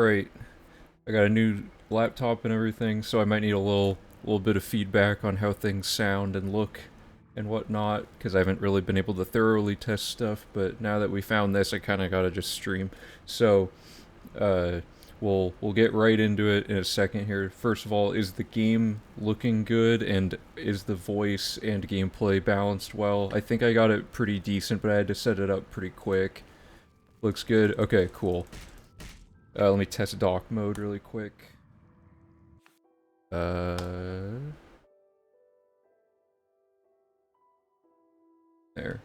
Alright, I got a new laptop and everything, so I might need a little bit of feedback on how things sound and look and whatnot, because I haven't really been able to thoroughly test stuff, but now that we found this, I kind of gotta just stream. So, uh, we'll get right into it in a second here. First of all, is the game looking good, and is the voice and gameplay balanced well? I think I got it pretty decent, but I had to set it up pretty quick. Looks good? Okay, cool. Let me test dock mode really quick. There.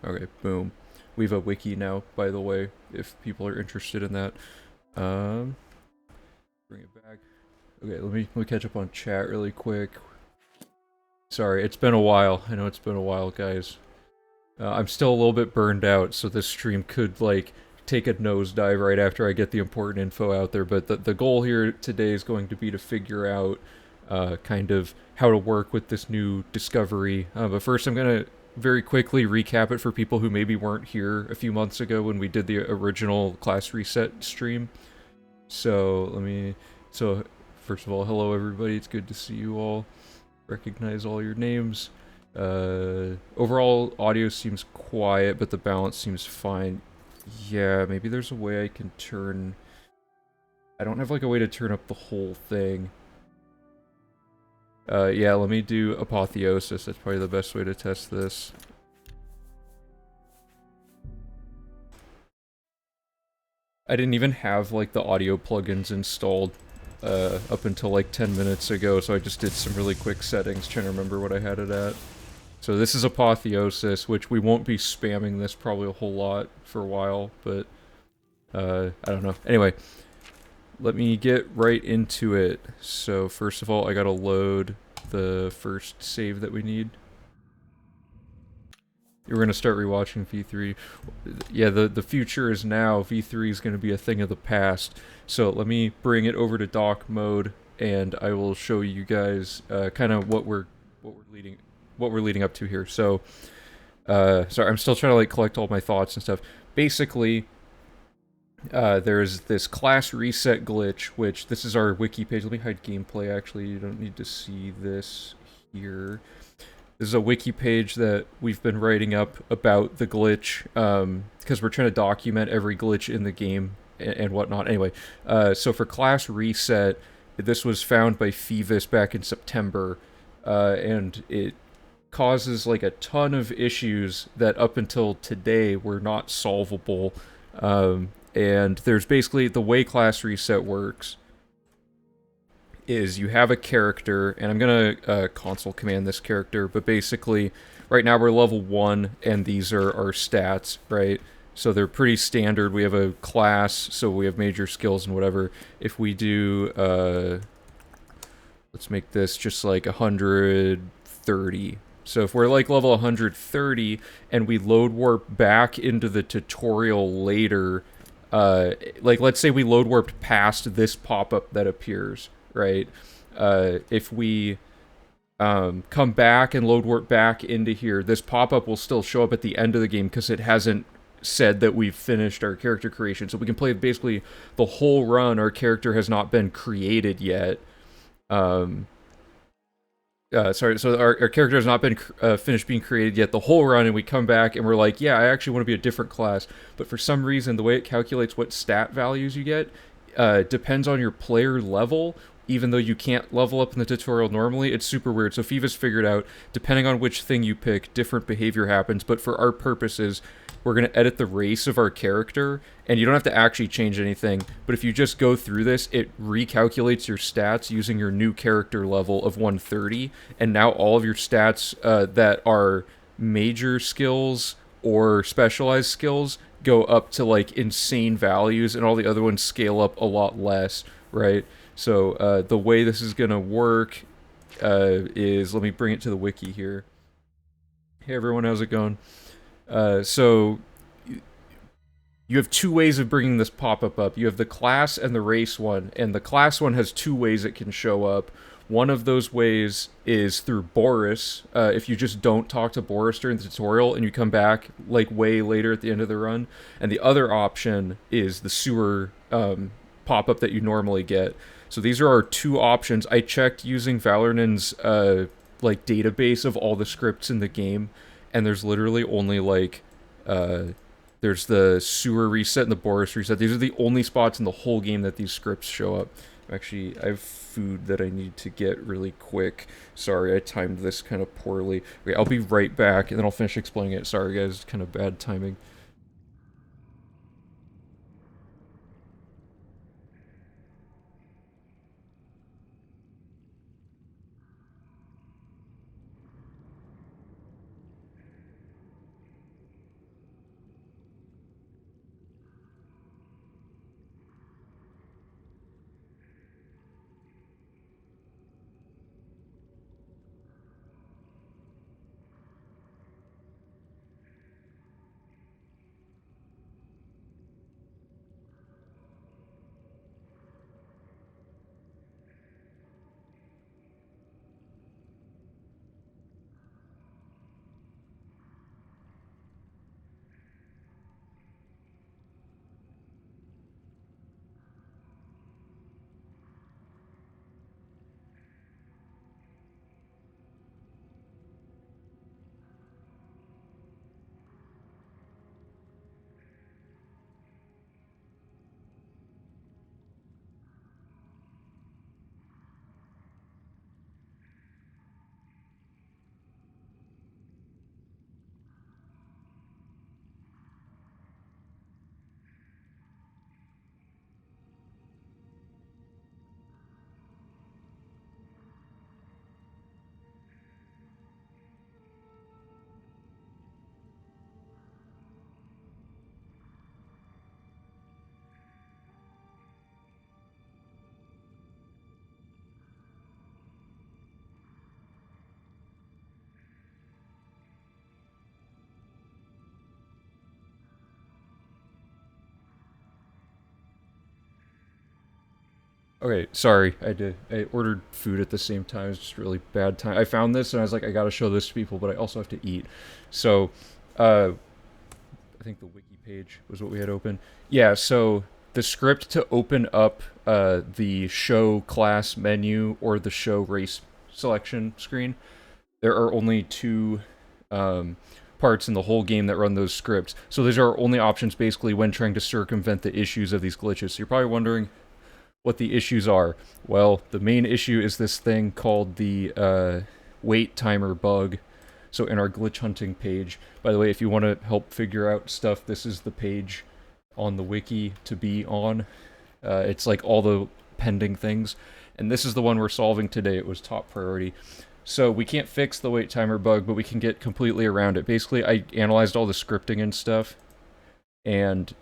Okay, boom. We have a wiki now, by the way, if people are interested in that. Um, Bring it back. Okay, let me catch up on chat really quick. Sorry, it's been a while. I know it's been a while, guys. I'm still a little bit burned out, so this stream could, like, take a nosedive right after I get the important info out there, but the goal here today is going to be to figure out kind of how to work with this new discovery. But first I'm going to very quickly recap it for people who maybe weren't here a few months ago when we did the original class reset stream. So first of all, hello everybody, it's good to see you all. Recognize all your names. Overall audio seems quiet, but the balance seems fine. Yeah, maybe there's a way I can turn... I don't have like a way to turn up the whole thing. Yeah, let me do Apotheosis. That's probably the best way to test this. I didn't even have like the audio plugins installed up until like 10 minutes ago, so I just did some really quick settings trying to remember what I had it at. So this is Apotheosis, which we won't be spamming this probably a whole lot for a while, but I don't know. Anyway, let me get right into it. So first of all, I gotta load the first save that we need. We're gonna start rewatching V3. Yeah, the future is now. V3 is gonna be a thing of the past. So let me bring it over to dock mode, and I will show you guys kind of what we're leading up to here. So, sorry, I'm still trying to like collect all my thoughts and stuff. Basically, there's this class reset glitch, which this is our wiki page. Let me hide gameplay. Actually, you don't need to see this here. This is a wiki page that we've been writing up about the glitch, because we're trying to document every glitch in the game and whatnot. Anyway, so for class reset, this was found by Phoebus back in September, and it causes like a ton of issues that up until today were not solvable. And there's basically, the way class reset works is you have a character, and I'm gonna console command this character, but basically right now we're level 1 and these are our stats, right? So they're pretty standard. We have a class, so we have major skills and whatever. If we do let's make this just like 130. So if we're like level 130 and we load warp back into the tutorial later, like let's say we load warped past this pop-up that appears, right? If we come back and load warp back into here, this pop-up will still show up at the end of the game because it hasn't said that we've finished our character creation. So we can play basically the whole run. Our character has not been created yet. Sorry, so our character has not been finished being created yet, the whole run, and we come back and we're like, yeah, I actually want to be a different class, but for some reason, the way it calculates what stat values you get depends on your player level, even though you can't level up in the tutorial normally. It's super weird. So Phoebus figured out, depending on which thing you pick, different behavior happens, but for our purposes, we're going to edit the race of our character, and you don't have to actually change anything, but if you just go through this, it recalculates your stats using your new character level of 130, and now all of your stats that are major skills or specialized skills go up to like insane values, and all the other ones scale up a lot less, right? So the way this is going to work is, let me bring it to the wiki here. Hey everyone, how's it going? So you have two ways of bringing this pop-up up. You have the class and the race one, and the class one has two ways it can show up. One of those ways is through Boris. If you just don't talk to Boris during the tutorial and you come back like way later at the end of the run. And the other option is the sewer pop-up that you normally get. So these are our two options. I checked using Valornan's like database of all the scripts in the game, and there's literally only like there's the sewer reset and the Boris reset. These are the only spots in the whole game that these scripts show up. Actually, I have food that I need to get really quick. Sorry, I timed this kind of poorly. Okay, I'll be right back, and then I'll finish explaining it. Sorry, guys, kind of bad timing. Okay, sorry. I ordered food at the same time. It's just really bad time. I found this and I was like, I gotta show this to people, but I also have to eat. So, I think the wiki page was what we had open. Yeah, so the script to open up the show class menu or the show race selection screen, there are only two parts in the whole game that run those scripts. So those are our only options basically when trying to circumvent the issues of these glitches. So you're probably wondering what the issues are. Well, the main issue is this thing called the wait timer bug. So in our glitch hunting page, by the way, if you want to help figure out stuff, this is the page on the wiki to be on. It's like all the pending things. And this is the one we're solving today. It was top priority. So we can't fix the wait timer bug, but we can get completely around it. Basically, I analyzed all the scripting and stuff. And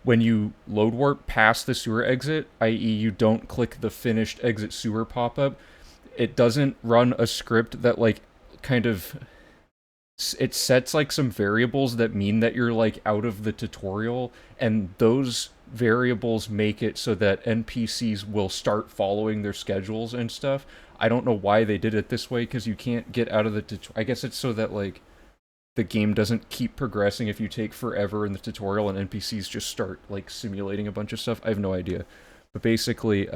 when you load warp past the sewer exit, i.e. you don't click the finished exit sewer pop-up, it doesn't run a script that like kind of it sets like some variables that mean that you're like out of the tutorial, and those variables make it so that NPCs will start following their schedules and stuff. I don't know why they did it this way, because you can't get out of the tutorial. I guess it's so that like the game doesn't keep progressing if you take forever in the tutorial and NPCs just start like simulating a bunch of stuff. I have no idea. But basically,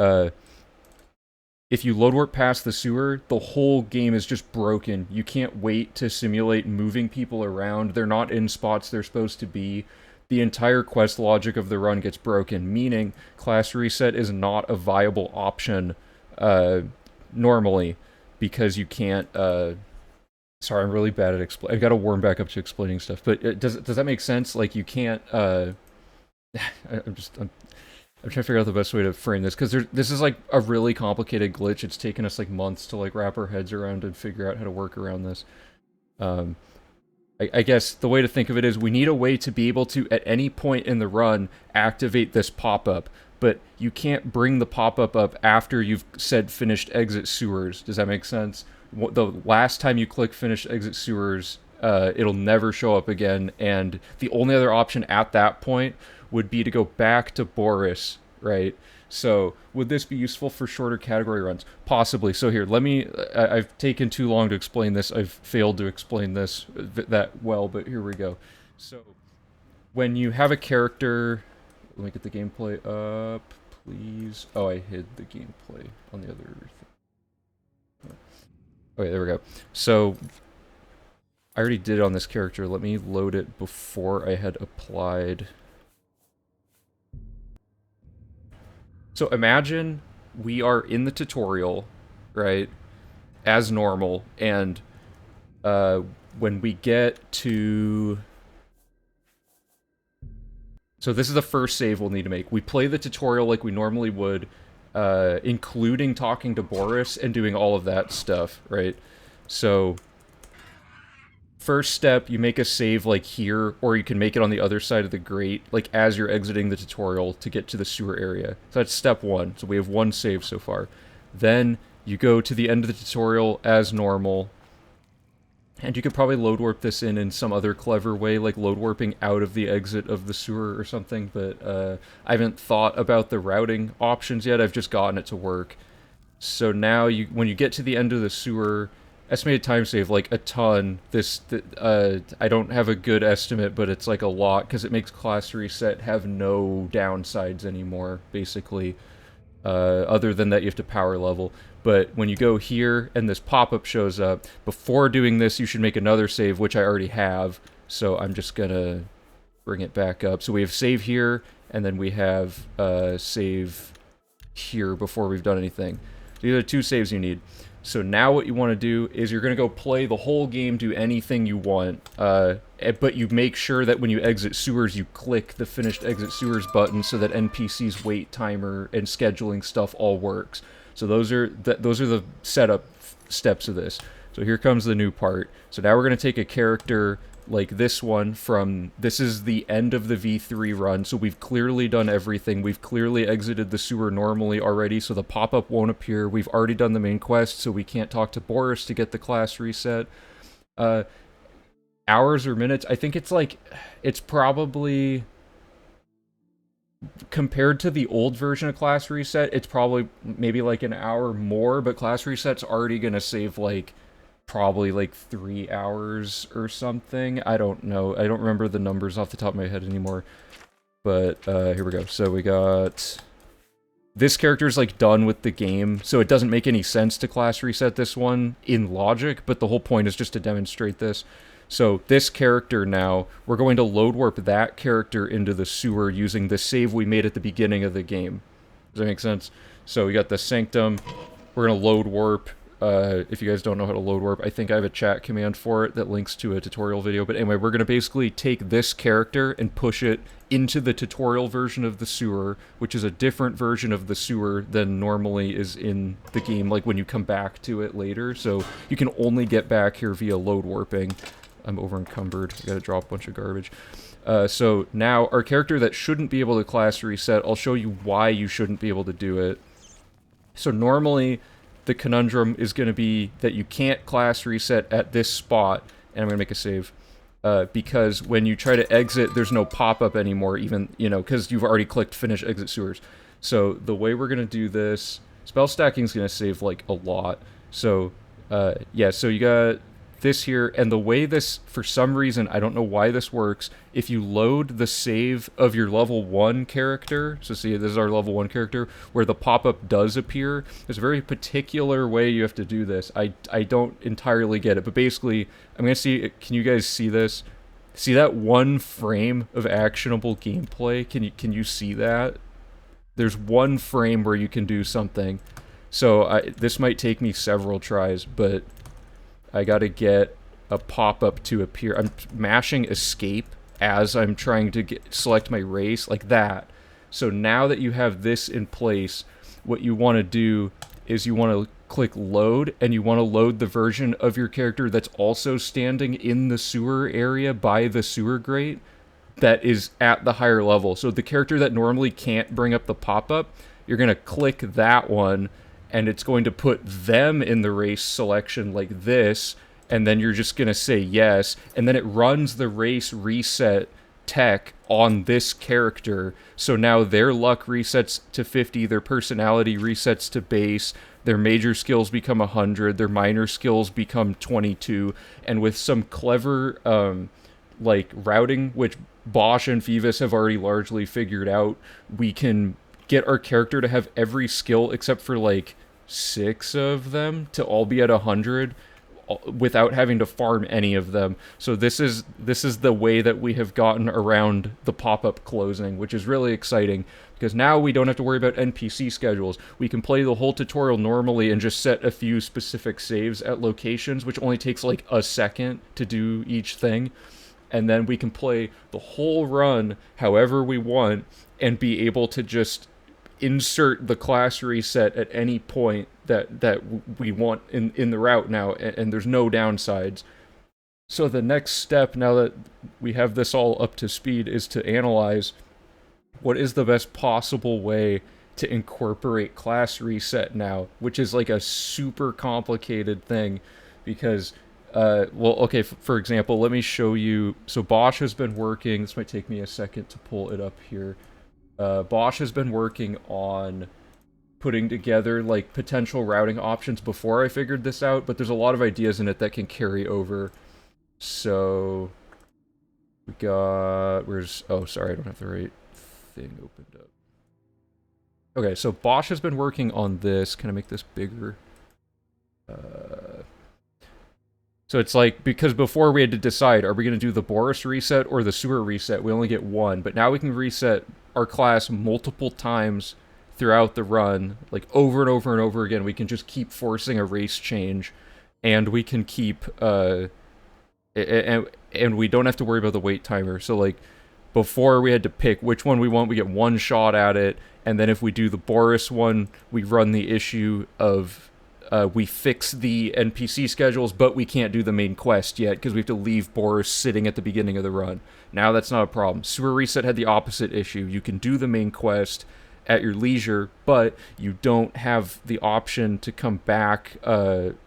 if you load warp past the sewer, the whole game is just broken. You can't wait to simulate moving people around. They're not in spots they're supposed to be. The entire quest logic of the run gets broken, meaning class reset is not a viable option normally, because you can't... sorry, I'm really bad at explaining. I've got to warm back up to explaining stuff. But does that make sense? Like, you can't... I'm trying to figure out the best way to frame this, because this is like a really complicated glitch. It's taken us like months to like wrap our heads around and figure out how to work around this. I guess the way to think of it is we need a way to be able to, at any point in the run, activate this pop-up, but you can't bring the pop-up up after you've said finished exit sewers. Does that make sense? The last time you click finish exit sewers, it'll never show up again, and the only other option at that point would be to go back to Boris, right? So, would this be useful for shorter category runs? Possibly. So here, I've taken too long to explain this. I've failed to explain this that well, but here we go. So, when you have a character Let me get the gameplay up, please. Oh, I hid the gameplay on the other thing. Okay, there we go. So, I already did it on this character. Let me load it before I had applied. So imagine we are in the tutorial, right, as normal, and when we get to... So this is the first save we'll need to make. We play the tutorial like we normally would, including talking to Boris and doing all of that stuff, right? So, first step, you make a save like here, or you can make it on the other side of the grate, like as you're exiting the tutorial to get to the sewer area. So that's step one. So we have one save so far. Then you go to the end of the tutorial as normal, and you could probably load warp this in some other clever way, like load warping out of the exit of the sewer or something, but I haven't thought about the routing options yet. I've just gotten it to work. So now, when you get to the end of the sewer, estimated time save, like a ton. I don't have a good estimate, but it's like a lot, because it makes class reset have no downsides anymore, basically. Other than that you have to power level. But when you go here and this pop-up shows up, before doing this you should make another save, which I already have, so I'm just gonna bring it back up. So we have save here, and then we have save here before we've done anything. These are two saves you need. So now what you want to do is you're going to go play the whole game, do anything you want, but you make sure that when you exit sewers, you click the finished exit sewers button so that NPC's wait timer and scheduling stuff all works. So those are the setup steps of this. So here comes the new part. So now we're going to take a character like this one from... This is the end of the V3 run, so we've clearly done everything. We've clearly exited the sewer normally already, so the pop-up won't appear. We've already done the main quest, so we can't talk to Boris to get the class reset. Hours or minutes? I think it's like... It's probably... Compared to the old version of class reset, it's probably maybe like an hour more, but class reset's already gonna save like... probably like 3 hours or something. I don't know. I don't remember the numbers off the top of my head anymore. But here we go. So we got... This character's like done with the game, so it doesn't make any sense to class reset this one in logic, but the whole point is just to demonstrate this. So this character now, we're going to load warp that character into the sewer using the save we made at the beginning of the game. Does that make sense? So we got the Sanctum. We're going to load warp. If you guys don't know how to load warp, I think I have a chat command for it that links to a tutorial video. But anyway, we're going to basically take this character and push it into the tutorial version of the sewer, which is a different version of the sewer than normally is in the game, like when you come back to it later. So you can only get back here via load warping. I'm over encumbered. I gotta drop a bunch of garbage. So now, our character that shouldn't be able to class reset, I'll show you why you shouldn't be able to do it. So normally... the conundrum is going to be that you can't class reset at this spot, and I'm going to make a save, because when you try to exit, there's no pop-up anymore, even, you know, because you've already clicked finish exit sewers. So the way we're going to do this, spell stacking is going to save, like, a lot. So, yeah, so you got this here, and the way this, for some reason, I don't know why this works, if you load the save of your level 1 character, so see, this is our level 1 character, where the pop-up does appear, there's a very particular way you have to do this. I don't entirely get it, but basically, I'm going to see, can you guys see this? See that one frame of actionable gameplay? Can you see that? There's one frame where you can do something. So this might take me several tries, but I gotta get a pop-up to appear. I'm mashing escape as I'm trying to select my race, like that. So now that you have this in place, what you want to do is you want to click load, and you want to load the version of your character that's also standing in the sewer area by the sewer grate that is at the higher level. So the character that normally can't bring up the pop-up, you're going to click that one, and it's going to put them in the race selection like this, and then you're just going to say yes, and then it runs the race reset tech on this character, so now their luck resets to 50, their personality resets to base, their major skills become 100, their minor skills become 22, and with some clever, like, routing, which Bosch and Phoebus have already largely figured out, we can get our character to have every skill except for like 6 of them to all be at 100 without having to farm any of them. So this is the way that we have gotten around the pop-up closing, which is really exciting because now we don't have to worry about NPC schedules. We can play the whole tutorial normally and just set a few specific saves at locations, which only takes like a second to do each thing. And then we can play the whole run however we want and be able to just insert the class reset at any point that we want in the route now, and there's no downsides. So the next step, now that we have this all up to speed, is to analyze what is the best possible way to incorporate class reset now, which is like a super complicated thing because well, okay, for example, let me show you. So Bosch has been working, this might take me a second to pull it up here. Bosch has been working on putting together like potential routing options before I figured this out, but there's a lot of ideas in it that can carry over. So we got, where's, oh sorry, I don't have the right thing opened up. Okay, so Bosch has been working on this. Can I make this bigger? So it's like, because before we had to decide, are we going to do the Boris reset or the sewer reset? We only get one, but now we can reset our class multiple times throughout the run, like over and over and over again. We can just keep forcing a race change, and we can keep, and we don't have to worry about the wait timer. So like, before we had to pick which one we want, we get one shot at it, and then if we do the Boris one, we run the issue of we fix the NPC schedules, but we can't do the main quest yet because we have to leave Boris sitting at the beginning of the run. Now that's not a problem. Sewer Reset had the opposite issue. You can do the main quest at your leisure, but you don't have the option to come back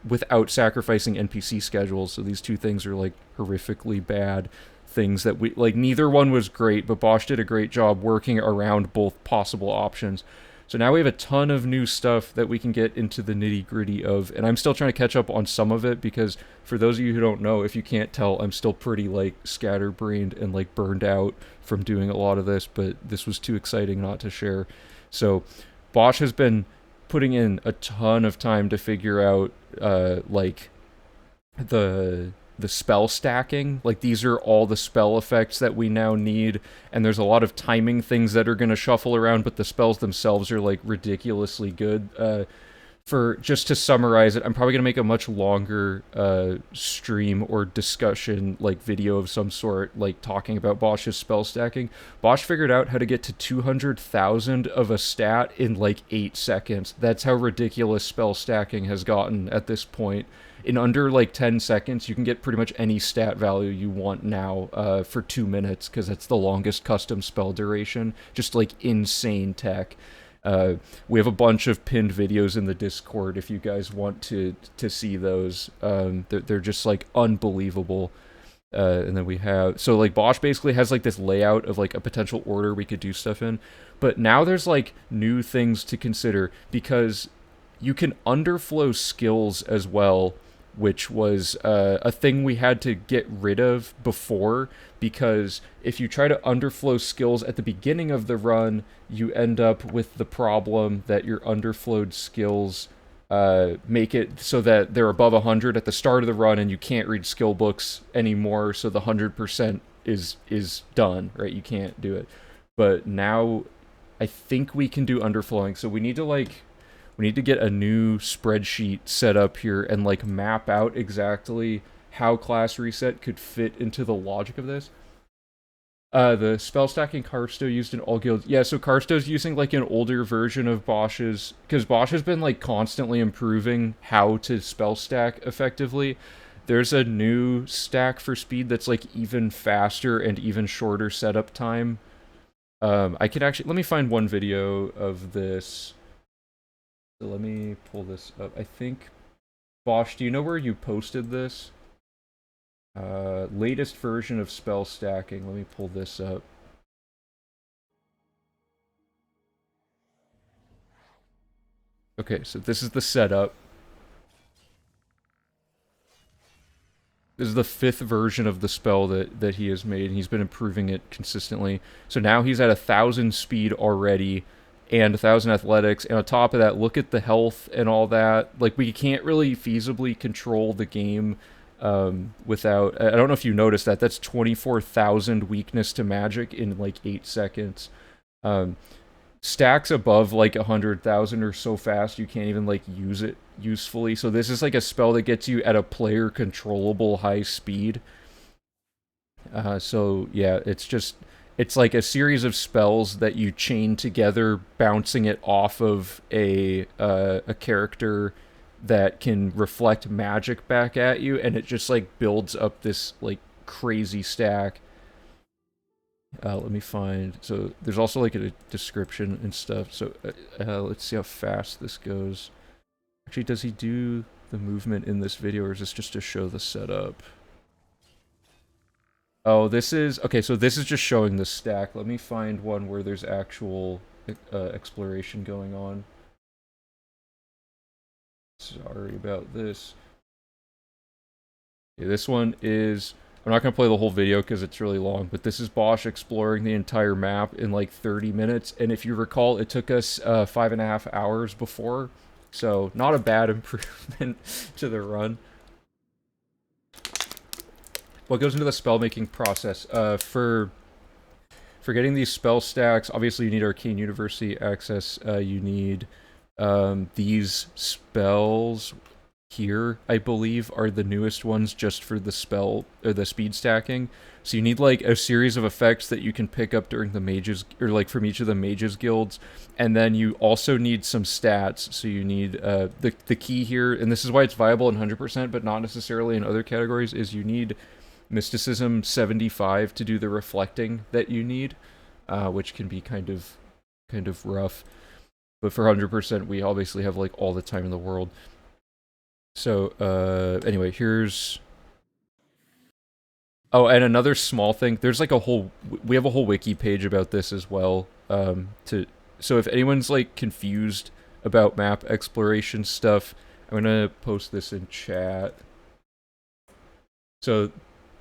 without sacrificing NPC schedules. So these two things are like horrifically bad things that we like. Neither one was great, but Bosch did a great job working around both possible options. So now we have a ton of new stuff that we can get into the nitty-gritty of, and I'm still trying to catch up on some of it because for those of you who don't know, if you can't tell, I'm still pretty like scatterbrained and like burned out from doing a lot of this, but this was too exciting not to share. So Bosch has been putting in a ton of time to figure out like the spell stacking. Like, these are all the spell effects that we now need, and there's a lot of timing things that are going to shuffle around, but the spells themselves are like ridiculously good. For just to summarize it, I'm probably going to make a much longer stream or discussion, like video of some sort, like talking about Bosch's spell stacking. Bosch figured out how to get to 200,000 of a stat in like 8 seconds. That's how ridiculous spell stacking has gotten at this point. In under like 10 seconds, you can get pretty much any stat value you want now for 2 minutes, because it's the longest custom spell duration. Just like insane tech. We have a bunch of pinned videos in the Discord if you guys want to see those. They're just like unbelievable. And then we have, so like Bosch basically has like this layout of like a potential order we could do stuff in, but now there's like new things to consider, because you can underflow skills as well, which was a thing we had to get rid of before, because if you try to underflow skills at the beginning of the run, you end up with the problem that your underflowed skills make it so that they're above 100 at the start of the run, and you can't read skill books anymore, so the 100% is done, right? You can't do it. But now I think we can do underflowing, so we need to get a new spreadsheet set up here and like map out exactly how class reset could fit into the logic of this. The spell stacking Karsto used in all guilds. Yeah, so Karsto's using like an older version of Bosch's, because Bosch has been like constantly improving how to spell stack effectively. There's a new stack for speed that's like even faster and even shorter setup time. I can actually, let me find one video of this. So let me pull this up. I think, Bosch, do you know where you posted this? Latest version of spell stacking. Let me pull this up. Okay, so this is the setup. This is the 5th version of the spell that he has made, and he's been improving it consistently. So now he's at 1,000 speed already, and 1,000 athletics, and on top of that, look at the health and all that. Like, we can't really feasibly control the game without... I don't know if you noticed that. That's 24,000 weakness to magic in, like, 8 seconds. Stacks above like 100,000 or so fast you can't even like use it usefully. So this is like a spell that gets you at a player controllable high speed. So yeah, it's like a series of spells that you chain together, bouncing it off of a character that can reflect magic back at you, and it just like builds up this like crazy stack. Let me find... So, there's also, like, a description and stuff. So, let's see how fast this goes. Actually, does he do the movement in this video, or is this just to show the setup? Oh, this is... Okay, so this is just showing the stack. Let me find one where there's actual exploration going on. Sorry about this. Yeah, this one is... I'm not going to play the whole video because it's really long, but this is Bosch exploring the entire map in like 30 minutes, and if you recall, it took us 5.5 hours before, so not a bad improvement to the run. What goes into the spell-making process? For getting these spell stacks, obviously you need Arcane University access, you need these spells... here, I believe, are the newest ones just for the spell, or the speed stacking. So you need, like, a series of effects that you can pick up during the mages, or, like, from each of the mages guilds. And then you also need some stats. So you need, the key here, and this is why it's viable in 100%, but not necessarily in other categories, is you need Mysticism 75 to do the reflecting that you need, which can be kind of rough. But for 100%, we obviously have, like, all the time in the world. So, anyway, here's... Oh, and another small thing, there's like a whole... We have a whole wiki page about this as well, So if anyone's, like, confused about map exploration stuff, I'm gonna post this in chat. So,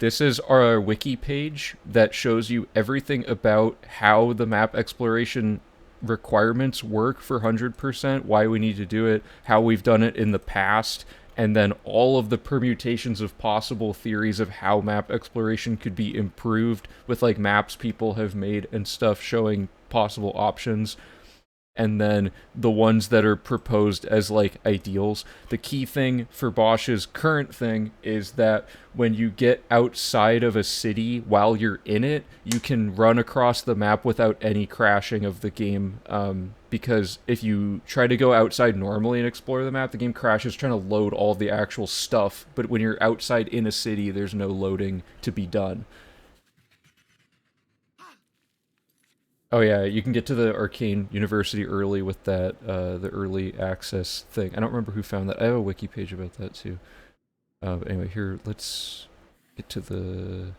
this is our wiki page that shows you everything about how the map exploration requirements work for 100%, why we need to do it, how we've done it in the past, and then all of the permutations of possible theories of how map exploration could be improved with like maps people have made and stuff showing possible options. And then the ones that are proposed as like ideals. The key thing for Bosch's current thing is that when you get outside of a city while you're in it, you can run across the map without any crashing of the game. Because if you try to go outside normally and explore the map, the game crashes trying to load all the actual stuff. But when you're outside in a city, there's no loading to be done. Oh yeah, you can get to the Arcane University early with that, the early access thing. I don't remember who found that. I have a wiki page about that too. But anyway, here, let's get to the...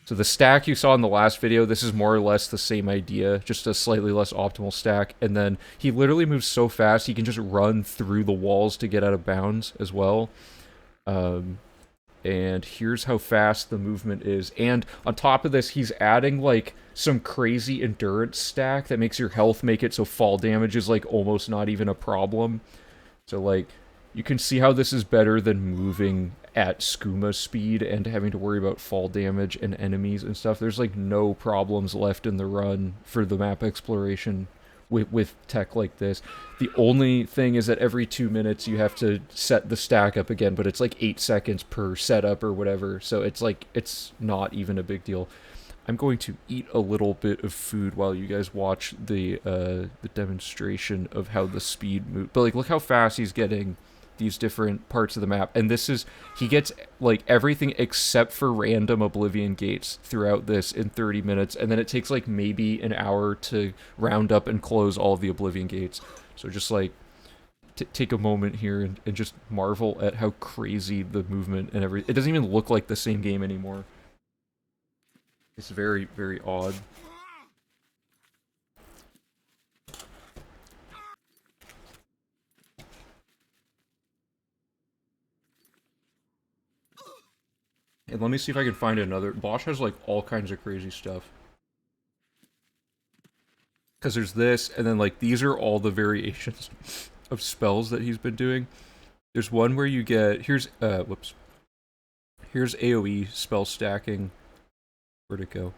So the stack you saw in the last video, this is more or less the same idea, just a slightly less optimal stack. And then he literally moves so fast, he can just run through the walls to get out of bounds as well. And here's how fast the movement is. And on top of this, he's adding, like, some crazy endurance stack that makes your health make it so fall damage is, like, almost not even a problem. So, like, you can see how this is better than moving at skooma speed and having to worry about fall damage and enemies and stuff. There's, like, no problems left in the run for the map exploration with tech like this. The only thing is that every 2 minutes you have to set the stack up again, but it's like 8 seconds per setup or whatever, so it's like, it's not even a big deal. I'm going to eat a little bit of food while you guys watch the demonstration of how the speed moves. But like, look how fast he's getting these different parts of the map, and this is, he gets like everything except for random Oblivion gates throughout this in 30 minutes, and then it takes like maybe an hour to round up and close all of the Oblivion gates. So just like take a moment here and just marvel at how crazy the movement and everything. It doesn't even look like the same game anymore. It's very, very odd. And let me see if I can find another. Bosch has like all kinds of crazy stuff. Because there's this, and then like these are all the variations of spells that he's been doing. There's one where you get whoops. Here's AoE spell stacking. Where'd it go?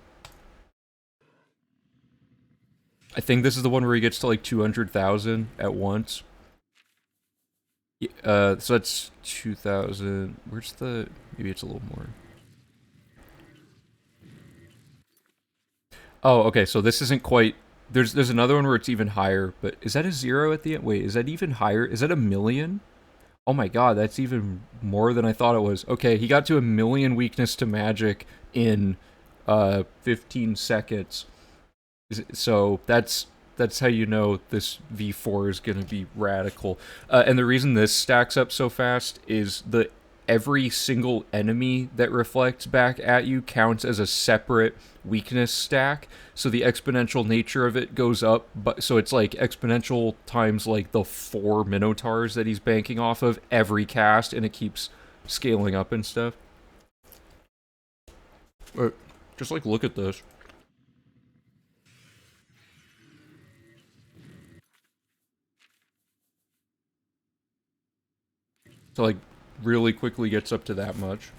I think this is the one where he gets to like 200,000 at once. So that's 2,000. Where's the? Maybe it's a little more. Oh, okay. So this isn't quite. There's another one where it's even higher, but is that a 0 at the end? Wait, is that even higher? Is that a million? Oh my god, that's even more than I thought it was. Okay, he got to a million weakness to magic in 15 seconds. So that's how you know this V4 is going to be radical. And the reason this stacks up so fast is every single enemy that reflects back at you counts as a separate weakness stack. So the exponential nature of it goes up, but so it's like exponential times like the 4 minotaurs that he's banking off of every cast, and it keeps scaling up and stuff. Just like look at this. So like really quickly gets up to that much.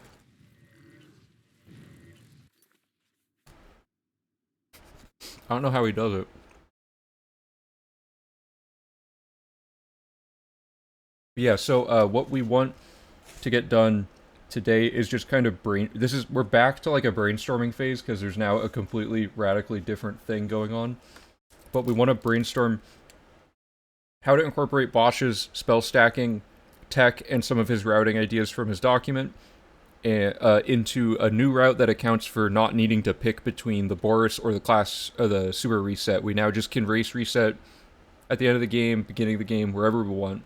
I don't know how he does it. Yeah, so what we want to get done today is just kind of we're back to like a brainstorming phase because there's now a completely radically different thing going on. But we want to brainstorm how to incorporate Bosch's spell stacking tech and some of his routing ideas from his document into a new route that accounts for not needing to pick between the Boris or the class or the super reset. We now just can race reset at the end of the game, beginning of the game, wherever we want.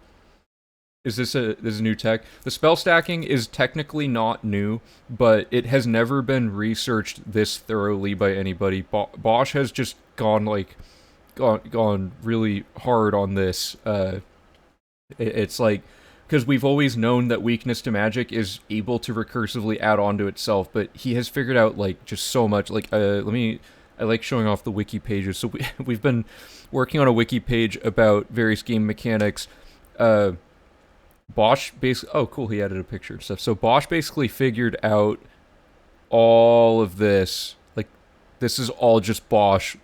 This is a new tech. The spell stacking is technically not new, but it has never been researched this thoroughly by anybody. Bosch has just gone really hard on this. It's like, because we've always known that weakness to magic is able to recursively add on to itself, but he has figured out like just so much. Like, I like showing off the wiki pages. So we've been working on a wiki page about various game mechanics. Bosch basically, oh cool, he added a picture and stuff. So Bosch basically figured out all of this. Like, this is all just Bosch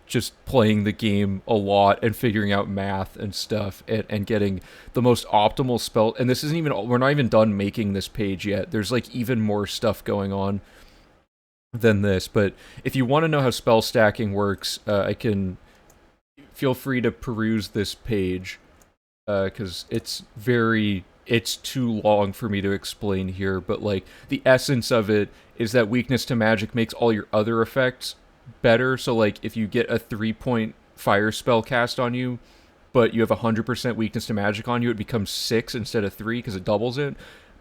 just playing the game a lot and figuring out math and stuff and getting the most optimal spell. And this isn't even, we're not even done making this page yet. There's like even more stuff going on than this. But if you want to know how spell stacking works, I can feel free to peruse this page. Because it's too long for me to explain here, but like the essence of it is that weakness to magic makes all your other effects better. So like if you get a 3-point fire spell cast on you, but you have 100% weakness to magic on you, it becomes 6 instead of 3 because it doubles it.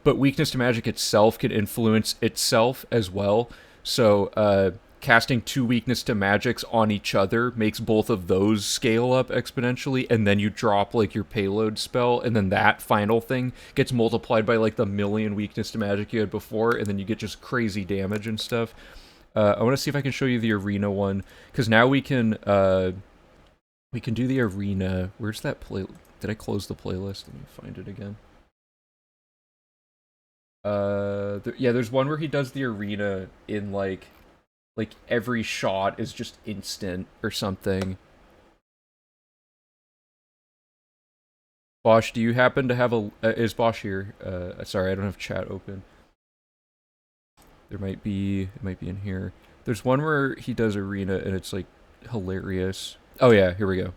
But weakness to magic itself can influence itself as well. So casting 2 weakness to magics on each other makes both of those scale up exponentially, and then you drop like your payload spell, and then that final thing gets multiplied by like the million weakness to magic you had before, and then you get just crazy damage and stuff. I want to see if I can show you the arena one, because now we can do the arena. Where's that play? Did I close the playlist? Let me find it again. Yeah, there's one where he does the arena in like every shot is just instant or something. Bosch, do you happen to have is Bosch here? Sorry, I don't have chat open. It might be in here. There's one where he does arena and it's like hilarious. Oh yeah, here we go.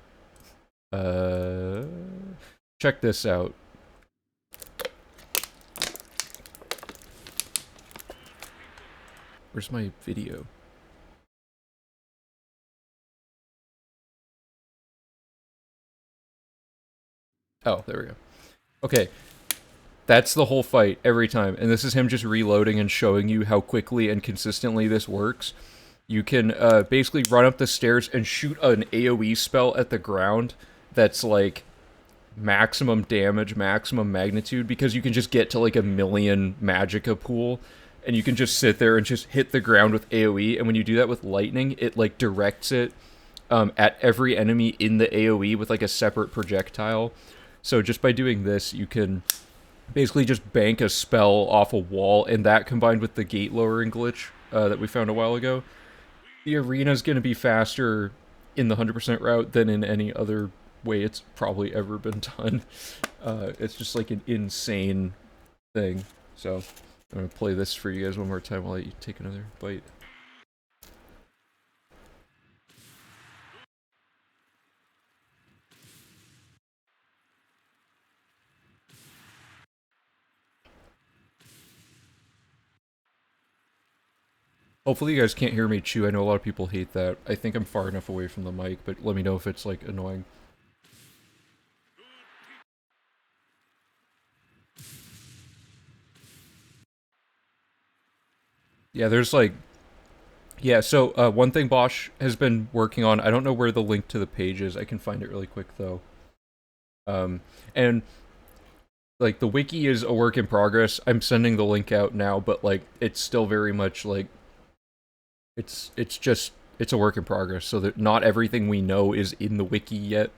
Check this out. Where's my video? Oh, there we go. Okay. That's the whole fight every time. And this is him just reloading and showing you how quickly and consistently this works. You can basically run up the stairs and shoot an AoE spell at the ground that's like maximum damage, maximum magnitude, because you can just get to like a million magicka pool. and you can just sit there and just hit the ground with AoE. And when you do that with lightning, it like directs it at every enemy in the AoE with like a separate projectile. So just by doing this, you can basically just bank a spell off a wall, and that combined with the gate lowering glitch that we found a while ago, the arena is going to be faster in the 100% route than in any other way it's probably ever been done. It's just like an insane thing. So I'm going to play this for you guys one more time while I take another bite. Hopefully you guys can't hear me chew. I know a lot of people hate that. I think I'm far enough away from the mic, but let me know if it's like annoying. Yeah, there's like... Yeah, so one thing Bosch has been working on, I don't know where the link to the page is. I can find it really quick, though. And, like, the wiki is a work in progress. I'm sending the link out now, but, like, it's still very much, like... It's a work in progress, so that not everything we know is in the wiki yet.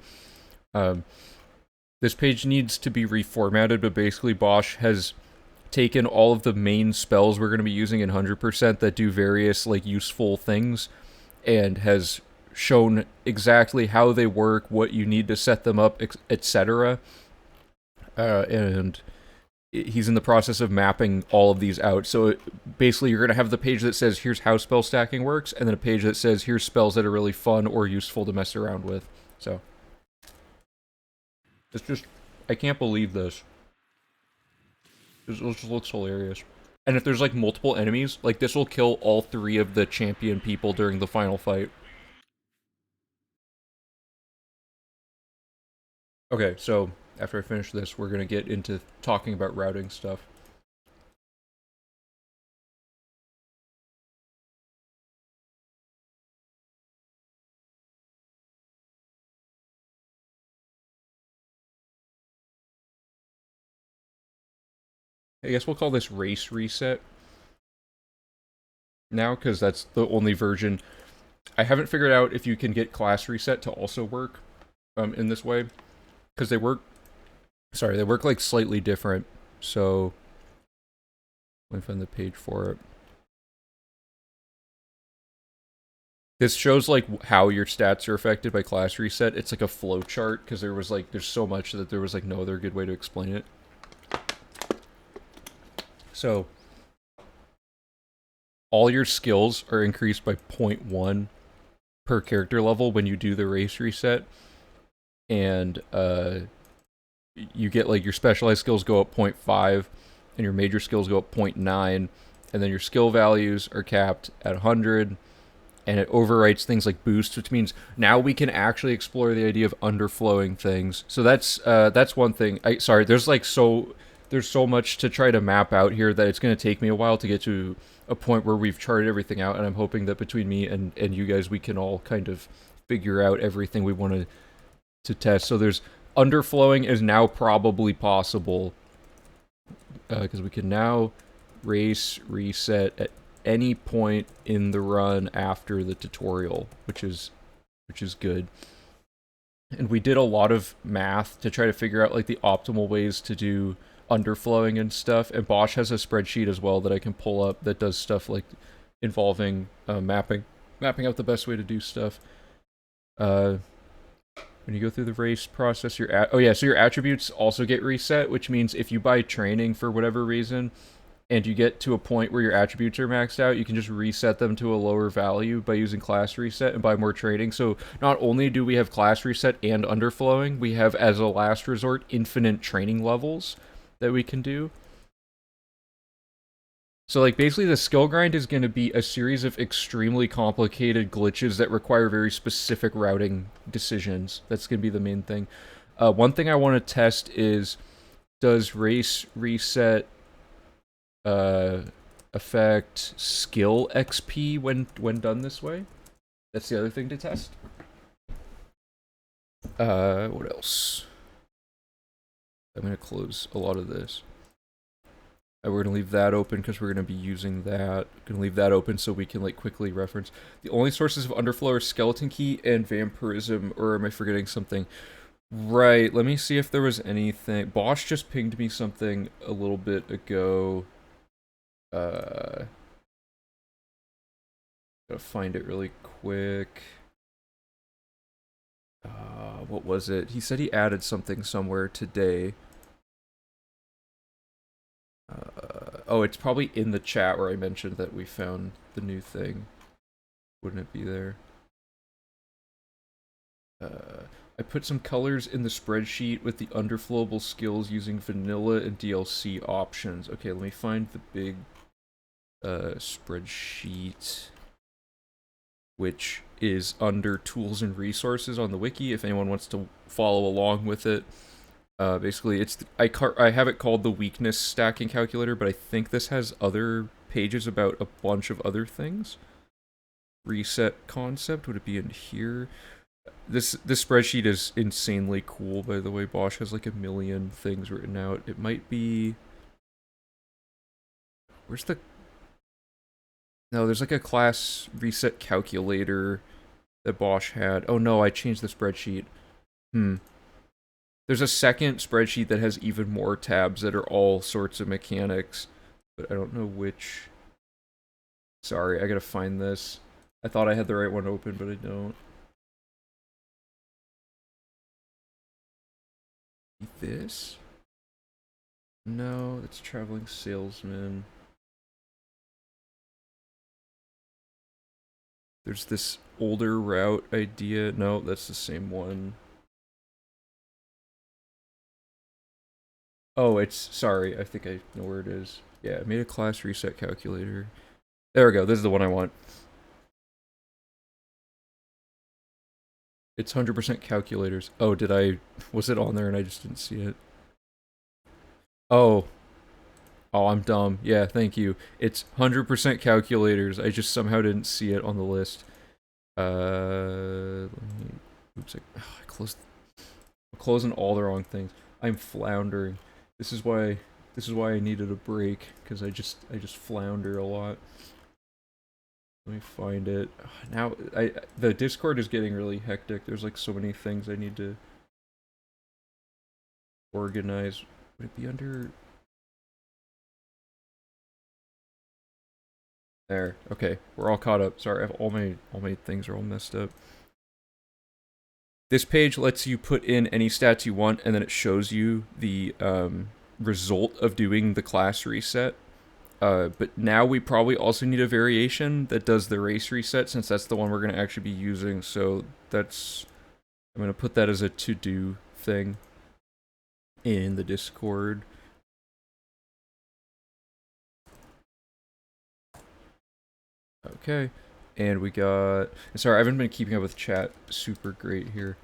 This page needs to be reformatted, but basically Bosch has taken all of the main spells we're going to be using in 100% that do various like useful things, and has shown exactly how they work, what you need to set them up, etc. And he's in the process of mapping all of these out. So basically you're going to have the page that says here's how spell stacking works, and then a page that says here's spells that are really fun or useful to mess around with. So it's just, I can't believe this. It just looks hilarious. And if there's like multiple enemies, like this will kill all 3 of the champion people during the final fight. Okay, so after I finish this, we're gonna get into talking about routing stuff. I guess we'll call this race reset now, because that's the only version. I haven't figured out if you can get class reset to also work in this way, because they work like slightly different. So let me find the page for it. This shows like how your stats are affected by class reset. It's like a flow chart, because there's so much that there was like no other good way to explain it. So all your skills are increased by 0.1 per character level when you do the race reset, and you get like your specialized skills go up 0.5 and your major skills go up 0.9, and then your skill values are capped at 100, and it overwrites things like boosts, which means now we can actually explore the idea of underflowing things. So that's one thing. There's so much to try to map out here that it's going to take me a while to get to a point where we've charted everything out, and I'm hoping that between me and you guys, we can all kind of figure out everything we want to test. So there's underflowing is now probably possible, because we can now race reset at any point in the run after the tutorial, which is good. And we did a lot of math to try to figure out like the optimal ways to do underflowing and stuff, and Bosch has a spreadsheet as well that I can pull up that does stuff like involving mapping out the best way to do stuff. When you go through the race process, so your attributes also get reset, which means if you buy training for whatever reason, and you get to a point where your attributes are maxed out, you can just reset them to a lower value by using class reset and buy more training. So not only do we have class reset and underflowing, we have, as a last resort, infinite training levels that we can do. So like basically the skill grind is going to be a series of extremely complicated glitches that require very specific routing decisions. That's going to be the main thing. One thing I want to test is, does race reset affect skill XP when done this way? That's the other thing to test. What else? I'm going to close a lot of this. We're gonna leave that open because we're gonna be using that. Gonna leave that open so we can like quickly reference. The only sources of underflow are skeleton key and vampirism, or am I forgetting something? Right, let me see if there was anything. Bosch just pinged me something a little bit ago. Gotta find it really quick. What was it? He said he added something somewhere today. Oh, it's probably in the chat where I mentioned that we found the new thing. Wouldn't it be there? I put some colors in the spreadsheet with the underflowable skills using vanilla and DLC options. Okay, let me find the big spreadsheet, which is under tools and resources on the wiki if anyone wants to follow along with it. Basically, it's I have it called the weakness stacking calculator, but I think this has other pages about a bunch of other things. Reset concept, would it be in here? This spreadsheet is insanely cool, by the way. Bosch has like a million things written out. It might be... Where's the... No, there's like a class reset calculator that Bosch had. Oh no, I changed the spreadsheet. There's a second spreadsheet that has even more tabs that are all sorts of mechanics, but I don't know which. Sorry, I gotta find this. I thought I had the right one open, but I don't. This? No, it's traveling salesman. There's this older route idea. No, that's the same one. Oh, it's... Sorry, I think I know where it is. Yeah, I made a class reset calculator. There we go, this is the one I want. It's 100% calculators. Oh, did I... Was it on there and I just didn't see it? Oh. Oh, I'm dumb. Yeah, thank you. It's 100% calculators. I just somehow didn't see it on the list. Oops, I closed... I'm closing all the wrong things. I'm floundering. This is why I needed a break, because I just flounder a lot. Let me find it. Now, the Discord is getting really hectic. There's like so many things I need to organize. Would it be under... There. Okay, we're all caught up. Sorry, I have all my things are all messed up. This page lets you put in any stats you want, and then it shows you the result of doing the class reset. But now we probably also need a variation that does the race reset, since that's the one we're going to actually be using. So that's... I'm going to put that as a to-do thing in the Discord. Okay. And we got... Sorry, I haven't been keeping up with chat super great here.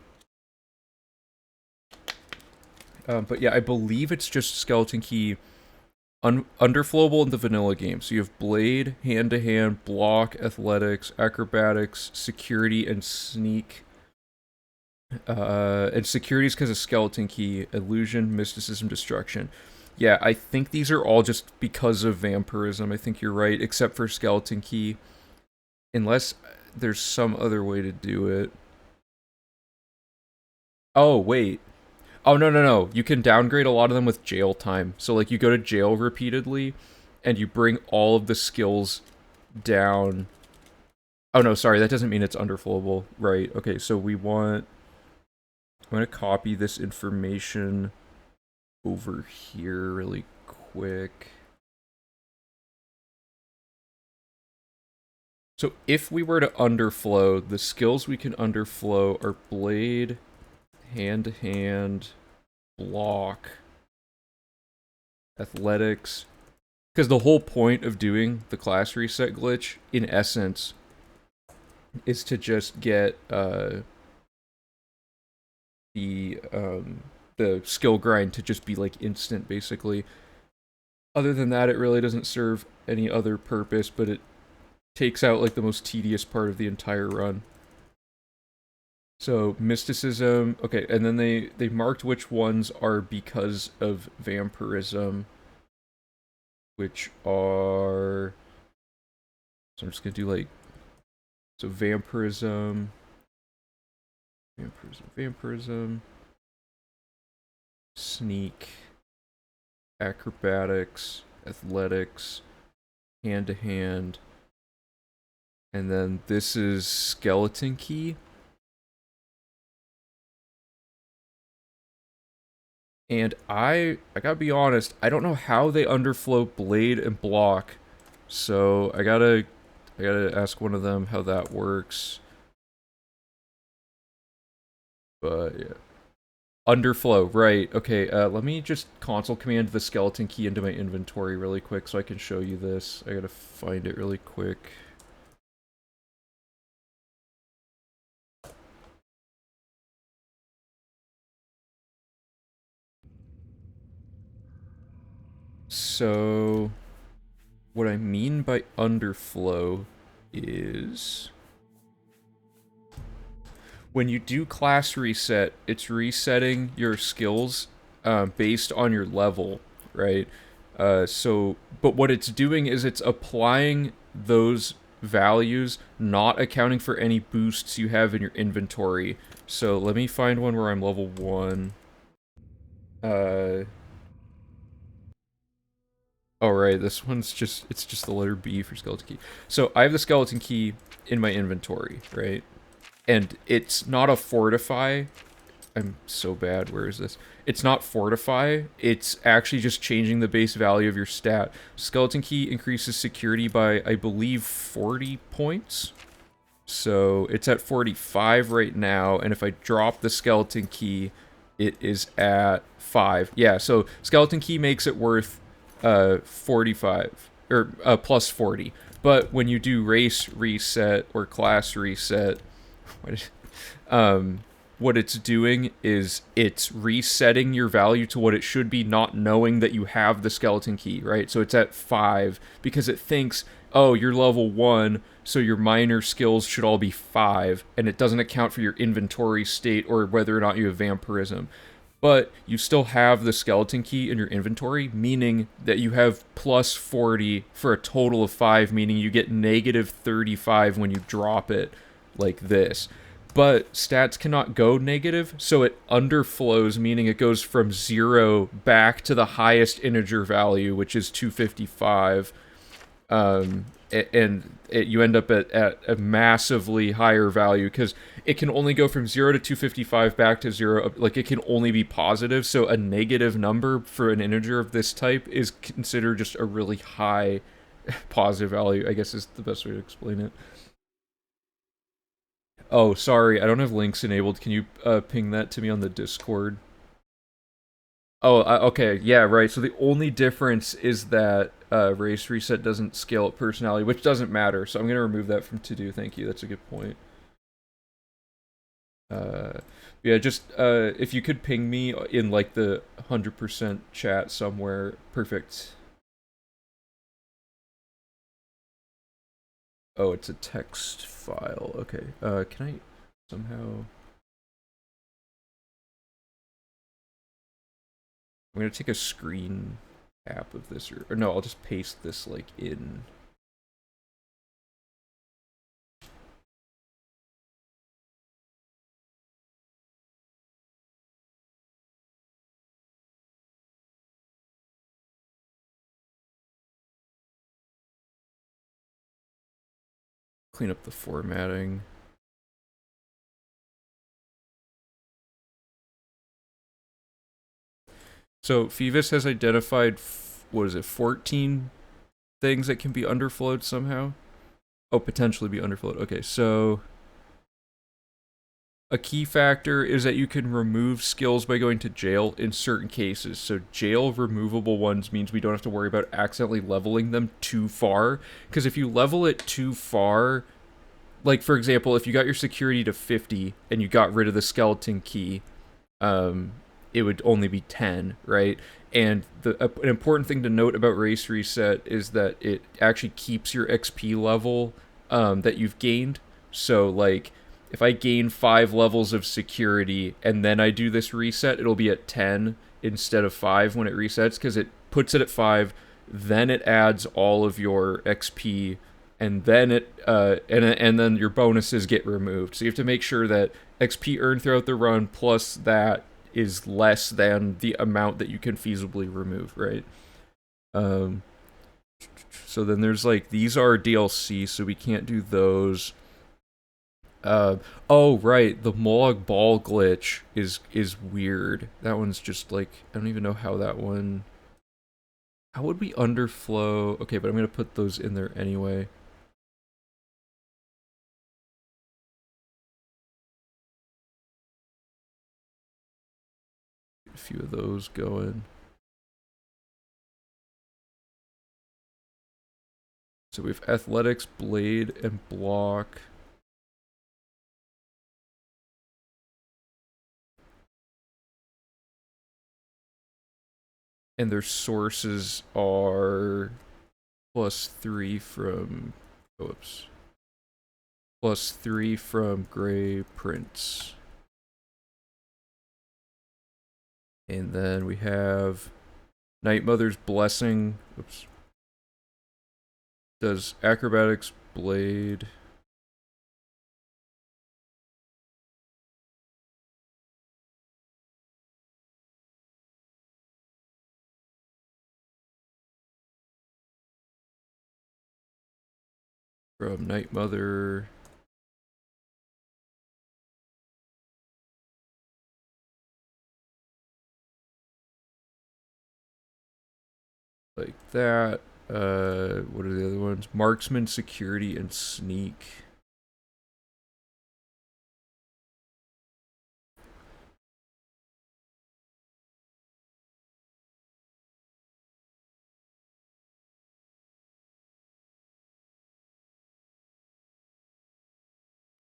But yeah, I believe it's just skeleton key underflowable in the vanilla game. So you have blade, hand-to-hand, block, athletics, acrobatics, security, and sneak. And security is because of skeleton key, illusion, mysticism, destruction. Yeah, I think these are all just because of vampirism. I think you're right, except for skeleton key. Unless there's some other way to do it. Oh, wait. Oh, no. You can downgrade a lot of them with jail time. So, like, you go to jail repeatedly, and you bring all of the skills down. Oh, no, sorry, that doesn't mean it's underflowable. Right, okay, so we want... I'm going to copy this information over here really quick. So if we were to underflow, the skills we can underflow are blade, hand-to-hand, block, athletics. Because the whole point of doing the class reset glitch, in essence, is to just get the skill grind to just be like instant, basically. Other than that, it really doesn't serve any other purpose, but it takes out like the most tedious part of the entire run. So mysticism, okay, and then they marked which ones are because of vampirism. which are, so I'm just gonna do like, so vampirism, sneak, acrobatics, athletics, hand to hand, and then this is skeleton key. And I gotta be honest, I don't know how they underflow blade and block, so I gotta ask one of them how that works. But yeah. Underflow, right. Okay, let me just console command the skeleton key into my inventory really quick so I can show you this. I gotta find it really quick. So, what I mean by underflow is when you do class reset, it's resetting your skills based on your level, right? But what it's doing is it's applying those values, not accounting for any boosts you have in your inventory. So let me find one where I'm level 1. Oh, right, this one's just, it's just the letter B for skeleton key. So I have the skeleton key in my inventory, right? And it's not a fortify. I'm so bad. Where is this? It's not fortify. It's actually just changing the base value of your stat. Skeleton key increases security by, I believe, 40 points. So it's at 45 right now. And if I drop the skeleton key, it is at 5. Yeah, so skeleton key makes it worth 45 or plus 40. But when you do race reset or class reset, what it's doing is it's resetting your value to what it should be, not knowing that you have the skeleton key, right? So it's at 5 because it thinks, oh, you're level 1, so your minor skills should all be 5, and it doesn't account for your inventory state or whether or not you have vampirism. But you still have the skeleton key in your inventory, meaning that you have plus 40 for a total of 5, meaning you get negative 35 when you drop it like this. But stats cannot go negative, so it underflows, meaning it goes from 0 back to the highest integer value, which is 255. You end up at a massively higher value because it can only go from 0 to 255 back to 0. Like, it can only be positive, so a negative number for an integer of this type is considered just a really high positive value, I guess is the best way to explain it. Oh, sorry, I don't have links enabled. Can you ping that to me on the Discord? Oh, okay, yeah, right. So the only difference is that race reset doesn't scale up personality, which doesn't matter. So I'm gonna remove that from to do. Thank you. That's a good point. Uh, yeah, just if you could ping me in like the 100% chat somewhere, perfect. Oh, it's a text file. Okay. Can I somehow? I'm gonna take a screen cap of this, or no, I'll just paste this like in. Clean up the formatting. So Phoebus has identified, what is it, 14 things that can be underflowed somehow? Oh, potentially be underflowed. Okay, so a key factor is that you can remove skills by going to jail in certain cases. So jail removable ones means we don't have to worry about accidentally leveling them too far. Because if you level it too far, like for example, if you got your security to 50 and you got rid of the skeleton key, it would only be 10, right? And an important thing to note about race reset is that it actually keeps your XP level that you've gained. So like if I gain 5 levels of security and then I do this reset, it'll be at 10 instead of 5 when it resets because it puts it at 5, then it adds all of your XP, and then and then your bonuses get removed. So you have to make sure that XP earned throughout the run plus that is less than the amount that you can feasibly remove, right? Um, so then there's like these are DLC, so we can't do those. Uh, oh right, the Molag Ball glitch is weird. That one's just like I don't even know how that one. How would we underflow? Okay, but I'm gonna put those in there anyway. A few of those going. So we have athletics, blade, and block. And their sources are +3 from oops. +3 from Gray Prince. And then we have Night Mother's Blessing. Oops. Does acrobatics, blade. From Night Mother. Like that. What are the other ones? Marksman, security, and sneak.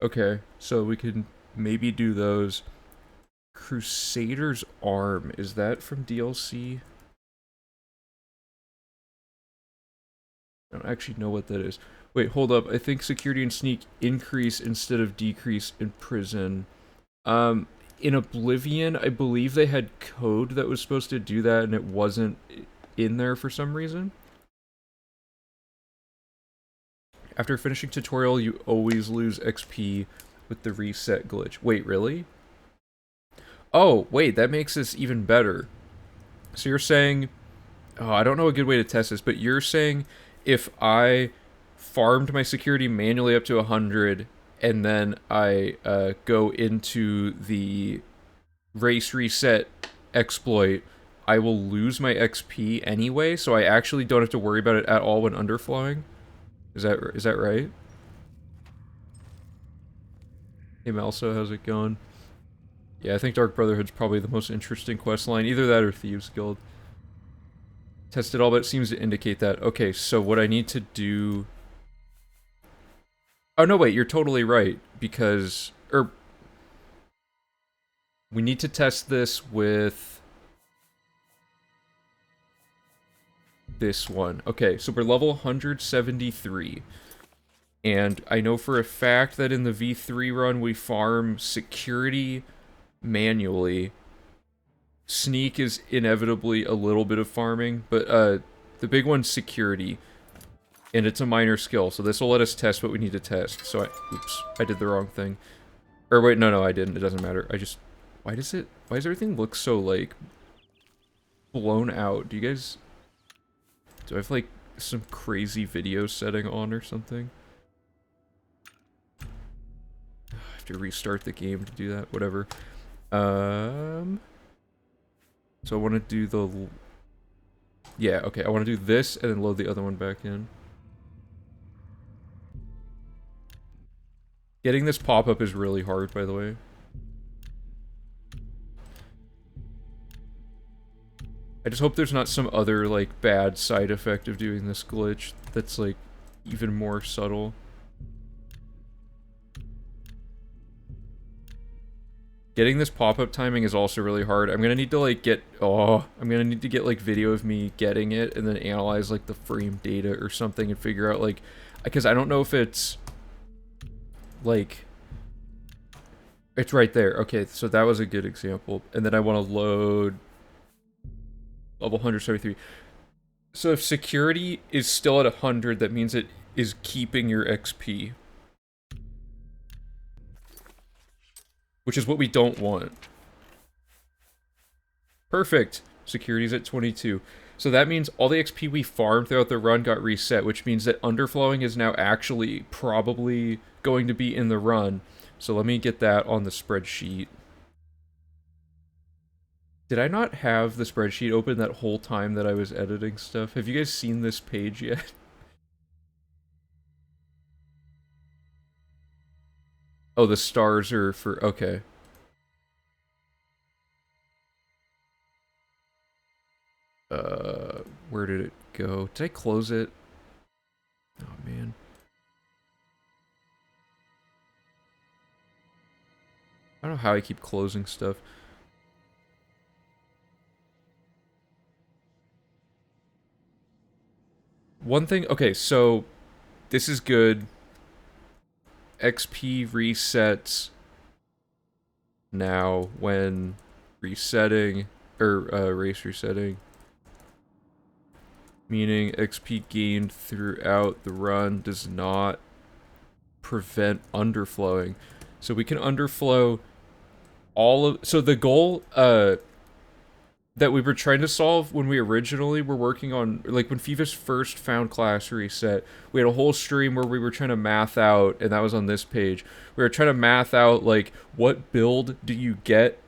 Okay, so we can maybe do those. Crusader's Arm, is that from DLC? I don't actually know what that is. Wait, hold up. I think security and sneak increase instead of decrease in prison. In Oblivion, I believe they had code that was supposed to do that and it wasn't in there for some reason. After finishing tutorial, you always lose XP with the reset glitch. Wait, really? Oh, wait, that makes this even better. So you're saying, oh, I don't know a good way to test this, but you're saying if I farmed my security manually up to 100 and then I go into the race reset exploit, I will lose my XP anyway, so I actually don't have to worry about it at all when underflowing? Is that right? Hey Melso, how's it going? Yeah, I think Dark Brotherhood's probably the most interesting quest line. Either that or Thieves Guild. Tested all, but it seems to indicate that. Okay, so what I need to do... Oh, no, wait, you're totally right. Because... we need to test this with... this one. Okay, so we're level 173. And I know for a fact that in the V3 run, we farm security manually. Sneak is inevitably a little bit of farming, but the big one's security. And it's a minor skill, so this will let us test what we need to test. So oops, I did the wrong thing. Or wait, no, I didn't. It doesn't matter. Why does everything look so, like, blown out? Do I have, like, some crazy video setting on or something? I have to restart the game to do that. Whatever. So I want to do the... Yeah, okay. I want to do this and then load the other one back in. Getting this pop-up is really hard, by the way. I just hope there's not some other, like, bad side effect of doing this glitch that's, like, even more subtle. Getting this pop-up timing is also really hard. I'm gonna need to, like, I'm gonna need to get, like, video of me getting it and then analyze, like, the frame data or something and figure out, like... Because I don't know if it's... Like... It's right there. Okay, so that was a good example. And then I want to load... Level 173. So if security is still at 100, that means it is keeping your XP, which is what we don't want. Perfect. Security's at 22. So that means all the XP we farmed throughout the run got reset, which means that underflowing is now actually probably going to be in the run. So let me get that on the spreadsheet. Did I not have the spreadsheet open that whole time that I was editing stuff? Have you guys seen this page yet? Oh, the stars are for... Okay. Where did it go? Did I close it? Oh, man. I don't know how I keep closing stuff. One thing... Okay, so... This is good. XP resets now when resetting... Or, race resetting. Meaning XP gained throughout the run does not prevent underflowing. So we can underflow all of... So the goal, that we were trying to solve when we originally were working on... Like, when FIFA's first found class reset, we had a whole stream where we were trying to math out, and that was on this page. We were trying to math out, like, what build do you get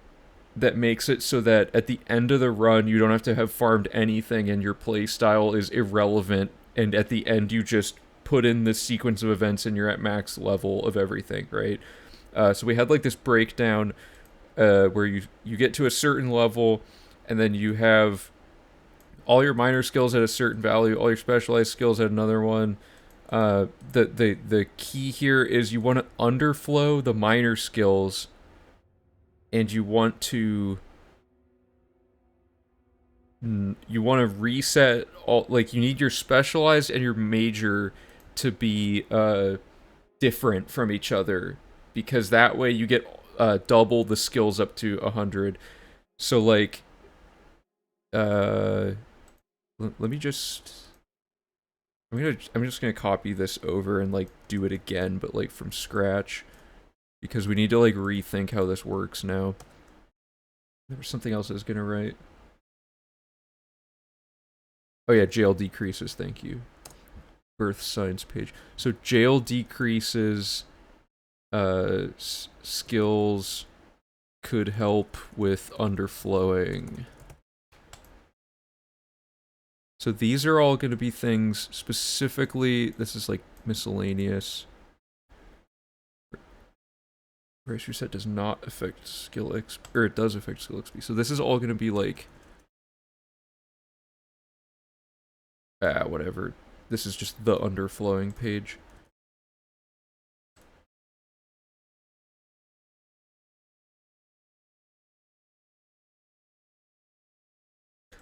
that makes it so that at the end of the run you don't have to have farmed anything and your playstyle is irrelevant, and at the end you just put in this sequence of events and you're at max level of everything, right? So we had like this breakdown where you get to a certain level and then you have all your minor skills at a certain value, all your specialized skills at another one. The key here is you want to underflow the minor skills, and you want to reset all, like, you need your specialized and your major to be different from each other, because that way you get double the skills up to 100. So like let me just I'm just gonna copy this over and like do it again, but like from scratch, because we need to like rethink how this works now. There was something else I was gonna write. Oh yeah, jail decreases, thank you. Birth science page. So jail decreases, skills could help with underflowing. So these are all going to be things specifically, this is like miscellaneous. Race reset does not affect skill XP, or it does affect skill XP. So this is all going to be like, whatever. This is just the underflowing page.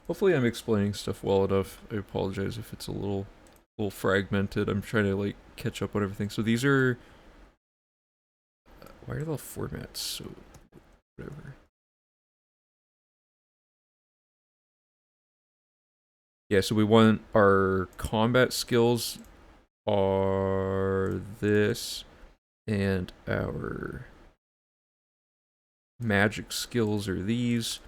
Hopefully I'm explaining stuff well enough. I apologize if it's a little fragmented. I'm trying to like catch up on everything. So these are... why are the formats so... whatever. Yeah, so we want our combat skills are this, and our magic skills are these.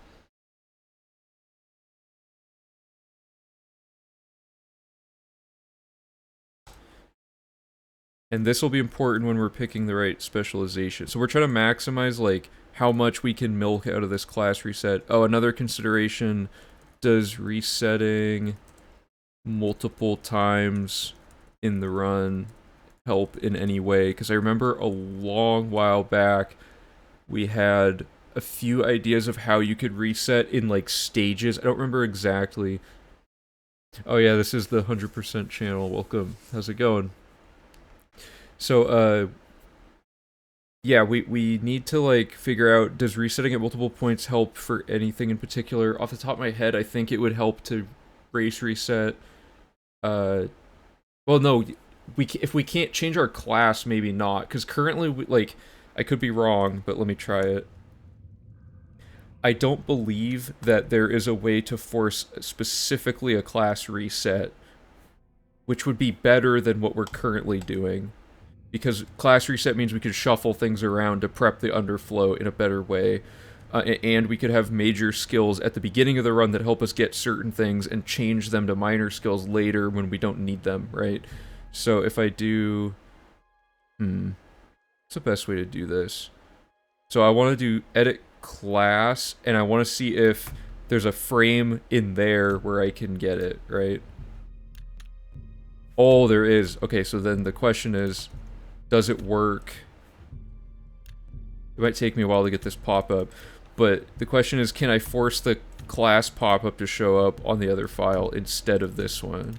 And this will be important when we're picking the right specialization. So we're trying to maximize like how much we can milk out of this class reset. Oh, another consideration, does resetting multiple times in the run help in any way? Because I remember a long while back we had a few ideas of how you could reset in like stages. I don't remember exactly. Oh yeah, this is the 100% channel. Welcome. How's it going? So yeah, we need to like figure out, does resetting at multiple points help for anything in particular? Off the top of my head, I think it would help to race reset. Well, no, if we can't change our class, maybe not, because currently, like, I could be wrong, but let me try it. I don't believe that there is a way to force specifically a class reset, which would be better than what we're currently doing. Because class reset means we could shuffle things around to prep the underflow in a better way. And we could have major skills at the beginning of the run that help us get certain things and change them to minor skills later when we don't need them, right? So if I do... what's the best way to do this? So I want to do edit class, and I want to see if there's a frame in there where I can get it, right? Oh, there is. Okay, so then the question is, does it work? It might take me a while to get this pop-up, but the question is, can I force the class pop-up to show up on the other file instead of this one?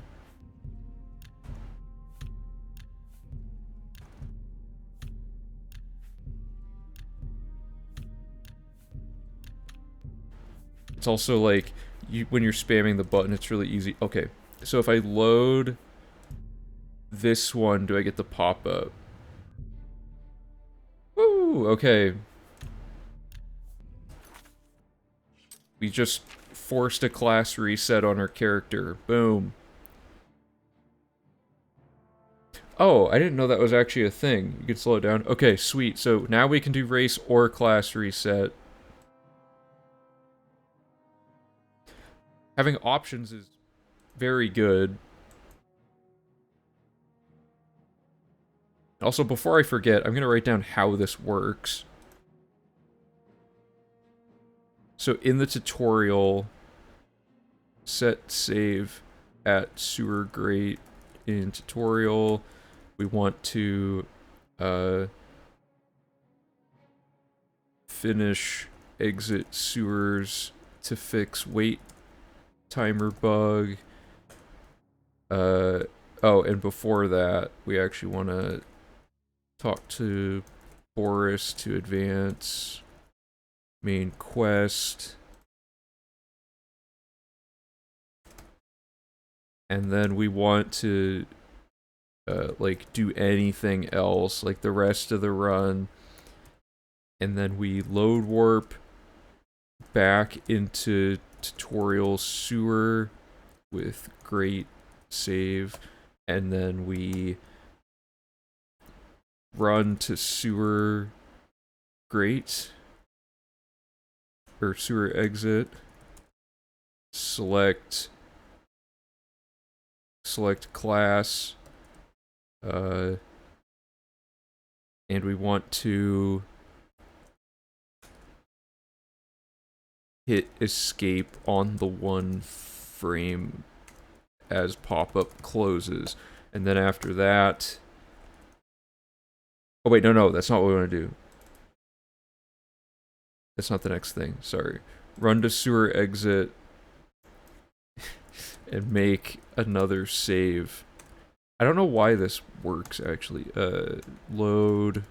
It's also like, when you're spamming the button, it's really easy. Okay, so if I load this one, do I get the pop-up? Woo, okay. We just forced a class reset on our character. Boom. Oh, I didn't know that was actually a thing. You could slow it down. Okay, sweet. So now we can do race or class reset. Having options is very good. Also, before I forget, I'm going to write down how this works. So in the tutorial, set save at sewer grate. In tutorial, we want to finish exit sewers to fix wait timer bug. Oh, and before that, we actually want to talk to Boris to advance main quest. And then we want to like do anything else, like the rest of the run. And then we load warp back into tutorial sewer with great save, and then we run to sewer grate or sewer exit, select class, and we want to hit escape on the one frame as pop-up closes. And then after that... Oh wait, no, that's not what we want to do. That's not the next thing, sorry. Run to sewer exit and make another save. I don't know why this works, actually. Load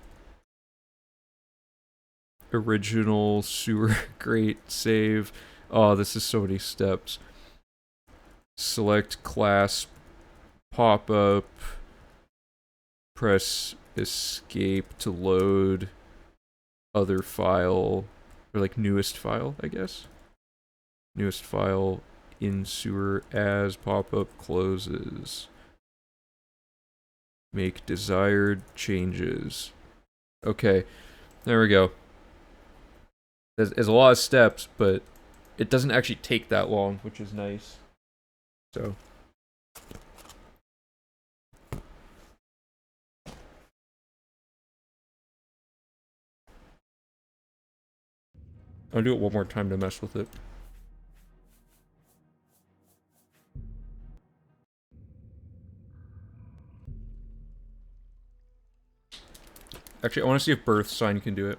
original sewer grate save. Oh, this is so many steps. Select class pop-up. Press escape to load other file, or like newest file, I guess. Newest file in sewer as pop-up closes. Make desired changes. Okay, there we go. There's a lot of steps, but it doesn't actually take that long, which is nice. So... I'll do it one more time to mess with it. Actually, I want to see if birth sign can do it.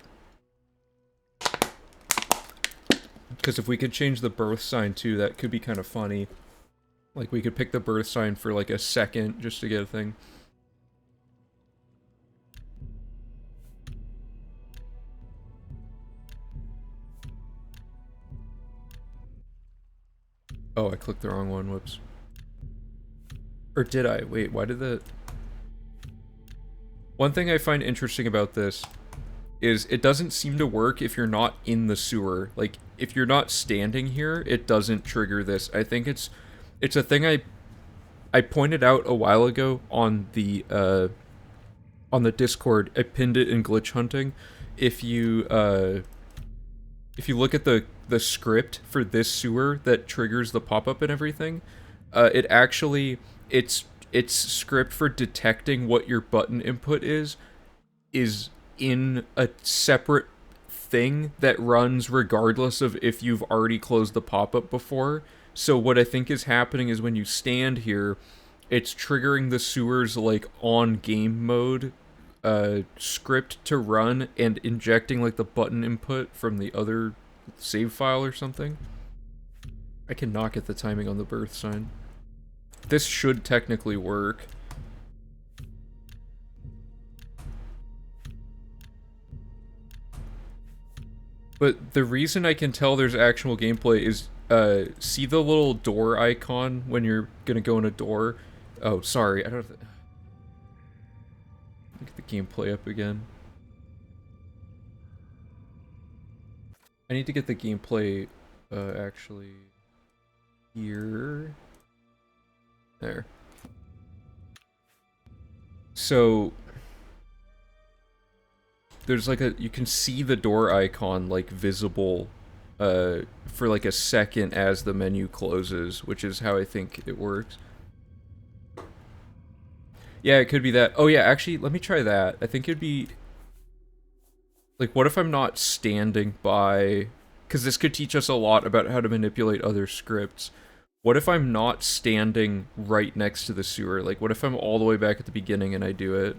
Because if we could change the birth sign too, that could be kind of funny. Like, we could pick the birth sign for like a second just to get a thing. Oh, I clicked the wrong one, whoops. Or did I? Wait, why did the... One thing I find interesting about this is it doesn't seem to work if you're not in the sewer. Like, if you're not standing here, it doesn't trigger this. I think it's a thing I pointed out a while ago on the Discord. I pinned it in glitch hunting. If you look at the script for this sewer that triggers the pop-up and everything, it actually its script for detecting what your button input is in a separate thing that runs regardless of if you've already closed the pop-up before. So what I think is happening is when you stand here, it's triggering the sewer's like on game mode script to run and injecting like the button input from the other save file or something. I cannot get the timing on the birth sign. This should technically work. But the reason I can tell there's actual gameplay is, see the little door icon when you're gonna go in a door? Oh, sorry, I don't have to... Get the gameplay up again. I need to get the gameplay, actually... here... There. So... there's like a... you can see the door icon, like, visible, for like a second as the menu closes, which is how I think it works. Yeah, it could be that. Oh yeah, actually, let me try that. I think it'd be... like, what if I'm not standing by... because this could teach us a lot about how to manipulate other scripts. What if I'm not standing right next to the sewer? Like, what if I'm all the way back at the beginning and I do it?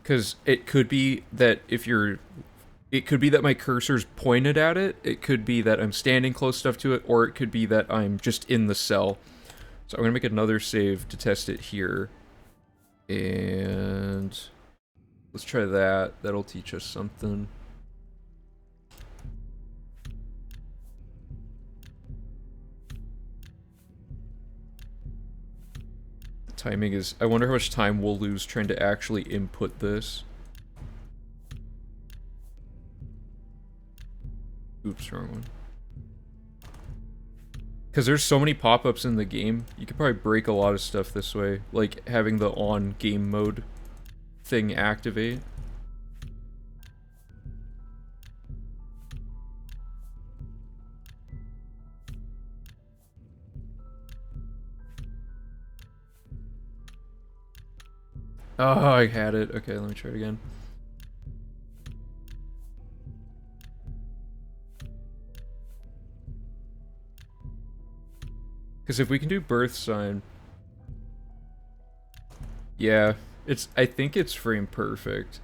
Because it could be that if you're... it could be that my cursor's pointed at it, it could be that I'm standing close enough to it, or it could be that I'm just in the cell. So I'm going to make another save to test it here. And... let's try that. That'll teach us something. Timing is... I wonder how much time we'll lose trying to actually input this. Oops, wrong one. Because there's so many pop-ups in the game, you could probably break a lot of stuff this way. Like, having the on-game mode thing activate. Oh, I had it. Okay, let me try it again. Because if we can do birth sign... yeah, it's... I think it's frame perfect.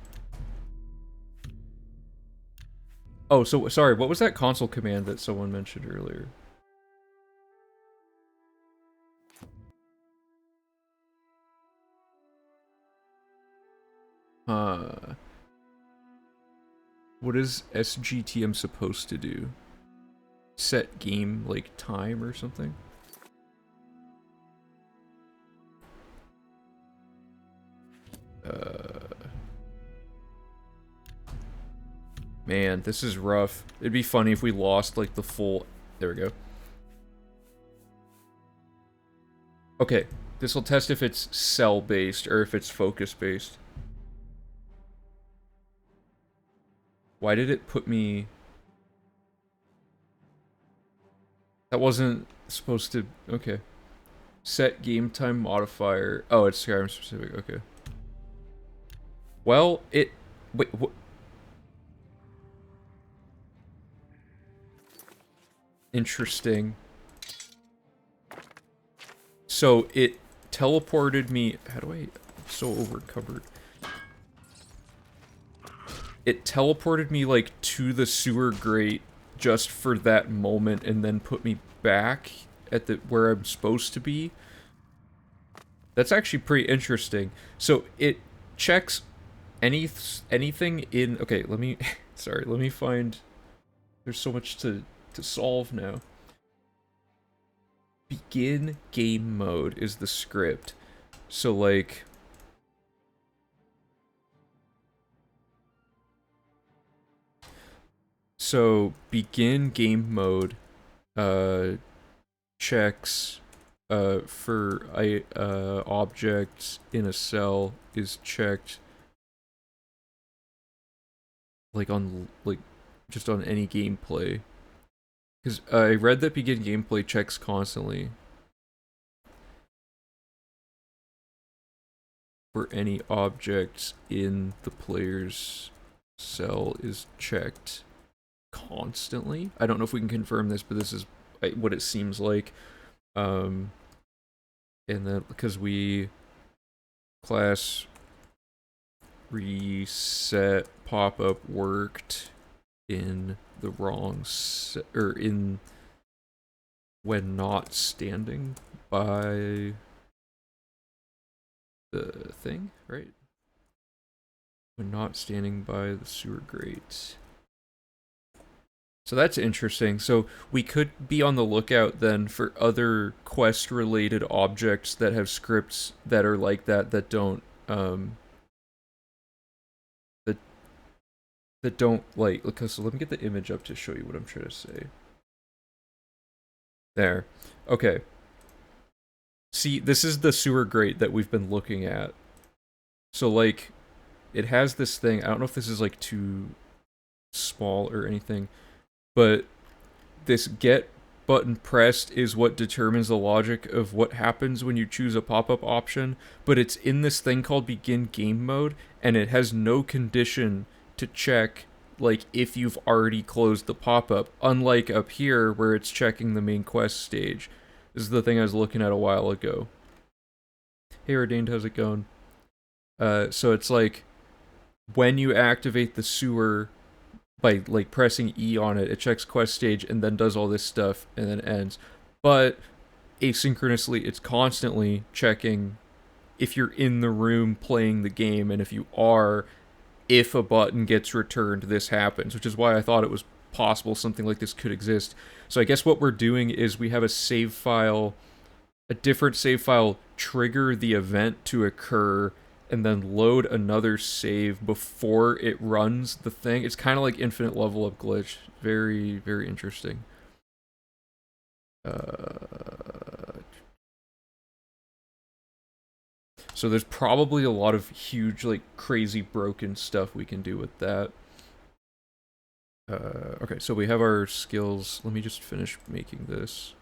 Oh, so, sorry, what was that console command that someone mentioned earlier? What is SGTM supposed to do? Set game, like, time or something? Man, this is rough. It'd be funny if we lost, like, the full... there we go. Okay, this will test if it's cell-based or if it's focus-based. Why did it put me... that wasn't supposed to... okay. Set game time modifier. Oh, it's Skyrim specific. Okay. Well, it... wait, what? Interesting. So, it teleported me... how do I... I'm so over-covered. It teleported me, like, to the sewer grate just for that moment and then put me back at the... where I'm supposed to be. That's actually pretty interesting. So, it checks anything in... okay, let me... sorry, let me find... there's so much to solve now. Begin game mode is the script. So, like... So begin game mode uh, checks for objects in a cell is checked like on like just on any gameplay. Because I read that begin gameplay checks constantly for any objects in the player's cell is checked constantly. I don't know if we can confirm this, but this is what it seems like. Um, and then because we class reset pop-up worked in the wrong or in when not standing by the thing, right? When not standing by the sewer grate. So that's interesting. So we could be on the lookout then for other quest related objects that have scripts that are like that that don't that don't like because so let me get the image up to show you what I'm trying to say. There. Okay. See, this is the sewer grate that we've been looking at. So like it has this thing. I don't know if this is like too small or anything, but this get button pressed is what determines the logic of what happens when you choose a pop-up option, but it's in this thing called begin game mode, and it has no condition to check like if you've already closed the pop-up, unlike up here where it's checking the main quest stage. This is the thing I was looking at a while ago. Hey Ordained, how's it going? So it's like when you activate the sewer by like pressing E on it, it checks quest stage and then does all this stuff and then ends. But asynchronously, it's constantly checking if you're in the room playing the game, and if you are, if a button gets returned, this happens, which is why I thought it was possible something like this could exist. So I guess what we're doing is we have a save file, a different save file trigger the event to occur and then load another save before it runs the thing. It's kind of like infinite level up glitch. Very, very interesting. So there's probably a lot of huge, like, crazy broken stuff we can do with that. Okay, so we have our skills. Let me just finish making this.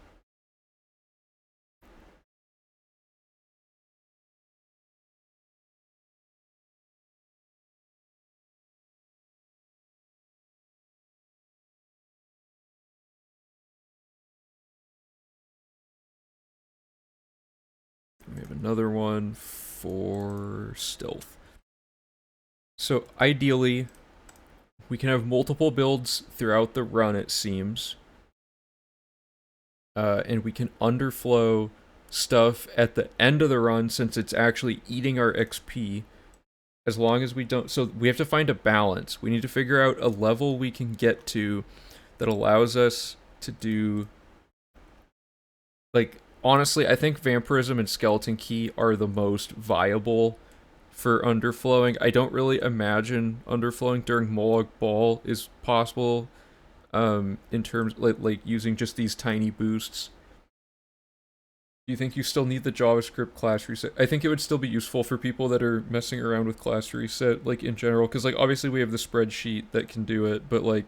We have another one for stealth. So ideally, we can have multiple builds throughout the run, it seems. And we can underflow stuff at the end of the run since it's actually eating our XP. As long as we don't... So we have to find a balance. We need to figure out a level we can get to that allows us to do... Like, honestly, I think Vampirism and Skeleton Key are the most viable for underflowing. I don't really imagine underflowing during Moloch Ball is possible in terms like using just these tiny boosts. Do you think you still need the JavaScript class reset? I think it would still be useful for people that are messing around with class reset, like in general, because like obviously we have the spreadsheet that can do it, but like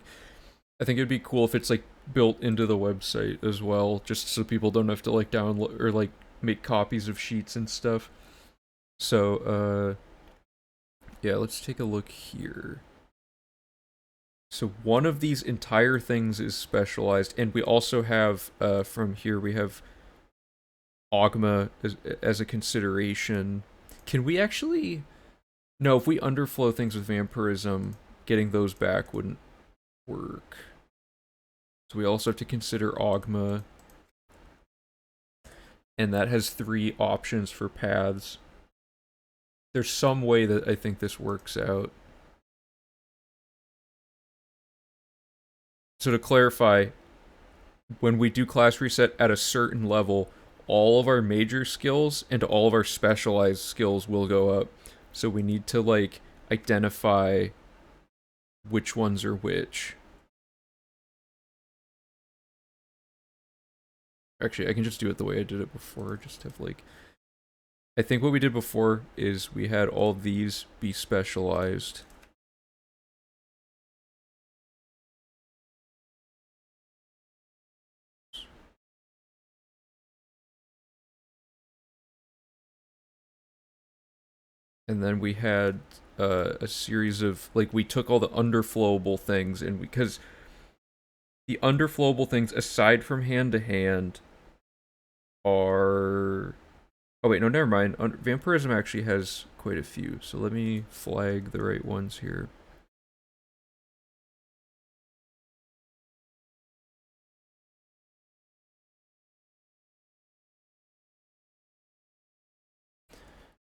I think it'd be cool if it's like built into the website as well, just so people don't have to like download or like make copies of sheets and stuff. So yeah, let's take a look here. So one of these entire things is specialized, and we also have from here we have Ogma as a consideration. Can we actually... No, if we underflow things with Vampirism, getting those back wouldn't work. So we also have to consider Ogma. And that has 3 options for paths. There's some way that I think this works out. So to clarify, when we do class reset at a certain level, all of our major skills and all of our specialized skills will go up. So we need to like identify which ones are which. Actually, I can just do it the way I did it before. Just have like, I think what we did before is we had all these be specialized. And then we had a series of, like, we took all the underflowable things, and because the underflowable things, aside from hand to hand, are... Oh wait, no, never mind. Vampirism actually has quite a few, so let me flag the right ones here.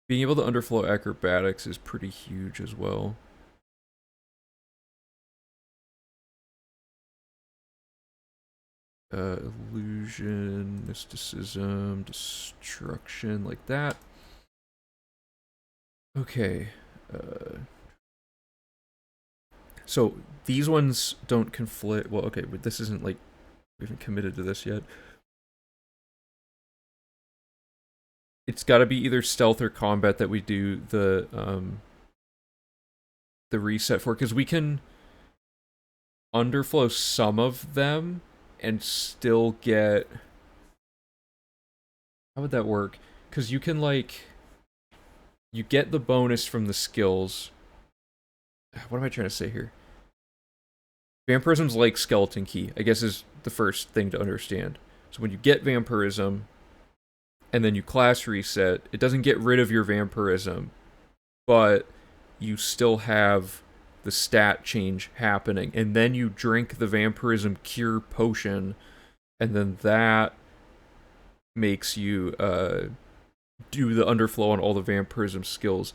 Being able to underflow acrobatics is pretty huge as well. Illusion, mysticism, destruction, like that. Okay. So these ones don't conflict. Well, okay, but this isn't like we haven't committed to this yet. It's got to be either stealth or combat that we do the reset for, because we can underflow some of them and still get... How would that work? Because you can, like, you get the bonus from the skills. What am I trying to say here? Vampirism's like Skeleton Key, I guess, is the first thing to understand. So when you get Vampirism, and then you class reset, it doesn't get rid of your Vampirism, but you still have the stat change happening. And then you drink the Vampirism Cure Potion, and then that makes you do the underflow on all the Vampirism skills.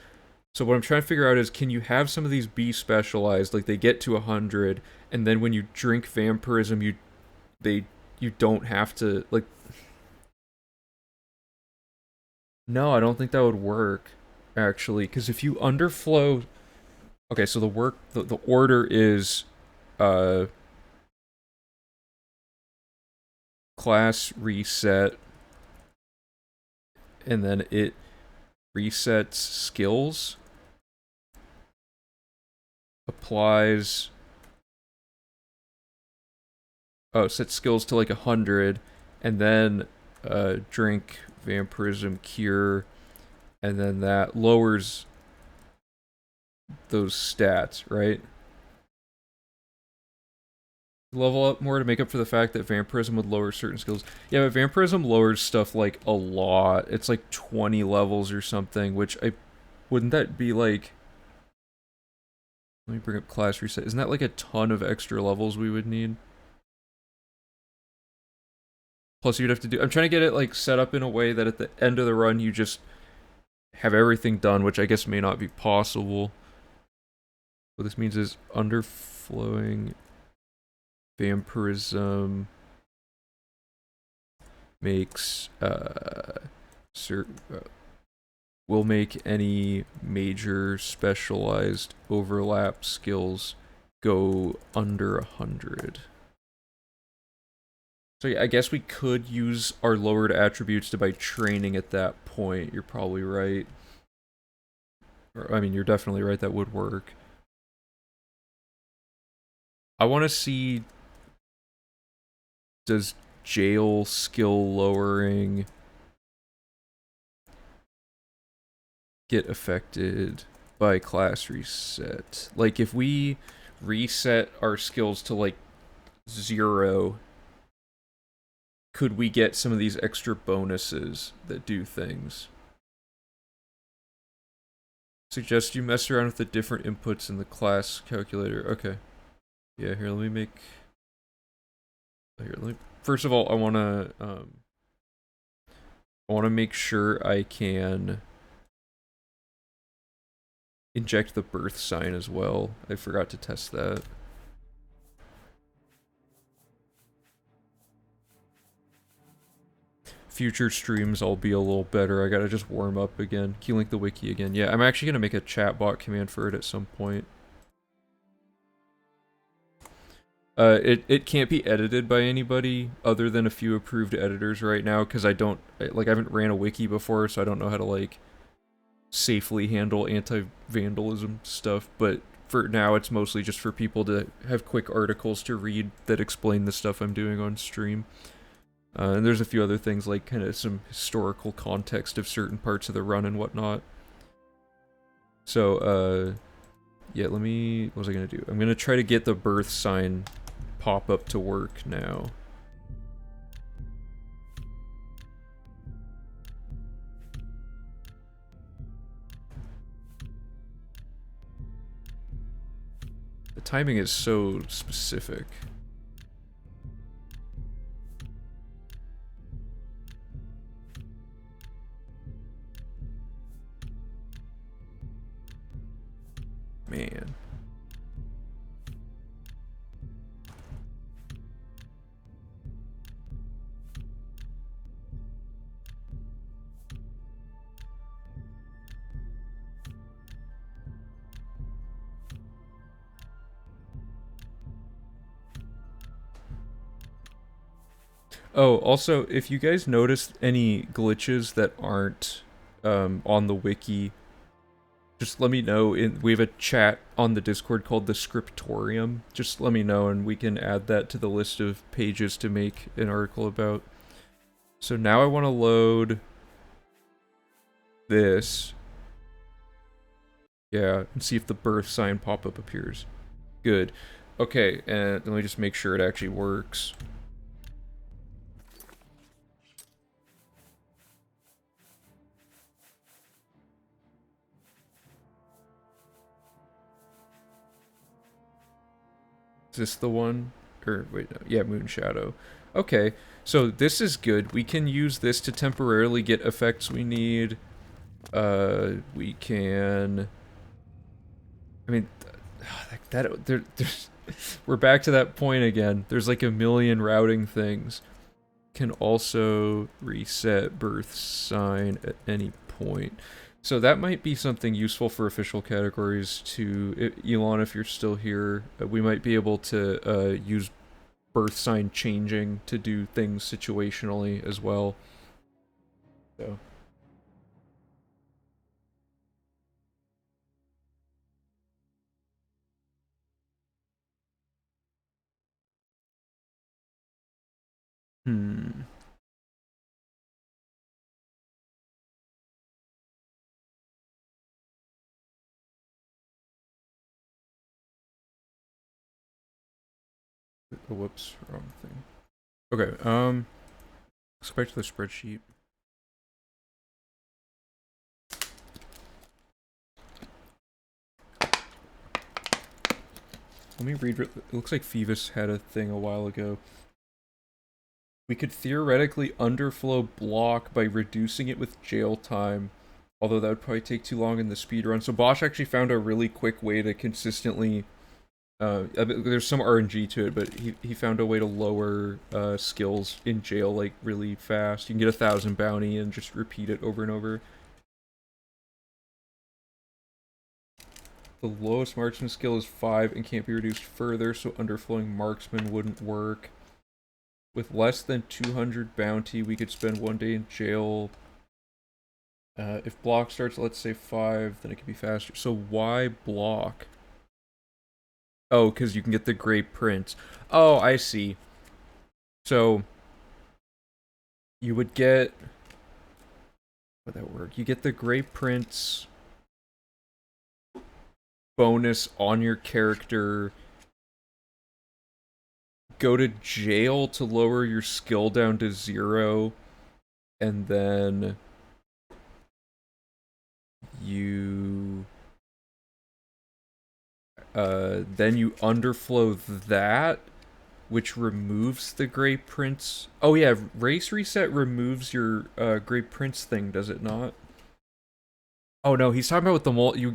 So what I'm trying to figure out is, can you have some of these be specialized, like they get to 100, and then when you drink Vampirism, you don't have to, like... No, I don't think that would work, actually, because if you underflow... Okay, so the order is class reset, and then it resets skills, applies... Oh, set skills to like 100, and then drink Vampirism Cure, and then that lowers those stats, right? Level up more to make up for the fact that Vampirism would lower certain skills. Yeah, but Vampirism lowers stuff like a lot. It's like 20 levels or something, which I... Wouldn't that be like... Let me bring up class reset. Isn't that like a ton of extra levels we would need? Plus you'd have to do... I'm trying to get it like set up in a way that at the end of the run you just have everything done, which I guess may not be possible. What this means is underflowing Vampirism makes will make any major specialized overlap skills go under 100. So yeah, I guess we could use our lowered attributes to buy training at that point. You're probably right. Or, I mean, you're definitely right, that would work. I want to see... Does jail skill lowering get affected by class reset? Like, if we reset our skills to, like, 0, could we get some of these extra bonuses that do things? Suggest you mess around with the different inputs in the class calculator. Okay. Yeah, here, let me make... Here, let me... First of all, I want to make sure I can inject the birth sign as well. I forgot to test that. Future streams I'll be a little better. I gotta just warm up again. Keylink the wiki again. Yeah, I'm actually gonna make a chatbot command for it at some point. It can't be edited by anybody other than a few approved editors right now, because I haven't ran a wiki before, so I don't know how to, like, safely handle anti-vandalism stuff, but for now it's mostly just for people to have quick articles to read that explain the stuff I'm doing on stream. And there's a few other things, like kind of some historical context of certain parts of the run and whatnot. So, yeah, what was I gonna do? I'm gonna try to get the birth sign pop-up to work now. The timing is so specific. Man. Oh, also, if you guys noticed any glitches that aren't on the wiki, just let me know. We have a chat on the Discord called the Scriptorium. Just let me know and we can add that to the list of pages to make an article about. So now I want to load this. Yeah, and see if the birth sign pop-up appears. Good. Okay, and let me just make sure it actually works. Is this the one? Or, wait, no. Yeah, Moon Shadow. Okay, so this is good. We can use this to temporarily get effects we need. We can... I mean, there's... We're back to that point again. There's like a million routing things. Can also reset birth sign at any point. So that might be something useful for official categories to Elon, if you're still here. We might be able to use birth sign changing to do things situationally as well. So. Hmm. Oh, whoops, wrong thing. Okay, let's go back to the spreadsheet. Let me read. It looks like Phoebus had a thing a while ago. We could theoretically underflow block by reducing it with jail time, although that would probably take too long in the speed run. So Bosch actually found a really quick way to consistently. There's some RNG to it, but he found a way to lower skills in jail like really fast. You can get 1,000 bounty and just repeat it over and over. The lowest marksman skill is 5 and can't be reduced further, so underflowing marksman wouldn't work. With less than 200 bounty, we could spend 1 day in jail. If block starts, let's say 5, then it could be faster. So why block? Oh, because you can get the gray prints. Oh, I see. So you would get... How would that work? You get the gray prints bonus on your character. Go to jail to lower your skill down to 0. And then... then you underflow that, which removes the gray prints. Oh yeah, race reset removes your gray prints thing, does it not? Oh no, he's talking about with the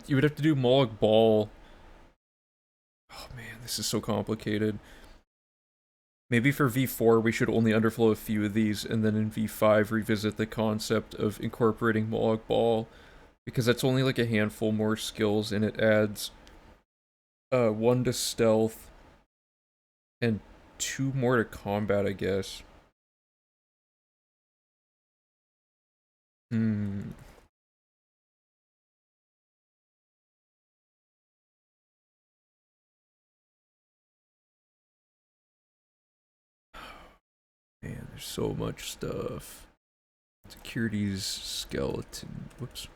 you would have to do Moloch Ball. Oh man, this is so complicated. Maybe for V4 we should only underflow a few of these, and then in V5 revisit the concept of incorporating Moloch Ball, because that's only like a handful more skills, and it adds 1 to stealth, And 2 more to combat, I guess. Hmm. Man, there's so much stuff. Securities, skeleton. Whoops.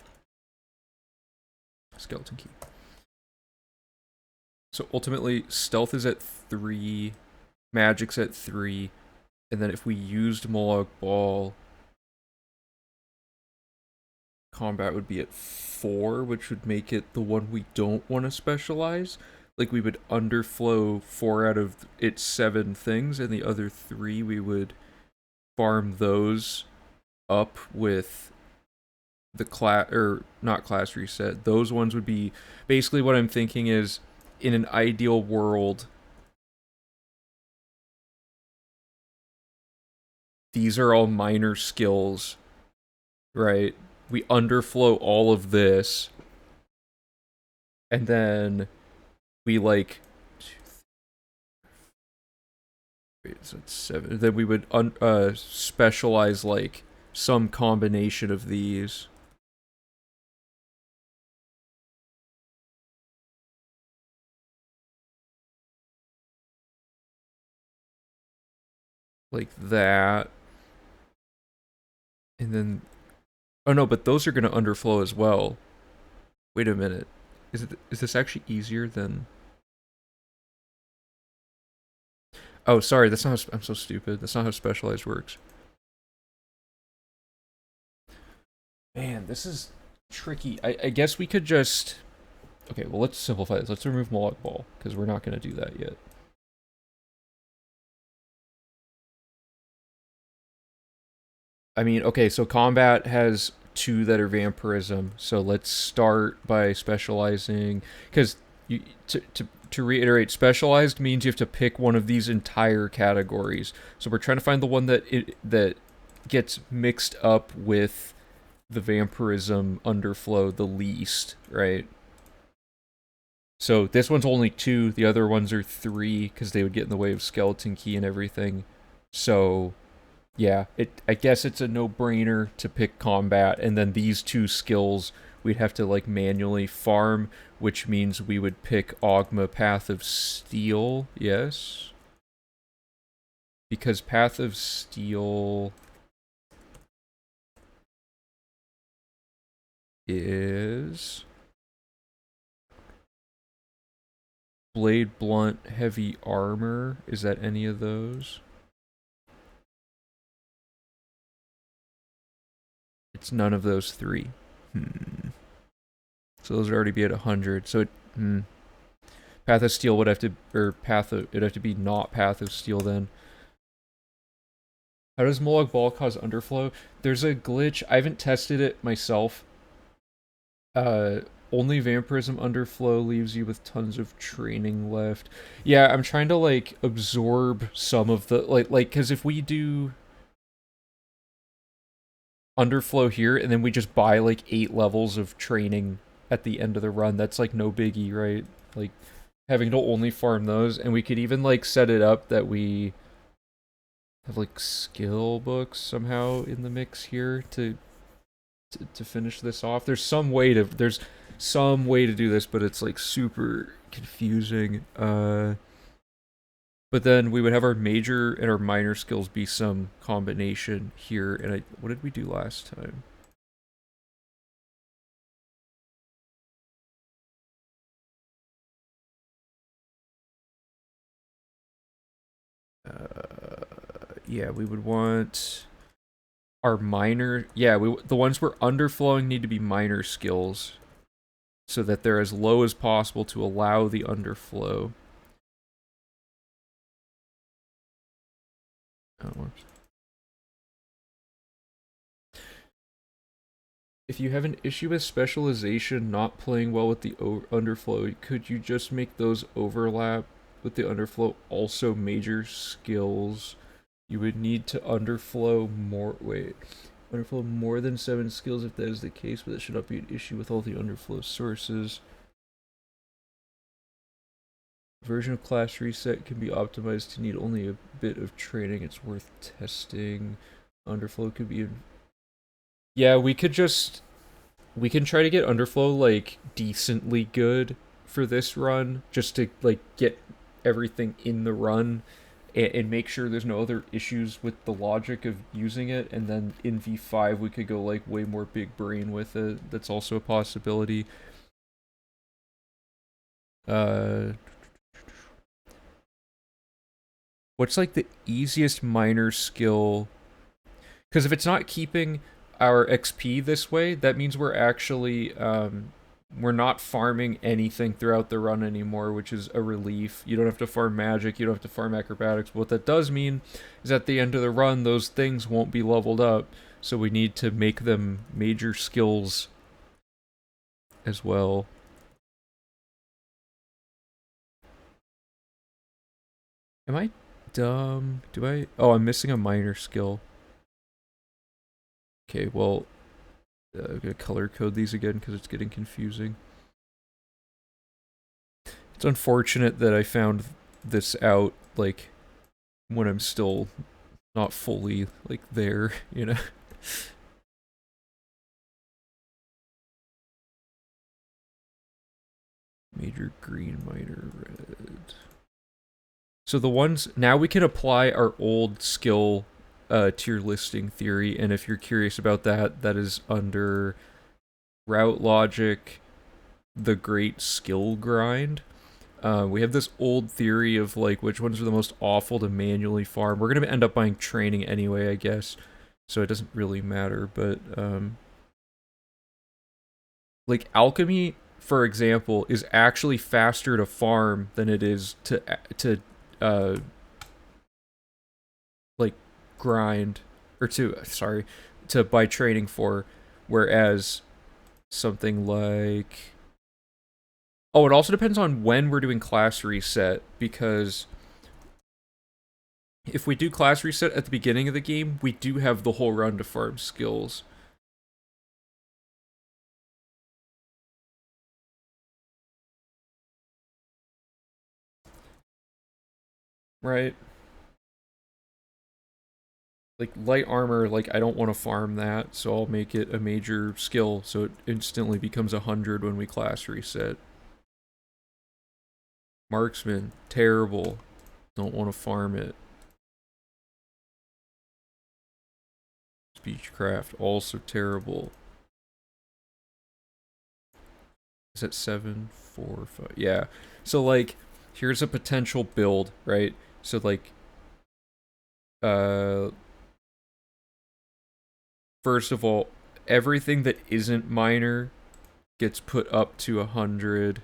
Skeleton key. So ultimately, stealth is at 3, magic's at 3, and then if we used Moloch Ball, combat would be at 4, which would make it the one we don't want to specialize. Like, we would underflow 4 out of its 7 things, and the other 3 we would farm those up with the class, or not class reset. Those ones would be basically what I'm thinking is, in an ideal world, these are all minor skills, right? We underflow all of this, and then we like, wait, so it's 7. Then we would specialize like some combination of these. Like that. And then, oh no, but those are going to underflow as well. Wait a minute. Is this actually easier than? Oh, sorry, that's not how, I'm so stupid. That's not how specialized works. Man, this is tricky. I guess we could just, okay, well, let's simplify this. Let's remove Moloch Ball, because we're not going to do that yet. I mean, okay, so combat has 2 that are vampirism. So let's start by specializing, because you to reiterate, specialized means you have to pick one of these entire categories. So we're trying to find the one that gets mixed up with the vampirism underflow the least, right? So this one's only 2, the other ones are 3 because they would get in the way of skeleton key and everything. So yeah, I guess it's a no-brainer to pick combat, and then these 2 skills we'd have to like manually farm, which means we would pick Ogma Path of Steel, yes? Because Path of Steel is Blade Blunt Heavy Armor. Is that any of those? It's none of those 3. So those would already be at 100. So Path of Steel would have to, or it'd have to be not Path of Steel then. How does Moloch Ball cause underflow? There's a glitch. I haven't tested it myself. Uh, Only Vampirism underflow leaves you with tons of training left. Yeah, I'm trying to like absorb some of the because if we do underflow here and then we just buy like 8 levels of training at the end of the run, that's like no biggie, right? Like having to only farm those, and we could even like set it up that we have like skill books somehow in the mix here to finish this off. There's some way to do this, but it's like super confusing. But then we would have our major and our minor skills be some combination here. And what did we do last time? Yeah, we would want our minor. Yeah, the ones we're underflowing need to be minor skills, so that they're as low as possible to allow the underflow. Oh, if you have an issue with specialization not playing well with the underflow, could you just make those overlap with the underflow also major skills? You would need to underflow more. Wait. Underflow more than 7 skills if that is the case, but that should not be an issue with all the underflow sources. Version of class reset can be optimized to need only a bit of training. It's worth testing. Underflow could be. Yeah, we can try to get underflow like decently good for this run, just to like get everything in the run and make sure there's no other issues with the logic of using it. And then in V5 we could go like way more big brain with it. That's also a possibility. What's like the easiest minor skill? Because if it's not keeping our XP this way, that means we're actually we're not farming anything throughout the run anymore, which is a relief. You don't have to farm magic, you don't have to farm acrobatics. But what that does mean is at the end of the run, those things won't be leveled up. So we need to make them major skills as well. Am I dumb? Do I? Oh, I'm missing a minor skill. Okay, well, I'm gonna color code these again because it's getting confusing. It's unfortunate that I found this out, like, when I'm still not fully, like, there, you know? Major green, minor red. So the ones, now we can apply our old skill tier listing theory, and if you're curious about that, that is under route logic, the great skill grind. We have this old theory of like which ones are the most awful to manually farm. We're gonna end up buying training anyway, I guess, so it doesn't really matter. But like alchemy, for example, is actually faster to farm than it is to uh like grind or to buy training for, whereas something like, oh, it also depends on when we're doing class reset, because if we do class reset at the beginning of the game, we do have the whole run to farm skills. Right? Like light armor, like I don't want to farm that, so I'll make it a major skill so it instantly becomes 100 when we class reset. Marksman, terrible. Don't want to farm it. Speechcraft, also terrible. Is that 7, 4, 5? Yeah. So like, here's a potential build, right? So like, uh, first of all, everything that isn't minor gets put up to 100.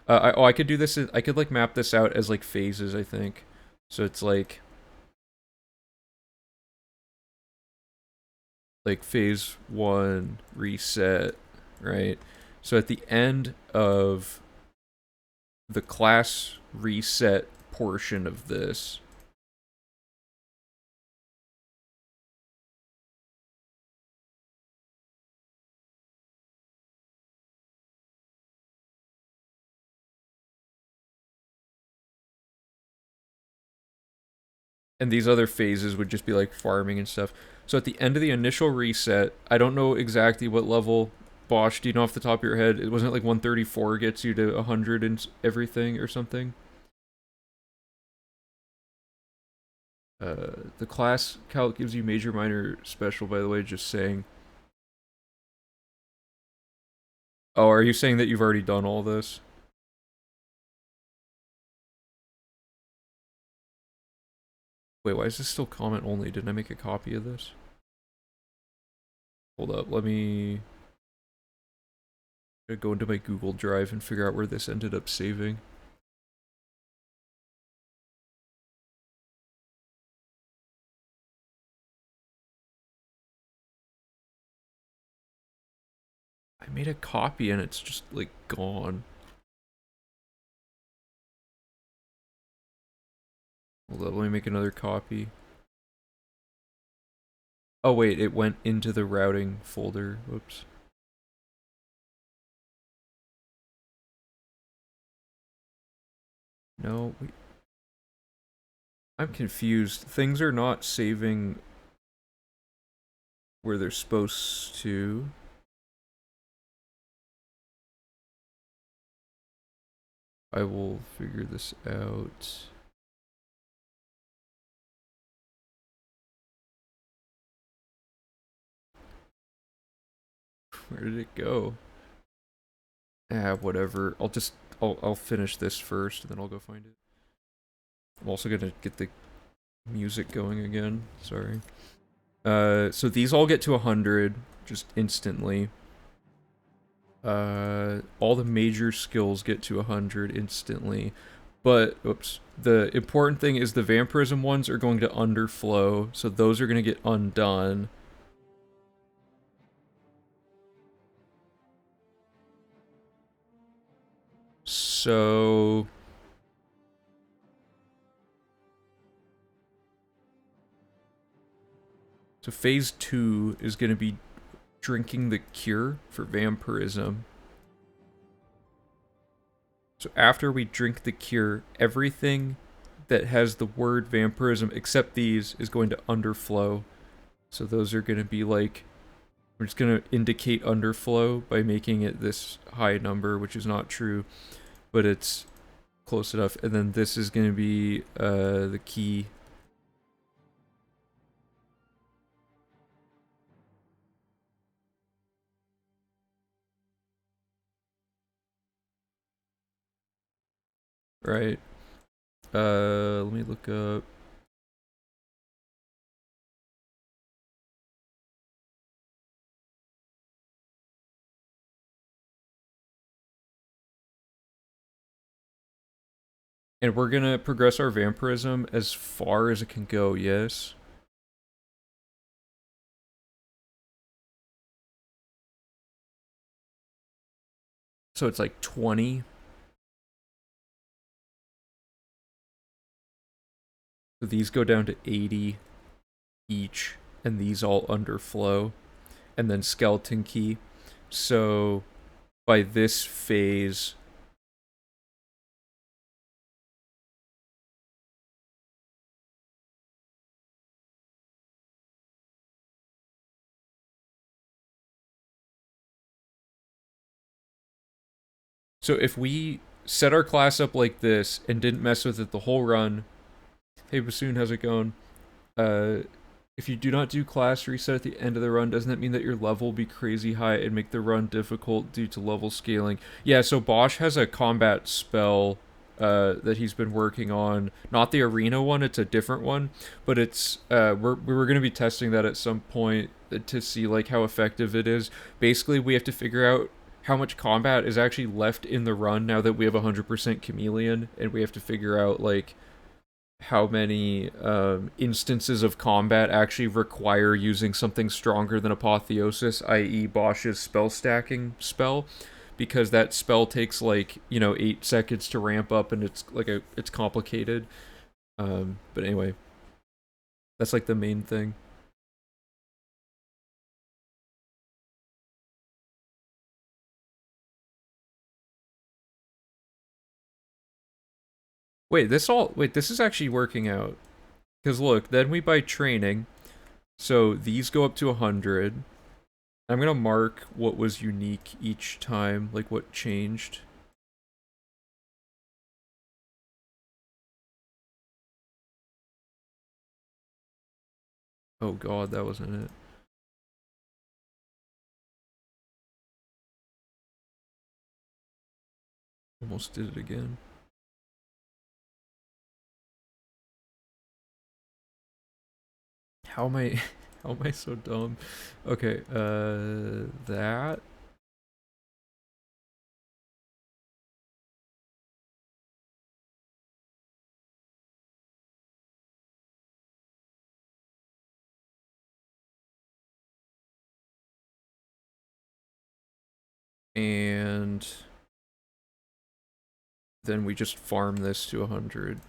I could do this. I could like map this out as like phases, I think. So it's like phase 1 reset, right? So at the end of the class reset portion of this, and these other phases would just be like farming and stuff. So at the end of the initial reset, I don't know exactly what level. Bosch, do you know off the top of your head? It wasn't like 134 gets you to 100 and everything or something. The class calc gives you major, minor, special. By the way, just saying. Oh, are you saying that you've already done all this? Wait, why is this still comment only? Didn't I make a copy of this? Hold up, let me go into my Google Drive and figure out where this ended up saving. I made a copy and it's just like gone. Hold up, let me make another copy. Oh wait, it went into the routing folder. Whoops. No, I'm confused. Things are not saving where they're supposed to. I will figure this out. Where did it go? Ah, whatever. I'll finish this first and then I'll go find it. I'm also gonna get the music going again. Sorry. So these all get to 100 just instantly. All the major skills get to 100 instantly. But, oops. The important thing is the vampirism ones are going to underflow, so those are going to get undone. So... So phase 2 is going to be drinking the cure for vampirism. So after we drink the cure, everything that has the word vampirism, except these, is going to underflow. So those are going to be like... We're just going to indicate underflow by making it this high number, which is not true, but it's close enough. And then this is going to be the key. Right. Let me look up. And we're gonna progress our vampirism as far as it can go, yes? So it's like 20. So these go down to 80 each, and these all underflow. And then skeleton key. So by this phase... So if we set our class up like this and didn't mess with it the whole run... Hey Bassoon, how's it going? If you do not do class reset at the end of the run, doesn't that mean that your level will be crazy high and make the run difficult due to level scaling? Yeah, so Bosch has a combat spell that he's been working on. Not the arena one, it's a different one. But it's, we were going to be testing that at some point to see like how effective it is. Basically, we have to figure out how much combat is actually left in the run now that we have 100% chameleon, and we have to figure out like how many instances of combat actually require using something stronger than Apotheosis, i.e. Bosch's spell stacking spell, because that spell takes like, 8 seconds to ramp up and it's complicated. But anyway, that's like the main thing. Wait, this is actually working out. Because look, then we buy training, so these go up to 100. I'm gonna mark what was unique each time, like what changed. Oh god, that wasn't it. Almost did it again. How am I how am I so dumb? Okay, that. And then we just farm this to 100.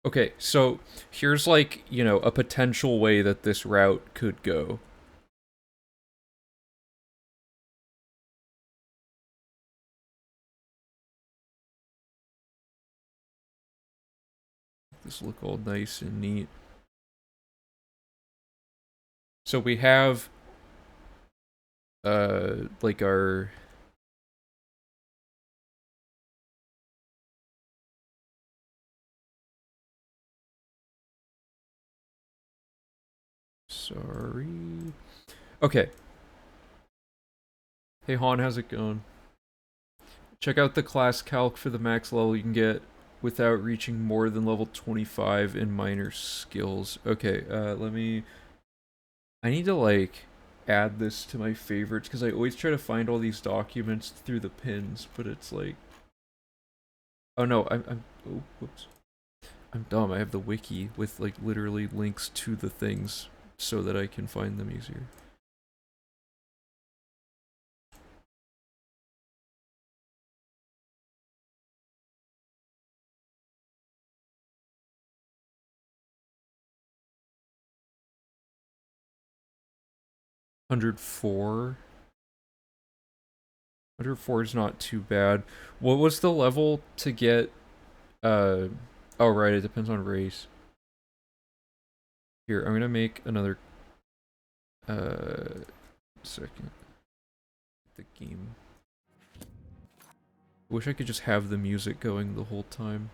Okay, so here's like, you know, a potential way that this route could go. This look all nice and neat. So we have like our sorry. Okay. Hey Han, how's it going? Check out the class calc for the max level you can get without reaching more than level 25 in minor skills. Okay, let me... I need to, like, add this to my favorites, because I always try to find all these documents through the pins, but it's like... Oh no, oh, whoops. I'm dumb, I have the wiki with, like, literally links to the things so that I can find them easier. $104. 104 is not too bad. What was the level to get oh right, it depends on race. Here, I'm gonna make another second. The game. I wish I could just have the music going the whole time.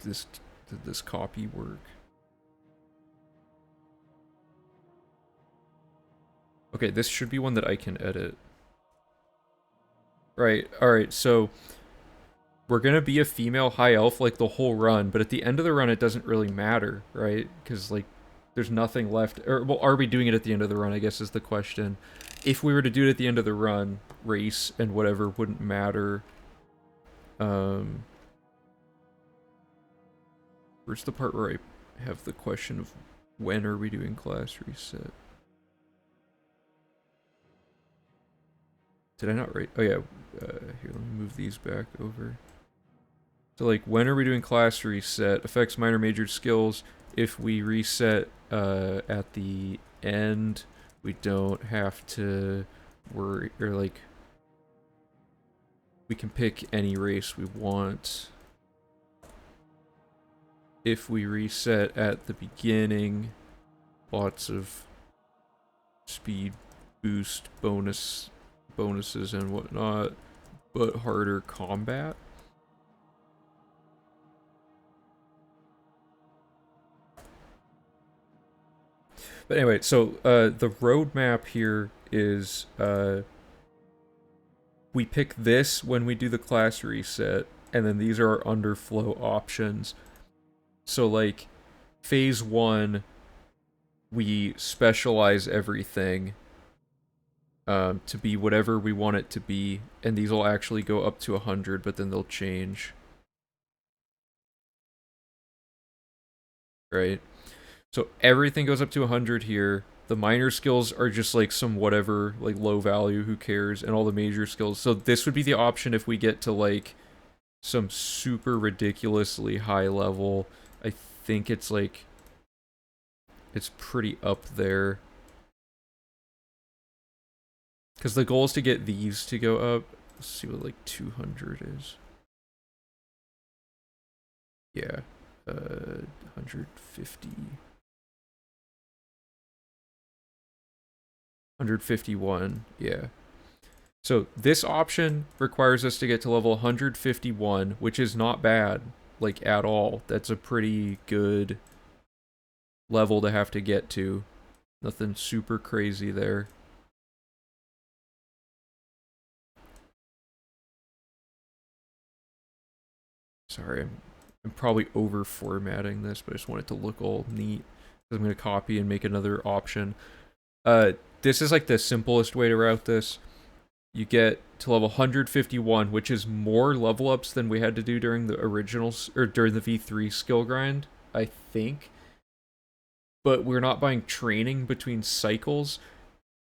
Did this copy work? Okay, this should be one that I can edit. Right, alright, so we're gonna be a female high elf like the whole run, but at the end of the run it doesn't really matter, right? Because like there's nothing left. Or well, are we doing it at the end of the run, I guess is the question. If we were to do it at the end of the run, race and whatever wouldn't matter. Where's the part where I have the question of when are we doing class reset? Did I not write? Oh yeah, here, let me move these back over. So like, when are we doing class reset? Affects minor major skills. If we reset at the end, we don't have to worry, or like, we can pick any race we want. If we reset at the beginning, lots of speed boost bonuses and whatnot, but harder combat. But anyway, so the roadmap here is we pick this when we do the class reset, and then these are our underflow options. So like, phase 1, we specialize everything to be whatever we want it to be, and these will actually go up to 100, but then they'll change. Right? So everything goes up to 100 here. The minor skills are just like some whatever, like low value, who cares, and all the major skills. So this would be the option if we get to like some super ridiculously high level. I think it's like, it's pretty up there. Because the goal is to get these to go up. Let's see what like 200 is. Yeah, 150. 151, yeah. So this option requires us to get to level 151, which is not bad, like at all. That's a pretty good level to have to get to. Nothing super crazy there. Sorry, I'm probably over formatting this, but I just want it to look all neat. I'm going to copy and make another option. This is like the simplest way to route this. you get to level 151, which is more level ups than we had to do during the originals or during the V3 skill grind, I think. But we're not buying training between cycles,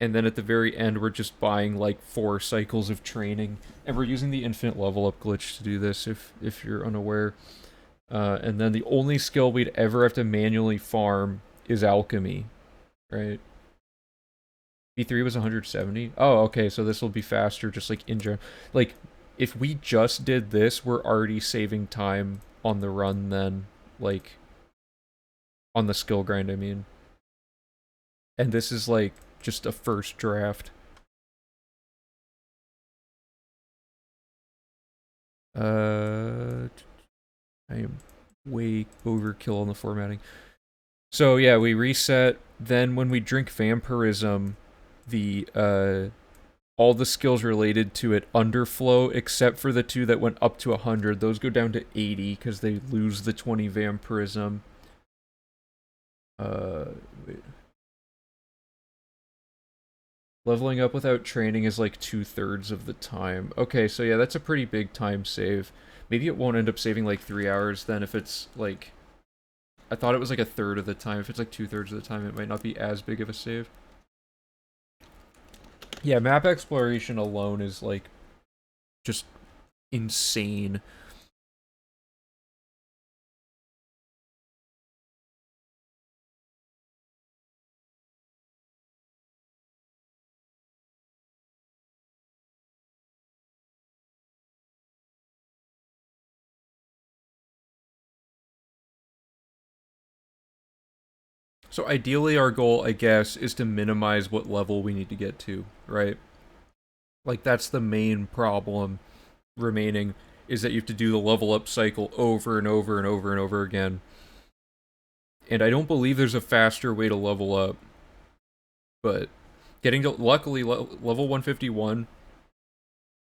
and then at the very end we're just buying like 4 cycles of training, and we're using the infinite level up glitch to do this if you're unaware. And then the only skill we'd ever have to manually farm is alchemy, right? V3 was 170. Oh, okay, so this will be faster, just like in general. Like, if we just did this, we're already saving time on the run then, like, on the skill grind, I mean. And this is, like, just a first draft. I am way overkill on the formatting. So, yeah, we reset. Then when we drink Vampirism, the, all the skills related to it underflow, except for the 2 that went up to 100. Those go down to 80 because they lose the 20 Vampirism. Wait. Leveling up without training is like 2/3 of the time. Okay, so yeah, that's a pretty big time save. Maybe it won't end up saving like 3 hours then if it's like... I thought it was like a third of the time. If it's like 2/3 of the time, it might not be as big of a save. Yeah, map exploration alone is like just insane. So ideally our goal, I guess, is to minimize what level we need to get to, right? Like that's the main problem remaining, is that you have to do the level up cycle over and over and over and over again. And I don't believe there's a faster way to level up. But getting to, luckily, level 151,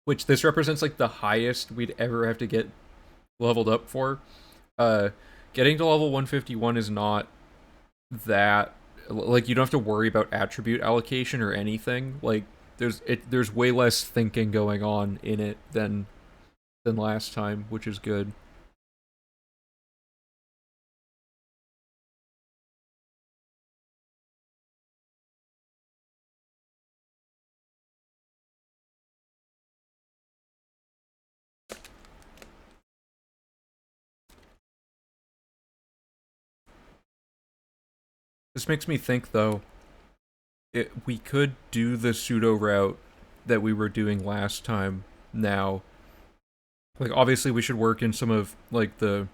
which this represents like the highest we'd ever have to get leveled up for. Getting to level 151 is not that, like, you don't have to worry about attribute allocation or anything. Like there's way less thinking going on in it than last time, which is good. This makes me think though, we could do the pseudo route that we were doing last time now. Like obviously we should work in some of like the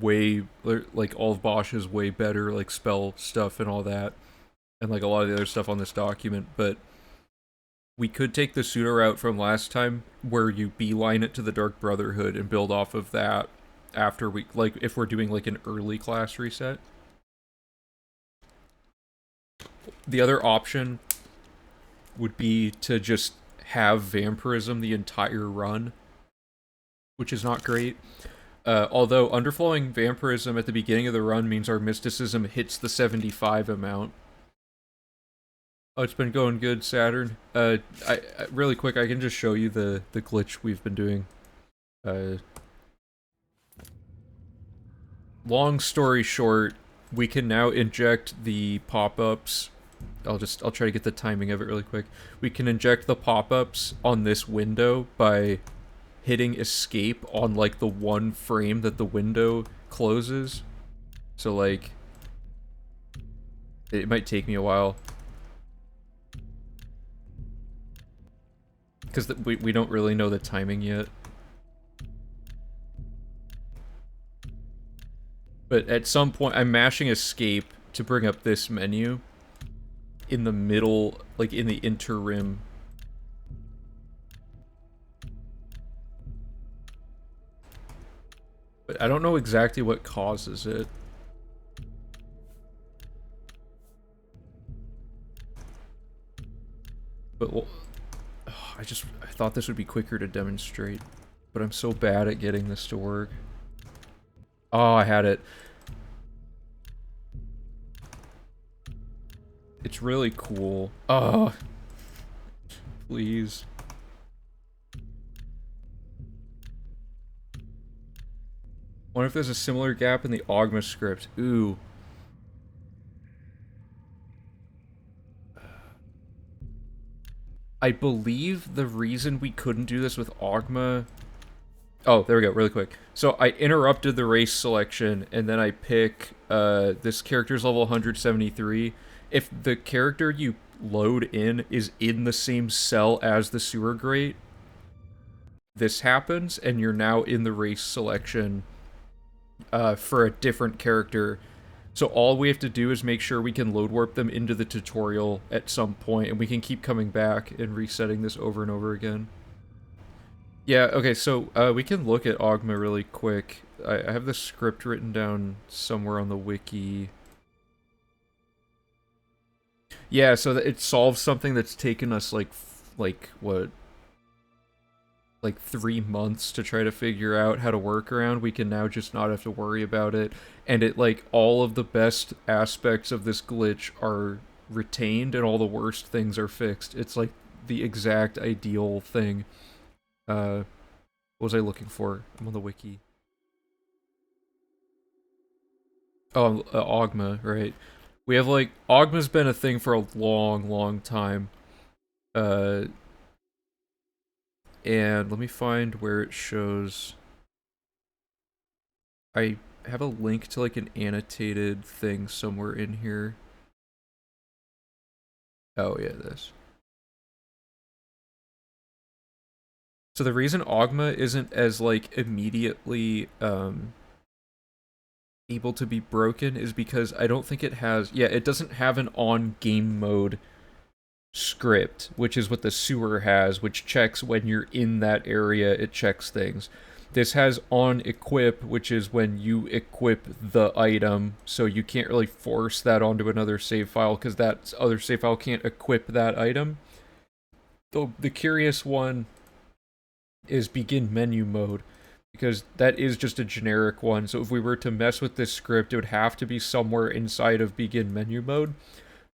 way, like all of Bosch's way better like spell stuff and all that, and like a lot of the other stuff on this document, but we could take the pseudo route from last time where you beeline it to the Dark Brotherhood and build off of that after we, like, if we're doing like an early class reset. The other option would be to just have Vampirism the entire run, which is not great. Although underflowing Vampirism at the beginning of the run means our Mysticism hits the 75 amount. Oh, it's been going good, Saturn. I really quick, I can just show you the glitch we've been doing. Long story short, we can now inject the pop-ups. I'll try to get the timing of it really quick. We can inject the pop-ups on this window by hitting escape on like the one frame that the window closes. So like, it might take me a while. Because we don't really know the timing yet. But at some point, I'm mashing escape to bring up this menu in the middle, like in the interim. But I don't know exactly what causes it. But well, I thought this would be quicker to demonstrate. But I'm so bad at getting this to work. Oh, I had it. It's really cool. Oh, please. Wonder if there's a similar gap in the Ogma script. Ooh. I believe the reason we couldn't do this with Ogma... Oh, there we go, really quick. So I interrupted the race selection, and then I pick this character's level 173. If the character you load in is in the same cell as the sewer grate, this happens, and you're now in the race selection for a different character. So all we have to do is make sure we can load warp them into the tutorial at some point, and we can keep coming back and resetting this over and over again. Yeah, okay, so we can look at Ogma really quick. I have the script written down somewhere on the wiki. Yeah, so that it solves something that's taken us what, like 3 months to try to figure out how to work around. We can now just not have to worry about it, and it like all of the best aspects of this glitch are retained and all the worst things are fixed. It's like the exact ideal thing. What was I looking for? I'm on the wiki. Oh, Ogma, right. We have like Ogma's been a thing for a long time. Uh and let me find where it shows. I have a link to like an annotated thing somewhere in here. Oh yeah, this. So the reason Ogma isn't as like immediately able to be broken is because I don't think it has, yeah, it doesn't have an on game mode script, which is what the sewer has, which checks when you're in that area, it checks things. This has on equip, which is when you equip the item, so you can't really force that onto another save file because that other save file can't equip that item. Though the curious one is begin menu mode, because that is just a generic one. So if we were to mess with this script, it would have to be somewhere inside of begin menu mode.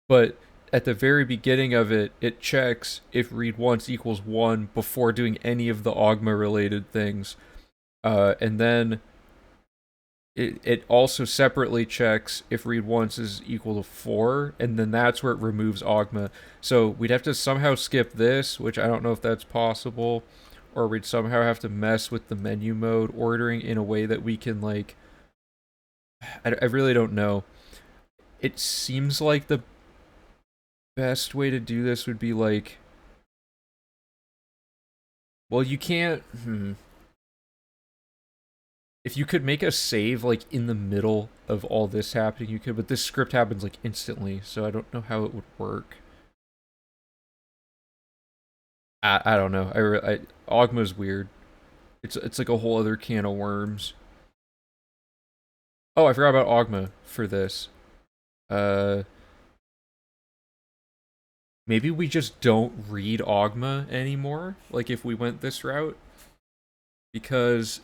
But at the very beginning of it, it checks if read once equals 1 before doing any of the Ogma related things. And then it also separately checks if read once is equal to 4, and then that's where it removes Ogma. So we'd have to somehow skip this, which I don't know if that's possible, or we'd somehow have to mess with the menu mode ordering in a way that we can, like, I really don't know. It seems like the best way to do this would be like, well, you can't, if you could make a save like in the middle of all this happening, you could, but this script happens like instantly, so I don't know how it would work. I don't know. Ogma's weird. It's like a whole other can of worms. Oh, I forgot about Ogma for this. Uh, Maybe we just don't read Ogma anymore. Like if we went this route, because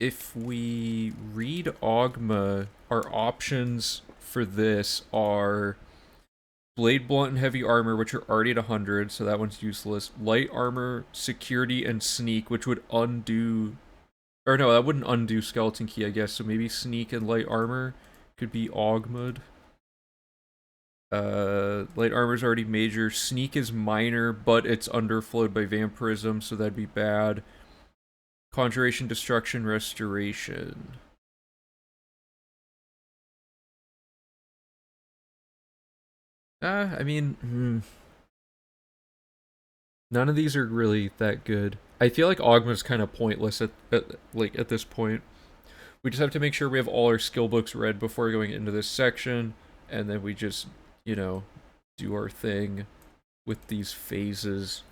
if we read Ogma, our options for this are Blade Blunt and Heavy Armor, which are already at 100, so that one's useless. Light Armor, Security, and Sneak, which would undo... Or no, that wouldn't undo Skeleton Key, I guess, so maybe Sneak and Light Armor could be Ogma'd. Light Armor's already major. Sneak is minor, but it's underflowed by Vampirism, so that'd be bad. Conjuration, Destruction, Restoration. I mean, none of these are really that good. I feel like Ogma's kind of pointless at this point. We just have to make sure we have all our skill books read before going into this section, and then we just, do our thing with these phases.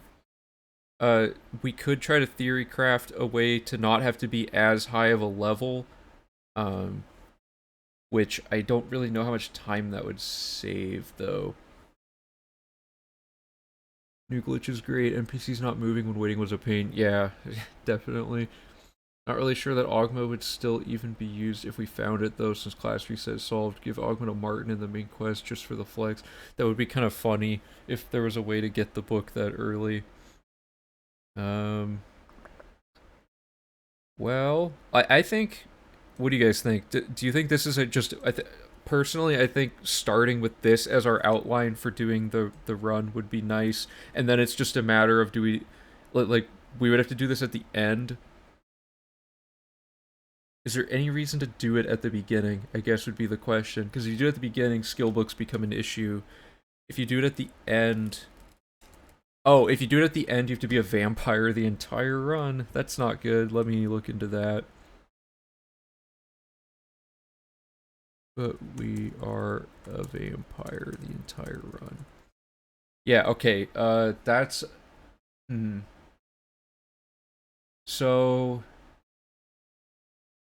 We could try to theory craft a way to not have to be as high of a level, which I don't really know how much time that would save, though. New glitch is great. NPCs not moving when waiting was a pain. Yeah, definitely. Not really sure that Ogma would still even be used if we found it, though, since class reset is solved. Give Ogma to Martin in the main quest just for the flex. That would be kind of funny if there was a way to get the book that early. Well, I think. What do you guys think? Do you think this is a just? Personally, I think starting with this as our outline for doing the run would be nice, and then it's just a matter of do we, like, we would have to do this at the end. Is there any reason to do it at the beginning? I guess would be the question. Because if you do it at the beginning, skill books become an issue. If you do it at the end, oh, if you do it at the end, you have to be a vampire the entire run. That's not good. Let me look into that. But we are a vampire the entire run. Yeah, okay. That's. Hmm. So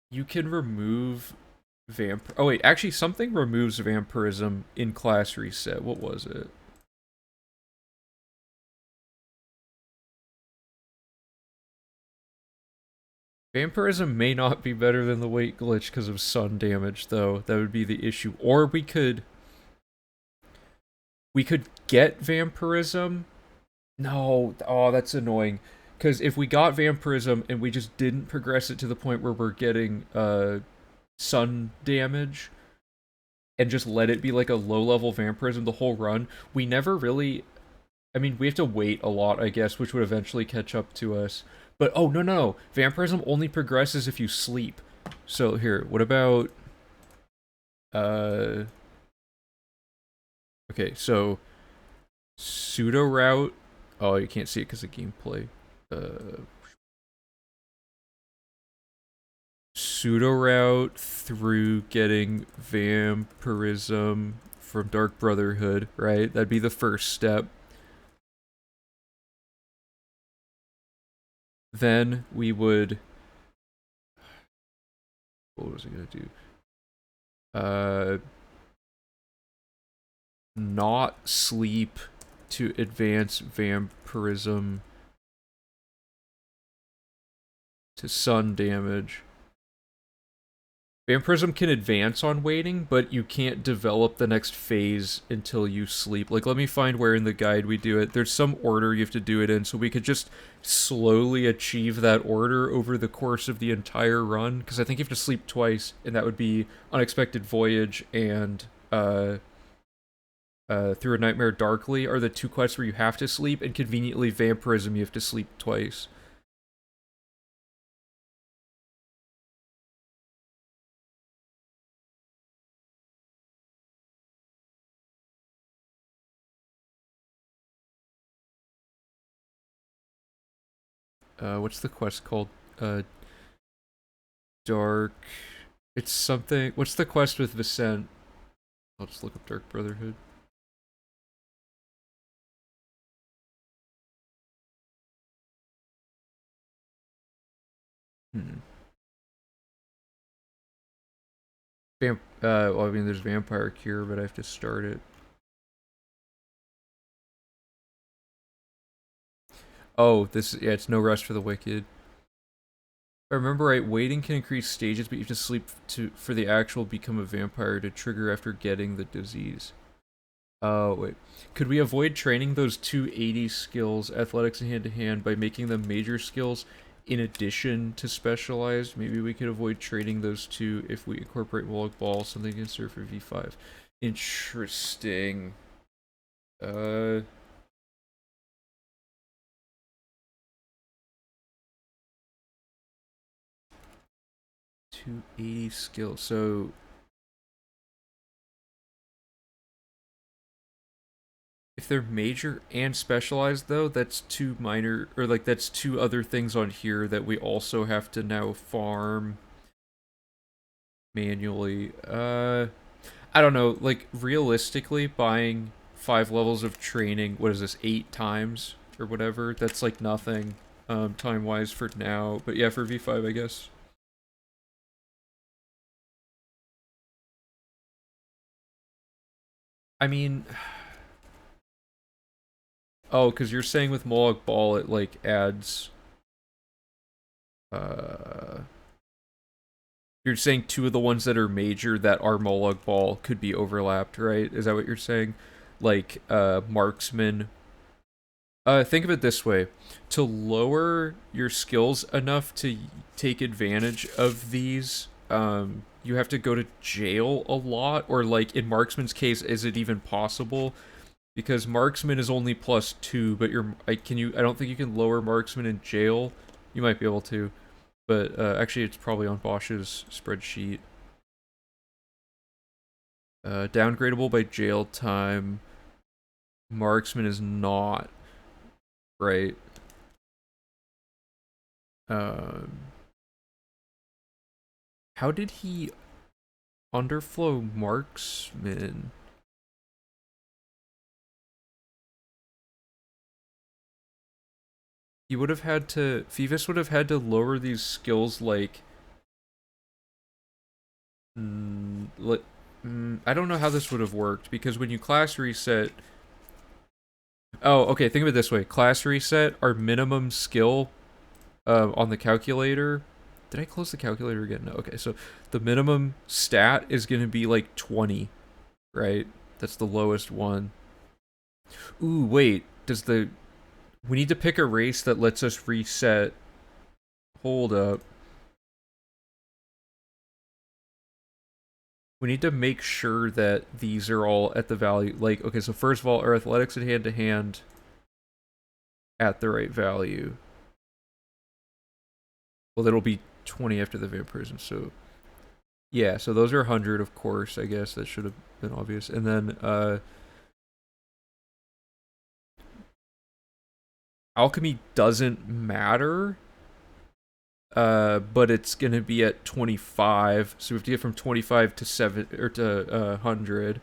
you can remove vamp. Oh wait, actually, something removes vampirism in class reset. What was it? Vampirism may not be better than the weight glitch because of sun damage, though. That would be the issue. Or we could get vampirism. No, oh, that's annoying. Because if we got vampirism and we just didn't progress it to the point where we're getting sun damage and just let it be like a low level vampirism the whole run, we never really. I mean, we have to wait a lot, I guess, which would eventually catch up to us. But oh no no, vampirism only progresses if you sleep. So here, what about uh okay, so pseudo route. Oh, you can't see it because of gameplay. Uh Pseudo route through getting vampirism from Dark Brotherhood, right? That'd be the first step. Then we would what was I gonna do? Uh Not sleep to advance vampirism to sun damage. Vampirism can advance on waiting, but you can't develop the next phase until you sleep. Like, let me find where in the guide we do it. There's some order you have to do it in, so we could just slowly achieve that order over the course of the entire run. Because I think you have to sleep twice, and that would be Unexpected Voyage and Through a Nightmare Darkly are the two quests where you have to sleep, and conveniently Vampirism you have to sleep twice. What's the quest called? Dark. It's something. What's the quest with Vicent? I'll just look up Dark Brotherhood. Hmm. Well, I mean, there's Vampire Cure, but I have to start it. Oh, this. Yeah, it's No Rest for the Wicked. If I remember right, waiting can increase stages, but you have to sleep for the actual become a vampire to trigger after getting the disease. Oh, wait. Could we avoid training those two 80 skills, athletics and hand to hand, by making them major skills in addition to specialized? Maybe we could avoid training those two if we incorporate Warlock Ball, something can serve for V5. Interesting. Uh. 280 skills. So if they're major and specialized though, that's two minor or like that's two other things on here that we also have to now farm manually. I don't know, like realistically buying 5 levels of training, what is this, 8 times or whatever? That's like nothing time wise for now. But yeah, for V5 I guess. I mean, oh, because you're saying with Moloch Ball it like adds uh you're saying two of the ones that are major that are Molag Ball could be overlapped, right? Is that what you're saying? Like, marksman. Think of it this way: to lower your skills enough to take advantage of these, you have to go to jail a lot, or like in Marksman's case, is it even possible? Because Marksman is only +2, but can you? I don't think you can lower Marksman in jail. You might be able to, but actually, it's probably on Bosch's spreadsheet. Downgradable by jail time. Marksman is not, right? Um, how did he underflow Marksman? He would have had to. Phoebus would have had to lower these skills like. I don't know how this would have worked because when you class reset. Oh, okay. Think of it this way: class reset, our minimum skill on the calculator. Did I close the calculator again? No. Okay, so the minimum stat is going to be like 20, right? That's the lowest one. Ooh, wait. We need to pick a race that lets us reset. Hold up. We need to make sure that these are all at the value. Like, okay, so first of all, our athletics and hand to hand at the right value. Well, that'll be 20 after the vampirism, so yeah, so those are 100, of course. I guess that should have been obvious. And then alchemy doesn't matter, but it's gonna be at 25. So we have to get from 25 to 7 or to 100.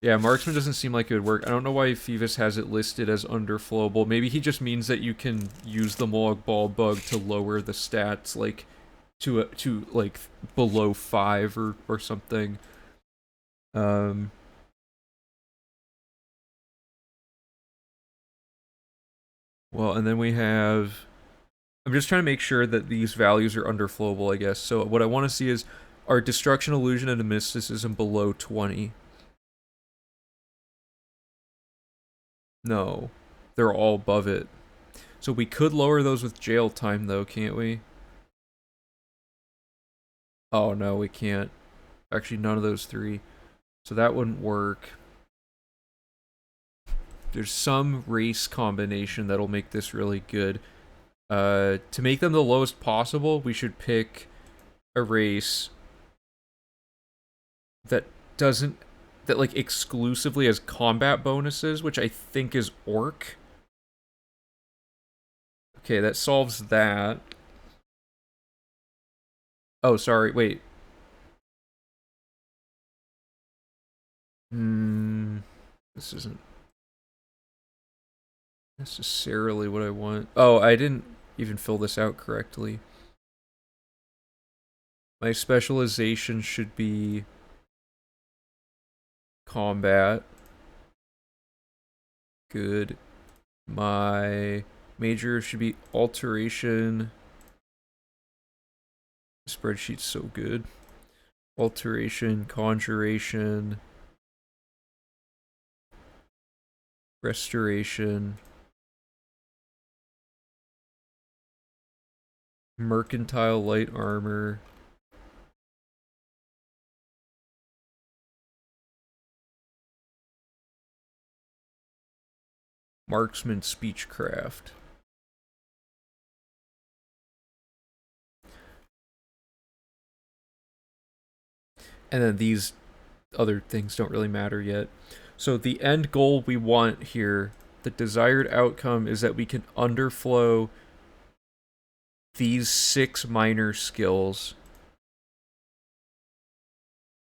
Yeah, marksman doesn't seem like it would work. I don't know why Phoebus has it listed as underflowable. Maybe he just means that you can use the Molag Ball bug to lower the stats, like to like below 5 or something. Um. Well, and then we have. I'm just trying to make sure that these values are underflowable, I guess. So what I want to see is, are destruction, illusion, and mysticism below 20? No, they're all above it. So we could lower those with jail time, though, can't we? Oh, no, we can't. Actually, none of those three. So that wouldn't work. There's some race combination that'll make this really good. To make them the lowest possible, we should pick a race that doesn't that like exclusively has combat bonuses, which I think is orc. Okay, that solves that. Oh, sorry, wait. This isn't necessarily what I want. Oh, I didn't even fill this out correctly. My specialization should be combat. Good. My major should be alteration. Spreadsheet's so good. Alteration, conjuration, restoration, mercantile light armor, marksman speechcraft. And then these other things don't really matter yet. So the end goal we want here, the desired outcome, is that we can underflow these 6 minor skills.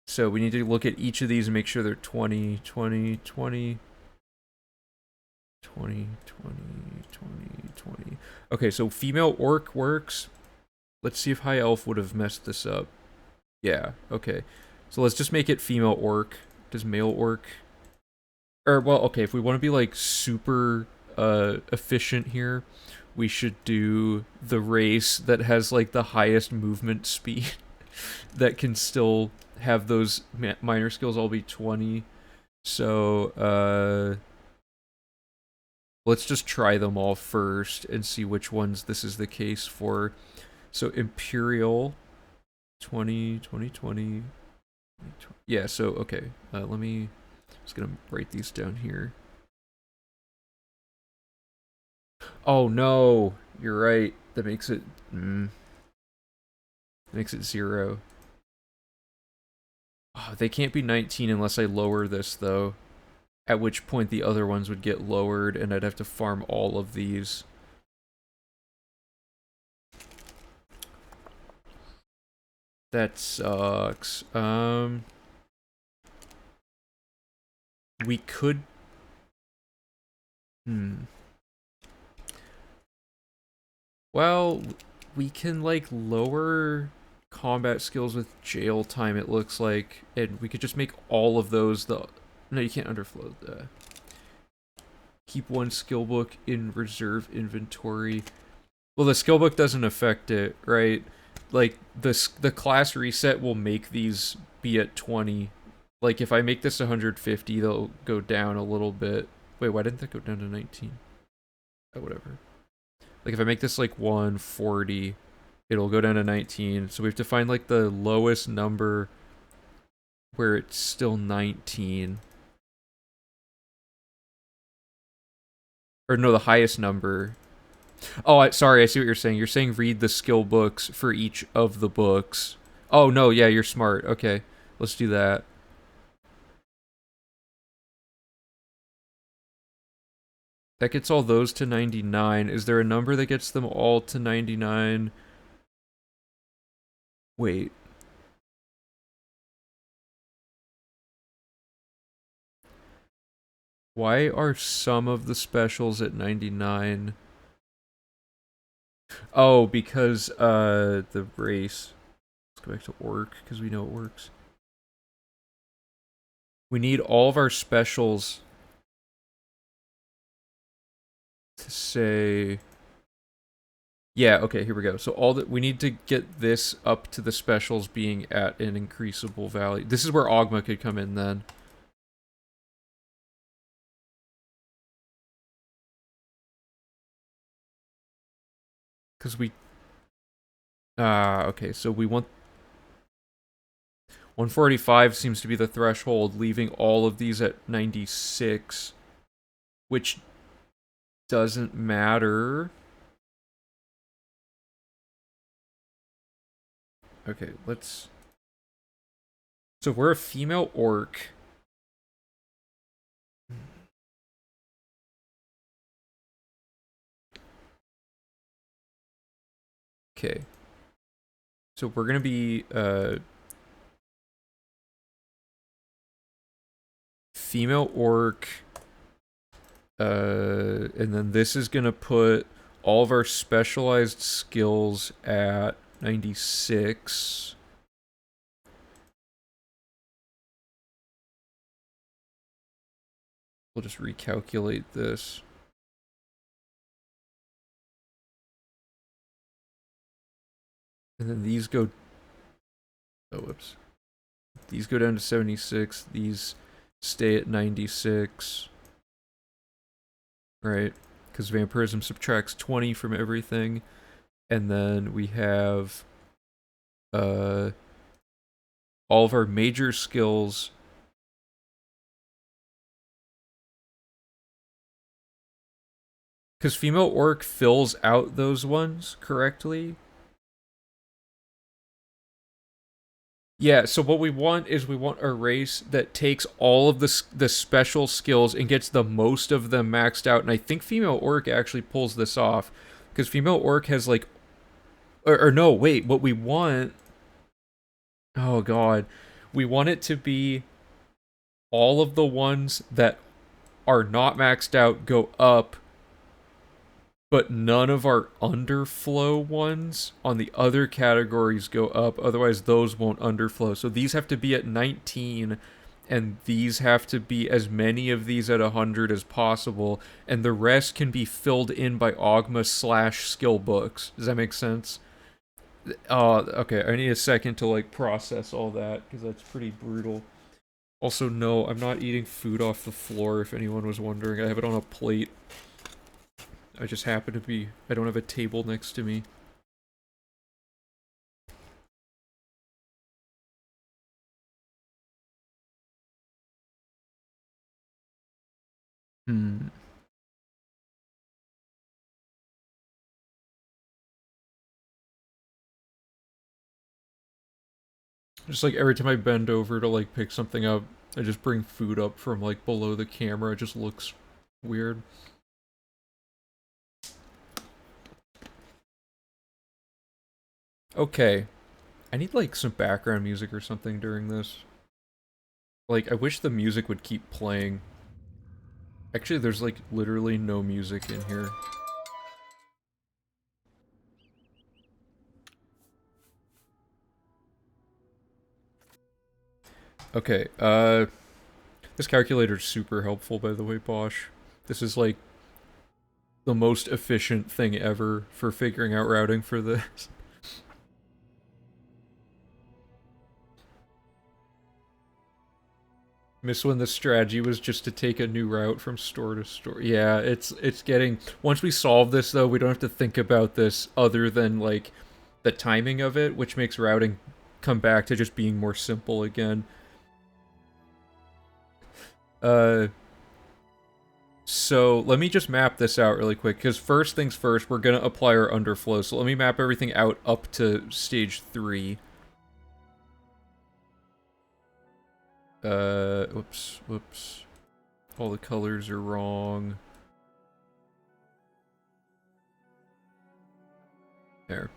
So we need to look at each of these and make sure they're 20, 20, 20, 20, 20, 20, 20. Okay, so female orc works. Let's see if high elf would have messed this up. Yeah, okay. So let's just make it female orc. Does male orc... Or, well, okay, if we want to be, like, super efficient here, we should do the race that has, like, the highest movement speed that can still have those minor skills all be 20. So, Let's just try them all first and see which ones this is the case for. So Imperial 2020. Yeah, so okay. Let me just gonna write these down here. Oh no, you're right. That makes it makes it 0. Oh, they can't be 19 unless I lower this though. At which point the other ones would get lowered and I'd have to farm all of these. That sucks. We could... Well, we can, like, lower combat skills with jail time, it looks like. And we could just make all of those the... No, you can't underflow the... Keep one skill book in reserve inventory. Well, the skill book doesn't affect it, right? Like, the class reset will make these be at 20. Like, if I make this 150, they'll go down a little bit. Wait, why didn't that go down to 19? Oh, whatever. Like, if I make this, like, 140, it'll go down to 19. So we have to find, like, the lowest number where it's still 19. Or, no, the highest number. Oh, sorry, I see what you're saying. You're saying read the skill books for each of the books. Oh, no, yeah, you're smart. Okay, let's do that. That gets all those to 99. Is there a number that gets them all to 99? Wait. Why are some of the specials at 99? Oh, because, the race. Let's go back to orc, because we know it works. We need all of our specials to say... Yeah, okay, here we go. So all that we need to get this up to the specials being at an increasable value. This is where Ogma could come in then. Because we... okay, so we want... 145 seems to be the threshold, leaving all of these at 96. Which doesn't matter. Okay, let's... So if we're a female orc... Okay. So we're gonna be, female orc, and then this is gonna put all of our specialized skills at 96. We'll just recalculate this. And then these go... Oh, whoops. These go down to 76. These stay at 96. Right? Because vampirism subtracts 20 from everything. And then we have... all of our major skills... Because female orc fills out those ones correctly. Yeah, so what we want is we want a race that takes all of the special skills and gets the most of them maxed out. And I think female orc actually pulls this off. Because female orc has like... Or no, wait, what we want... Oh god. We want it to be all of the ones that are not maxed out go up, but none of our underflow ones on the other categories go up, otherwise those won't underflow. So these have to be at 19, and these have to be as many of these at 100 as possible, and the rest can be filled in by Ogma / skill books. Does that make sense? Okay, I need a second to, like, process all that, because that's pretty brutal. Also, no, I'm not eating food off the floor, if anyone was wondering. I have it on a plate. I just happen to be... I don't have a table next to me. Hmm. Just like every time I bend over to like pick something up, I just bring food up from like below the camera. It just looks weird. Okay. I need like some background music or something during this. Like, I wish the music would keep playing. Actually, there's like literally no music in here. Okay, this calculator's super helpful, by the way, Bosch. This is like the most efficient thing ever for figuring out routing for this. Miss when the strategy was just to take a new route from store to store. Yeah, it's getting... Once we solve this, though, we don't have to think about this other than, like, the timing of it, which makes routing come back to just being more simple again. Uh, so let me just map this out really quick, because first things first, we're going to apply our underflow. So let me map everything out up to stage 3. Whoops. All the colors are wrong. There.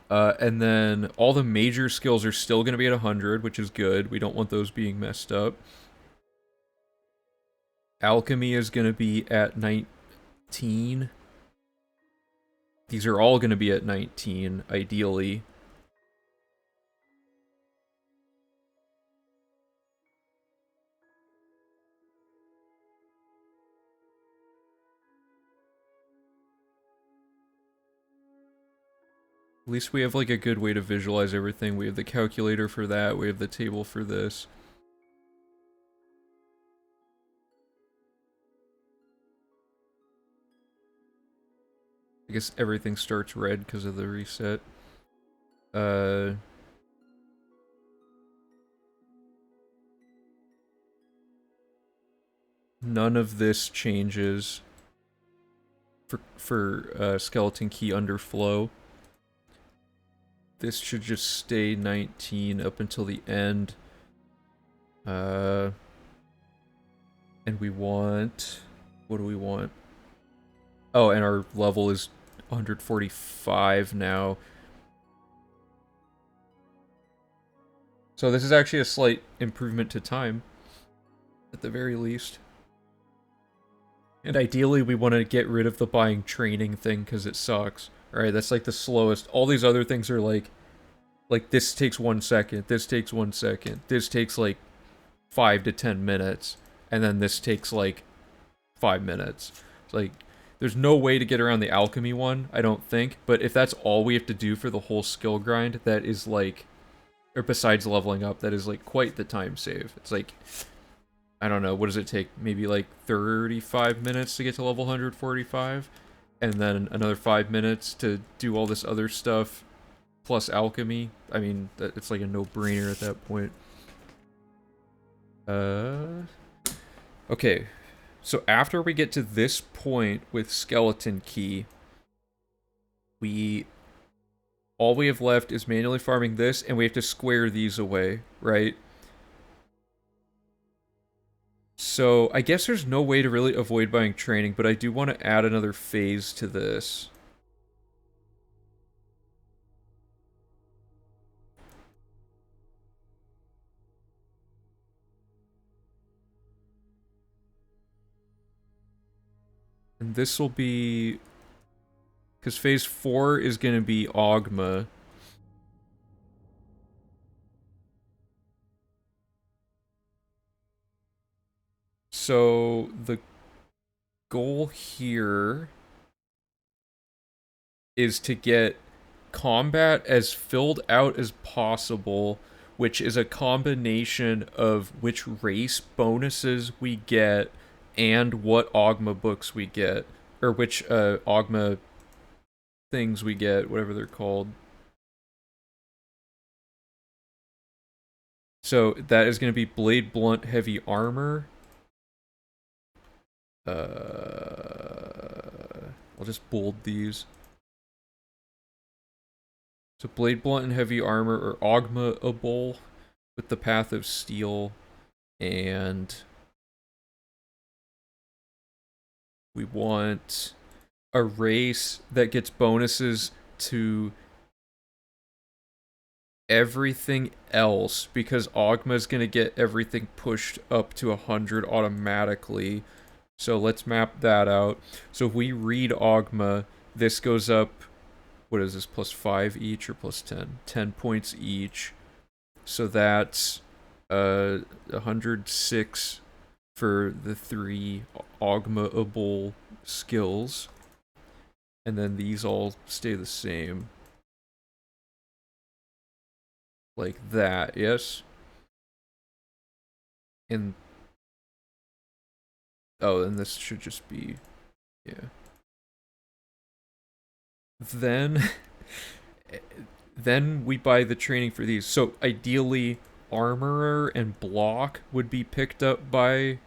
And then all the major skills are still going to be at 100, which is good. We don't want those being messed up. Alchemy is going to be at 19. These are all going to be at 19, ideally. At least we have like a good way to visualize everything. We have the calculator for that. We have the table for this. I guess everything starts red because of the reset. None of this changes for skeleton key underflow. This should just stay 19 up until the end. And we want... What do we want? Oh, and our level is 145 now. So this is actually a slight improvement to time, at the very least. And ideally, we want to get rid of the buying training thing, because it sucks. Alright, that's like the slowest. All these other things are like this takes 1 second, this takes 1 second, this takes like 5 to 10 minutes, and then this takes like 5 minutes. It's like, there's no way to get around the alchemy one, I don't think, but if that's all we have to do for the whole skill grind, that is like, or besides leveling up, that is like quite the time save. It's like, I don't know, what does it take? Maybe like 35 minutes to get to level 145? And then another 5 minutes to do all this other stuff, plus alchemy. I mean, it's like a no-brainer at that point. Okay, so after we get to this point with skeleton key, all we have left is manually farming this, and we have to square these away, right? So I guess there's no way to really avoid buying training, but I do want to add another phase to this. And this will be... Because phase 4 is going to be Ogma. So the goal here is to get combat as filled out as possible, which is a combination of which race bonuses we get and what Ogma books we get. or which Ogma things we get, whatever they're called. So that is going to be Blade Blunt Heavy Armor. I'll just bold these. So Blade Blunt and Heavy Armor are augmentable with the Path of Steel, and we want a race that gets bonuses to everything else, because Ogma is going to get everything pushed up to 100 automatically. So let's map that out. So if we read Ogma, this goes up, what is this, plus 5 each or plus 10? 10 points each. So that's 106 for the 3 augmentable skills. And then these all stay the same. Like that, yes? And oh, and this should just be, yeah. Then then we buy the training for these. So ideally armorer and block would be picked up by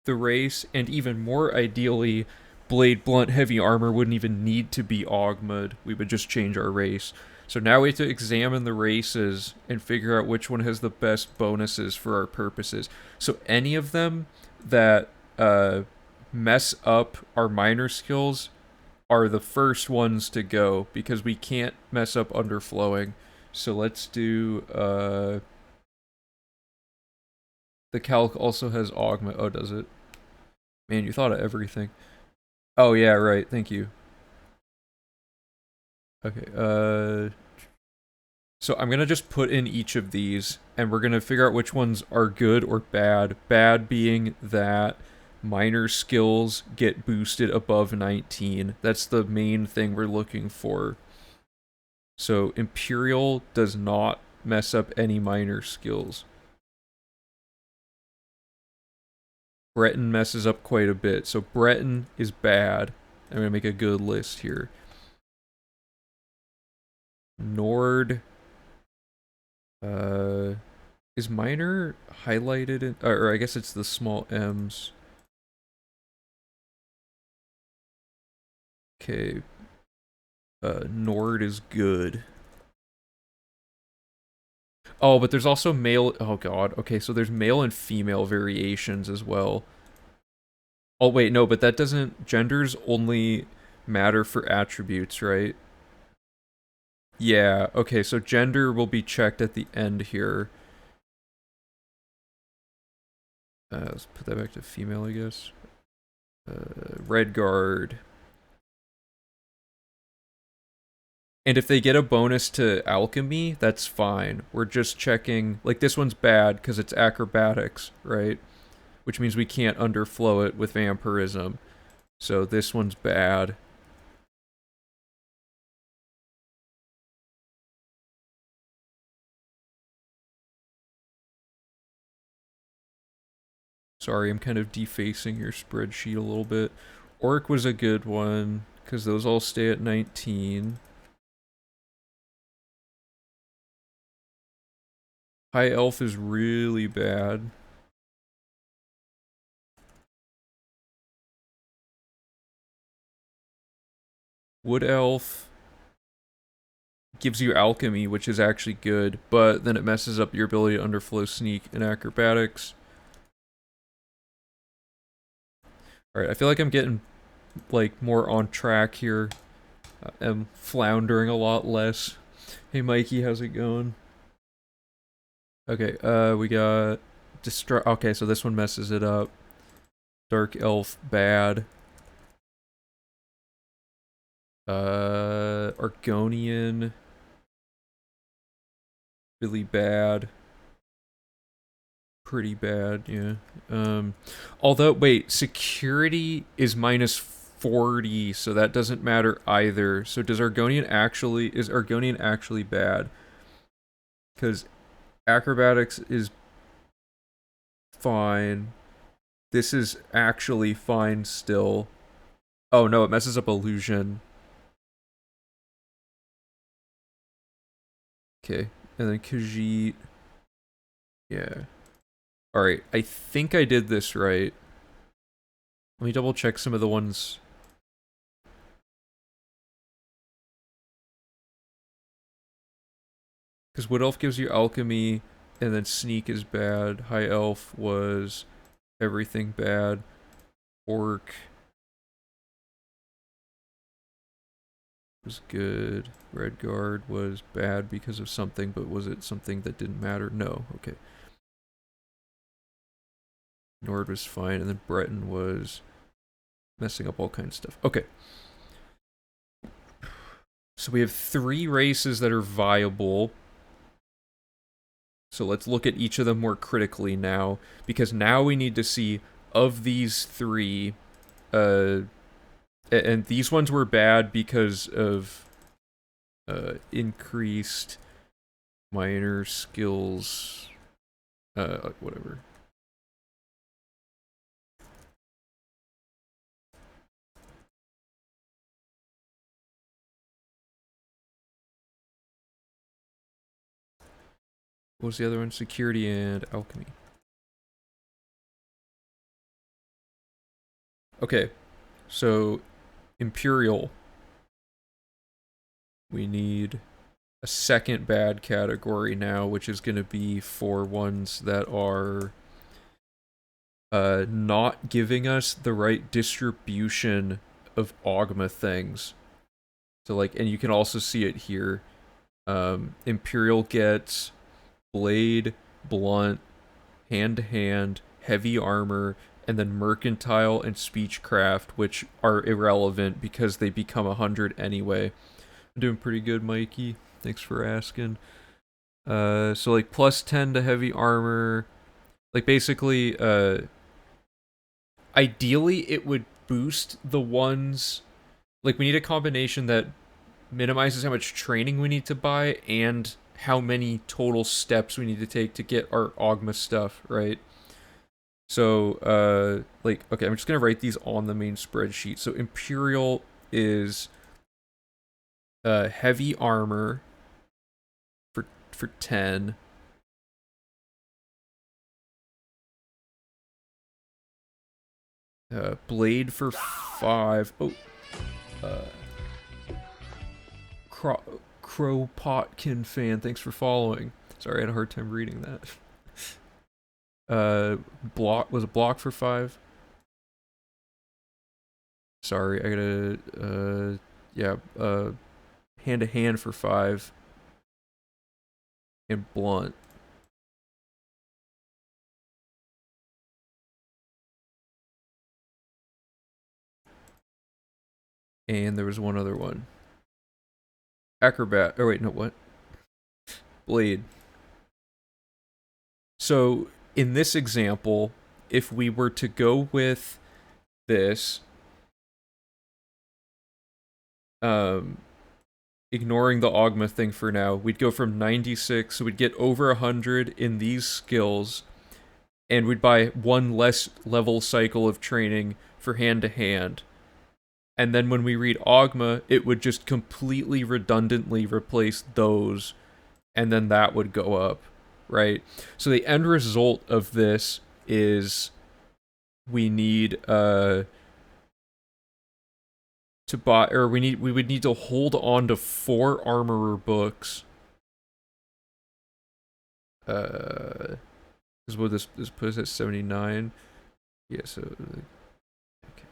the race, and even more ideally blade blunt heavy armor wouldn't even need to be augmented. We would just change our race. So now we have to examine the races and figure out which one has the best bonuses for our purposes. So any of them that mess up our minor skills are the first ones to go, because we can't mess up underflowing. So let's do the calc also has augment. Oh, does it? Man, you thought of everything. Oh yeah, right. Thank you. Okay. So I'm gonna just put in each of these, and we're gonna figure out which ones are good or bad. Bad being that minor skills get boosted above 19. That's the main thing we're looking for. So Imperial does not mess up any minor skills. Breton messes up quite a bit. So Breton is bad. I'm gonna make a good list here. Nord is minor highlighted in, or I guess it's the small M's. Okay. Nord is good. Oh, but there's also male. Oh god. Okay, so there's male and female variations as well. Oh wait, no, but that doesn't. Genders only matter for attributes, right? Yeah. Okay, so gender will be checked at the end here. Let's put that back to female, I guess. Red guard. And if they get a bonus to alchemy, that's fine. We're just checking, like this one's bad because it's acrobatics, right? Which means we can't underflow it with vampirism. So this one's bad. Sorry, I'm kind of defacing your spreadsheet a little bit. Orc was a good one, because those all stay at 19. High Elf is really bad. Wood Elf gives you alchemy, which is actually good, but then it messes up your ability to underflow sneak and acrobatics. Alright, I feel like I'm getting like more on track here. I'm floundering a lot less. Hey Mikey, how's it going? Okay, we got okay, so this one messes it up. Dark Elf, bad. Argonian, really bad. Pretty bad, yeah. Although, wait, security is minus 40, so that doesn't matter either. So does Argonian actually, is Argonian actually bad? Because acrobatics is fine. This is actually fine still. Oh no, it messes up illusion. Okay, and then Khajiit. Yeah. Alright, I think I did this right. Let me double check some of the ones. Because Wood Elf gives you alchemy, and then Sneak is bad. High Elf was everything bad. Orc was good. Redguard was bad because of something, but was it something that didn't matter? No. Okay. Nord was fine, and then Breton was messing up all kinds of stuff. Okay. So we have 3 races that are viable. So let's look at each of them more critically now, because now we need to see, of these 3, and these ones were bad because of increased minor skills, whatever. What was the other one? Security and alchemy. Okay, so Imperial. We need a second bad category now, which is going to be for ones that are not giving us the right distribution of Ogma things. So like, and you can also see it here. Imperial gets blade, blunt, hand-to-hand, heavy armor, and then mercantile and speechcraft, which are irrelevant because they become 100 anyway. I'm doing pretty good, Mikey. Thanks for asking. So like plus 10 to heavy armor. Like basically, ideally it would boost the ones, like we need a combination that minimizes how much training we need to buy and how many total steps we need to take to get our Ogma stuff, right? So, like, okay, I'm just gonna write these on the main spreadsheet. So Imperial is heavy armor for 10. Blade for 5. Oh, uh, Kropotkin fan, thanks for following. Sorry, I had a hard time reading that. Block was a block for 5. Sorry, I gotta yeah, hand to hand for 5. And blunt. And there was one other one. Acrobat. Oh wait, no, what? Blade. So in this example, if we were to go with this, ignoring the Ogma thing for now, we'd go from 96, so we'd get over 100 in these skills, and we'd buy 1 less level cycle of training for hand-to-hand. And then when we read Ogma, it would just completely redundantly replace those, and then that would go up, right? So the end result of this is we need to buy, or we would need to hold on to 4 armorer books. Is what this puts at 79. Yeah, so okay.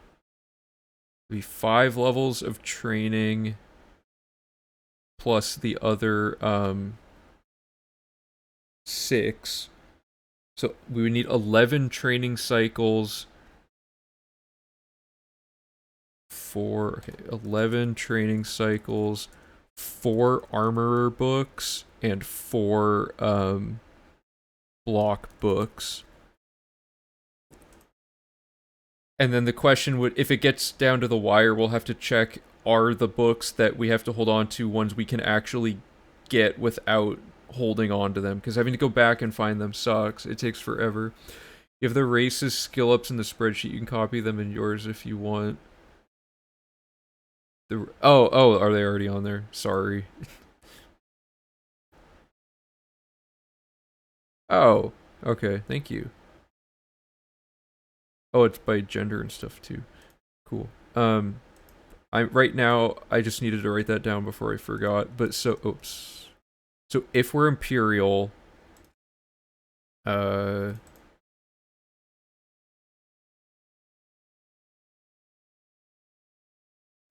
Be 5 levels of training plus the other 6. So we would need 11 training cycles for, okay, 11 training cycles, 4 armorer books, and 4 block books. And then the question would, if it gets down to the wire, we'll have to check, are the books that we have to hold on to ones we can actually get without holding on to them? Because having to go back and find them sucks. It takes forever. You have the races skill ups in the spreadsheet. You can copy them in yours if you want. Oh, are they already on there? Sorry. Oh, okay, thank you. Oh, it's by gender and stuff too. Cool. I right now I just needed to write that down before I forgot. But so, oops. So if we're Imperial, uh,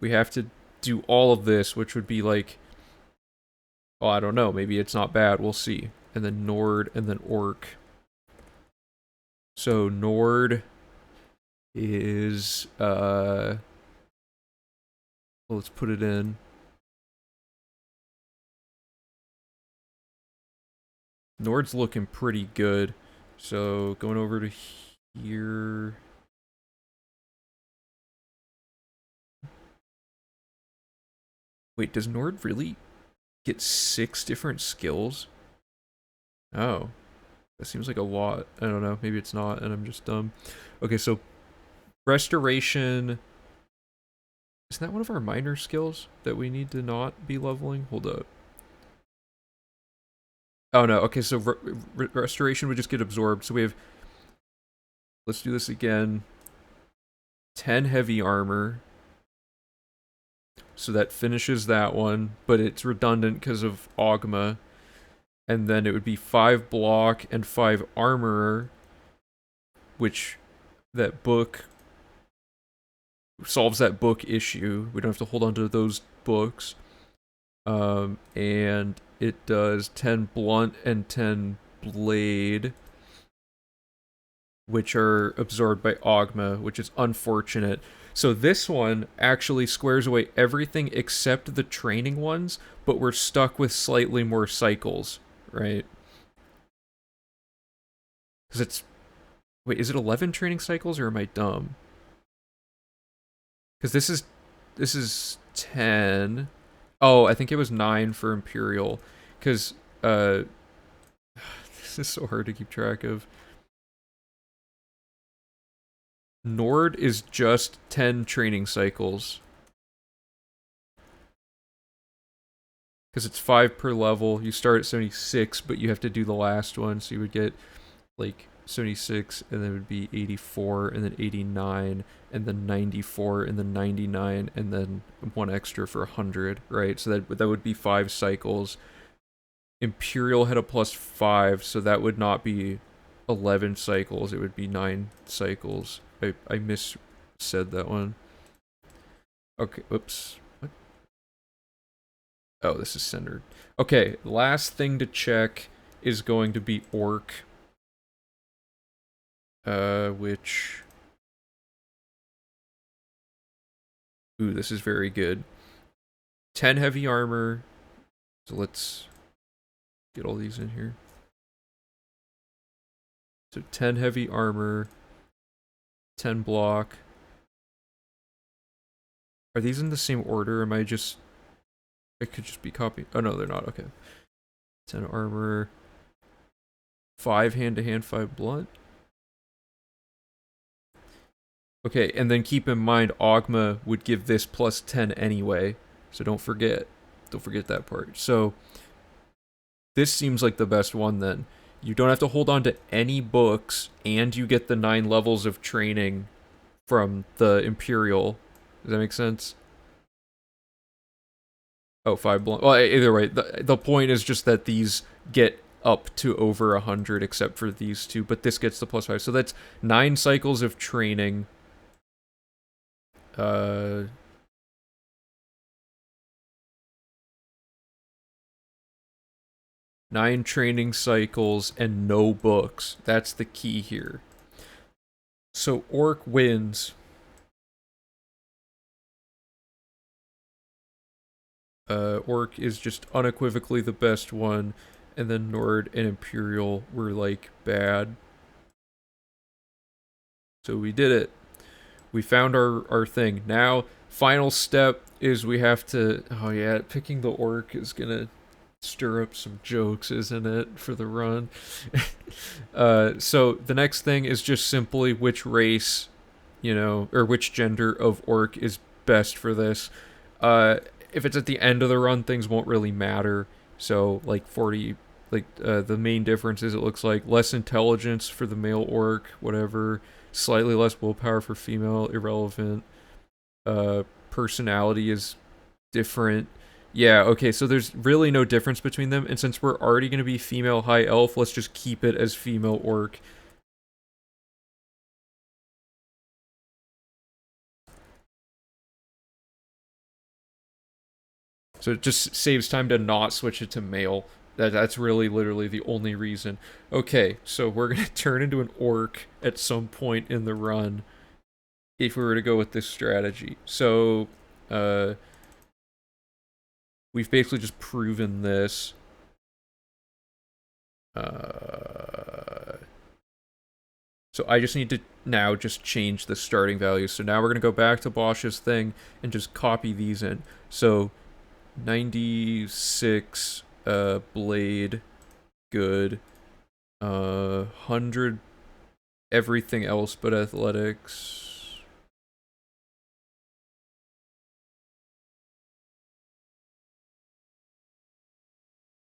we have to do all of this, which would be like, oh, I don't know, maybe it's not bad. We'll see. And then Nord, and then Orc. So Nord is well, let's put it in. Nord's looking pretty good. So going over to here. Wait, does Nord really get 6 different skills? Oh, that seems like a lot. I don't know. Maybe it's not, and I'm just dumb. Okay, so Restoration. Isn't that one of our minor skills that we need to not be leveling? Hold up. Oh no. Okay, so Restoration would just get absorbed. So we have. Let's do this again. 10 heavy armor. So that finishes that one, but it's redundant because of Ogma. And then it would be 5 block and 5 armor, which that book solves that book issue. We don't have to hold on to those books. And it does 10 blunt and 10 blade, which are absorbed by Ogma, which is unfortunate. So this one actually squares away everything except the training ones, but we're stuck with slightly more cycles, right? Because it's... Wait, is it 11 training cycles, or am I dumb? Because this is 10. Oh, I think it was 9 for Imperial. Because, this is so hard to keep track of. Nord is just 10 training cycles. Because it's 5 per level. You start at 76, but you have to do the last one. So you would get like 76, and then it would be 84, and then 89, and then 94, and then 99, and then one extra for 100, right? So that would be 5 cycles. Imperial had a +5, so that would not be 11 cycles. It would be 9 cycles. I said that one. Okay, oops. What? Oh, this is centered. Okay, last thing to check is going to be Orc. Which... Ooh, this is very good. 10 heavy armor. So let's get all these in here. So 10 heavy armor. 10 block. Are these in the same order? Am I just... I could just be copying... Oh, no, they're not. Okay. 10 armor. 5 hand-to-hand, 5 blunt. Okay, and then keep in mind, Ogma would give this +10 anyway. So don't forget. Don't forget that part. So, this seems like the best one then. You don't have to hold on to any books, and you get the 9 levels of training from the Imperial. Does that make sense? Oh, 5 blunt. Well, either way, the point is just that these get up to over 100 except for these two, but this gets the +5. So that's 9 cycles of training. 9 training cycles and no books. That's the key here. So Orc wins. Orc is just unequivocally the best one, and then Nord and Imperial were like bad. So we did it. We found our thing. Now, final step is we have to... Oh yeah, picking the Orc is gonna stir up some jokes, isn't it, for the run? So the next thing is just simply which race, or which gender of Orc is best for this. Uh, if it's at the end of the run, things won't really matter. So like 40, the main difference is it looks like less intelligence for the male orc, whatever, slightly less willpower for female, irrelevant. Personality is different. Yeah, okay, so there's really no difference between them, and since we're already going to be female high elf, let's just keep it as female orc. So it just saves time to not switch it to male. That's really literally the only reason. Okay, so we're gonna turn into an orc at some point in the run if we were to go with this strategy. So uh we've basically just proven this. So I just need to now just change the starting values. So now we're gonna go back to Bosch's thing and just copy these in. So 96 blade, good. 100 everything else but athletics.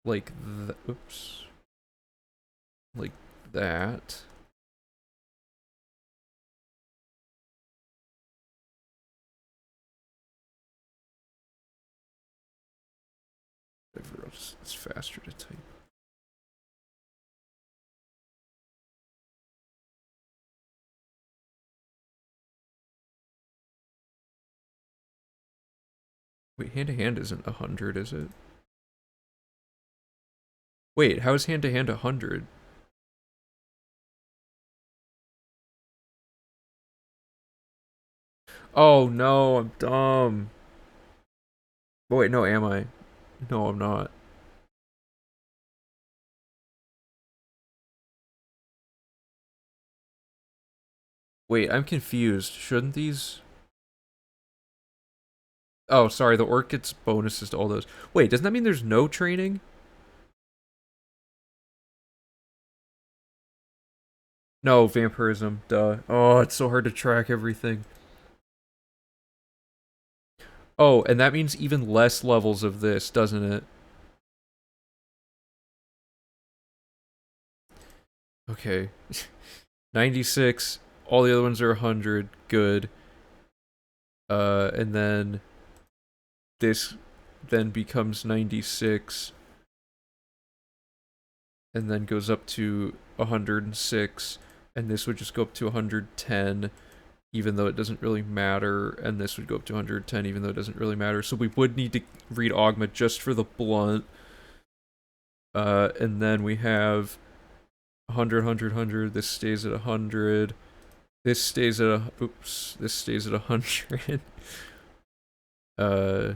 Like oops. Like that. Whatever else, it's faster to type. Wait, hand to hand isn't 100, is it? Wait, how is hand to hand 100? Oh no, I'm dumb. Oh, wait, no, am I? No, I'm not. Wait, I'm confused. Shouldn't these... Oh, sorry, the orc gets bonuses to all those. Wait, doesn't that mean there's no training? No, vampirism, duh. Oh, it's so hard to track everything. Oh, and that means even less levels of this, doesn't it? Okay. 96, all the other ones are 100, good. And then this then becomes 96 and then goes up to 106, and this would just go up to 110 even though it doesn't really matter, and this would go up to 110 even though it doesn't really matter. So we would need to read Ogma just for the blunt. And then we have 100, 100, 100. This stays at 100. This stays at this stays at 100. uh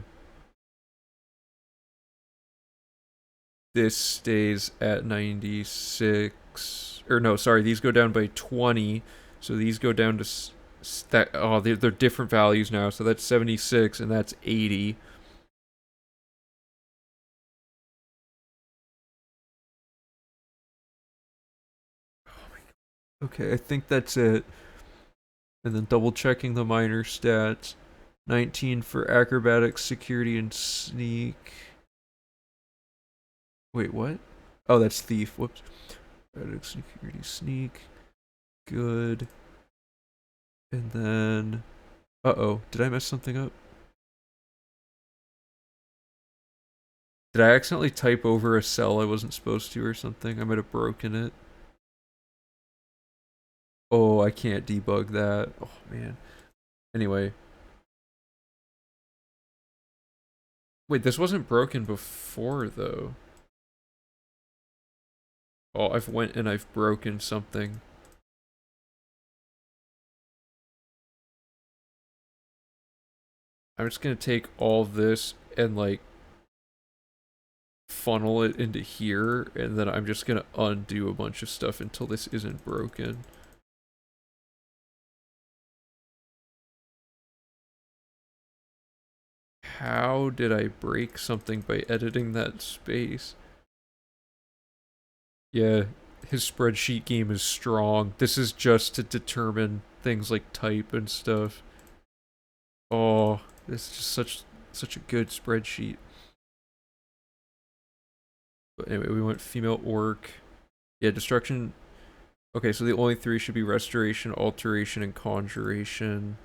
This stays at 96. Or no, sorry, these go down by 20. So these go down to that. Oh, they're different values now. So that's 76 and that's 80. Okay, I think that's it. And then double checking the minor stats. 19 for acrobatics, security, and sneak. Wait, what? Oh, that's thief. Whoops. Acrobatics, security, sneak. Good. And then... Uh-oh. Did I mess something up? Did I accidentally type over a cell I wasn't supposed to or something? I might have broken it. Oh, I can't debug that. Oh, man. Anyway. Wait, this wasn't broken before, though. Oh, I've went and I've broken something. I'm just gonna take all this and, like, funnel it into here, and then I'm just gonna undo a bunch of stuff until this isn't broken. How did I break something by editing that space? Yeah, his spreadsheet game is strong. This is just to determine things like type and stuff. Oh, it's just such Such a good spreadsheet. But anyway, we went female orc. Yeah, destruction. Okay, so the only three should be restoration, alteration, and conjuration.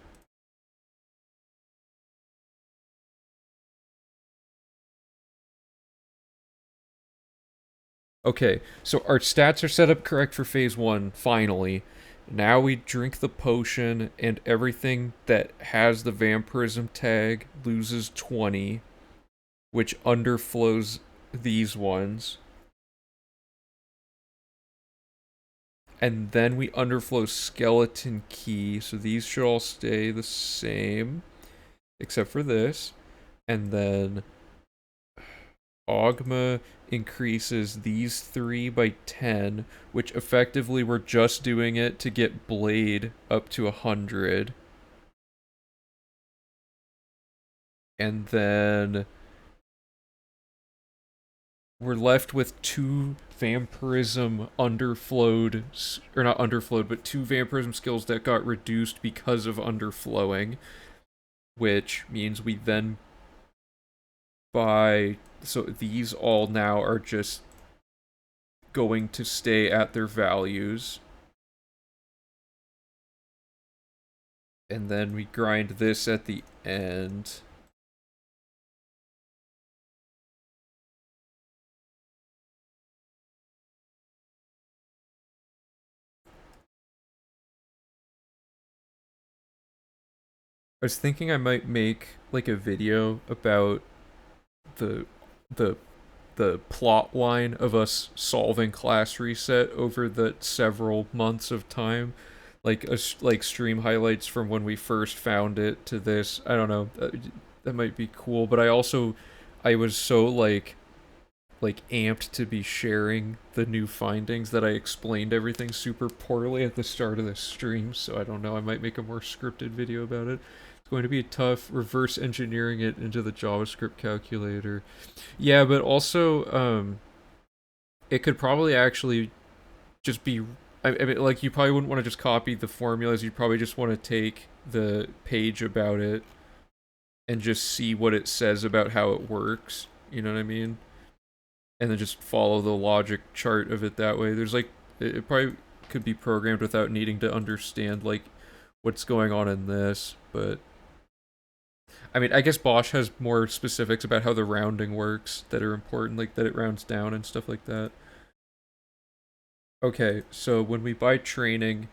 Okay, so our stats are set up correct for phase one, finally. Now we drink the potion, and everything that has the vampirism tag loses 20, which underflows these ones. And then we underflow skeleton key, so these should all stay the same, except for this. And then Ogma increases these three by 10, which effectively we're just doing it to get Blade up to 100. And then we're left with two vampirism underflowed, or not underflowed, but two vampirism skills that got reduced because of underflowing, which means we then buy. So these all now are just going to stay at their values. And then we grind this at the end. I was thinking I might make like a video about the the the plot line of us solving class reset over the several months of time, like stream highlights from when we first found it to this. I don't know. That might be cool, but I was so like amped to be sharing the new findings that I explained everything super poorly at the start of the stream. So I don't know. I might make a more scripted video about it. It's going to be tough reverse engineering it into the JavaScript calculator. Yeah, but also it could probably actually just be. I mean, like you probably wouldn't want to just copy the formulas. You'd probably just want to take the page about it and just see what it says about how it works. You know what I mean? And then just follow the logic chart of it that way. There's like it probably could be programmed without needing to understand like what's going on in this, but I mean, I guess Bosch has more specifics about how the rounding works that are important, like that it rounds down and stuff like that. Okay, so when we buy training,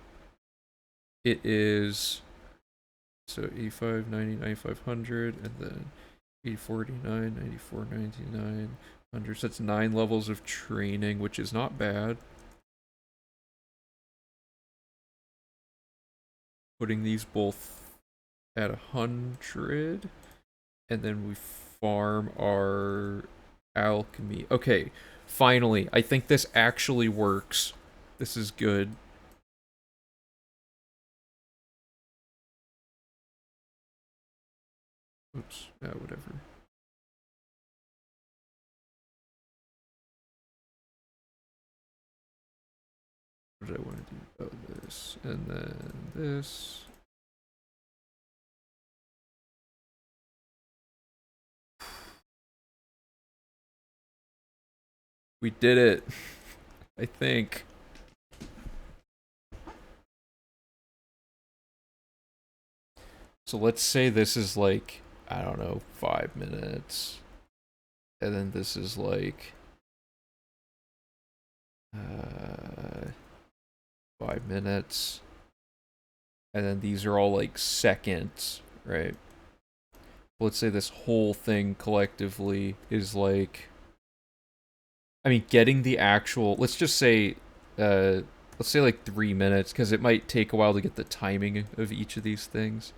it is so 85, 90, 9500, and then 849, 94, 99, 100. So that's 9 levels of training, which is not bad. Putting these both at 100, and then we farm our alchemy. Okay, finally, I think this actually works. This is good. Oops, yeah, whatever. What did I want to do? Oh, this, and then this. We did it, I think. So let's say this is like, I don't know, 5 minutes. And then this is like, uh, 5 minutes. And then these are all like seconds, right? Let's say this whole thing collectively is like, I mean, getting the actual, uh, let's say like 3 minutes, because it might take a while to get the timing of each of these things.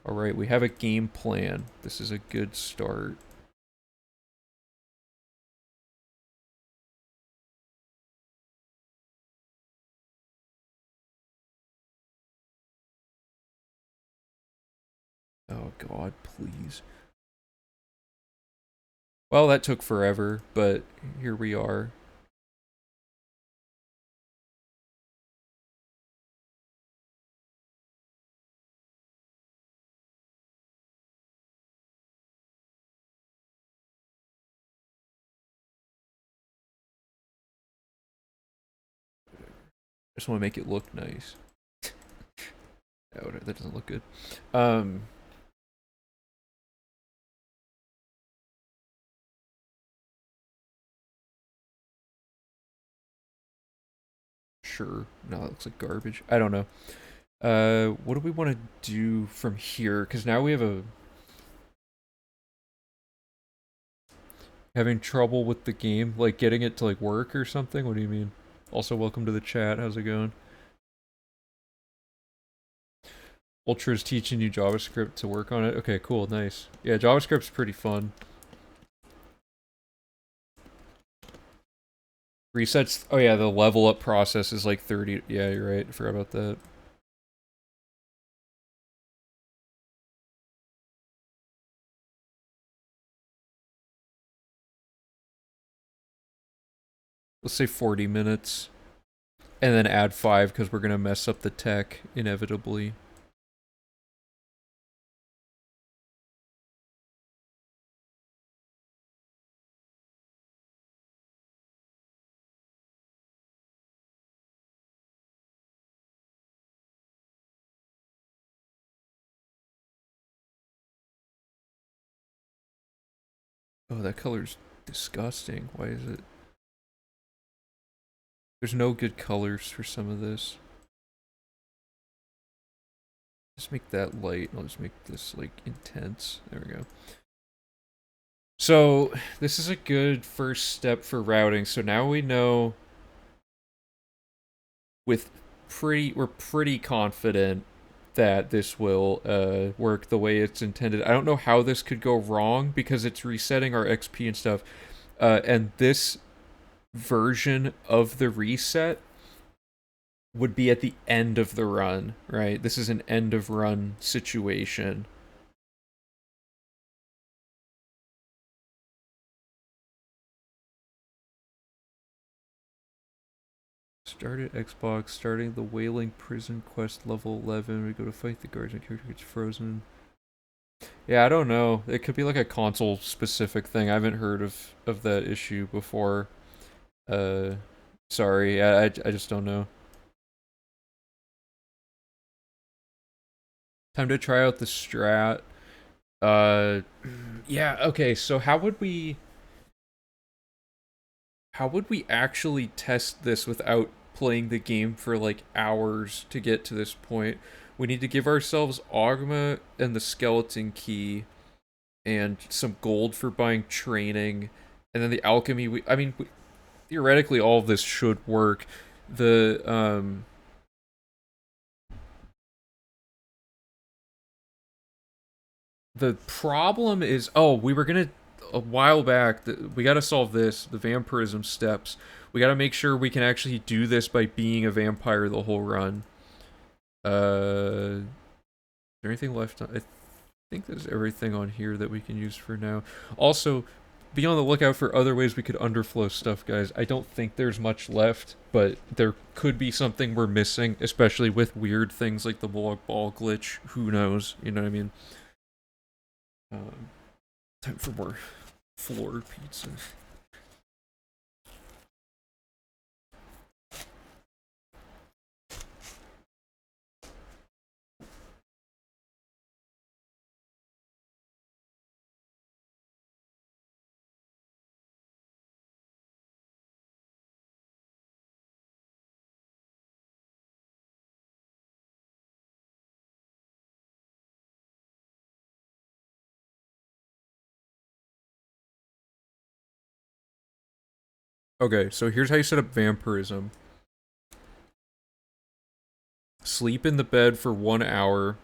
All right, we have a game plan. This is a good start. Oh God, please. Well, that took forever, but here we are. just want to make it look nice. Oh, that doesn't look good. Um, sure. No, that looks like garbage. I don't know. What do we want to do from here? Because now we have a having trouble with the game, like getting it to like work or something. What do you mean? Also, welcome to the chat. How's it going? Ultra's teaching you JavaScript to work on it. Okay, cool, nice. Yeah, JavaScript's pretty fun. Resets. Oh yeah, the level up process is like 30. Yeah, you're right. I forgot about that. Let's say 40 minutes. And then add 5 because we're going to mess up the tech inevitably. Oh, that color's disgusting. Why is it? There's no good colors for some of this. Just make that light. I'll just make this like intense. There we go. So this is a good first step for routing. So now we know we're pretty confident that this will work the way it's intended. I don't know how this could go wrong because it's resetting our XP and stuff. And this version of the reset would be at the end of the run, right? This is an end of run situation. Started Xbox, starting the Wailing Prison quest level 11. We go to fight the guards and character gets frozen. Yeah, I don't know. It could be like a console specific thing. I haven't heard of that issue before. Uh, sorry. I just don't know. Time to try out the strat. Uh, yeah. Okay. So how would we actually test this without playing the game for like hours to get to this point? We need to give ourselves Augma and the skeleton key and some gold for buying training, and then the alchemy. I mean, theoretically, all of this should work. The problem is, oh, we were gonna a while back. We got to solve this. The vampirism steps. We got to make sure we can actually do this by being a vampire the whole run. Is there anything left? I think there's everything on here that we can use for now. Also, be on the lookout for other ways we could underflow stuff, guys. I don't think there's much left, but there could be something we're missing, especially with weird things like the ball glitch. Who knows? You know what I mean? Time for more floor pizza. Okay, so here's how you set up vampirism. Sleep in the bed for 1 hour.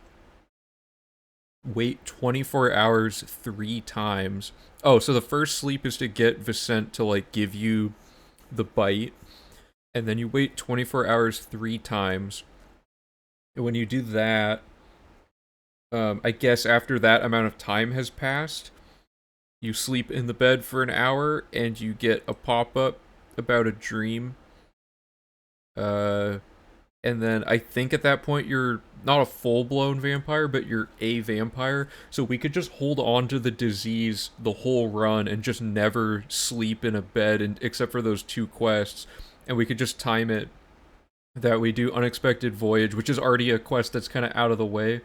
Wait 24 hours 3 times. Oh, so the first sleep is to get Vicent to like give you the bite, and then you wait 24 hours 3 times. And when you do that, I guess after that amount of time has passed, you sleep in the bed for an hour and you get a pop-up about a dream. And then I think at that point you're not a full-blown vampire, but you're a vampire. So we could just hold on to the disease the whole run and just never sleep in a bed, except for those 2 quests. And we could just time it that we do Unexpected Voyage, which is already a quest that's kind of out of the way.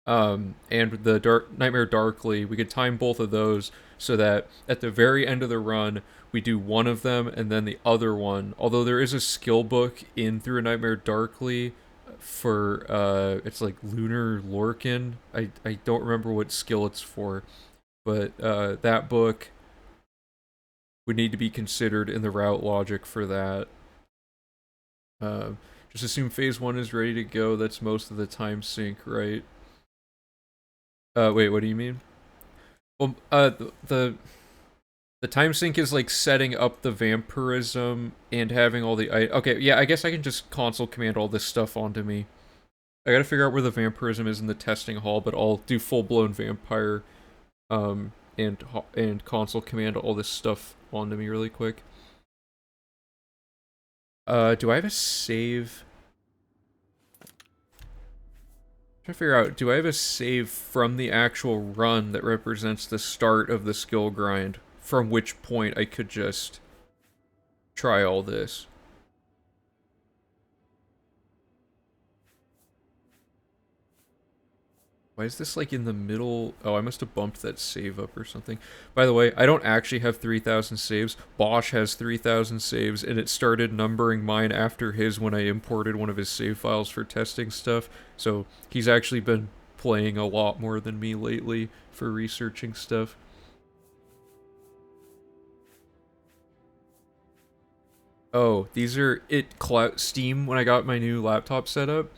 And the Nightmare Darkly, we could time both of those so that at the very end of the run, we do one of them and then the other one. Although there is a skill book in Through a Nightmare Darkly for, it's like Lunar Lorcan. I don't remember what skill it's for, but that book would need to be considered in the route logic for that. Uh, just assume phase 1 is ready to go. That's most of the time sync, right? Wait, what do you mean? Well, the time sync is like setting up the vampirism and having all the okay, yeah, I guess I can just console command all this stuff onto me. I gotta figure out where the vampirism is in the testing hall, but I'll do full-blown vampire, and console command all this stuff onto me really quick. Do I have a save? Trying to figure out, do I have a save from the actual run that represents the start of the skill grind, from which point I could just try all this? Why is this like in the middle? Oh, I must have bumped that save up or something. By the way, I don't actually have 3,000 saves. Bosch has 3,000 saves, and it started numbering mine after his when I imported one of his save files for testing stuff. So he's actually been playing a lot more than me lately for researching stuff. Oh, these are Steam when I got my new laptop set up.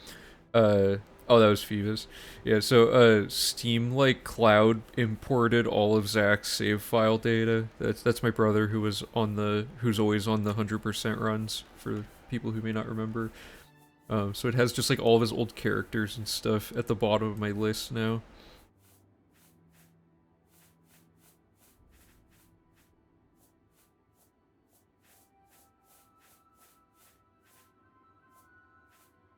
Oh, that was Phoebus. Yeah, so Steam like cloud imported all of Zach's save file data. That's my brother who's always on the 100% runs for people who may not remember. So it has just like all of his old characters and stuff at the bottom of my list now.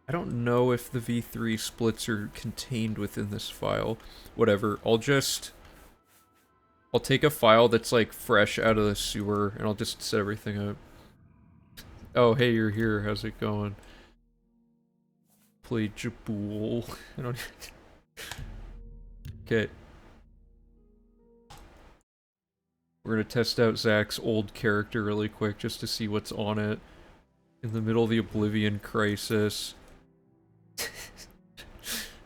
I don't know if the V3 splits are contained within this file. Whatever, I'll take a file that's like fresh out of the sewer and I'll just set everything up. Oh, hey, you're here. How's it going? Play Jabool. I don't. Okay. We're gonna test out Zach's old character really quick just to see what's on it. In the middle of the Oblivion crisis.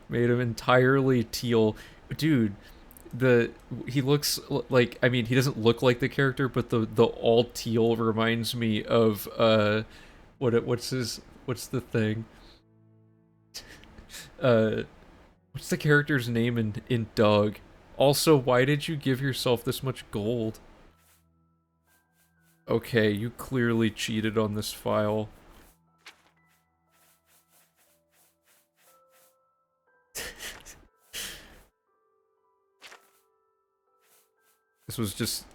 Made him entirely teal. Dude, he looks like, I mean, he doesn't look like the character, but the all teal reminds me of what's the thing? What's the character's name in Doug? Also, why did you give yourself this much gold? Okay, you clearly cheated on this file. This was just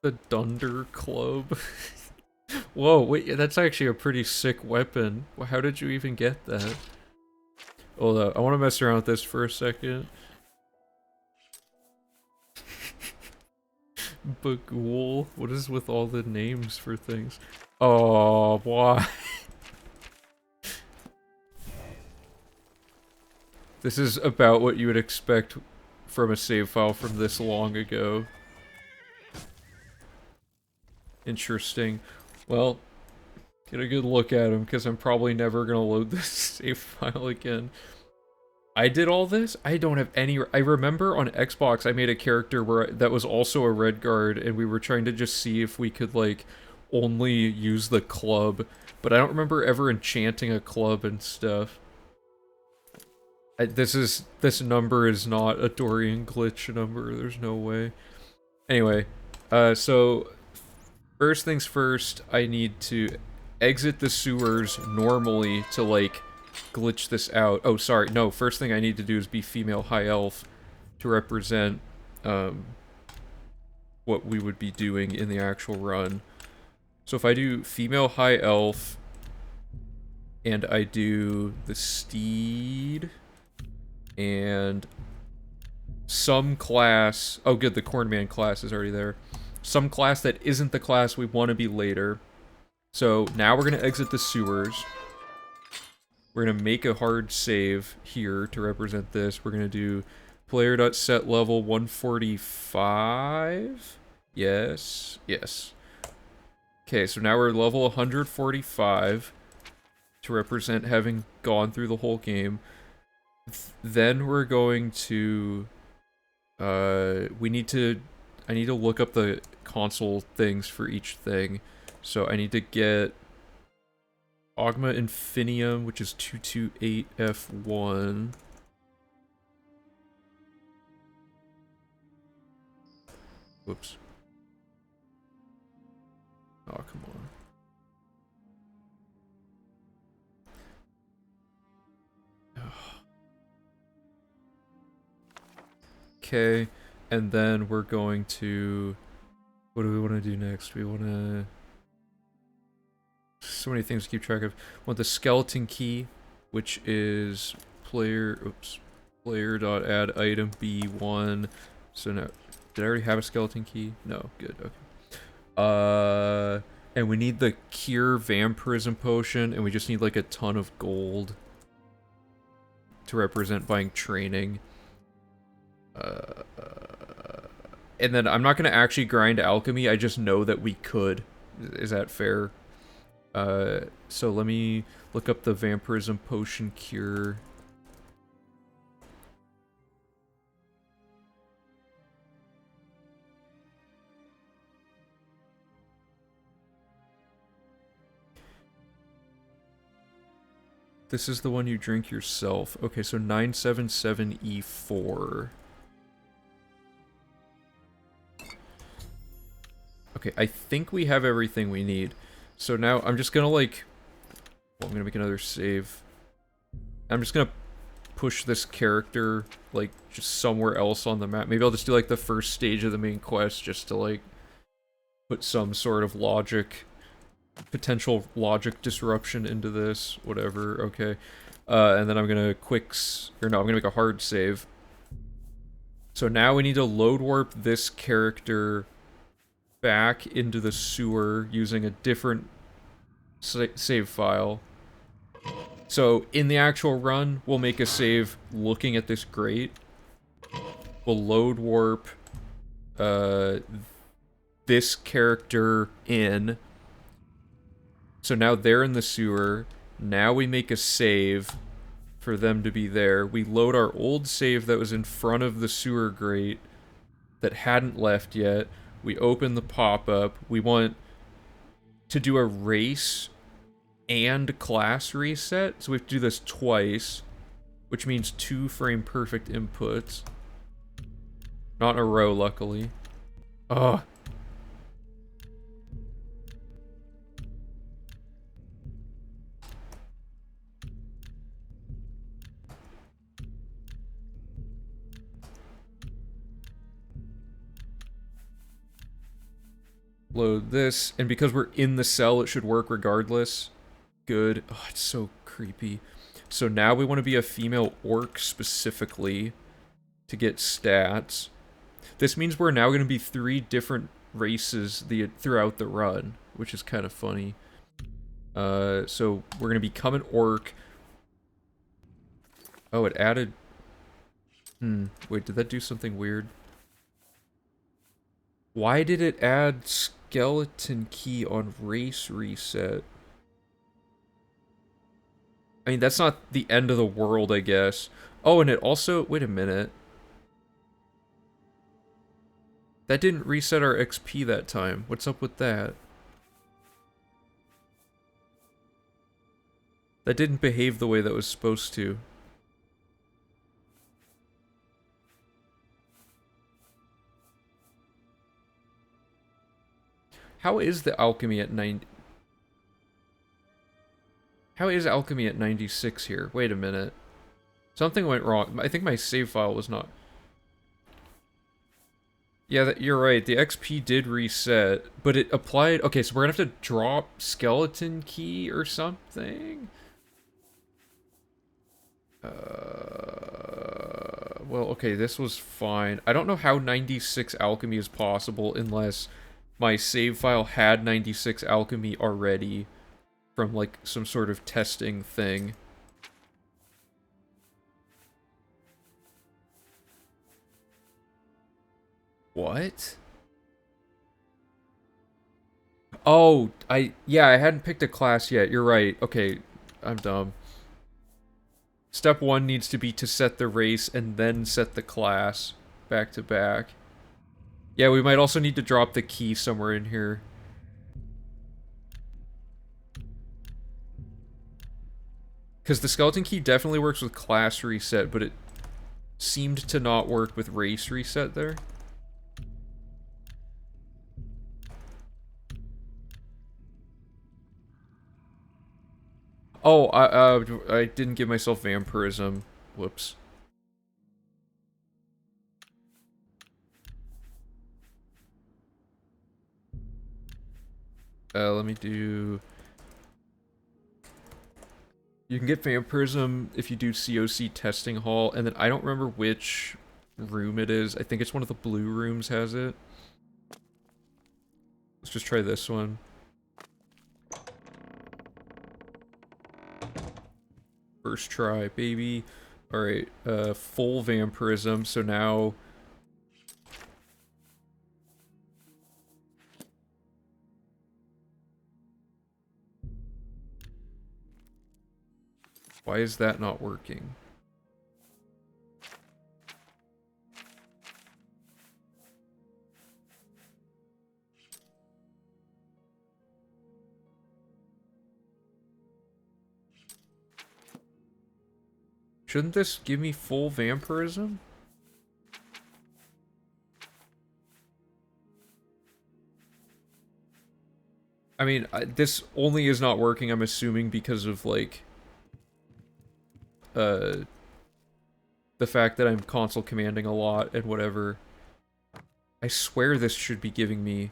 the Dunder Club. Whoa, wait, that's actually a pretty sick weapon. How did you even get that? Hold up, I want to mess around with this for a second. Bagul? What is with all the names for things? Oh, why? This is about what you would expect from a save file from this long ago. Interesting. Well, get a good look at him, because I'm probably never gonna load this save file again. I did all this? I don't have any... I remember on Xbox I made a character that was also a red guard, and we were trying to just see if we could, like, only use the club. But I don't remember ever enchanting a club and stuff. This number is not a Dorian glitch number, there's no way. Anyway, so... First things first, I need to exit the sewers normally to, like, glitch this out. Oh, sorry, no, first thing I need to do is be female high elf to represent, what we would be doing in the actual run. So if I do female high elf, and I do the steed, and some class... Oh, good, the cornman class is already there. Some class that isn't the class we want to be later. So now we're going to exit the sewers. We're going to make a hard save here to represent this. We're going to do player.set level 145. Yes. Yes. Okay, so now we're level 145 to represent having gone through the whole game. Then we're going to... I need to look up the console things for each thing. So I need to get Ogma Infinium, which is 228F1. Whoops. Oh, come on. Okay, and then we're going to... What do we want to do next? We want to... So many things to keep track of. We want the skeleton key, which is player.add item B1. So now, did I already have a skeleton key? No, good, okay. And we need the cure vampirism potion, and we just need like a ton of gold to represent buying training. And then I'm not going to actually grind alchemy, I just know that we could. Is that fair? So let me look up the vampirism potion cure. This is the one you drink yourself. Okay, so 977E4. Okay, I think we have everything we need. So now I'm just gonna like... Well, I'm gonna make another save. I'm just gonna push this character, like, just somewhere else on the map. Maybe I'll just do, like, the first stage of the main quest just to, like, put some sort of logic... potential logic disruption into this. Whatever, okay. And then I'm gonna I'm gonna make a hard save. So now we need to load warp this character back into the sewer using a different save file. So in the actual run, we'll make a save looking at this grate. We'll load warp this character in. So now they're in the sewer. Now we make a save for them to be there. We load our old save that was in front of the sewer grate that hadn't left yet. We open the pop-up. We want to do a race and class reset. So we have to do this twice, which means 2 frame perfect inputs. Not in a row, luckily. Ugh. Load this, and because we're in the cell, it should work regardless. Good. Oh, it's so creepy. So now we want to be a female orc specifically to get stats. This means we're now going to be 3 different races throughout the run, which is kind of funny. So we're going to become an orc. Oh, it added... Wait, did that do something weird? Why did it add skeleton key on race reset? I mean, that's not the end of the world, I guess. Oh, and it also... Wait a minute. That didn't reset our XP that time. What's up with that? That didn't behave the way that was supposed to. How is the alchemy at 90? How is alchemy at 96 here? Wait a minute. Something went wrong. I think my save file was not... Yeah, you're right. The XP did reset, but it applied... Okay, so we're gonna have to drop skeleton key or something? Well, okay, this was fine. I don't know how 96 alchemy is possible unless my save file had 96 alchemy already from, like, some sort of testing thing. What? Oh, yeah, I hadn't picked a class yet. You're right. Okay, I'm dumb. Step 1 needs to be to set the race and then set the class back to back. Yeah, we might also need to drop the key somewhere in here. Because the skeleton key definitely works with class reset, but it seemed to not work with race reset there. Oh, I didn't give myself vampirism. Whoops. Let me do... You can get vampirism if you do COC testing hall, and then I don't remember which room it is. I think it's one of the blue rooms has it. Let's just try this one. First try, baby. Alright, full vampirism, so now... Why is that not working? Shouldn't this give me full vampirism? I mean, this only is not working, I'm assuming, because of, like... the fact that I'm console commanding a lot and whatever. I swear this should be giving me...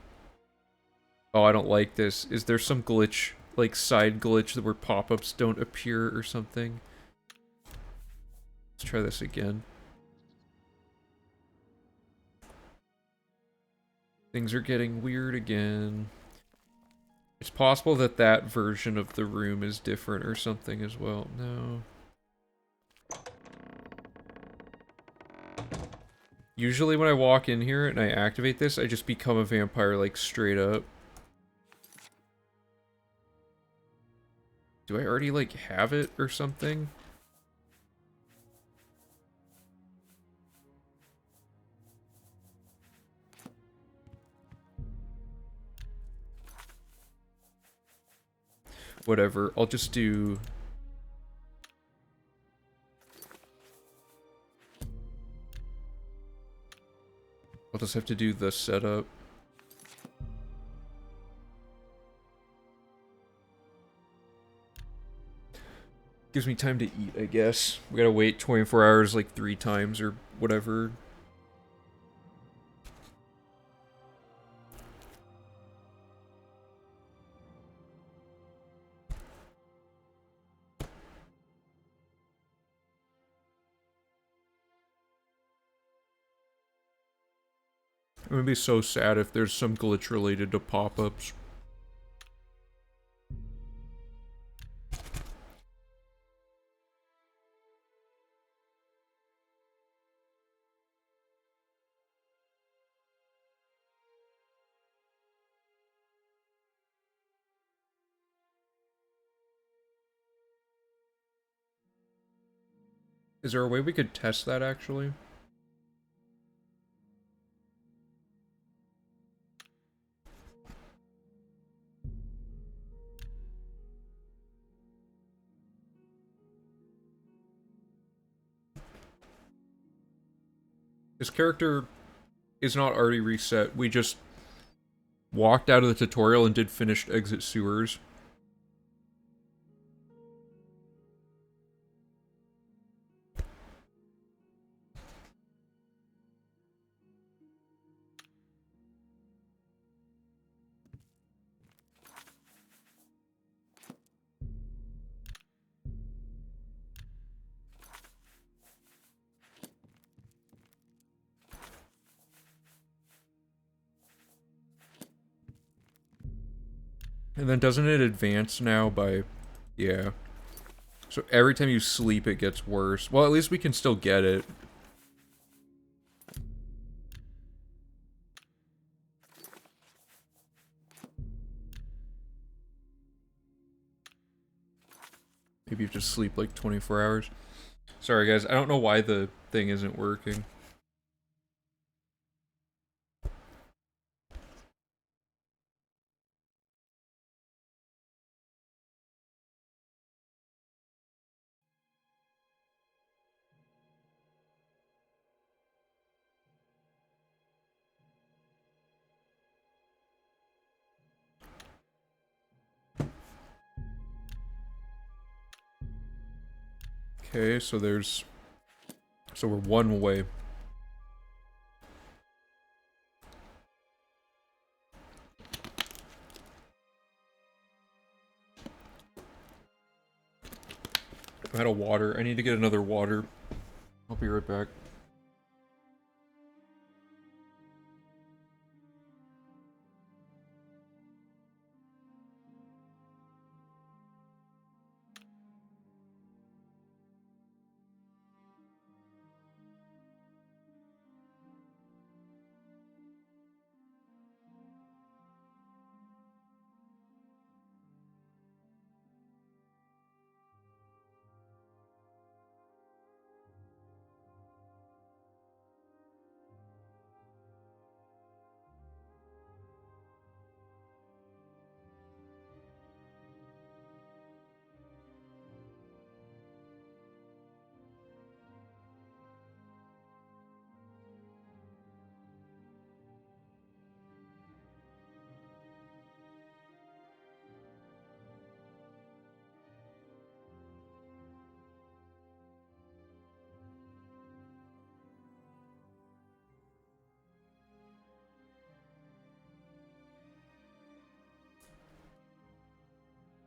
Oh, I don't like this. Is there some glitch, like side glitch, where pop-ups don't appear or something? Let's try this again. Things are getting weird again. It's possible that that version of the room is different or something as well. No. Usually when I walk in here and I activate this, I just become a vampire, like, straight up. Do I already, like, have it or something? Whatever, I'll just do... I'll just have to do the setup. Gives me time to eat, I guess. We gotta wait 24 hours like 3 times or whatever. I'm gonna be so sad if there's some glitch related to pop-ups. Is there a way we could test that, actually? This character is not already reset. We just walked out of the tutorial and did finished exit sewers. And then doesn't it advance now by... Yeah. So every time you sleep, it gets worse. Well, at least we can still get it. Maybe you just sleep like 24 hours. Sorry guys, I don't know why the thing isn't working. Okay, so we're one way. I'm out of water. I need to get another water. I'll be right back.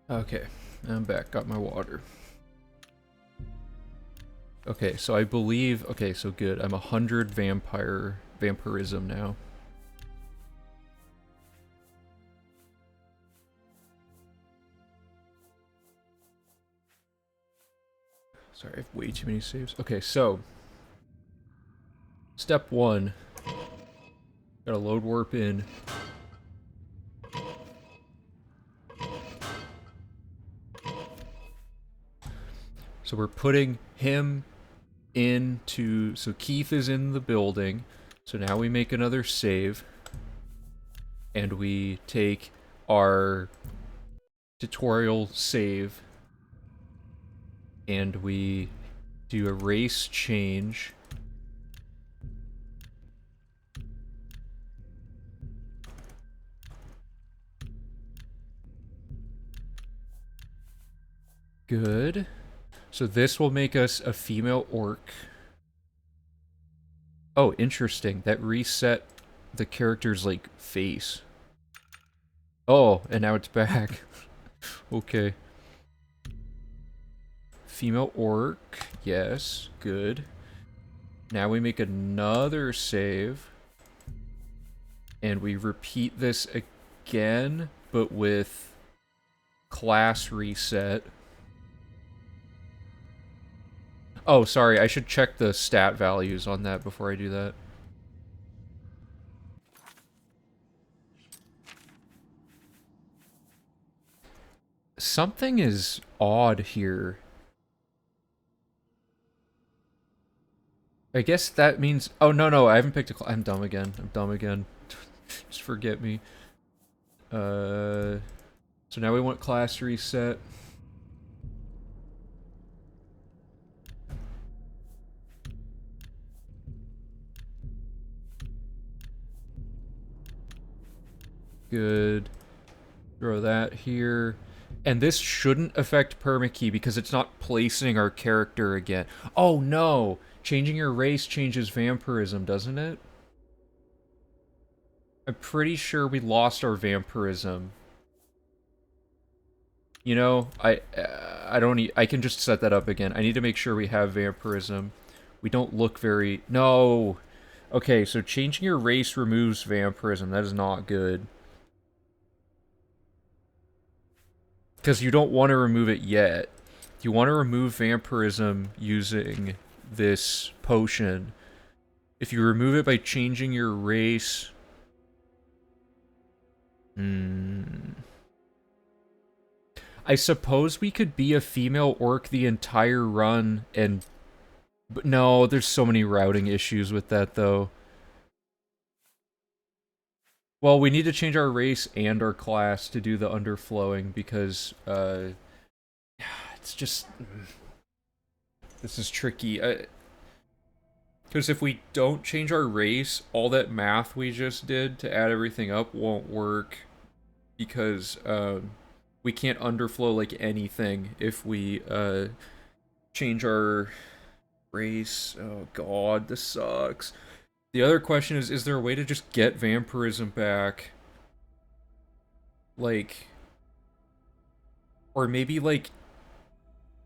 Okay, I'm back. Got my water. Okay, so I believe... Okay, so good. I'm 100 vampirism now. Sorry, I have way too many saves. Okay, so... Step 1. Gotta load warp in. So we're putting him into... So Keith is in the building. So now we make another save. And we take our tutorial save. And we do a race change. Good. So this will make us a female orc. Oh, interesting. That reset the character's, like, face. Oh, and now it's back. Okay. Female orc. Yes. Good. Now we make another save. And we repeat this again, but with class reset. Oh, sorry, I should check the stat values on that before I do that. Something is odd here. I guess that means... Oh, no, I haven't picked a class. I'm dumb again. I'm dumb again. Just forget me. So now we want class reset. Good. Throw that here. And this shouldn't affect permakey because it's not placing our character again. Oh no! Changing your race changes vampirism, doesn't it? I'm pretty sure we lost our vampirism. You know, I don't need, I can just set that up again. I need to make sure we have vampirism. We don't look very... No! Okay, so changing your race removes vampirism. That is not good. Because you don't want to remove it yet. You want to remove vampirism using this potion. If you remove it by changing your race... I suppose we could be a female orc the entire run and... But no, there's so many routing issues with that, though. Well, we need to change our race and our class to do the underflowing because, it's just... This is tricky. Because if we don't change our race, all that math we just did to add everything up won't work. Because, we can't underflow like anything if we, change our race. Oh god, this sucks. The other question is there a way to just get vampirism back? Like... Or maybe, like,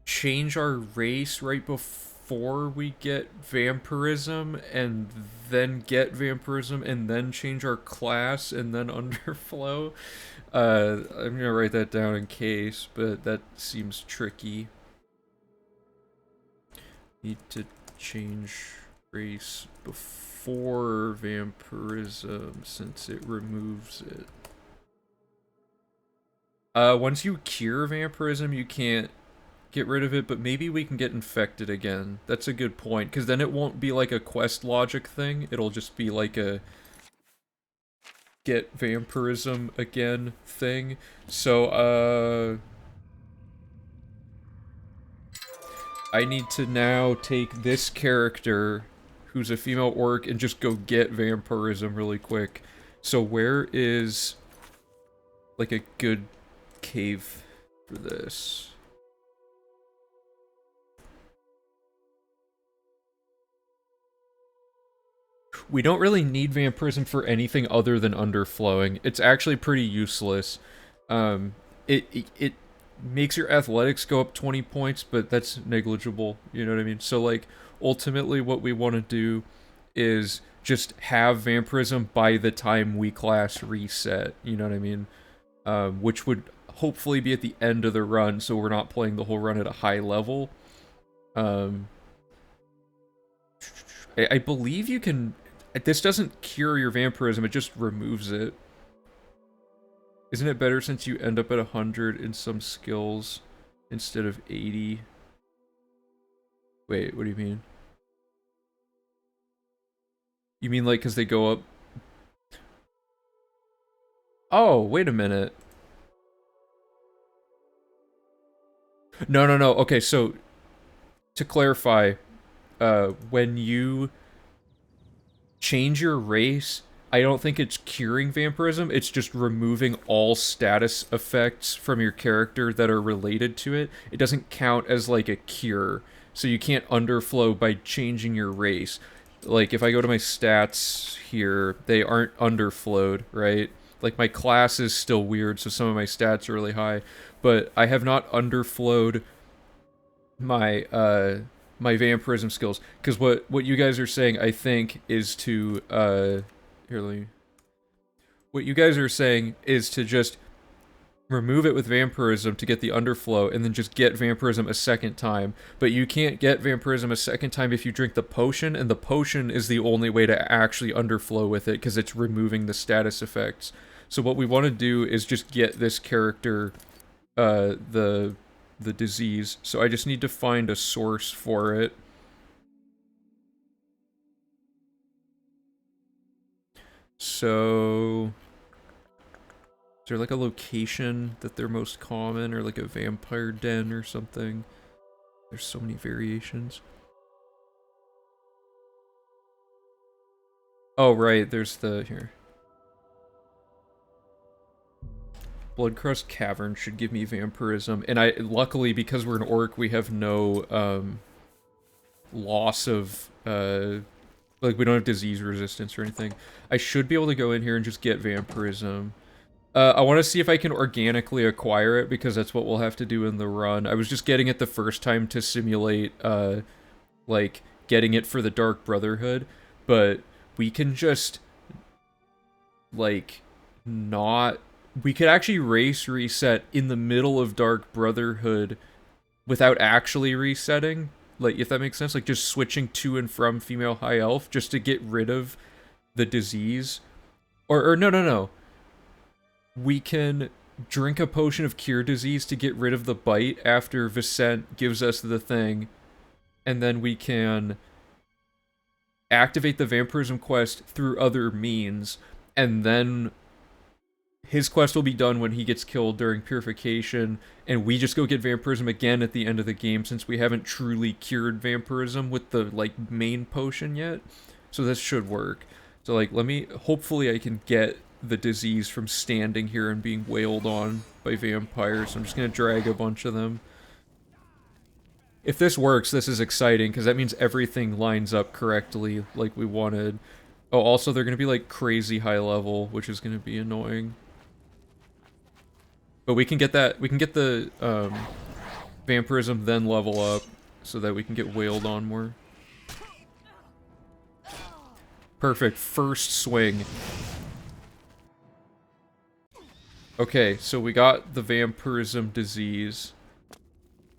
change our race right before we get vampirism, and then get vampirism, and then change our class, and then underflow? I'm gonna write that down in case, but that seems tricky. Need to change race before vampirism, since it removes it. Once you cure vampirism, you can't get rid of it, but maybe we can get infected again. That's a good point, because then it won't be like a quest logic thing. It'll just be like a get vampirism again thing. So, I need to now take this character, who's a female orc, and just go get vampirism really quick. So where is, like, a good cave for this? We don't really need vampirism for anything other than underflowing. It's actually pretty useless. It makes your athletics go up 20 points, but that's negligible, you know what I mean? So, like, ultimately what we want to do is just have vampirism by the time we class reset, you know what I mean? Which would hopefully be at the end of the run, so we're not playing the whole run at a high level. I believe you can... This doesn't cure your vampirism, it just removes it. Isn't it better since you end up at 100 in some skills instead of 80? Wait, what do you mean? You mean like because they go up... Oh, wait a minute. No, no, no. Okay, so to clarify, when you change your race, I don't think it's curing vampirism, it's just removing all status effects from your character that are related to it. It doesn't count as like a cure, so you can't underflow by changing your race. Like, if I go to my stats here, they aren't underflowed, right? Like, my class is still weird, so some of my stats are really high, but I have not underflowed my, my vampirism skills, because what you guys are saying, I think, is to, here, let me... What you guys are saying is to just remove it with vampirism to get the underflow, and then just get vampirism a second time. But you can't get vampirism a second time if you drink the potion, and the potion is the only way to actually underflow with it, because it's removing the status effects. So what we want to do is just get this character, the disease. So I just need to find a source for it. So... Is there like a location that they're most common, or like a vampire den or something? There's so many variations. Oh, right, there's the... here. Bloodcrust Cavern should give me vampirism, and luckily, because we're an orc, we have no, loss of, like, we don't have disease resistance or anything. I should be able to go in here and just get vampirism. I want to see if I can organically acquire it, because that's what we'll have to do in the run. I was just getting it the first time to simulate, like, getting it for the Dark Brotherhood, but we can just, like, not... We could actually race reset in the middle of Dark Brotherhood without actually resetting, like, if that makes sense, like, just switching to and from female high elf just to get rid of the disease. Or no, no, no. We can drink a potion of cure disease to get rid of the bite after Vicent gives us the thing, and then we can activate the vampirism quest through other means, and then his quest will be done when he gets killed during purification, and we just go get vampirism again at the end of the game, since we haven't truly cured vampirism with the like main potion yet. So this should work. So like, hopefully I can get the disease from standing here and being wailed on by vampires. I'm just gonna drag a bunch of them. If this works, this is exciting, because that means everything lines up correctly like we wanted. Oh, also they're gonna be like crazy high level, which is gonna be annoying. But we can get the vampirism, then level up, so that we can get wailed on more. Perfect, first swing. Okay, so we got the vampirism disease.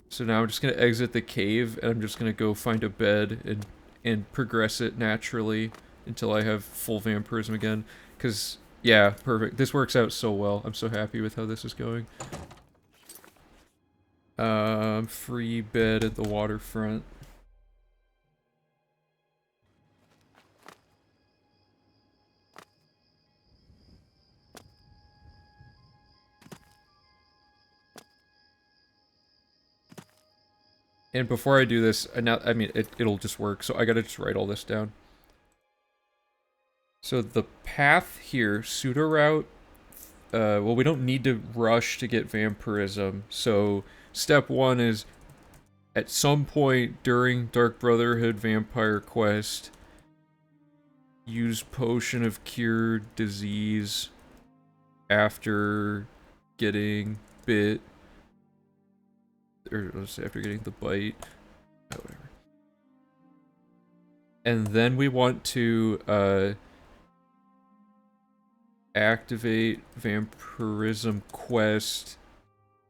So now I'm just gonna exit the cave, and I'm just gonna go find a bed and progress it naturally until I have full vampirism again. Because, yeah, perfect. This works out so well. I'm so happy with how this is going. Free bed at the waterfront. And before I do this, I mean, it'll just work, so I gotta just write all this down. So the path here, pseudo route, well, we don't need to rush to get vampirism, so step 1 is, at some point during Dark Brotherhood Vampire Quest, use Potion of Cure Disease after getting bit. Or let's say after getting the bite. Oh, whatever. And then we want to activate vampirism quest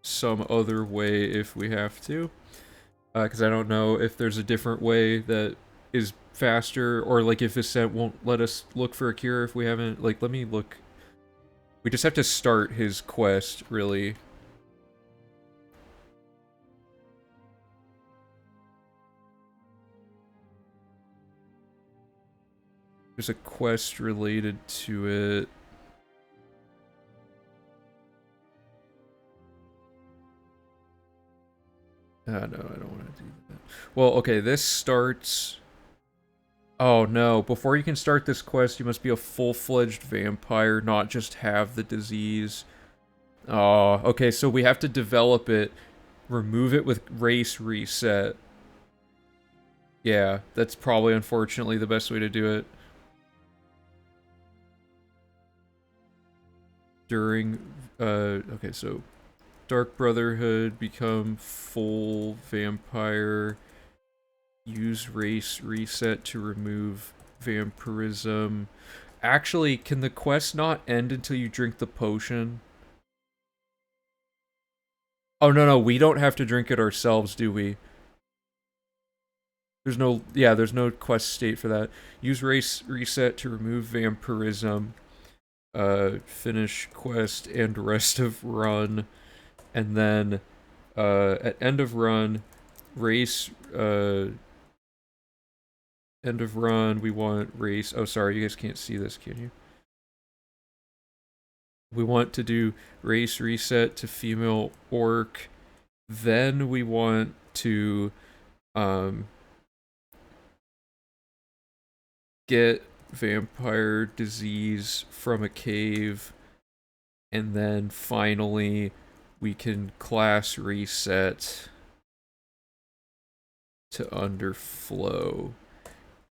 some other way if we have to. Because I don't know if there's a different way that is faster, or like if Vicent won't let us look for a cure if we haven't. Like, let me look. We just have to start his quest, really. There's a quest related to it. No, I don't want to do that. Well, okay, this starts... Oh no, before you can start this quest, you must be a full-fledged vampire, not just have the disease. Oh, okay, so we have to develop it, remove it with race reset. Yeah, that's probably, unfortunately, the best way to do it. During, okay, so Dark Brotherhood, become full vampire, use race reset to remove vampirism. Actually, can the quest not end until you drink the potion? Oh, no, we don't have to drink it ourselves, do we? There's no, yeah, there's no quest state for that. Use race reset to remove vampirism. Finish quest and rest of run, and then at end of run, race end of run, we want race. Oh, sorry, you guys can't see this, can you? We want to do race reset to female orc. Then we want to get vampire disease from a cave, and then finally we can class reset to underflow.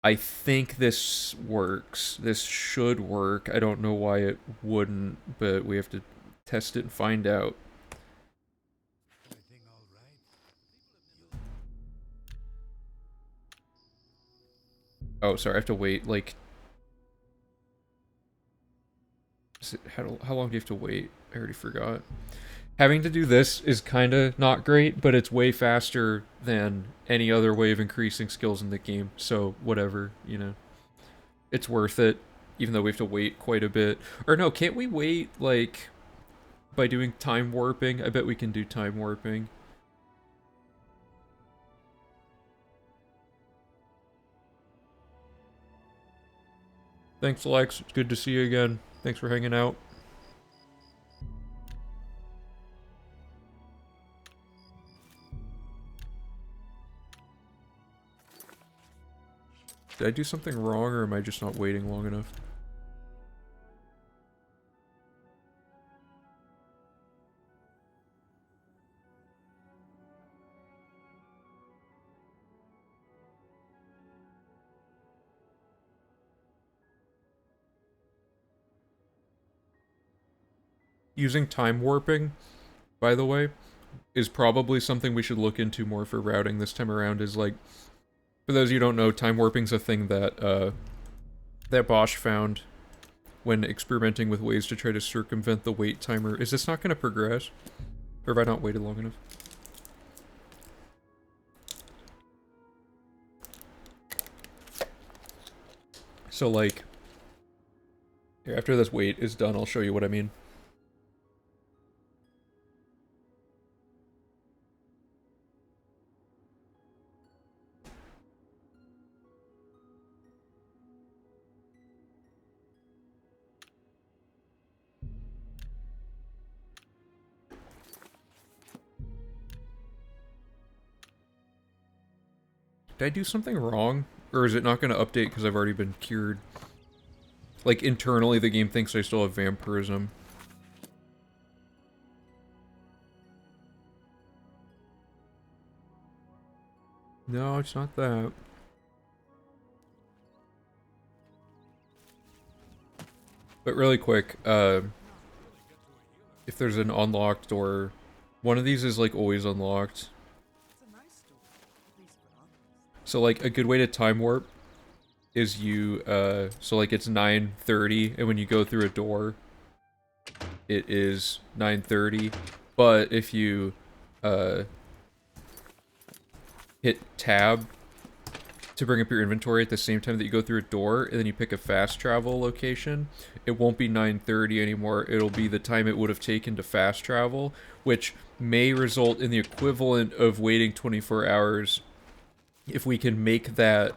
I think this works. This should work. I don't know why it wouldn't, but we have to test it and find out. Oh, sorry, I have to wait, like... How long do you have to wait? I already forgot. Having to do this is kind of not great, but it's way faster than any other way of increasing skills in the game, so whatever, you know. It's worth it, even though we have to wait quite a bit. Or no, can't we wait, like... by doing time warping. I bet we can do time warping. Thanks, Lex. It's good to see you again. Thanks for hanging out. Did I do something wrong, or am I just not waiting long enough? Using time warping, by the way, is probably something we should look into more for routing this time around. Is like, for those of you who don't know, time warping's a thing that that Bosch found when experimenting with ways to try to circumvent the wait timer. Is this not going to progress? Or have I not waited long enough? So like, here, after this wait is done, I'll show you what I mean. Did I do something wrong? Or is it not going to update because I've already been cured? Like, internally, the game thinks I still have vampirism. No, it's not that. But really quick, if there's an unlocked door, one of these is, like, always unlocked. So, like, a good way to time warp is you, so, like, it's 9:30, and when you go through a door, it is 9:30. But if you, hit tab to bring up your inventory at the same time that you go through a door, and then you pick a fast travel location, it won't be 9:30 anymore. It'll be the time it would have taken to fast travel, which may result in the equivalent of waiting 24 hours if we can make that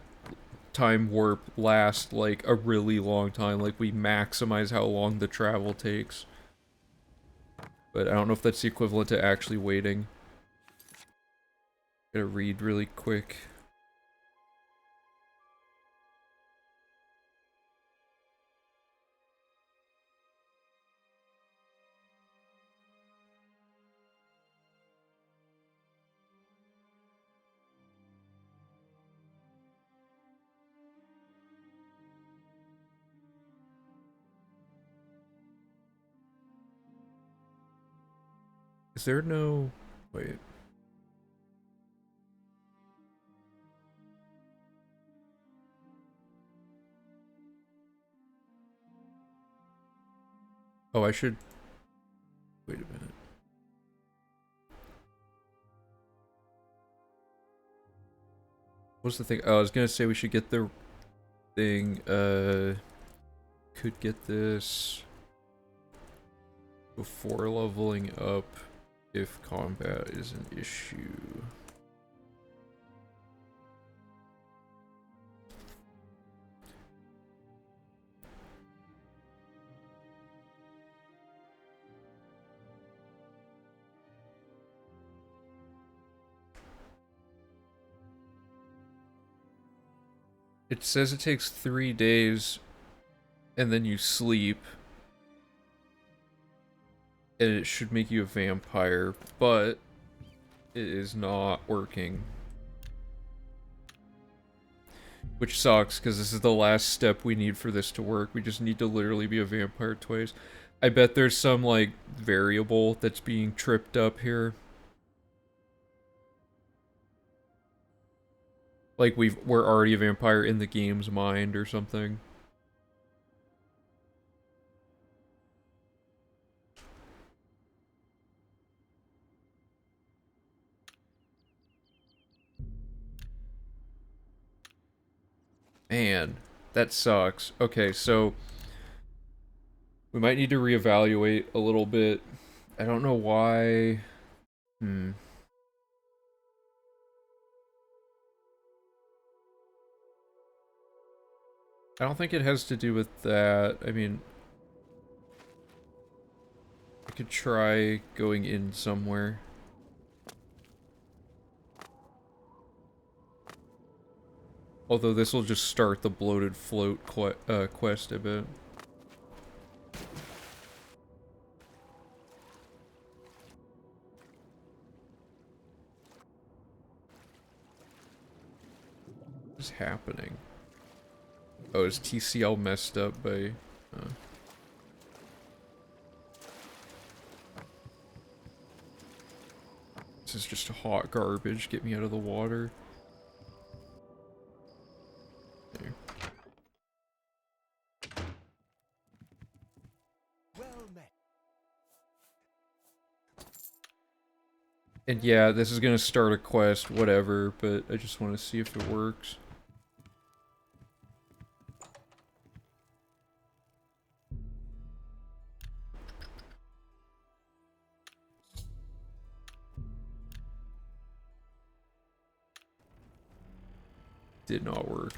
time warp last, like, a really long time. Like, we maximize how long the travel takes. But I don't know if that's the equivalent to actually waiting. Gotta read really quick. Is there no... Wait. Oh, I should... Wait a minute. What's the thing? Oh, I was gonna say we should get the thing, could get this before leveling up if combat is an issue. It says it takes 3 days, and then you sleep, and it should make you a vampire, but it is not working. Which sucks, because this is the last step we need for this to work. We just need to literally be a vampire twice. I bet there's some, like, variable that's being tripped up here. Like, we're already a vampire in the game's mind or something. Man, that sucks. Okay, so we might need to reevaluate a little bit. I don't know why. Hmm. I don't think it has to do with that. I mean, I could try going in somewhere. Although this will just start the bloated float quest a bit. What is happening? Oh, is TCL messed up by... This is just hot garbage. Get me out of the water. Okay. Well met. And yeah, this is gonna start a quest, whatever, but I just want to see if it works. Did not work.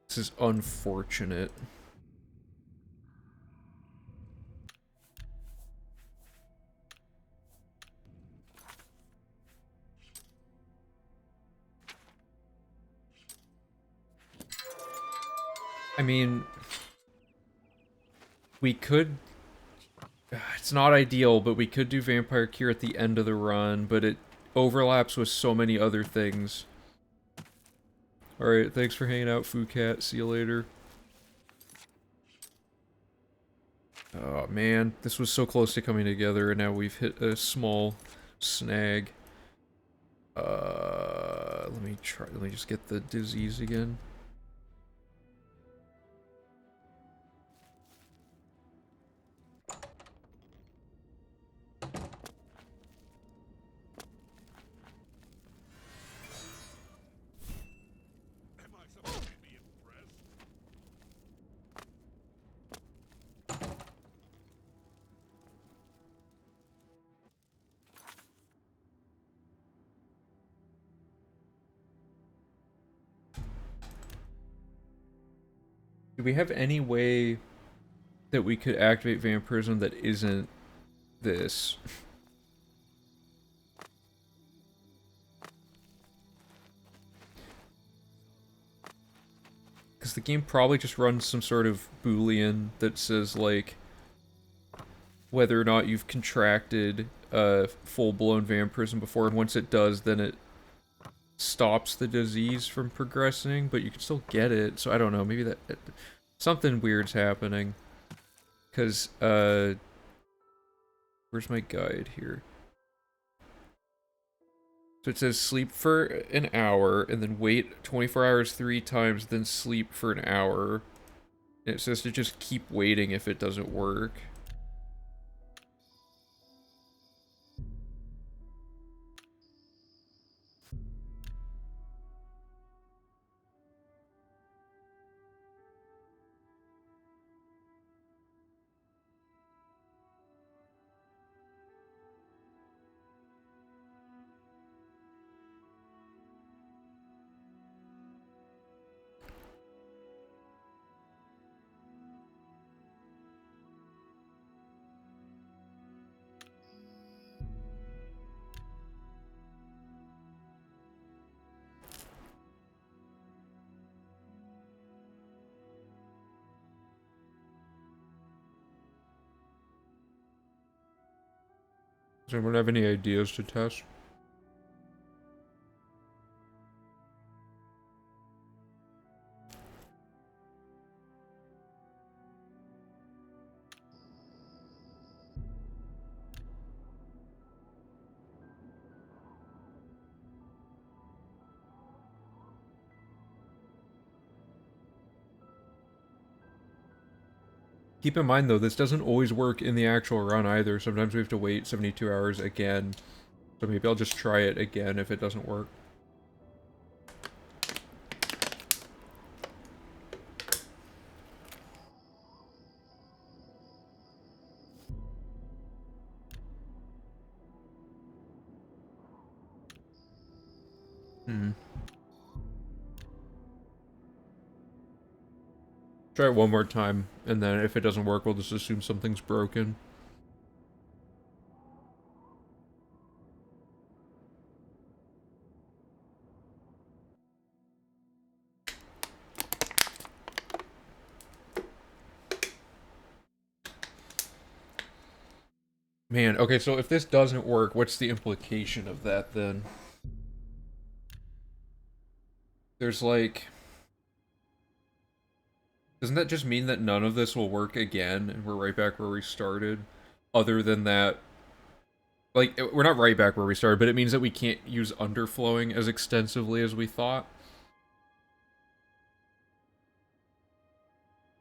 This is unfortunate. I mean, we could... It's not ideal, but we could do Vampire Cure at the end of the run, but it overlaps with so many other things. Alright, thanks for hanging out, Fucat. See you later. Oh man, this was so close to coming together, and now we've hit a small snag. Let me just get the disease again. Am I supposed to be impressed? Do we have any way that we could activate vampirism that isn't this? Because the game probably just runs some sort of boolean that says, like, whether or not you've contracted full-blown vampirism before, and once it does, then it stops the disease from progressing, but you can still get it, so I don't know, maybe something weird's happening. Because, where's my guide here? So it says sleep for an hour, and then wait 24 hours 3 times, then sleep for an hour. And it says to just keep waiting if it doesn't work. Does anyone have any ideas to test? Keep in mind, though, this doesn't always work in the actual run either. Sometimes we have to wait 72 hours again. So maybe I'll just try it again if it doesn't work. Hmm. Try it one more time, and then if it doesn't work, we'll just assume something's broken. Man, okay, so if this doesn't work, what's the implication of that then? There's like... Doesn't that just mean that none of this will work again, and we're right back where we started? Other than that, like, we're not right back where we started, but it means that we can't use underflowing as extensively as we thought.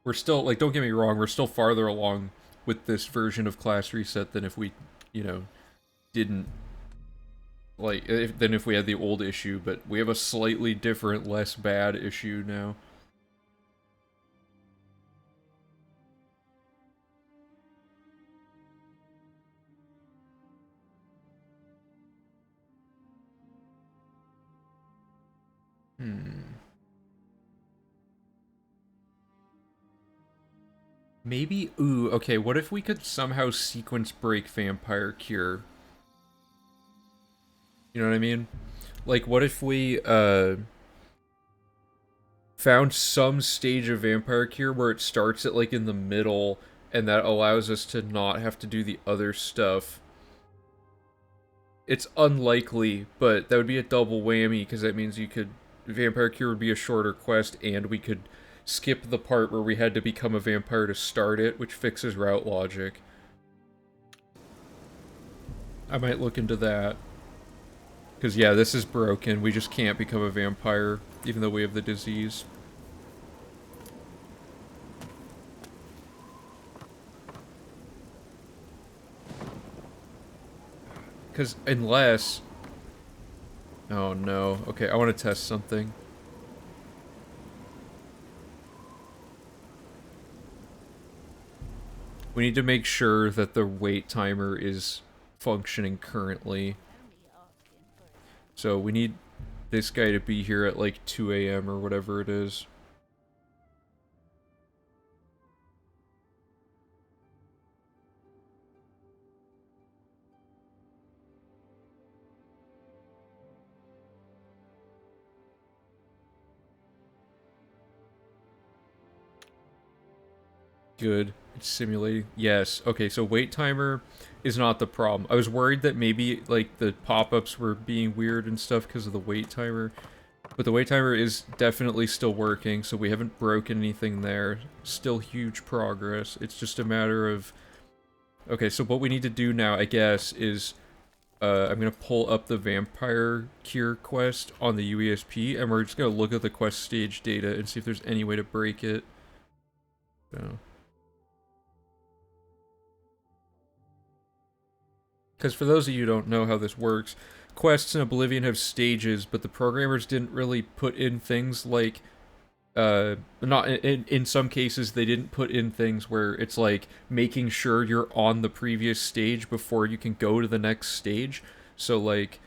We're still, like, don't get me wrong, we're still farther along with this version of class reset than if we, you know, didn't, like, than if we had the old issue, but we have a slightly different, less bad issue now. Hmm. Maybe, ooh, okay, what if we could somehow sequence break Vampire Cure? You know what I mean? Like, what if we, found some stage of Vampire Cure where it starts at, like, in the middle, and that allows us to not have to do the other stuff. It's unlikely, but that would be a double whammy, because that means you could... Vampire Cure would be a shorter quest, and we could skip the part where we had to become a vampire to start it, which fixes route logic. I might look into that. Because, yeah, this is broken. We just can't become a vampire, even though we have the disease. Because unless... Oh, no. Okay, I want to test something. We need to make sure that the wait timer is functioning currently. So we need this guy to be here at like 2 a.m. or whatever it is. Good. It's simulating. Yes. Okay, so wait timer is not the problem. I was worried that maybe like the pop-ups were being weird and stuff because of the wait timer. But the wait timer is definitely still working, so we haven't broken anything there. Still huge progress. It's just a matter of... Okay, so what we need to do now, I guess, is... I'm gonna pull up the Vampire Cure quest on the UESP, and we're just gonna look at the quest stage data and see if there's any way to break it. So... Because for those of you who don't know how this works, quests in Oblivion have stages, but the programmers didn't really put in things like, not in some cases they didn't put in things where it's like making sure you're on the previous stage before you can go to the next stage. So like,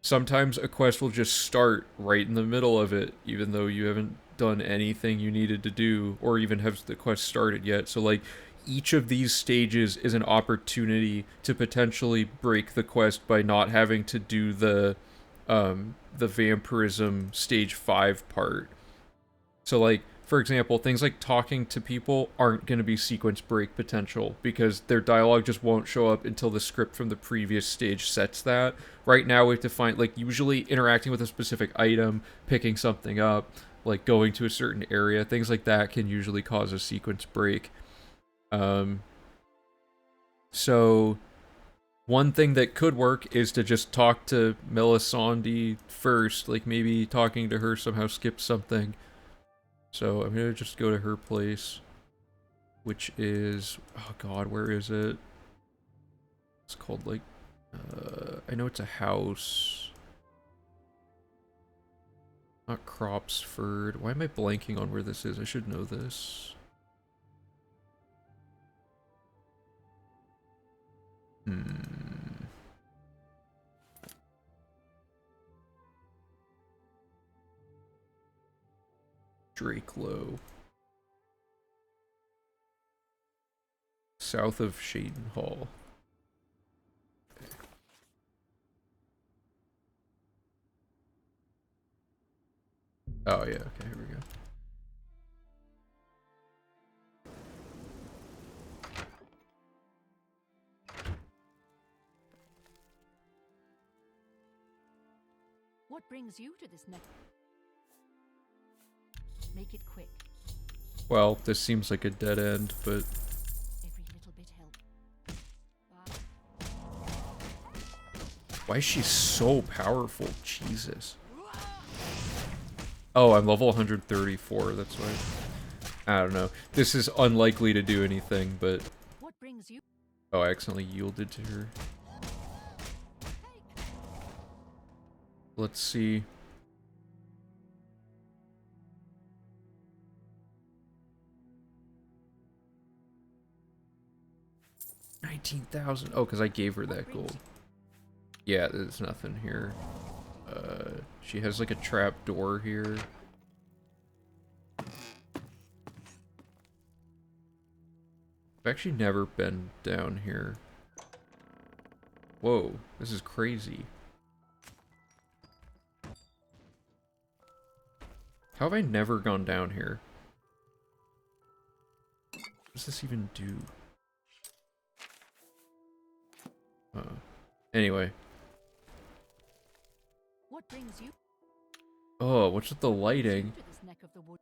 sometimes a quest will just start right in the middle of it, even though you haven't done anything you needed to do, or even have the quest started yet. So like, each of these stages is an opportunity to potentially break the quest by not having to do the vampirism stage 5 part. So like, for example, things like talking to people aren't going to be sequence break potential because their dialogue just won't show up until the script from the previous stage sets that. Right now we have to find, like, usually interacting with a specific item, picking something up, like going to a certain area, things like that can usually cause a sequence break. Um, so one thing that could work is to just talk to Melisande first, like maybe talking to her somehow skips something. So I'm gonna just go to her place, which is, oh god, where is it? It's called like, I know it's a house. Not Cropsford. Why am I blanking on where this is? I should know this. Hmm. Drakelow. South of Shaden Hall. Oh yeah, okay, here we go. What brings you to this neck? Make it quick. Well, this seems like a dead end, but Every little bit helps. why is she so powerful? Jesus. Oh, I'm level 134, that's why. I don't know. This is unlikely to do anything, but... What brings you? Oh, I accidentally yielded to her. Let's see. $19,000. Oh, because I gave her that gold. Yeah, there's nothing here. She has like a trap door here. I've actually never been down here. Whoa, this is crazy. How have I never gone down here? What does this even do? Anyway. What brings you Oh, what's with the lighting? to this neck of the wood?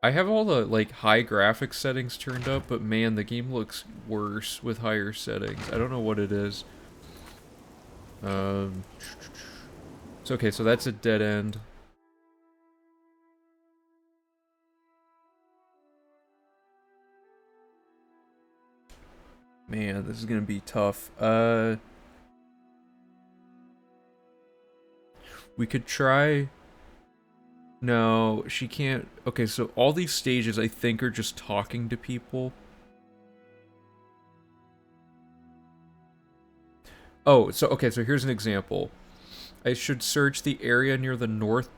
I have all the, like, high graphics settings turned up, but man, the game looks worse with higher settings. I don't know what it is. So okay, so that's a dead end. Man, this is gonna be tough. We could try... No, she can't... Okay, so all these stages, I think, are just talking to people. Oh, so, okay, so here's an example. I should search the area near the North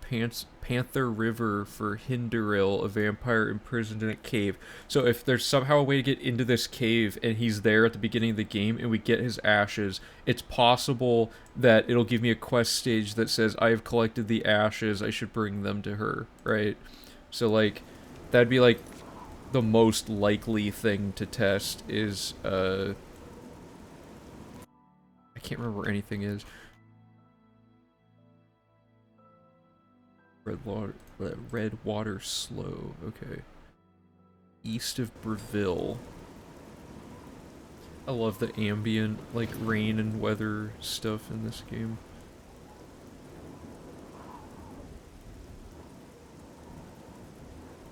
Panther River for Hinderil, a vampire imprisoned in a cave. So if there's somehow a way to get into this cave and he's there at the beginning of the game and we get his ashes, it's possible that it'll give me a quest stage that says, I have collected the ashes, I should bring them to her, right? So, like, that'd be, like, the most likely thing to test is, I can't remember where anything is. Red water slow. Okay. East of Breville. I love the ambient, like, rain and weather stuff in this game.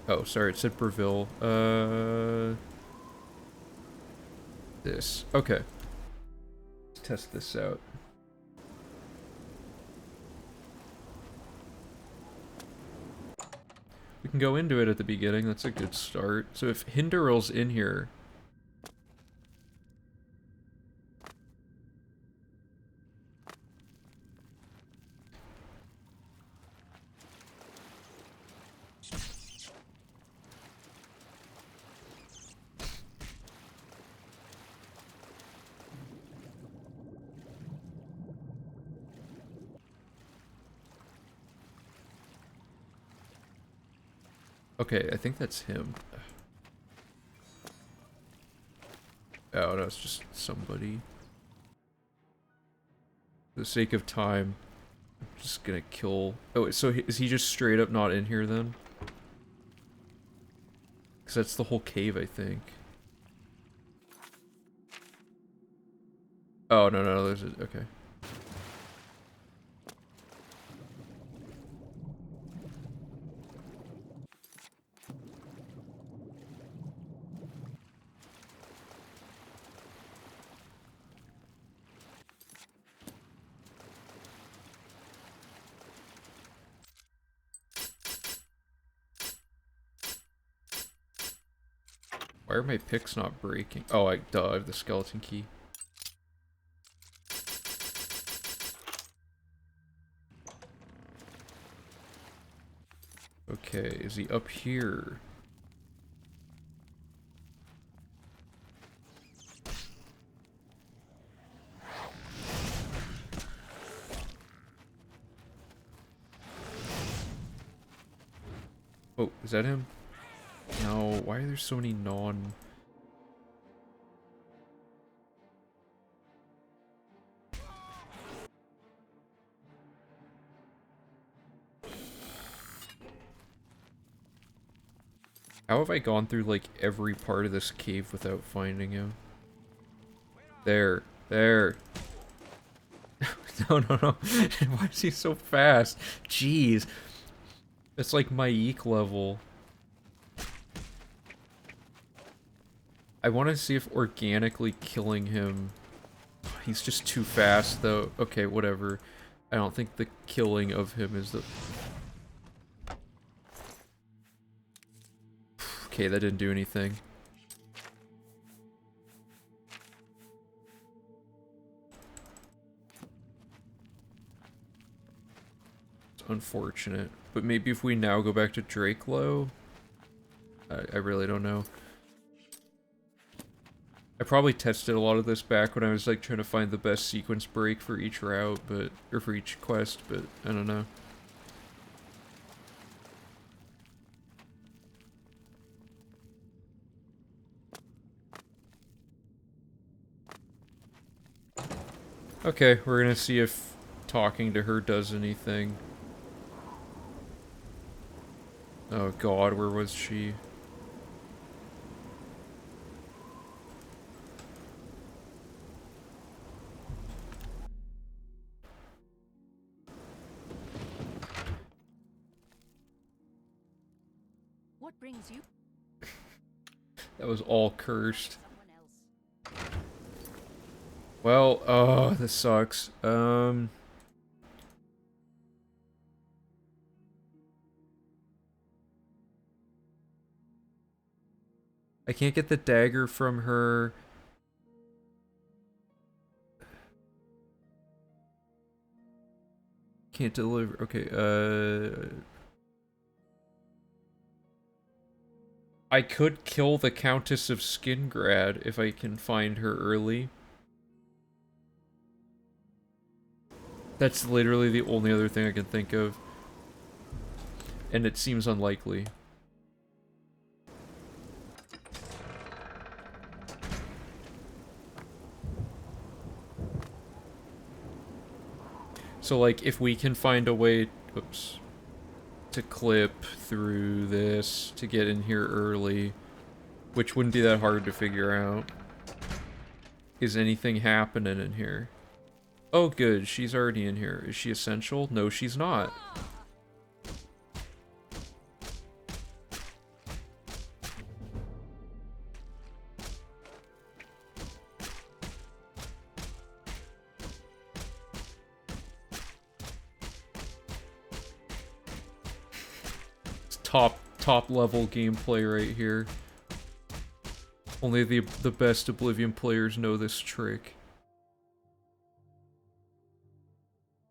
Oh, sorry, it said Breville. This. Okay. Let's test this out. We can go into it at the beginning, that's a good start. So if Hinderil's in here... Okay, I think that's him. Oh, no, it's just somebody. For the sake of time, I'm just gonna kill... Oh, so is he just straight up not in here then? Because that's the whole cave, I think. Oh, no, there's a... Okay. Why are my picks not breaking? Oh, I have the skeleton key. Okay, is he up here? Oh, is that him? No, why are there so many non... How have I gone through, like, every part of this cave without finding him? There. There. No, no, no. Why is he so fast? Jeez. It's like my eek level. I want to see if organically killing him... He's just too fast, though. Okay, whatever. I don't think the killing of him is the... Okay, that didn't do anything. It's unfortunate. But maybe if we now go back to Drakelow... I really don't know. I probably tested a lot of this back when I was like trying to find the best sequence break for each route, but... or for each quest, but I don't know. Okay, we're gonna see if talking to her does anything. Oh god, where was she? What brings you? That was all cursed. Someone else. Well, oh, this sucks. I can't get the dagger from her. Can't deliver. Okay, I could kill the Countess of Skingrad if I can find her early. That's literally the only other thing I can think of. And it seems unlikely. So, like, if we can find a way... Oops. To clip through this to get in here early, which wouldn't be that hard to figure out. Is anything happening in here? Oh, good. She's already in here. Is she essential? No, she's not. Top level gameplay right here. Only the best Oblivion players know this trick.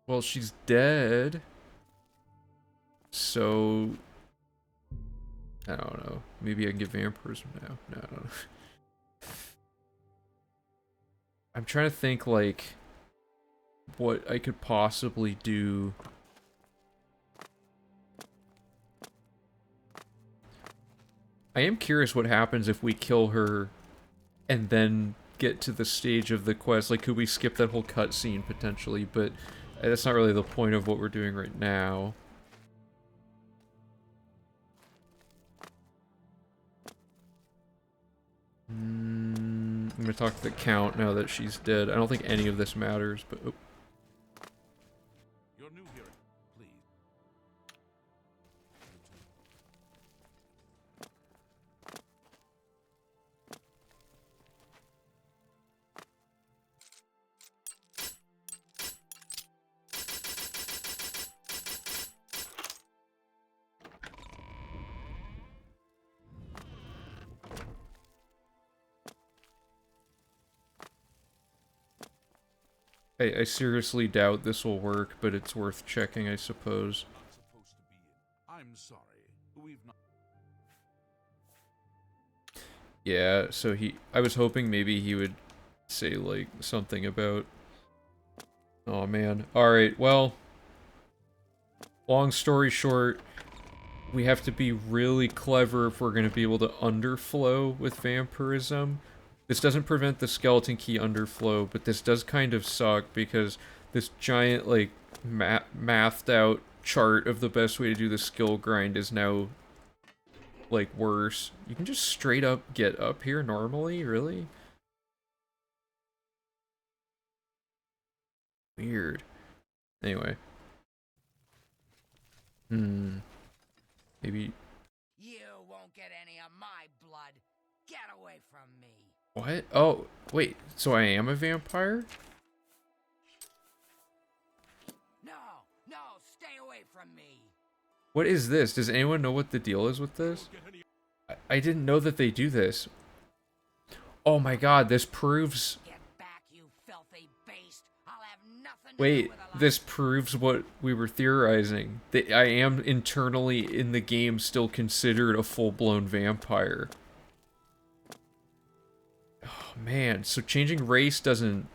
Well, she's dead. So I don't know. Maybe I can get vampirism now. No, I don't know. I'm trying to think like what I could possibly do. I am curious what happens if we kill her and then get to the stage of the quest. Like, could we skip that whole cutscene potentially? But that's not really the point of what we're doing right now. I'm gonna talk to the Count now that she's dead. I don't think any of this matters, but... Oh. You're new here, please. I seriously doubt this will work, but it's worth checking, I suppose. Not supposed to be in. I'm sorry. Yeah, so I was hoping maybe he would say, like, something about... Oh, man. Alright, well, long story short, we have to be really clever if we're going to be able to underflow with vampirism. This doesn't prevent the skeleton key underflow, but this does kind of suck because this giant, like, mathed out chart of the best way to do the skill grind is now, like, worse. You can just straight up get up here normally? Really? Weird. Anyway. Maybe... You won't get any of my blood. Get away from me. What? Oh, wait. So I am a vampire? No, no, stay away from me. What is this? Does anyone know what the deal is with this? I didn't know that they do this. Oh my god, this proves... Get back, you filthy beast. I'll have nothing to do Wait, with a this proves what we were theorizing. That I am internally in the game still considered a full-blown vampire. Oh man, so changing race doesn't...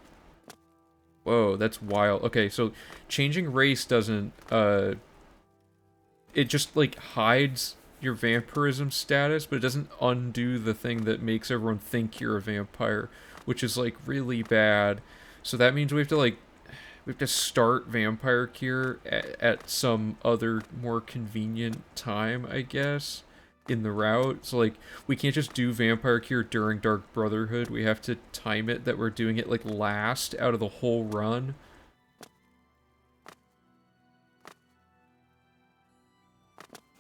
Whoa, that's wild. Okay, so changing race doesn't, it just, like, hides your vampirism status, but it doesn't undo the thing that makes everyone think you're a vampire, which is, like, really bad. So that means we have to start Vampire Cure at some other more convenient time, I guess, in the route. So, like, we can't just do Vampire Cure during Dark Brotherhood. We have to time it that we're doing it, like, last out of the whole run.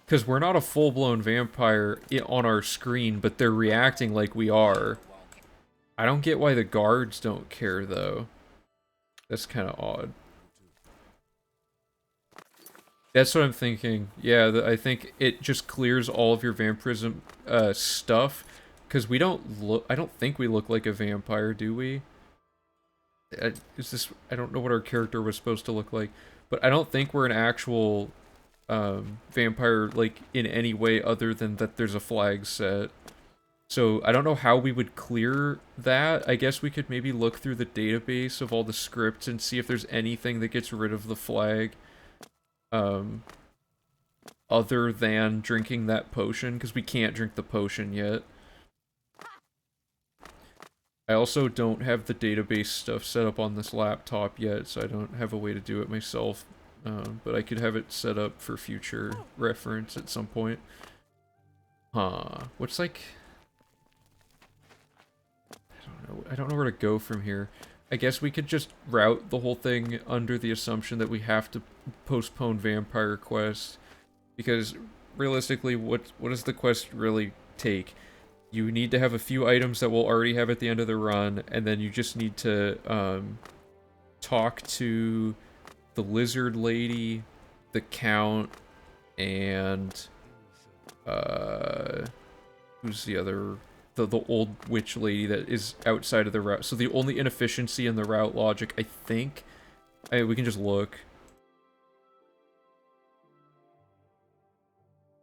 Because we're not a full-blown vampire on our screen, but they're reacting like we are. I don't get why the guards don't care, though. That's kind of odd. That's what I'm thinking. Yeah, I think it just clears all of your vampirism stuff. Because we don't look... I don't think we look like a vampire, do we? Is this... I don't know what our character was supposed to look like. But I don't think we're an actual... vampire, like, in any way other than that there's a flag set. So I don't know how we would clear that. I guess we could maybe look through the database of all the scripts and see if there's anything that gets rid of the flag, other than drinking that potion, because we can't drink the potion yet. I also don't have the database stuff set up on this laptop yet, so I don't have a way to do it myself. But I could have it set up for future reference at some point. What's like... I don't know where to go from here. I guess we could just route the whole thing under the assumption that we have to postpone Vampire Quest. Because, realistically, what does the quest really take? You need to have a few items that we'll already have at the end of the run, and then you just need to, talk to the lizard lady, the count, and, who's the other... The old witch lady that is outside of the route. So the only inefficiency in the route logic, I think... we can just look.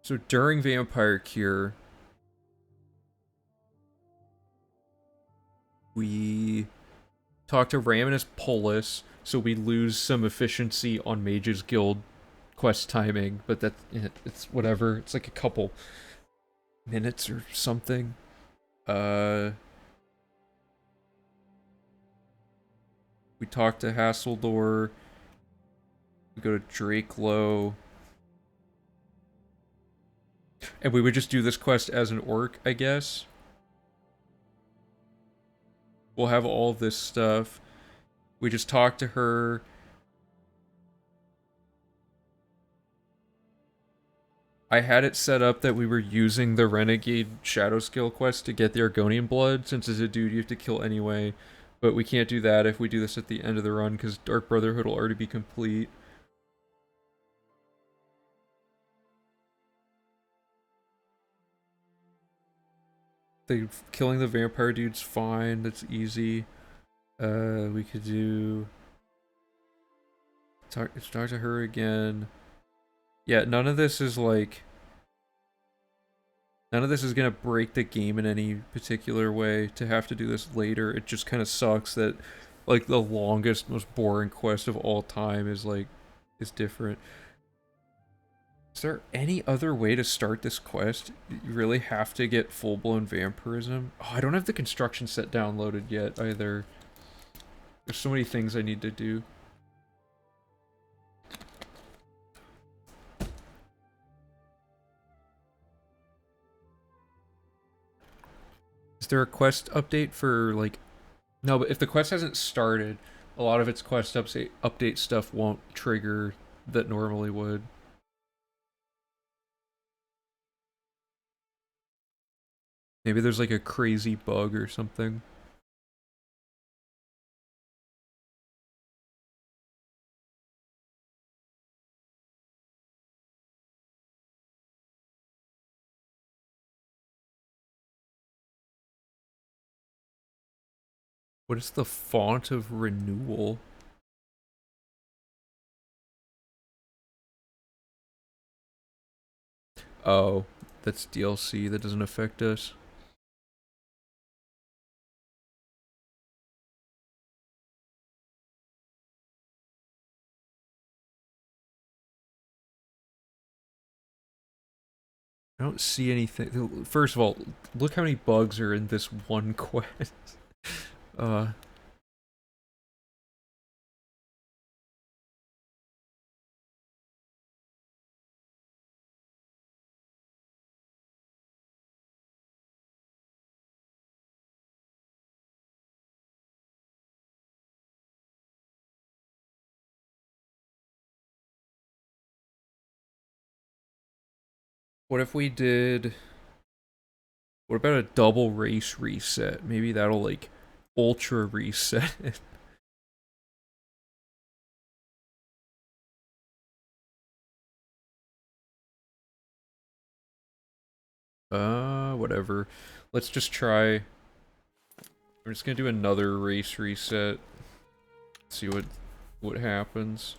So during Vampire Cure... we talk to Raminus Polis, so we lose some efficiency on Mage's Guild quest timing, but that's... it's whatever. It's like a couple minutes or something. We talk to Hasseldor. We go to Drakelow. And we would just do this quest as an orc, I guess. We'll have all this stuff. We just talk to her. I had it set up that we were using the Renegade Shadow Skill quest to get the Argonian blood, since as a dude you have to kill anyway. But we can't do that if we do this at the end of the run, because Dark Brotherhood will already be complete. Killing the vampire dude's fine, that's easy. We could do... Talk to her again. Yeah, none of this is like... None of this is gonna break the game in any particular way to have to do this later. It just kind of sucks that, like, the longest, most boring quest of all time is, like, is different. Is there any other way to start this quest? You really have to get full-blown vampirism? Oh, I don't have the construction set downloaded yet, either. There's so many things I need to do. Is there a quest update for, like... No, but if the quest hasn't started, a lot of its quest update stuff won't trigger that normally would. Maybe there's like a crazy bug or something. What is the font of renewal? Oh, that's DLC. That doesn't affect us. I don't see anything. First of all, look how many bugs are in this one quest. uh, what if we did... What about a double race reset? Maybe that'll, like, ultra reset it. Whatever. Let's just try... I'm just gonna do another race reset. See what happens.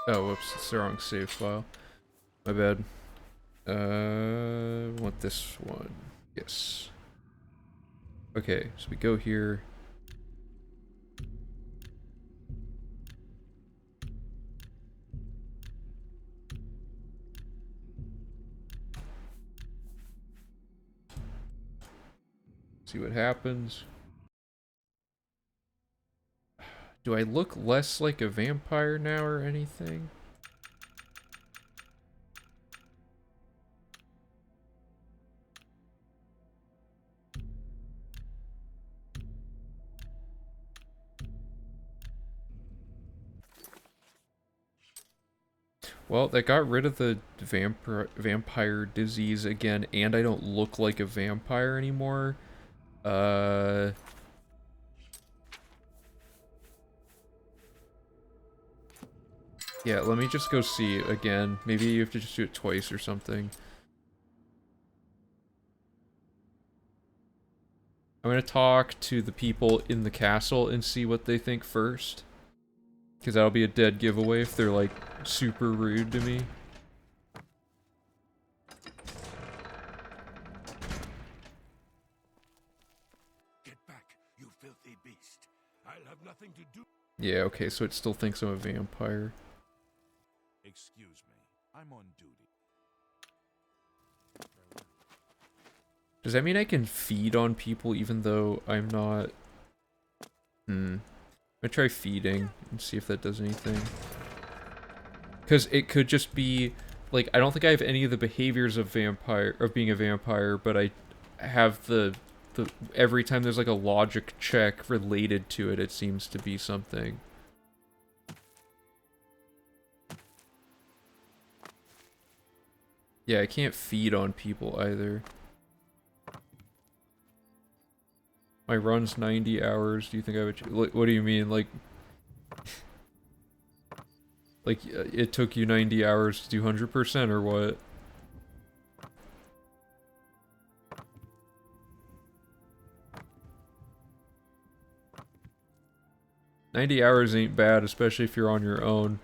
Oh, whoops, it's the wrong save file. My bad. Want this one. Yes. Okay, so we go here. See what happens. Do I look less like a vampire now or anything? Well, that got rid of the vampire disease again, and I don't look like a vampire anymore. Yeah, let me just go see it again. Maybe you have to just do it twice or something. I'm gonna talk to the people in the castle and see what they think first. Because that'll be a dead giveaway if they're, like, super rude to me. Get back, you filthy beast. I'll have nothing to do. Yeah, okay, so it still thinks I'm a vampire. Excuse me. I'm on duty. Does that mean I can feed on people even though I'm not... I'm gonna try feeding and see if that does anything. Because it could just be... Like, I don't think I have any of the behaviors of being a vampire, but I have the every time there's like a logic check related to it, it seems to be something. Yeah, I can't feed on people either. My run's 90 hours. Do you think I would... What do you mean? Like, it took you 90 hours to do 100% or what? "90 hours ain't bad, especially if you're on your own.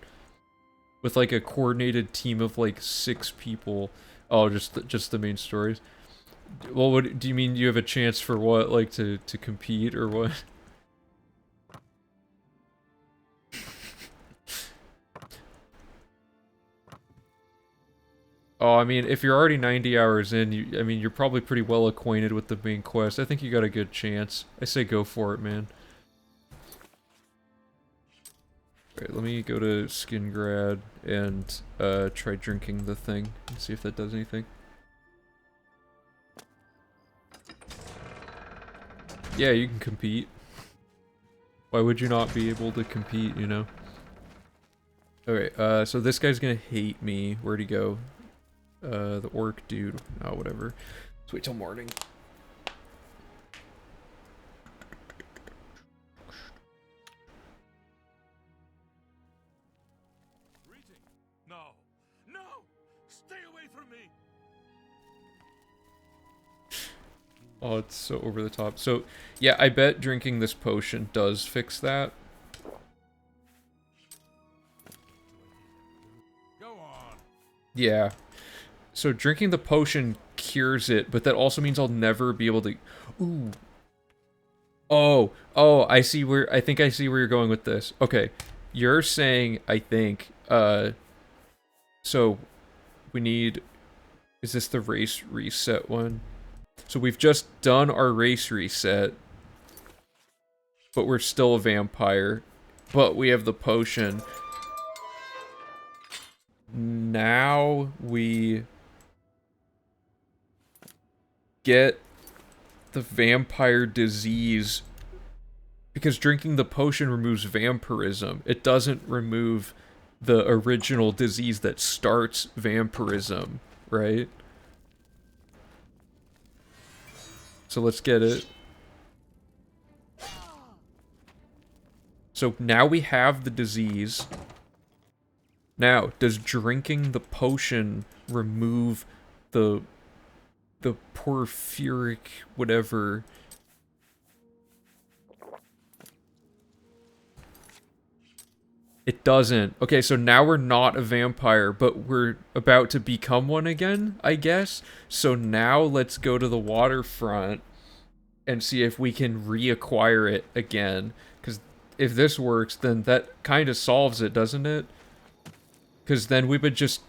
With like a coordinated team of like 6 people." Oh, just the main stories. Well, what do you mean? You have a chance for what? Like to compete or what? Oh, I mean, if you're already 90 hours in, I mean, you're probably pretty well acquainted with the main quest. I think you got a good chance. I say go for it, man. Alright, let me go to Skingrad and try drinking the thing and see if that does anything. Yeah, you can compete. Why would you not be able to compete, you know? Okay, so this guy's gonna hate me. Where'd he go? The orc dude. Oh, whatever. Let's wait till morning. Greeting. No. No! Stay away from me! Oh, it's so over the top. So, yeah, I bet drinking this potion does fix that. Go on. Yeah. So drinking the potion cures it, but that also means I'll never be able to... Ooh. Oh, I see where... I think I see where you're going with this. Okay. You're saying, I think, so we need... Is this the race reset one? So we've just done our race reset, but we're still a vampire, but we have the potion. Now we get the vampire disease because drinking the potion removes vampirism. It doesn't remove the original disease that starts vampirism, right? So let's get it. So now we have the disease. Now, does drinking the potion remove the porphyric whatever? It doesn't. Okay, so now we're not a vampire, but we're about to become one again, I guess. So now let's go to the waterfront and see if we can reacquire it again. Because if this works, then that kind of solves it, doesn't it? Because then we would just...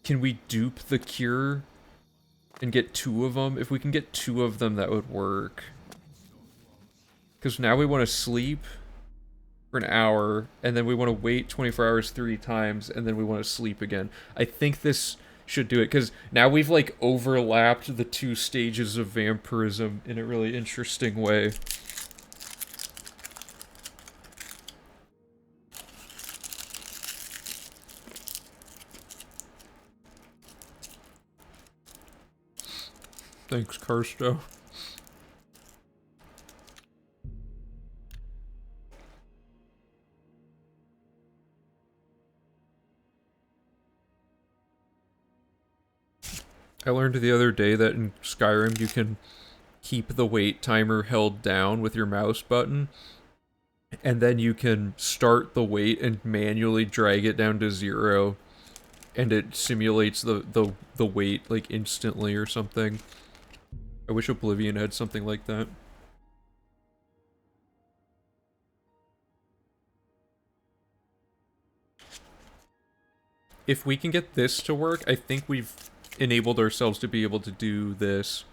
Can we dupe the cure and get 2 of them? If we can get 2 of them, that would work. Because now we want to sleep for an hour, and then we want to wait 24 hours 3 times, and then we want to sleep again. I think this should do it, because now we've, like, overlapped the 2 stages of vampirism in a really interesting way. Thanks, Karsto. I learned the other day that in Skyrim you can keep the wait timer held down with your mouse button, and then you can start the wait and manually drag it down to 0, and it simulates the wait like instantly or something. I wish Oblivion had something like that. If we can get this to work, I think we've enabled ourselves to be able to do this.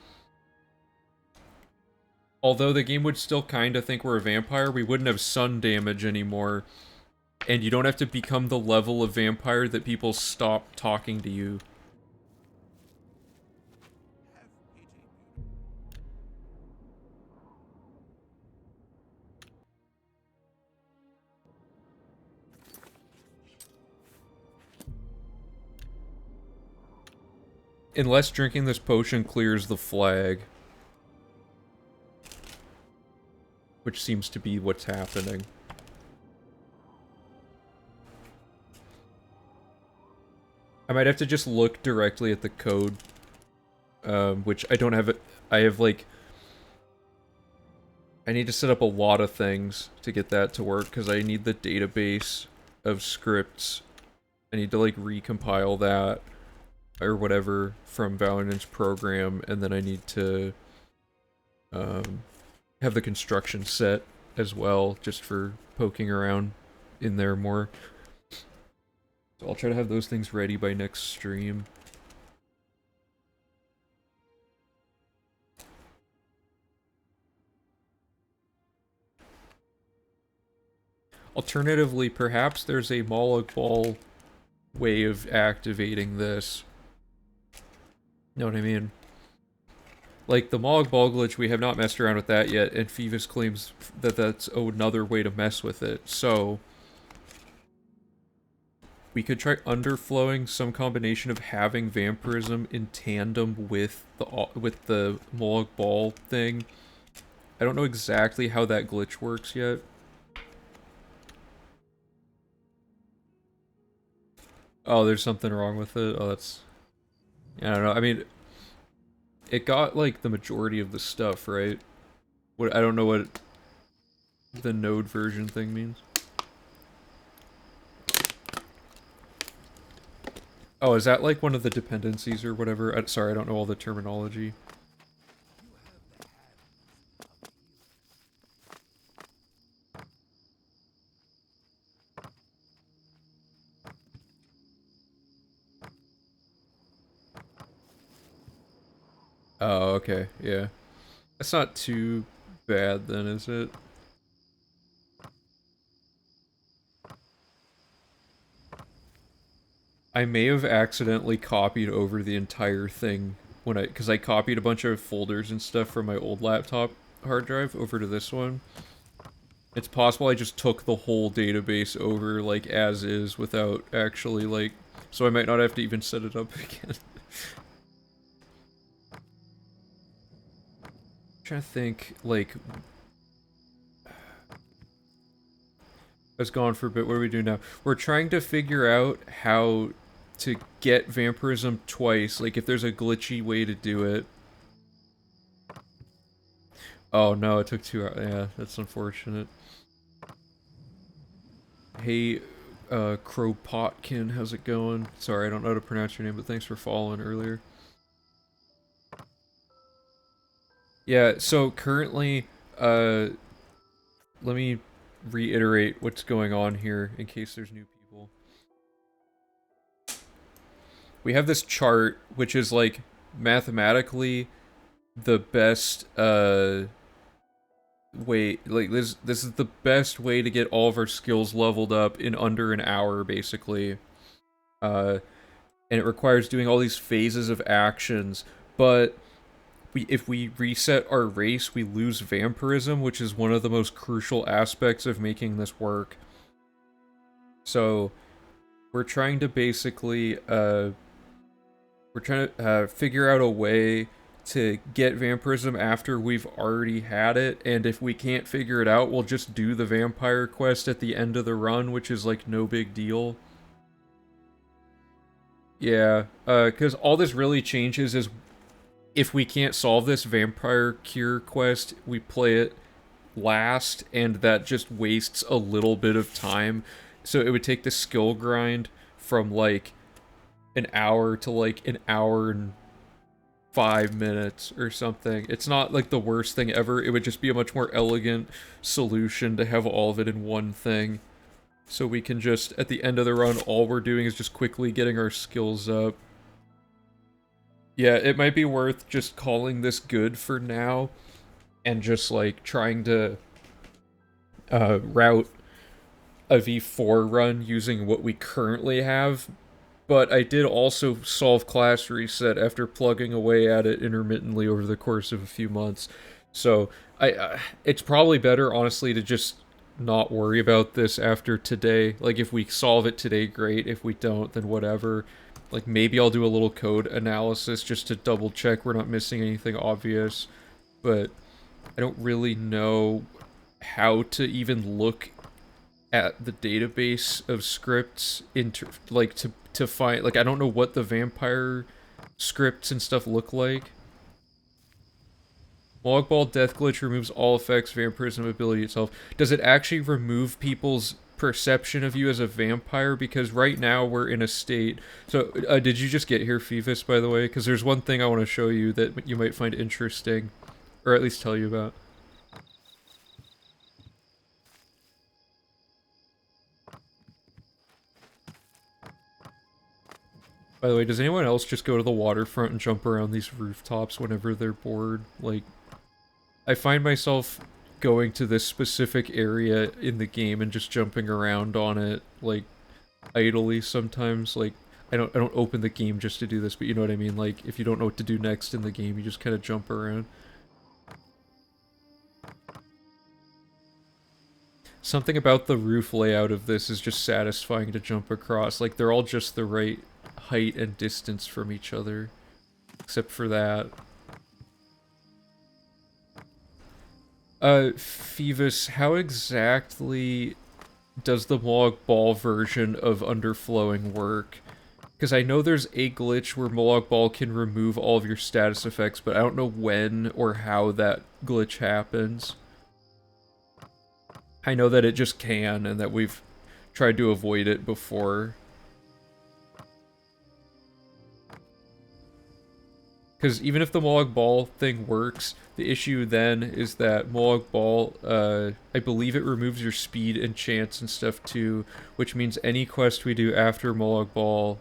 Although the game would still kind of think we're a vampire, we wouldn't have sun damage anymore. And you don't have to become the level of vampire that people stop talking to you. Unless drinking this potion clears the flag. which seems to be what's happening. I might have to just look directly at the code, which I don't have it. I have, like, I need to set up a lot of things to get that to work, because I need the database of scripts. I need to, like, recompile that, or whatever, from Valiant's program, and then I need to, have the construction set as well, just for poking around in there more. So I'll try to have those things ready by next stream. Alternatively, perhaps there's a Moloch Ball way of activating this. Know what I mean? Like, the Moloch Ball glitch, we have not messed around with that yet, and Phoebus claims that that's another way to mess with it, so... we could try underflowing some combination of having vampirism in tandem with the Moloch Ball thing. I don't know exactly how that glitch works yet. Oh, there's something wrong with it? Oh, that's... I don't know, I mean... it got, like, the majority of the stuff, right? What I don't know what the node version thing means. Oh, is that, like, one of the dependencies or whatever? Sorry, I don't know all the terminology. Oh, okay, yeah. That's not too bad then, is it? I may have accidentally copied over the entire thing when because I copied a bunch of folders and stuff from my old laptop hard drive over to this one. It's possible I just took the whole database over, like, as is, without actually, like... so I might not have to even set it up again. I'm trying to think, like... I was gone for a bit, what do we do now? We're trying to figure out how to get vampirism twice, like if there's a glitchy way to do it. Oh no, it took 2 hours. Yeah, that's unfortunate. Hey, Kropotkin, how's it going? Sorry, I don't know how to pronounce your name, but thanks for following earlier. Yeah, so currently, let me reiterate what's going on here in case there's new people. We have this chart, which is, like, mathematically the best, way, like, this is the best way to get all of our skills leveled up in under an hour, basically. And it requires doing all these phases of actions, but if we reset our race, we lose vampirism, which is one of the most crucial aspects of making this work. So, we're trying to basically, we're trying to figure out a way to get vampirism after we've already had it, and if we can't figure it out, we'll just do the vampire quest at the end of the run, which is, like, no big deal. Yeah, because all this really changes is if we can't solve this vampire cure quest, we play it last, and that just wastes a little bit of time. So it would take the skill grind from, like, an hour to, like, an hour and 5 minutes or something. It's not, like, the worst thing ever. It would just be a much more elegant solution to have all of it in one thing. So we can just, at the end of the run, all we're doing is just quickly getting our skills up. Yeah, it might be worth just calling this good for now, and just, like, trying to route a V4 run using what we currently have. But I did also solve class reset after plugging away at it intermittently over the course of a few months. So, it's probably better, honestly, to just not worry about this after today. Like, if we solve it today, great. If we don't, then whatever. Like, maybe I'll do a little code analysis just to double check we're not missing anything obvious. But I don't really know how to even look at the database of scripts like to find, like, I don't know what the vampire scripts and stuff look like. Logball Death Glitch removes all effects, vampirism ability itself. Does it actually remove people's perception of you as a vampire? Because right now we're in a state... So, did you just get here, Phoebus, by the way? Because there's one thing I want to show you that you might find interesting. Or at least tell you about. By the way, does anyone else just go to the waterfront and jump around these rooftops whenever they're bored? Like, I find myself going to this specific area in the game and just jumping around on it, like, idly sometimes. Like, I don't open the game just to do this, but you know what I mean? Like, if you don't know what to do next in the game, you just kind of jump around. Something about the roof layout of this is just satisfying to jump across. Like, they're all just the right height and distance from each other. Except for that. Phoebus, how exactly does the Molag Ball version of Underflowing work? Because I know there's a glitch where Molag Ball can remove all of your status effects, but I don't know when or how that glitch happens. I know that it just can, and that we've tried to avoid it before. Because even if the Molag Ball thing works, the issue then is that Molag Ball, I believe it removes your speed and chance and stuff too, which means any quest we do after Molag Ball,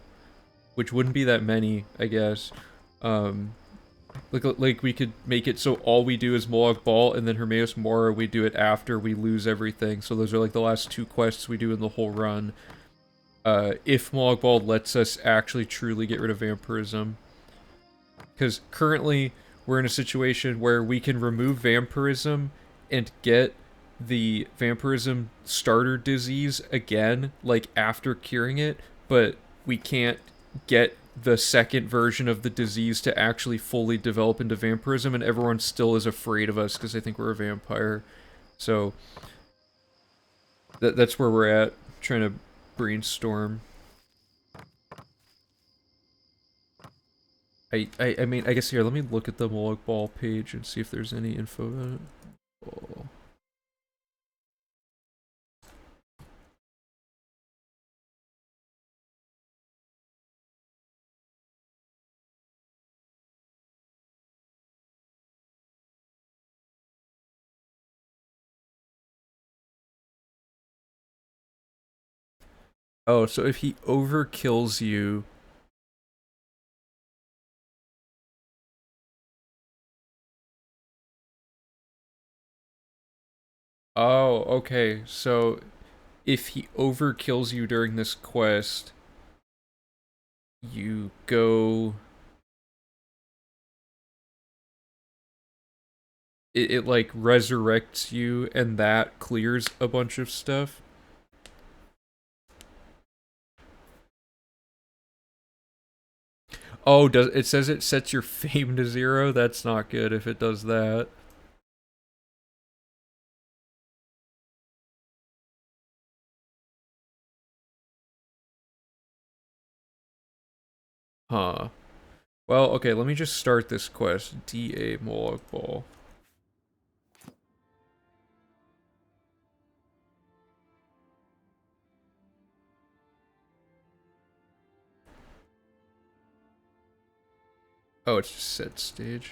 which wouldn't be that many, I guess, like we could make it so all we do is Molag Ball, and then Hermaeus Mora we do it after we lose everything, so those are like the last 2 quests we do in the whole run. If Molag Ball lets us actually truly get rid of vampirism. Because currently, we're in a situation where we can remove vampirism and get the vampirism starter disease again, like after curing it, but we can't get the second version of the disease to actually fully develop into vampirism, and everyone still is afraid of us because they think we're a vampire. So, that's where we're at, trying to brainstorm. I mean, I guess here, let me look at the Molag Ball page and see if there's any info on it. Oh. Oh, so if he overkills you... Oh, okay, so if he overkills you during this quest, you go... It like resurrects you, and that clears a bunch of stuff. Oh, it says it sets your fame to 0? That's not good if it does that. Huh. Well, okay, let me just start this quest. DA Molag Ball. Oh, it's just set stage.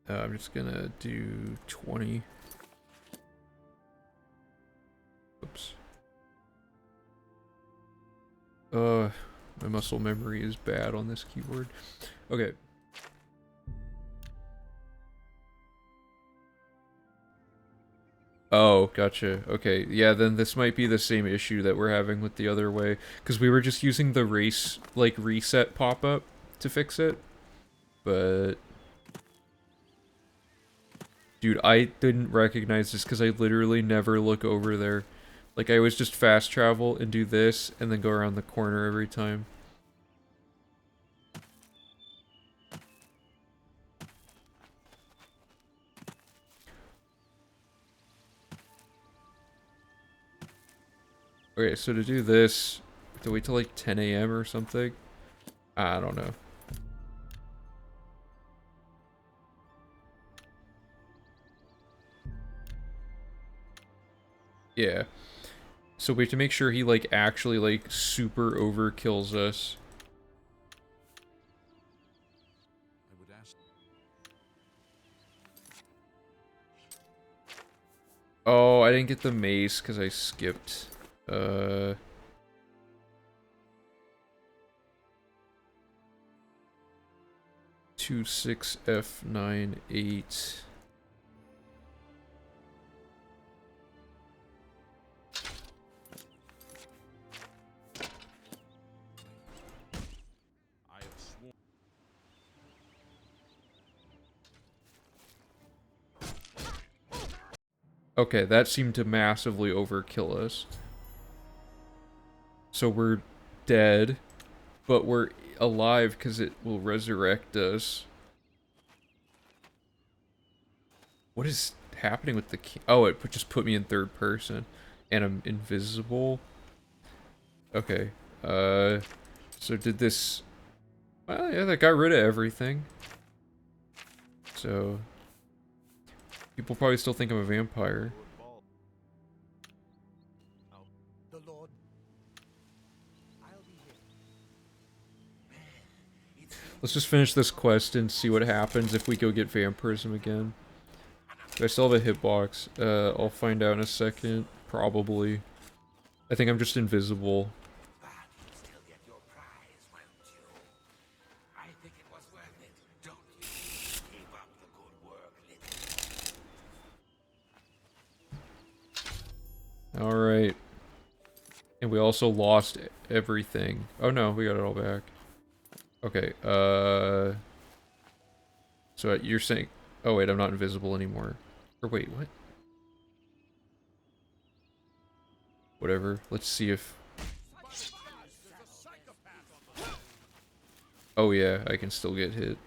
I'm just gonna do 20. Oops. My muscle memory is bad on this keyboard. Okay. Oh, gotcha. Okay, yeah, then this might be the same issue that we're having with the other way, because we were just using the race, like, reset pop-up to fix it, but... Dude, I didn't recognize this because I literally never look over there. Like, I always just fast travel and do this, and then go around the corner every time. Okay, so to do this, we have to wait till like 10 a.m. or something? I don't know. Yeah. So we have to make sure he, like, actually, like, super overkills us. I would ask. Oh, I didn't get the mace because I skipped. 26F98. I have sworn. Okay, that seemed to massively overkill us. So we're dead, but we're alive because it will resurrect us. What is happening with the key? Oh, it just put me in third person. And I'm invisible. Okay. So did this... Well, yeah, that got rid of everything. So... People probably still think I'm a vampire. The Lord. I'll be here. Let's just finish this quest and see what happens if we go get vampirism again. Do I still have a hitbox? I'll find out in a second. Probably. I think I'm just invisible. But you'll still get your prize, won't you? I think it was worth it, don't you? Keep up the good work, little. Alright. And we also lost everything. Oh no, we got it all back. Okay, so you're saying... Oh wait, I'm not invisible anymore. Or wait, what? Whatever, let's see if... Oh yeah, I can still get hit.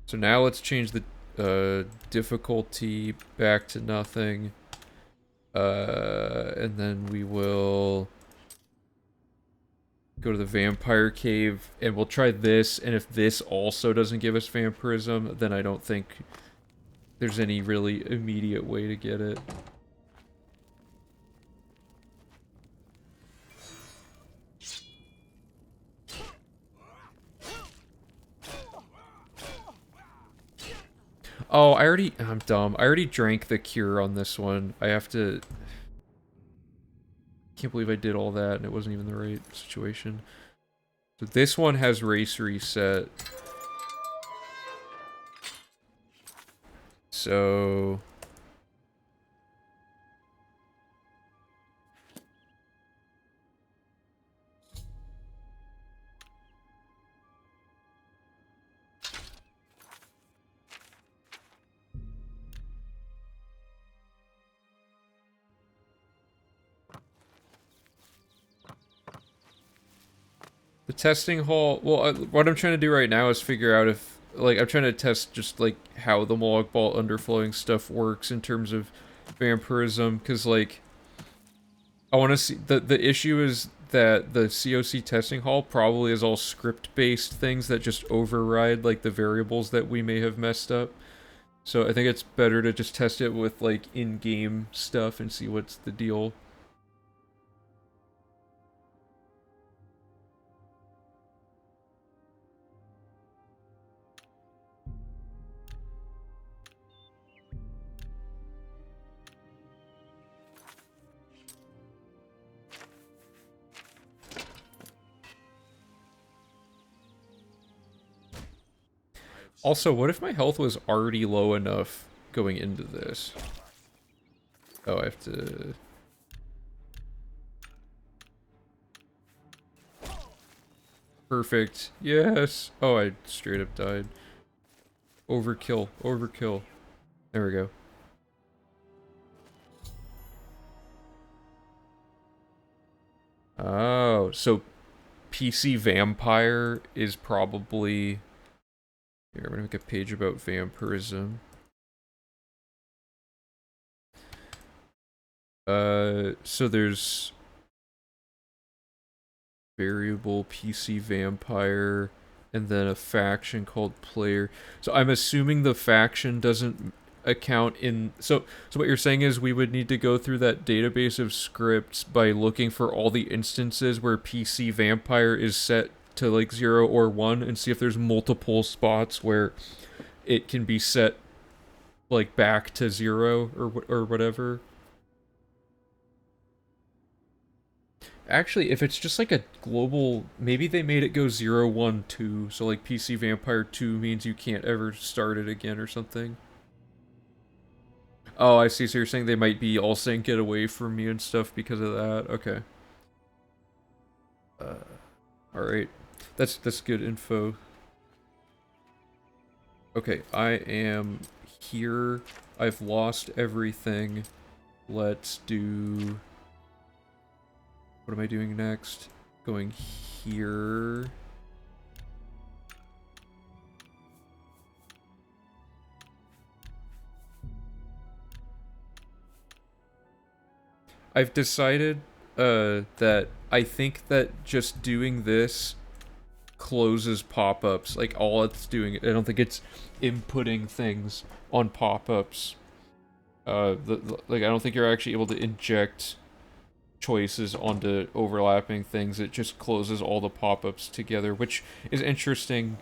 So now let's change the difficulty back to nothing. And then we will go to the vampire cave, and we'll try this, and if this also doesn't give us vampirism, then I don't think there's any really immediate way to get it. Oh, I'm dumb. I already drank the cure on this one. I have to... Can't believe I did all that and it wasn't even the right situation. So this one has race reset. So... The testing hall... Well, what I'm trying to do right now is figure out if... Like, I'm trying to test just, like, how the Moloch Ball underflowing stuff works in terms of vampirism, because, like... I want to see... The issue is that the COC testing hall probably is all script-based things that just override, like, the variables that we may have messed up. So I think it's better to just test it with, like, in-game stuff and see what's the deal. Also, what if my health was already low enough going into this? Oh, I have to... Perfect. Yes! Oh, I straight up died. Overkill. Overkill. There we go. Oh, so PC Vampire is probably... Here, I'm gonna make a page about vampirism. So there's variable PC Vampire, and then a faction called Player. So I'm assuming the faction doesn't account in... So what you're saying is we would need to go through that database of scripts by looking for all the instances where PC Vampire is set to like 0 or 1 and see if there's multiple spots where it can be set like back to 0 or whatever. Actually, if it's just like a global, maybe they made it go 0, 1, 2, so like PC Vampire 2 means you can't ever start it again or something. Oh, I see, so you're saying they might be all saying get away from me and stuff because of that? Okay. Alright. That's good info. Okay, I am here. I've lost everything. Let's do... What am I doing next? Going here. I've decided that I think that just doing this closes pop-ups. Like, all it's doing, I don't think it's inputting things on pop-ups. Like, I don't think you're actually able to inject choices onto overlapping things. It just closes all the pop-ups together, which is interesting.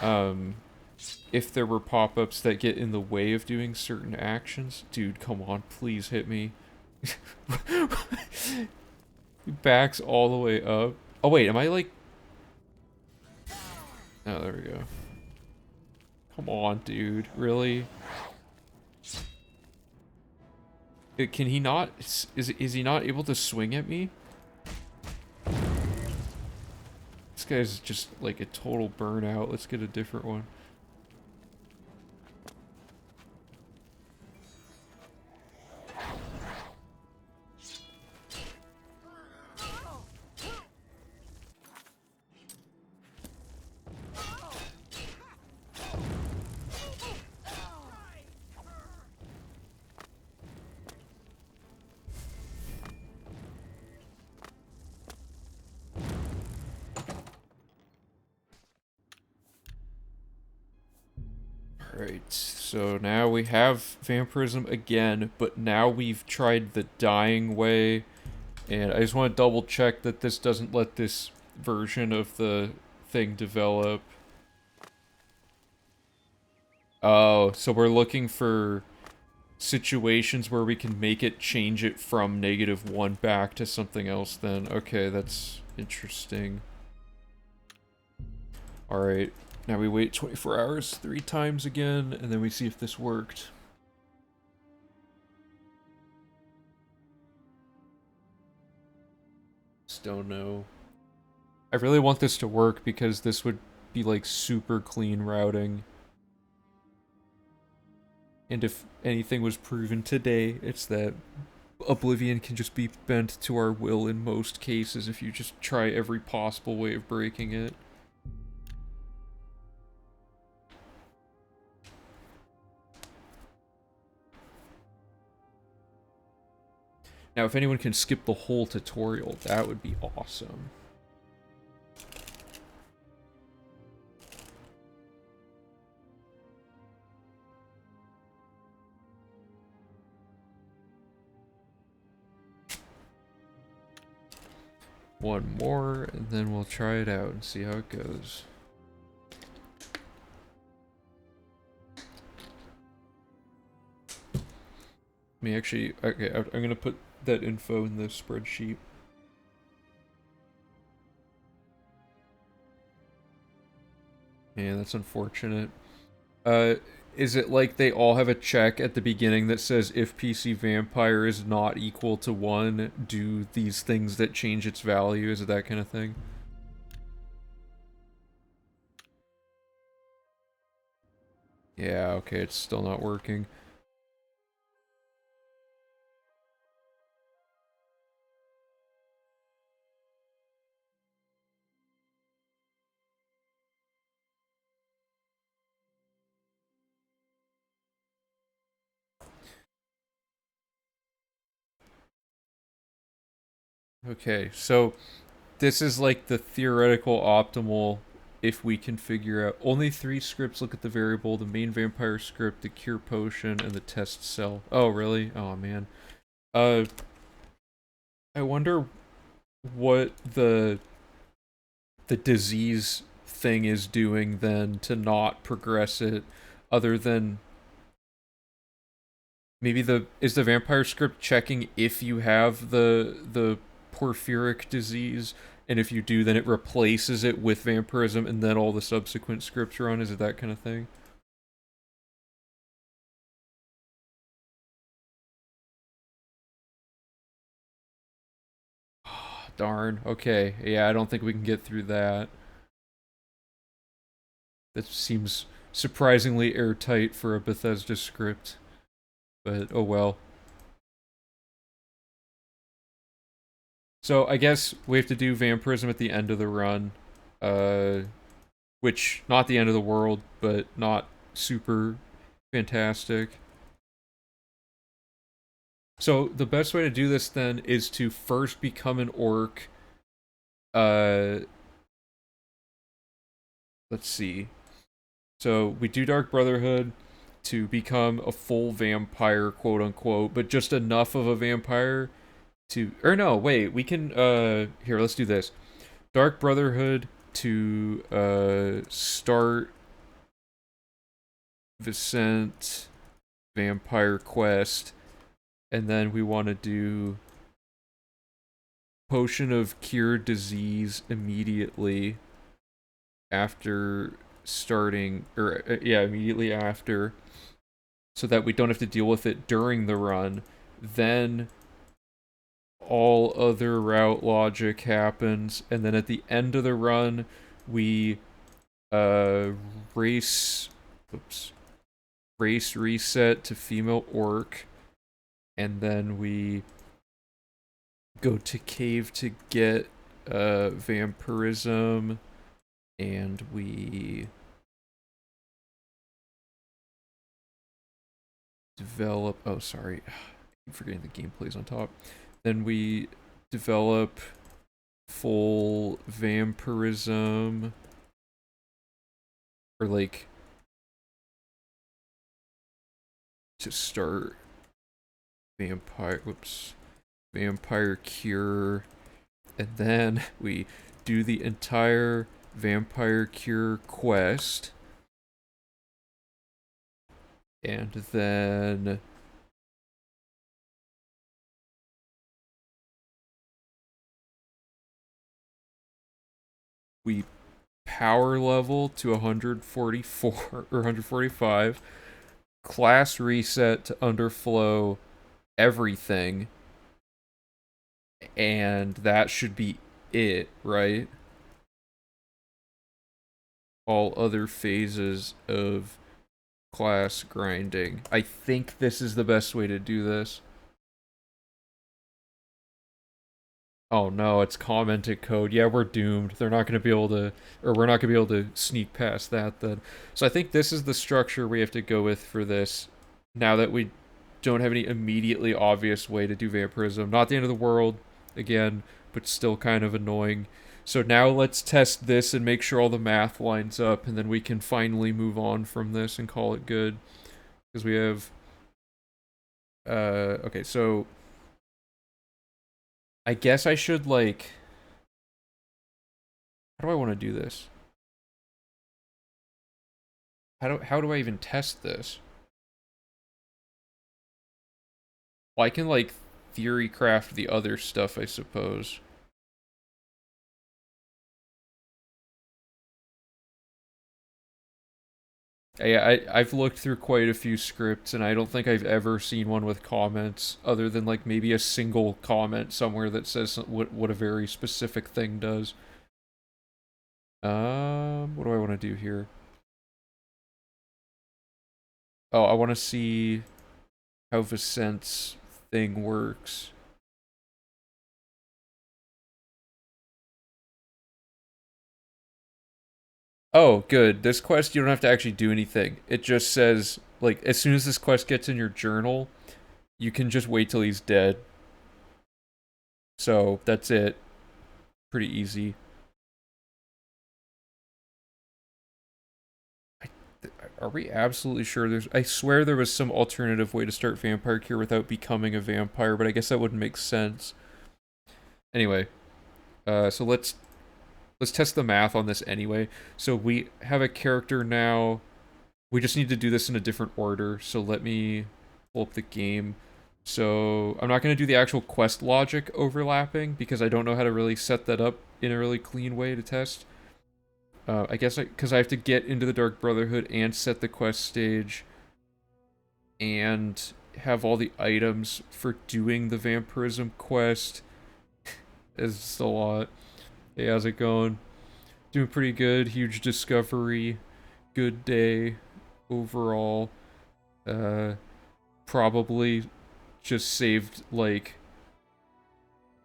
If there were pop-ups that get in the way of doing certain actions. Dude, come on, please hit me. He backs all the way up. Oh wait, am I like... Oh, there we go. Come on, dude. Really? Can he not... Is he not able to swing at me? This guy's just like a total burnout. Let's get a different one. Alright, so now we have vampirism again, but now we've tried the dying way, and I just want to double check that this doesn't let this version of the thing develop. Oh, so we're looking for situations where we can make it change it from -1 back to something else then. Okay, that's interesting. Alright. Now we wait 24 hours 3 times again, and then we see if this worked. Just don't know. I really want this to work because this would be like super clean routing. And if anything was proven today, it's that Oblivion can just be bent to our will in most cases if you just try every possible way of breaking it. Now, if anyone can skip the whole tutorial, that would be awesome. One more, and then we'll try it out and see how it goes. Let me actually... Okay, I'm gonna put that info in the spreadsheet. Yeah, that's unfortunate. Is it like they all have a check at the beginning that says if PC Vampire is not equal to 1, do these things that change its value? Is it that kind of thing? Yeah, okay, it's still not working. Okay, so this is like the theoretical optimal if we can figure out only 3 scripts look at the variable, the main vampire script, the cure potion, and the test cell. Oh really? Oh man. Uh I wonder what the disease thing is doing then to not progress it, other than maybe the vampire script checking if you have the porphyric disease, and if you do then it replaces it with vampirism and then all the subsequent scripts are on. Is it that kind of thing? Darn. Okay. Yeah, I don't think we can get through that. That seems surprisingly airtight for a Bethesda script, but oh well. So I guess we have to do vampirism at the end of the run, uh, which not the end of the world, but not super fantastic. So the best way to do this then is to first become an orc. Uh, let's see. So we do Dark Brotherhood to become a full vampire, quote unquote, but just enough of a vampire to, or no, wait, we can here, let's do this. Dark Brotherhood to start Vicent Vampire Quest, and then we want to do Potion of Cure Disease immediately after starting, or yeah, immediately after, so that we don't have to deal with it during the run. Then all other route logic happens, and then at the end of the run, we race, oops, race reset to female orc, and then we go to cave to get vampirism, and we develop, oh sorry, I'm forgetting the gameplay's on top. Then we develop full vampirism, or like to start vampire cure, and then we do the entire vampire cure quest, and then we power level to 144 or 145, class reset to underflow everything, and that should be it, right? All other phases of class grinding. I think this is the best way to do this. Oh no, it's commented code. Yeah, we're doomed. They're not going to be able to, or we're not going to be able to sneak past that then. So I think this is the structure we have to go with for this, now that we don't have any immediately obvious way to do vampirism. Not the end of the world, again, but still kind of annoying. So now let's test this and make sure all the math lines up, and then we can finally move on from this and call it good. Because we have, okay, so I guess I should, like, how do I want to do this? How do I even test this? Well, I can, like, theory craft the other stuff, I suppose. I've looked through quite a few scripts, and I don't think I've ever seen one with comments, other than, like, maybe a single comment somewhere that says what a very specific thing does. What do I want to do here? Oh, I want to see how Vicent's thing works. Oh, good. This quest, you don't have to actually do anything. It just says, like, as soon as this quest gets in your journal, you can just wait till he's dead. So that's it. Pretty easy. Are we absolutely sure there's... I swear there was some alternative way to start Vampire Cure without becoming a vampire, but I guess that wouldn't make sense. Anyway, so let's test the math on this anyway. So we have a character now. We just need to do this in a different order. So let me pull up the game. So I'm not going to do the actual quest logic overlapping because I don't know how to really set that up in a really clean way to test. I guess because I have to get into the Dark Brotherhood and set the quest stage and have all the items for doing the vampirism quest. It's a lot. Hey, how's it going? Doing pretty good. Huge discovery. Good day overall. Probably just saved like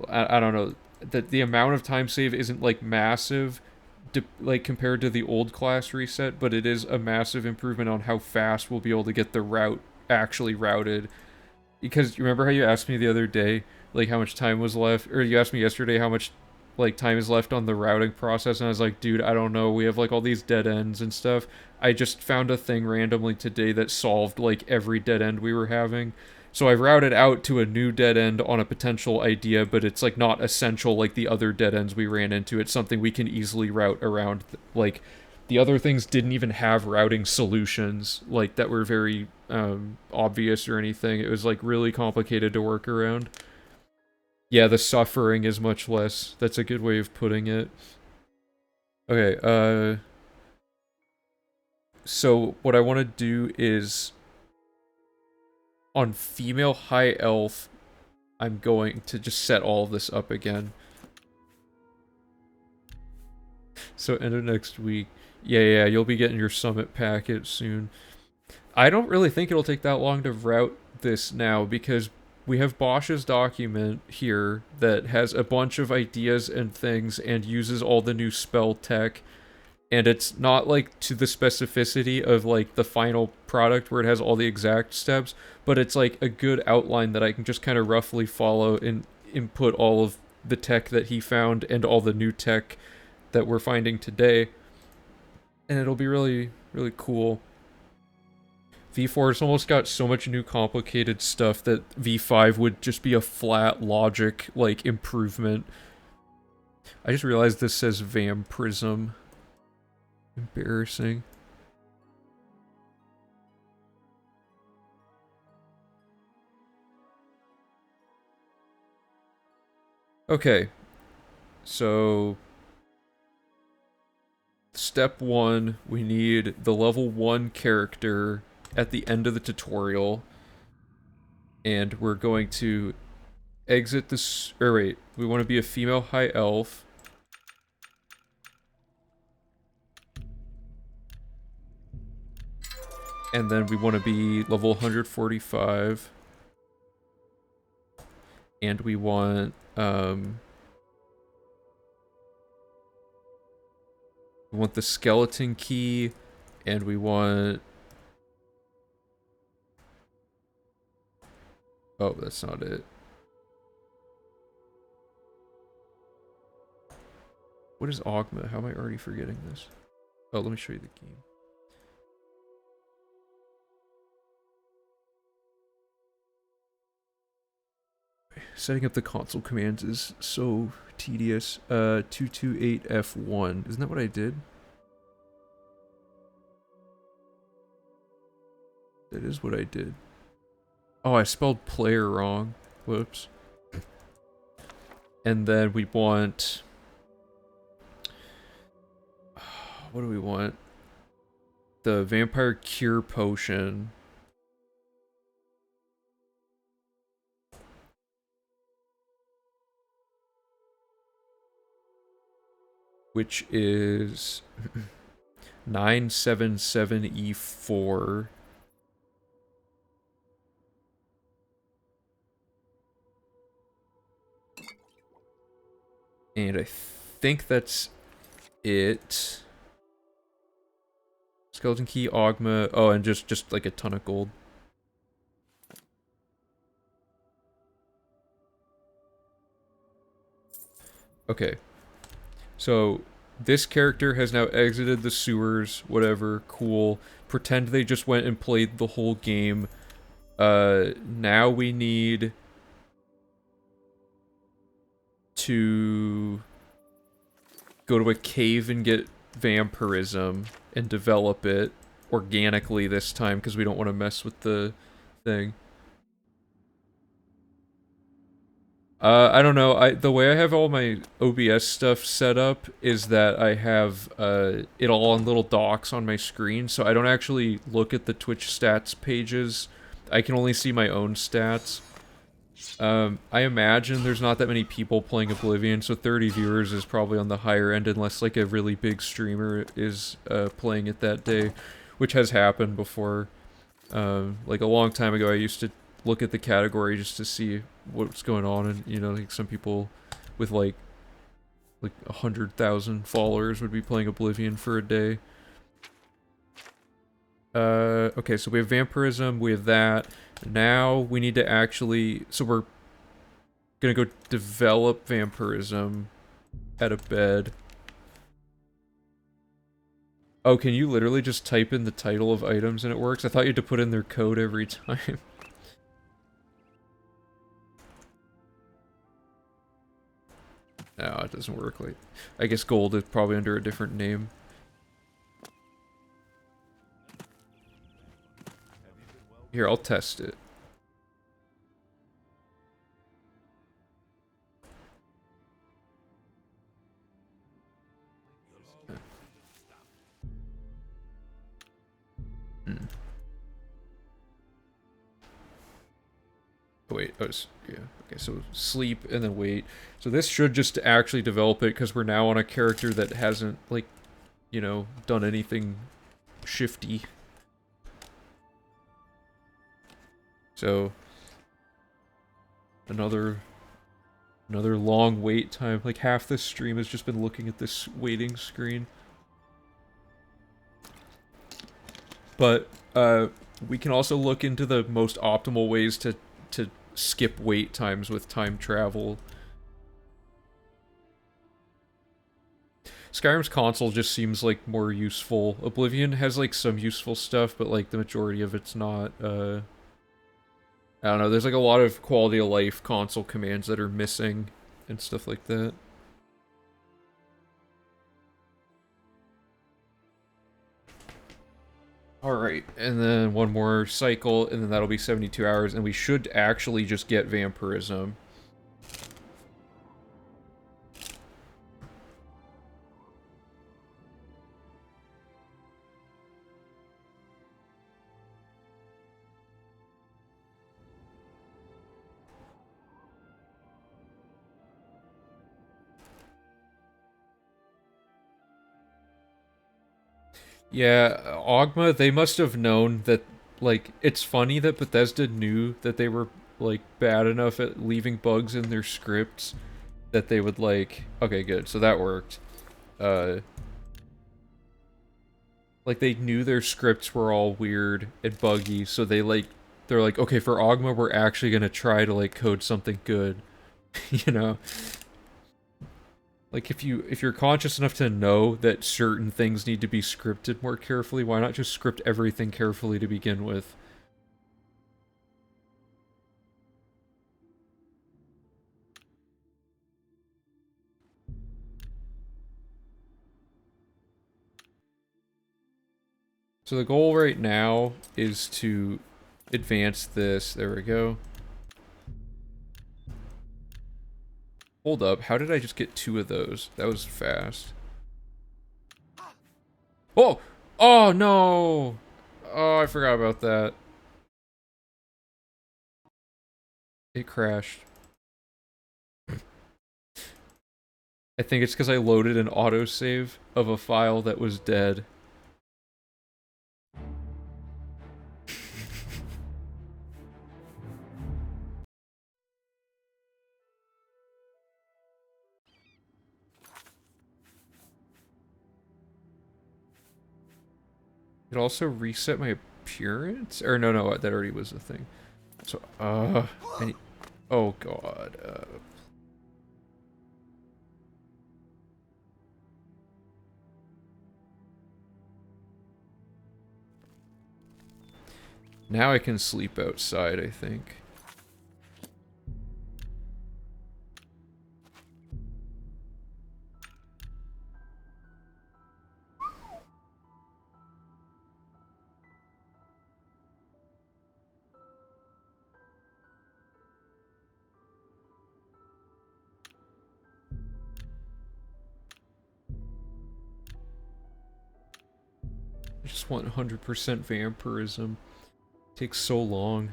I don't know that the amount of time save isn't like massive like compared to the old class reset, but it is a massive improvement on how fast we'll be able to get the route actually routed. Because you remember how you asked me the other day like how much time was left, or you asked me yesterday how much like time is left on the routing process, and I was like, dude, I don't know, we have like all these dead ends and stuff. I just found a thing randomly today that solved like every dead end we were having. So I routed out to a new dead end on a potential idea, but it's like not essential like the other dead ends we ran into. It's something we can easily route around. Like the other things didn't even have routing solutions like that were very obvious or anything. It was like really complicated to work around. Yeah, the suffering is much less. That's a good way of putting it. Okay, so what I want to do is on female high elf, I'm going to just set all of this up again. So end of next week. Yeah, you'll be getting your summit packet soon. I don't really think it'll take that long to route this now because we have Bosch's document here that has a bunch of ideas and things and uses all the new spell tech. And it's not like to the specificity of like the final product where it has all the exact steps, but it's like a good outline that I can just kind of roughly follow and input all of the tech that he found and all the new tech that we're finding today. And it'll be really, really cool. V4's almost got so much new complicated stuff that V5 would just be a flat logic, like, improvement. I just realized this says Vampirism. Embarrassing. Okay. So... Step 1, we need the level 1 character at the end of the tutorial. And we're going to exit this... Or wait, we want to be a female high elf. And then we want to be level 145. And we want, we want the skeleton key, and we want... Oh, that's not it. What is Ogma? How am I already forgetting this? Oh, let me show you the game. Setting up the console commands is so tedious. 228F1. Isn't that what I did? That is what I did. Oh, I spelled player wrong. Whoops. And then we want... What do we want? The Vampire Cure Potion. Which is 977E4. And I think that's it. Skeleton key, Ogma. Oh, and just like a ton of gold. Okay. So this character has now exited the sewers, whatever, cool. Pretend they just went and played the whole game. Now we need to go to a cave and get vampirism and develop it organically this time because we don't want to mess with the thing. I don't know. The way I have all my OBS stuff set up is that I have it all on little docs on my screen, so I don't actually look at the Twitch stats pages. I can only see my own stats. I imagine there's not that many people playing Oblivion, so 30 viewers is probably on the higher end unless like a really big streamer is playing it that day, which has happened before. Like a long time ago, I used to look at the category just to see what's going on, and you know, like some people with like 100,000 followers would be playing Oblivion for a day. Okay, so we have vampirism, we have that. Now we need to actually, so we're gonna go develop vampirism at a bed. Oh, can you literally just type in the title of items and it works? I thought you had to put in their code every time. No, it doesn't work like... I guess gold is probably under a different name. Here, I'll test it. Oh, wait, oh, yeah, okay, so sleep and then wait. So this should just actually develop it, because we're now on a character that hasn't, like, you know, done anything shifty. So, another long wait time. Like, half this stream has just been looking at this waiting screen. But, we can also look into the most optimal ways to skip wait times with time travel. Skyrim's console just seems like more useful. Oblivion has like some useful stuff, but like the majority of it's not. I don't know, there's like a lot of quality of life console commands that are missing and stuff like that. Alright, and then one more cycle, and then that'll be 72 hours, and we should actually just get vampirism. Yeah, Ogma, they must have known that, like, it's funny that Bethesda knew that they were, like, bad enough at leaving bugs in their scripts that they would, like, okay, good, so that worked. Like, they knew their scripts were all weird and buggy, so they're like, okay, for Ogma, we're actually gonna try to, like, code something good, you know? Like, if you're conscious enough to know that certain things need to be scripted more carefully, why not just script everything carefully to begin with? So the goal right now is to advance this. There we go. Hold up, how did I just get 2 of those? That was fast. Oh! Oh, no! Oh, I forgot about that. It crashed. I think it's because I loaded an autosave of a file that was dead. It also reset my appearance? Or no, that already was a thing. So, oh god, Now I can sleep outside, I think. I just want 100% vampirism. It takes so long.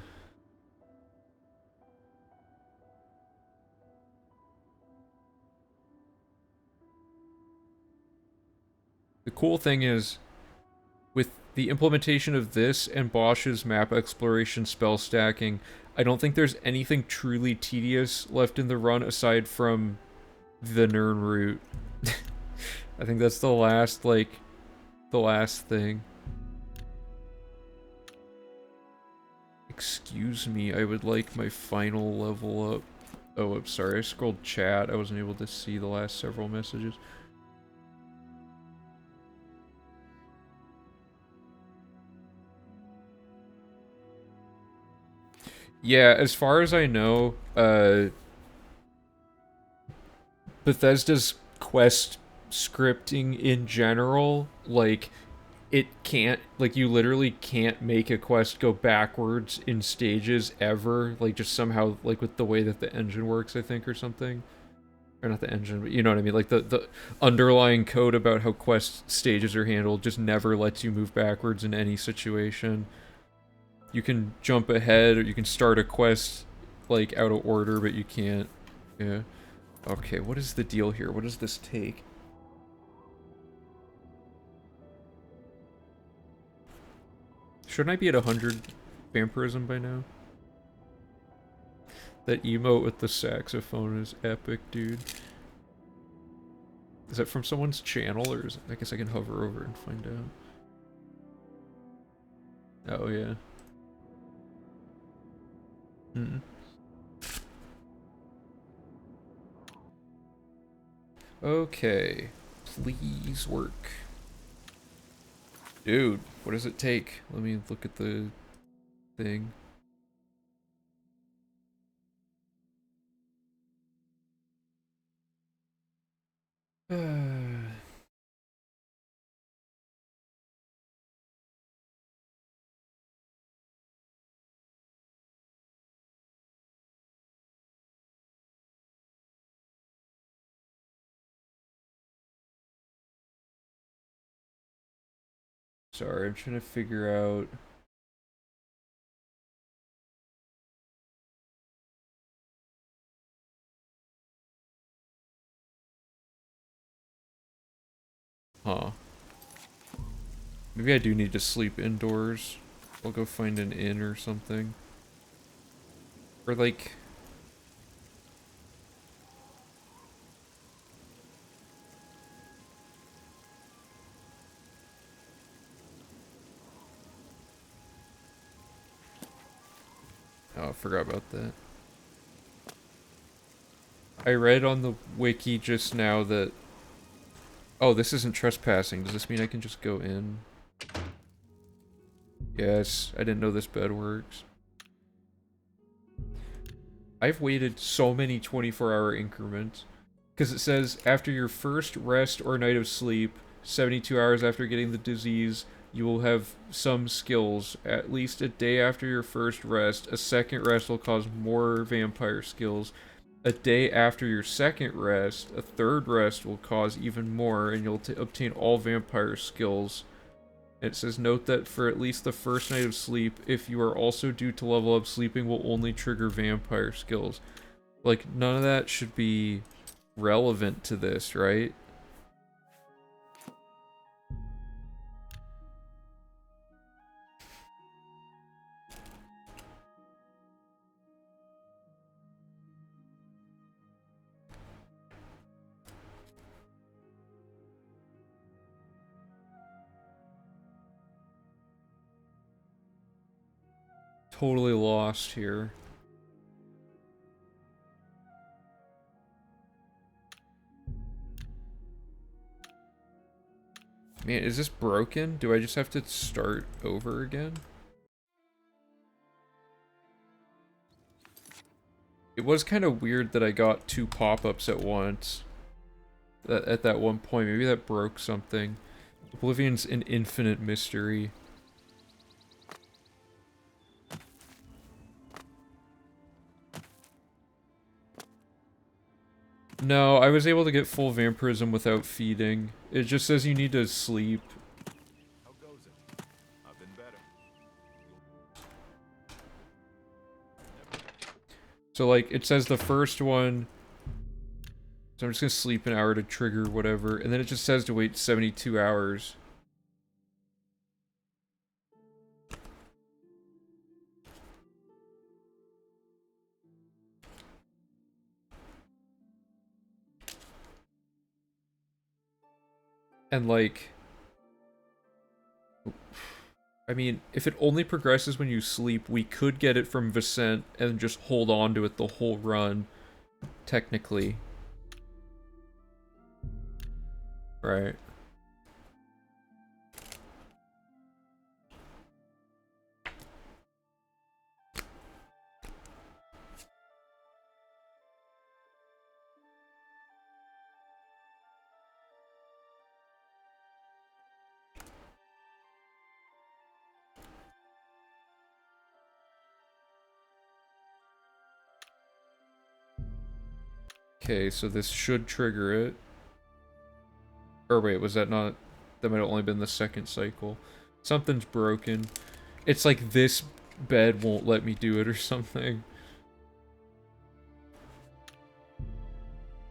The cool thing is, with the implementation of this and Bosch's map exploration spell stacking, I don't think there's anything truly tedious left in the run aside from the Nirn route. I think that's the last, like, the last thing. Excuse me, I would like my final level up. Oh, I'm sorry, I scrolled chat. I wasn't able to see the last several messages. Yeah, as far as I know, Bethesda's quest scripting in general, like, it can't, like, you literally can't make a quest go backwards in stages ever, like, just somehow, like, with the way that the engine works, I think, or something. Or not the engine, but you know what I mean, like, the underlying code about how quest stages are handled just never lets you move backwards in any situation. You can jump ahead, or you can start a quest, like, out of order, but you can't. Yeah. Okay, what is the deal here? What does this take? Shouldn't I be at 100 vampirism by now? That emote with the saxophone is epic, dude. Is that from someone's channel, or is it, I guess I can hover over and find out. Oh, yeah. Hmm. Okay. Please work. Dude, what does it take? Let me look at the thing. Sorry, I'm trying to figure out. Huh. Maybe I do need to sleep indoors. I'll go find an inn or something. Or like... Oh, I forgot about that. I read on the wiki just now that... Oh, this isn't trespassing. Does this mean I can just go in? Yes, I didn't know this bed works. I've waited so many 24-hour increments. Because it says, after your first rest or night of sleep, 72 hours after getting the disease, you will have some skills. At least a day after your first rest, a second rest will cause more vampire skills. A day after your second rest, a third rest will cause even more, and you'll obtain all vampire skills. It says, note that for at least the first night of sleep, if you are also due to level up, sleeping will only trigger vampire skills. Like, none of that should be relevant to this, right? Totally lost here. Man, is this broken? Do I just have to start over again? It was kind of weird that I got 2 pop-ups at once. At that one point, maybe that broke something. Oblivion's an infinite mystery. No, I was able to get full vampirism without feeding. It just says you need to sleep. How goes it? I've been better. So, like, it says the first one... So I'm just gonna sleep an hour to trigger whatever, and then it just says to wait 72 hours. And, like... I mean, if it only progresses when you sleep, we could get it from Vicent and just hold on to it the whole run, technically. Right. Okay, so this should trigger it. Or wait, was that not... That might have only been the second cycle. Something's broken. It's like this bed won't let me do it or something.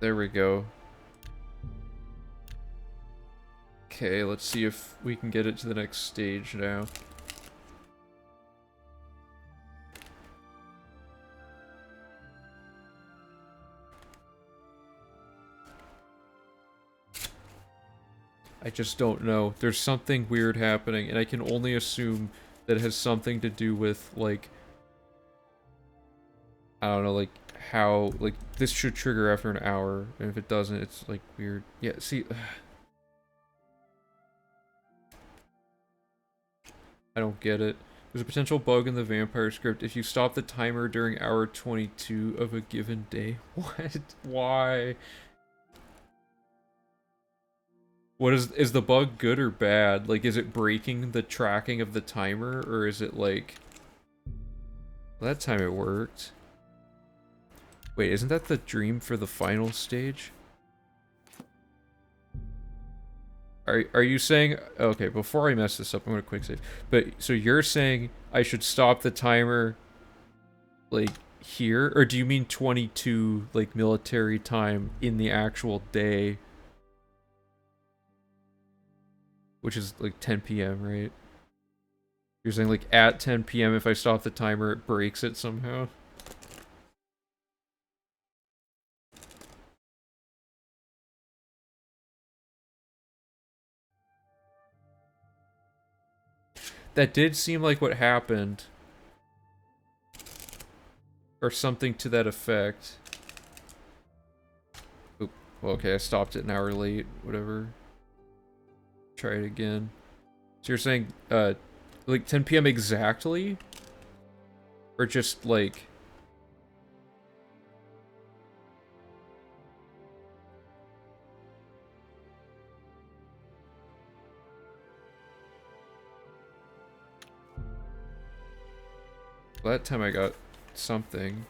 There we go. Okay, let's see if we can get it to the next stage now. I just don't know. There's something weird happening, and I can only assume that it has something to do with, like... I don't know, like, how... Like, this should trigger after an hour, and if it doesn't, it's, like, weird. Yeah, see... I don't get it. There's a potential bug in the vampire script. If you stop the timer during hour 22 of a given day... What? Why? What is the bug good or bad? Like, is it breaking the tracking of the timer, or is it like... Well, that time it worked. Wait, isn't that the dream for the final stage? Are you saying... Okay, before I mess this up, I'm gonna quick save. But, so you're saying I should stop the timer, like, here? Or do you mean 22, like, military time in the actual day? Which is, like, 10 p.m., right? You're saying, like, at 10 p.m. if I stop the timer, it breaks it somehow? That did seem like what happened. Or something to that effect. Oop. Well, okay, I stopped it an hour late. Whatever. Try it again. So you're saying, like 10 p.m. exactly? Or just, like... Well, that time I got something.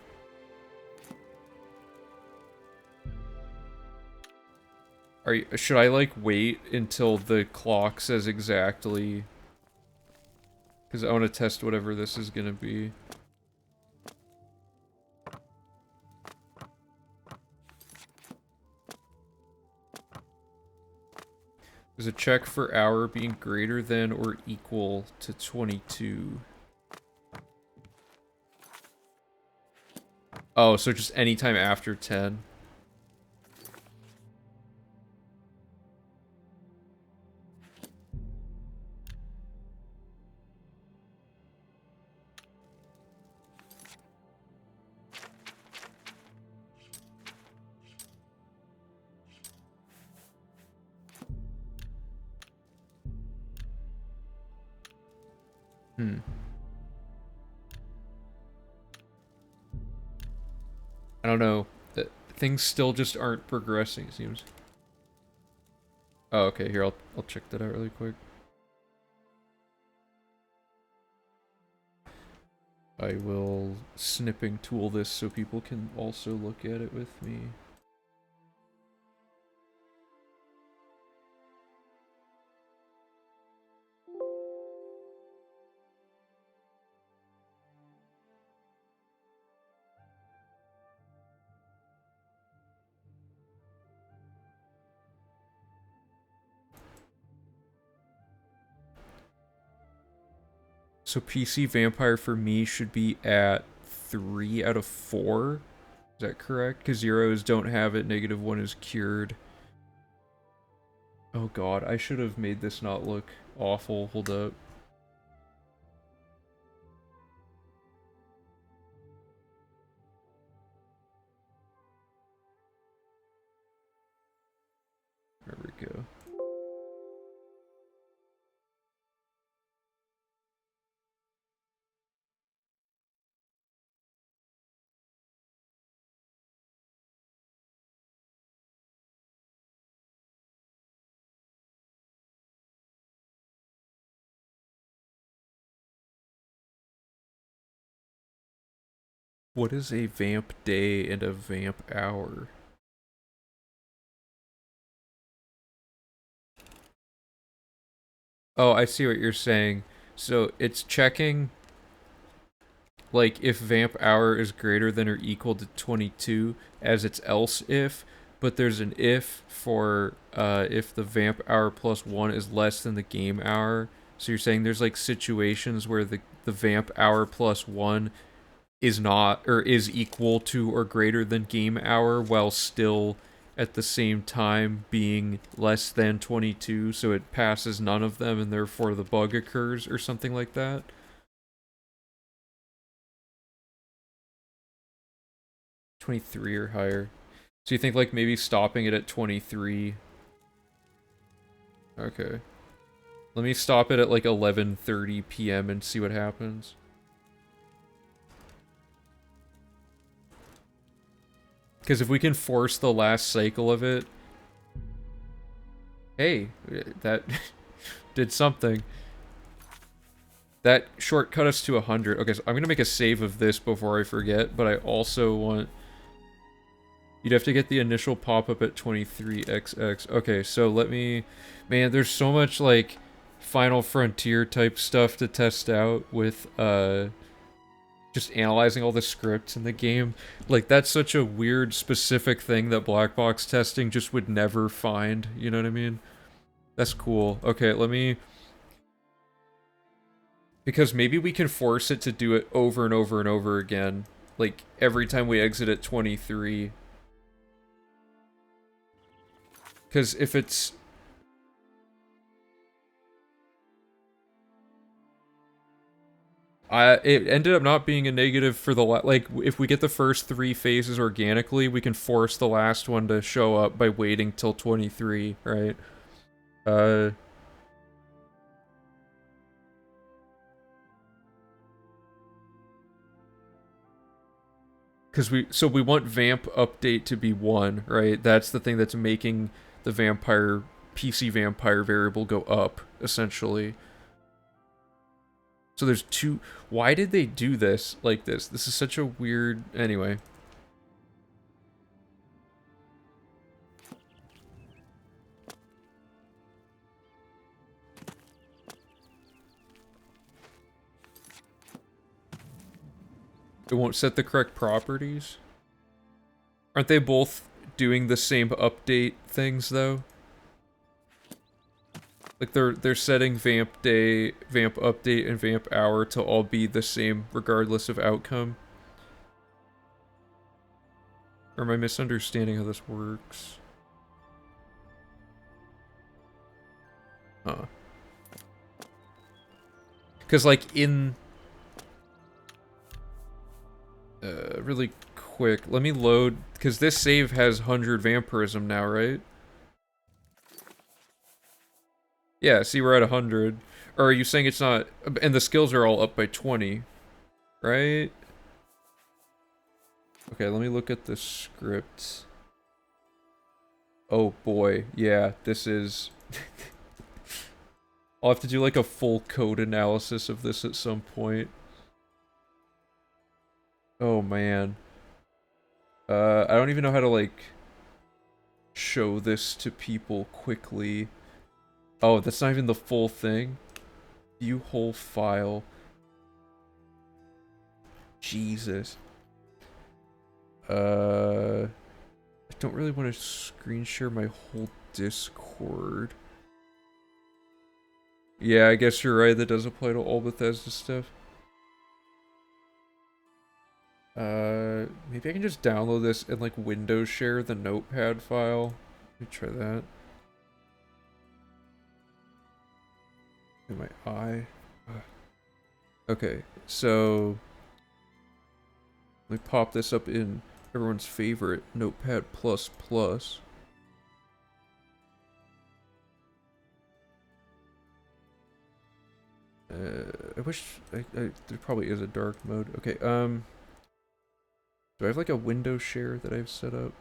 Should I, like, wait until the clock says exactly? Because I want to test whatever this is gonna be. There's a check for hour being greater than or equal to 22. Oh, so just anytime after 10. Hmm. I don't know. Things still just aren't progressing, it seems. Oh, okay, here, I'll check that out really quick. I will snipping tool this so people can also look at it with me. So PC Vampire for me should be at 3 out of 4. Is that correct? Because zeros don't have it, -1 is cured. Oh god, I should have made this not look awful. Hold up. There we go. What is a vamp day and a vamp hour? Oh, I see what you're saying. So it's checking, like, if vamp hour is greater than or equal to 22 as its else if, but there's an if for if the vamp hour plus 1 is less than the game hour. So you're saying there's like situations where the vamp hour plus 1 is not or is equal to or greater than game hour while still at the same time being less than 22, so it passes none of them and therefore the bug occurs or something like that. 23 or higher. So you think like maybe stopping it at 23. Okay. Let me stop it at like 11:30 p.m. and see what happens. Because if we can force the last cycle of it... Hey, that did something. That shortcut us to 100. Okay, so I'm going to make a save of this before I forget, but I also want... You'd have to get the initial pop-up at 23xx. Okay, so let me... Man, there's so much, like, Final Frontier type stuff to test out with, just analyzing all the scripts in the game. Like, that's such a weird, specific thing that black box testing just would never find, you know what I mean? That's cool. Okay, let me... Because maybe we can force it to do it over and over and over again. Like, every time we exit at 23. Because if it's... it ended up not being a negative for the... Like, if we get the first 3 phases organically, we can force the last one to show up by waiting till 23, right? Because we want vamp update to be 1, right? That's the thing that's making the vampire, PC vampire variable go up, essentially. So there's 2... Why did they do this like this? This is such a weird... Anyway. It won't set the correct properties? Aren't they both doing the same update things, though? Like, they're setting vamp day, vamp update, and vamp hour to all be the same, regardless of outcome. Or am I misunderstanding how this works? Huh. Because, like, in... really quick, let me load... Because this save has 100 vampirism now, right? Yeah, see, we're at 100. Or are you saying it's not... And the skills are all up by 20, right? Okay, let me look at the script. Oh boy, yeah, this is... I'll have to do like a full code analysis of this at some point. Oh man. I don't even know how to like show this to people quickly. Oh, that's not even the full thing. View whole file. Jesus. I don't really want to screen share my whole Discord. Yeah, I guess you're right. That does apply to all Bethesda stuff. Maybe I can just download this and like Windows share the notepad file. Let me try that. In my eye. Okay, so let me pop this up in everyone's favorite Notepad++. I wish there probably is a dark mode. Okay, do I have like a window share that I've set up?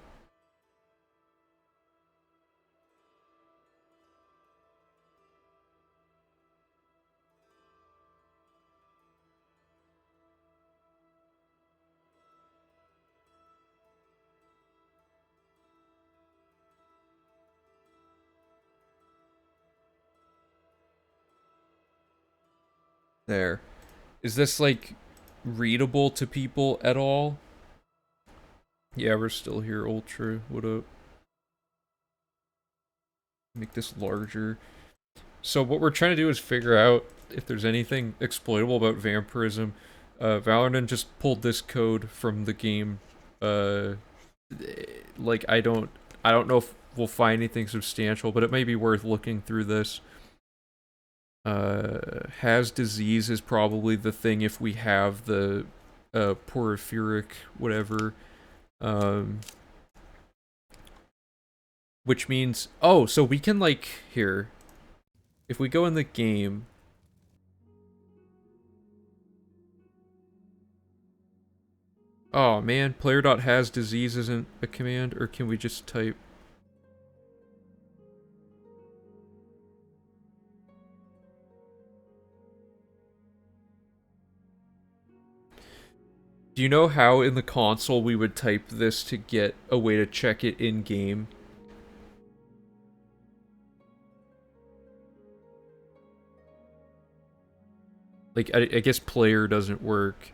There. Is this like readable to people at all? Yeah, we're still here, Ultra. What up? Make this larger. So what we're trying to do is figure out if there's anything exploitable about vampirism. Valorant just pulled this code from the game. Like I don't know if we'll find anything substantial, but it may be worth looking through this. Has disease is probably the thing if we have the porphyric whatever. Which means, oh, so we can like here. If we go in the game, oh man, player.hasDisease isn't a command, or can we just type? Do you know how in the console we would type this to get a way to check it in game? Like, I guess player doesn't work.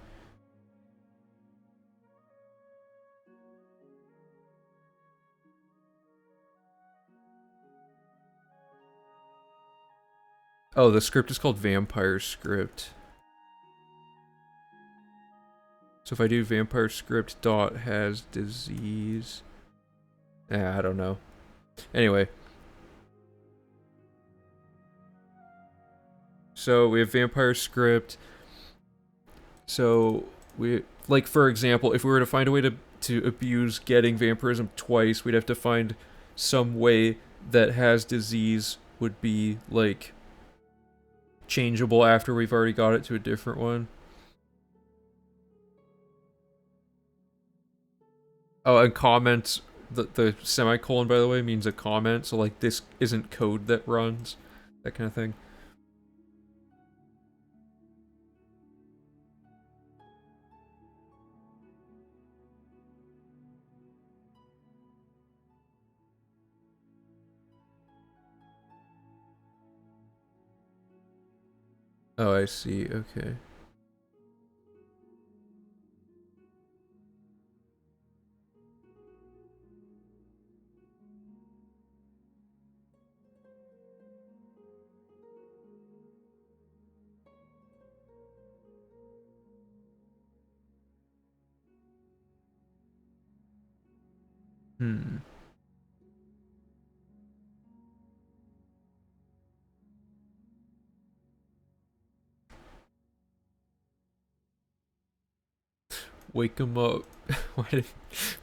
Oh, the script is called Vampire Script. So if I do vampire script dot has disease, I don't know. Anyway, so we have vampire script. So we like, for example, if we were to find a way to abuse getting vampirism twice, we'd have to find some way that has disease would be like changeable after we've already got it to a different one. Oh, and comments, the semicolon, by the way, means a comment, so like this isn't code that runs, that kind of thing. Oh, I see, okay. Hmm. Wake them up.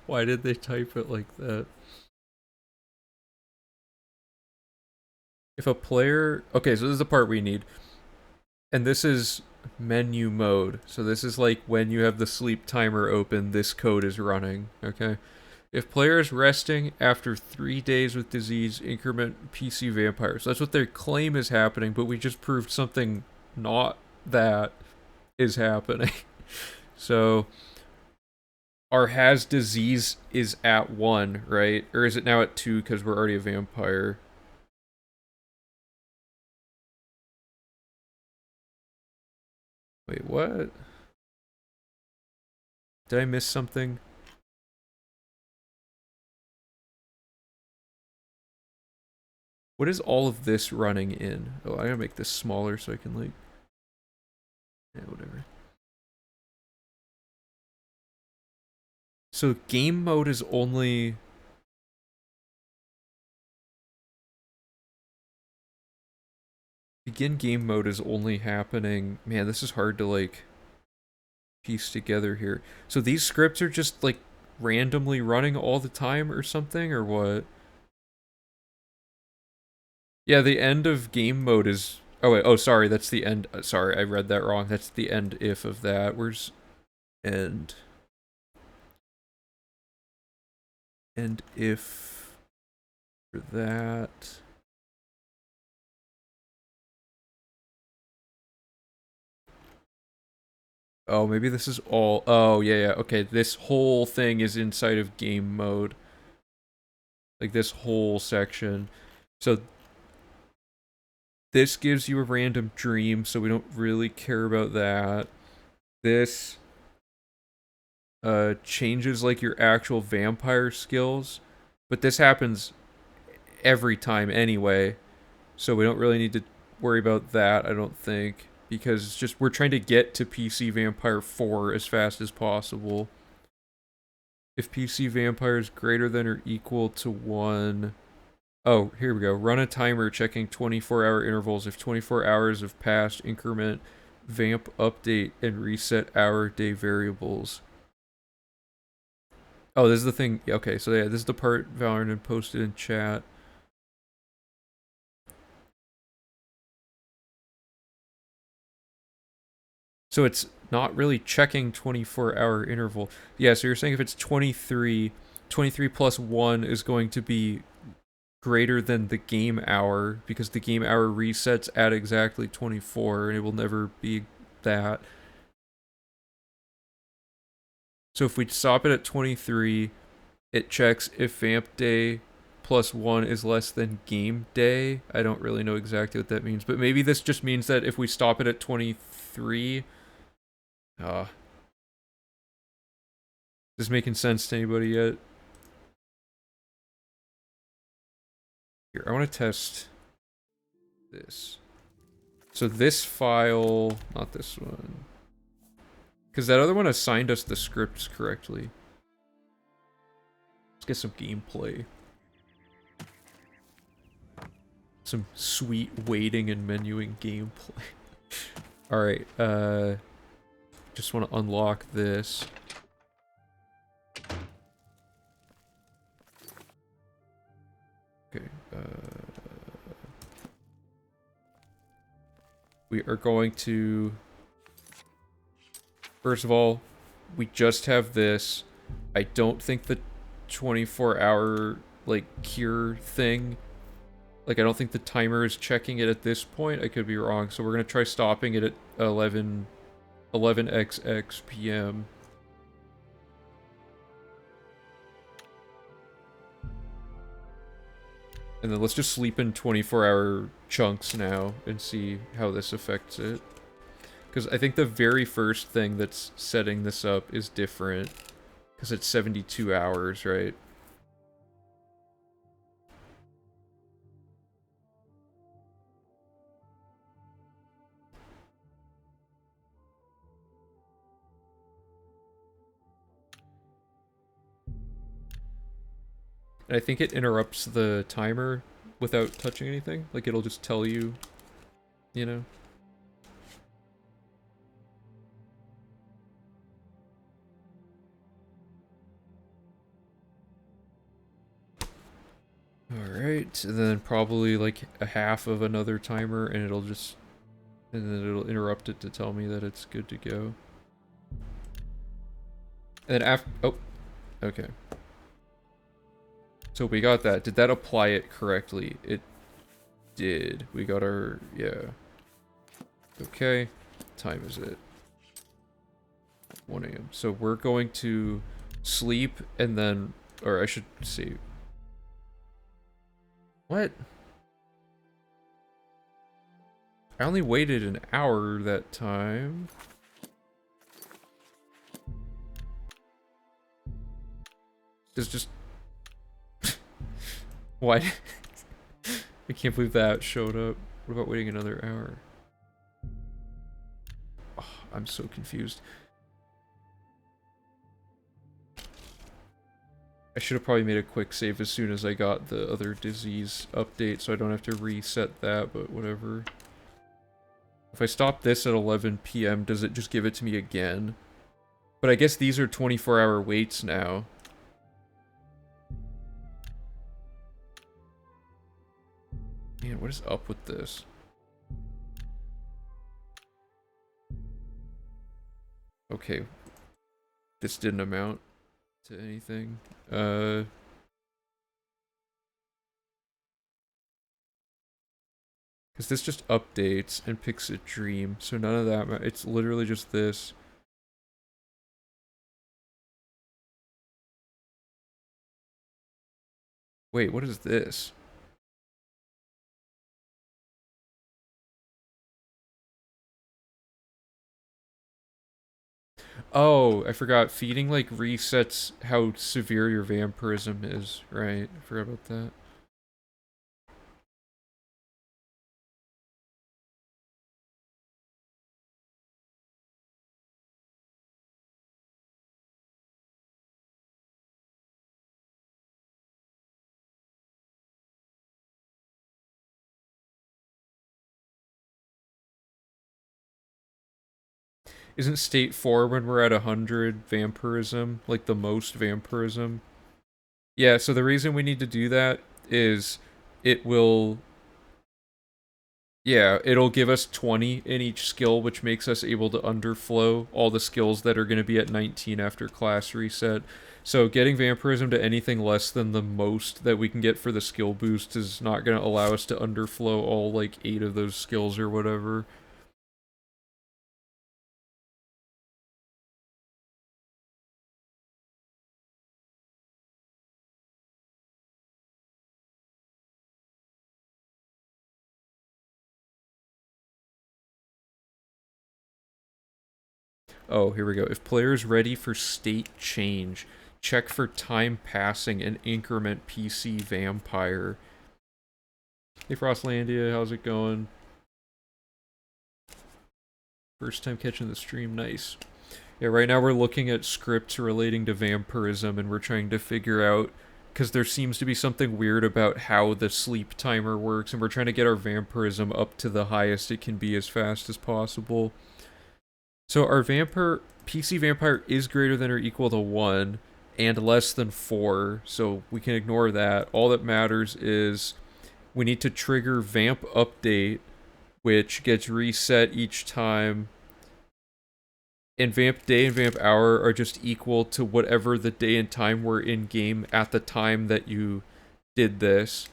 why did they type it like that? If a player... Okay, so this is the part we need. And this is menu mode. So this is like when you have the sleep timer open, this code is running, okay? If player is resting after 3 days with disease, increment PC vampires. That's what their claim is happening, but we just proved something not that is happening. So our has disease is at 1, right? Or is it now at 2 because we're already a vampire? Wait, what? Did I miss something? What is all of this running in? Oh, I gotta make this smaller so I can, like... Yeah, whatever. So game mode is only... Begin game mode is only happening... Man, this is hard to, like, piece together here. So these scripts are just, like, randomly running all the time or something, or what? Yeah, the end of game mode is... Oh, wait. Oh, sorry. That's the end. Sorry, I read that wrong. That's the end if of that. Where's end? End if for that. Oh, maybe this is all... Oh, yeah, yeah. Okay, this whole thing is inside of game mode. Like, this whole section. So this gives you a random dream, so we don't really care about that. This changes like your actual vampire skills, but this happens every time anyway, so we don't really need to worry about that, I don't think, because it's just we're trying to get to PC Vampire 4 as fast as possible. If PC Vampire is greater than or equal to 1... Oh, here we go. Run a timer checking 24-hour intervals. If 24 hours have passed, increment vamp update and reset hour day variables. Oh, this is the thing. Okay, so yeah, this is the part Valorant had posted in chat. So it's not really checking 24-hour interval. Yeah, so you're saying if it's 23, 23 plus 1 is going to be greater than the game hour, because the game hour resets at exactly 24 and it will never be that. So if we stop it at 23, it checks if vamp day plus 1 is less than game day. I don't really know exactly what that means, but maybe this just means that if we stop it at 23... is this making sense to anybody yet? Here, I want to test this. So this file, not this one. Because that other one assigned us the scripts correctly. Let's get some gameplay. Some sweet waiting and menuing gameplay. Alright, just want to unlock this. Okay, we are going to... First of all, we just have this. I don't think the 24-hour, like, cure thing... Like, I don't think the timer is checking it at this point. I could be wrong. So we're going to try stopping it at 11xx p.m. And then let's just sleep in 24-hour chunks now and see how this affects it. Because I think the very first thing that's setting this up is different. Because it's 72 hours, right? And I think it interrupts the timer without touching anything. Like, it'll just tell you, you know? Alright, and then probably like a half of another timer, and it'll just And then it'll interrupt it to tell me that it's good to go. And then after, oh, okay. So we got that. Did that apply it correctly? It did. We got our, yeah. Okay. What time is it? 1 a.m. So we're going to sleep and then, or I should say, what? I only waited an hour that time. It's just... Why? I can't believe that showed up. What about waiting another hour? Oh, I'm so confused. I should have probably made a quick save as soon as I got the other disease update so I don't have to reset that, but whatever. If I stop this at 11 p.m., does it just give it to me again? But I guess these are 24-hour waits now. Man, what is up with this? Okay. This didn't amount to anything. Because this just updates and picks a dream, so none of that it's literally just this. Wait, what is this? Oh, I forgot. Feeding, like, resets how severe your vampirism is, right? I forgot about that. Isn't state 4 when we're at 100 vampirism? Like, the most vampirism? Yeah, so the reason we need to do that is it will... Yeah, it'll give us 20 in each skill, which makes us able to underflow all the skills that are going to be at 19 after class reset. So getting vampirism to anything less than the most that we can get for the skill boost is not going to allow us to underflow all, like, 8 of those skills or whatever. Oh, here we go. If player's ready for state change, check for time passing and increment PC vampire. Hey Frostlandia, how's it going? First time catching the stream, nice. Yeah, right now we're looking at scripts relating to vampirism and we're trying to figure out, because there seems to be something weird about how the sleep timer works, and we're trying to get our vampirism up to the highest it can be as fast as possible. So our PC vampire is greater than or equal to 1 and less than 4, so we can ignore that. All that matters is we need to trigger vamp update, which gets reset each time. And vamp day and vamp hour are just equal to whatever the day and time were in game at the time that you did this.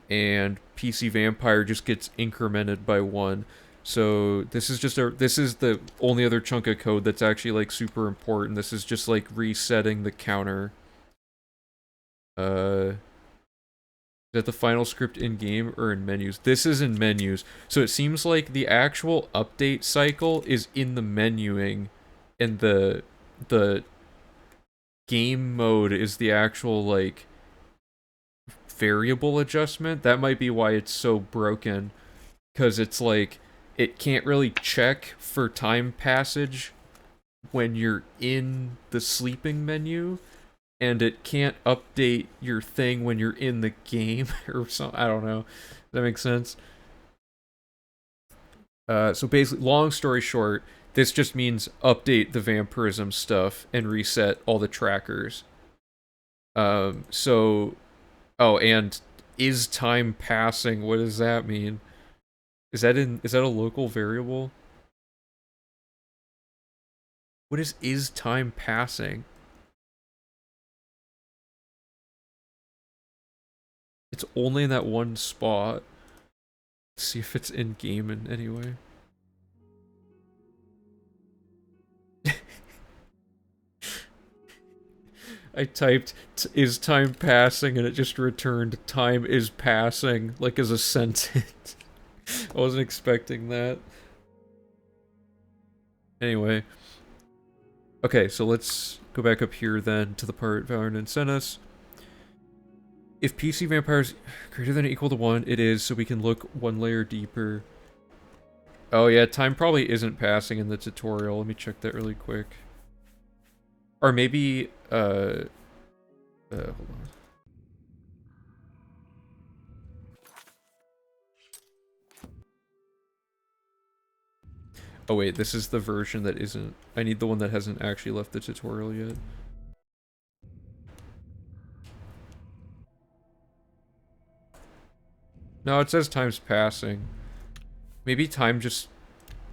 And PC vampire just gets incremented by 1. So this is the only other chunk of code that's actually, like, super important. This is just, like, resetting the counter. Is that the final script in game or in menus? This is in menus. So it seems like the actual update cycle is in the menuing, and the game mode is the actual, like, variable adjustment. That might be why it's so broken, because it's like it can't really check for time passage when you're in the sleeping menu, and it can't update your thing when you're in the game or something. I don't know. Does that make sense? So basically, long story short, this just means update the vampirism stuff and reset all the trackers. Oh, and is time passing? What does that mean? is that a local variable? What is time passing? It's only in that one spot. Let's see if it's in game in any way. I typed, is time passing, and it just returned, time is passing, like as a sentence. I wasn't expecting that. Anyway. Okay, so let's go back up here then to the part Valorant sent us. If PC Vampire's greater than or equal to 1, it is, so we can look one layer deeper. Oh yeah, time probably isn't passing in the tutorial. Let me check that really quick. Or maybe, hold on. Oh wait, this is the version that isn't... I need the one that hasn't actually left the tutorial yet. No, it says time's passing. Maybe time just...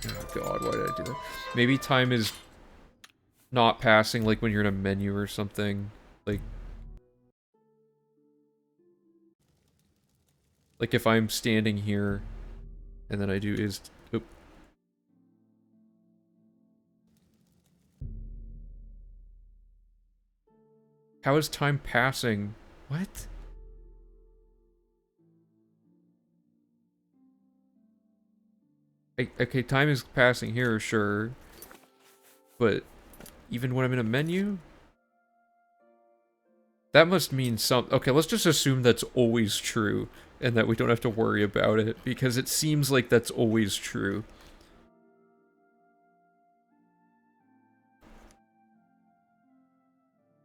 Oh god, why did I do that? Maybe time is not passing, like when you're in a menu or something. Like if I'm standing here, and then I do is... Oop. How is time passing? What? Okay, time is passing here, sure. But even when I'm in a menu? That must mean some... Okay, let's just assume that's always true, and that we don't have to worry about it, because it seems like that's always true.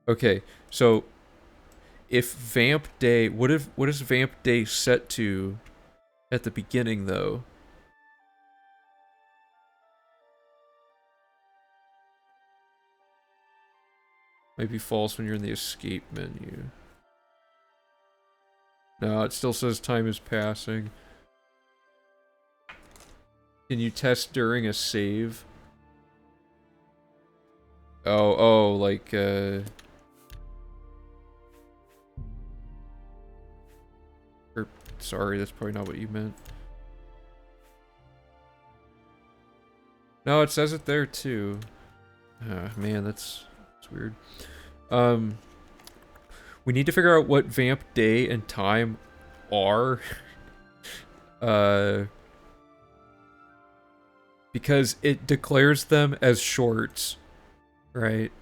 Okay, so if Vamp Day... What is Vamp Day set to at the beginning, though? Might be false when you're in the escape menu. No, it still says time is passing. Can you test during a save? Oh, like, sorry, that's probably not what you meant. No, it says it there, too. Ah, man, that's weird. We need to figure out what Vamp Day and Time are. Because it declares them as shorts, right?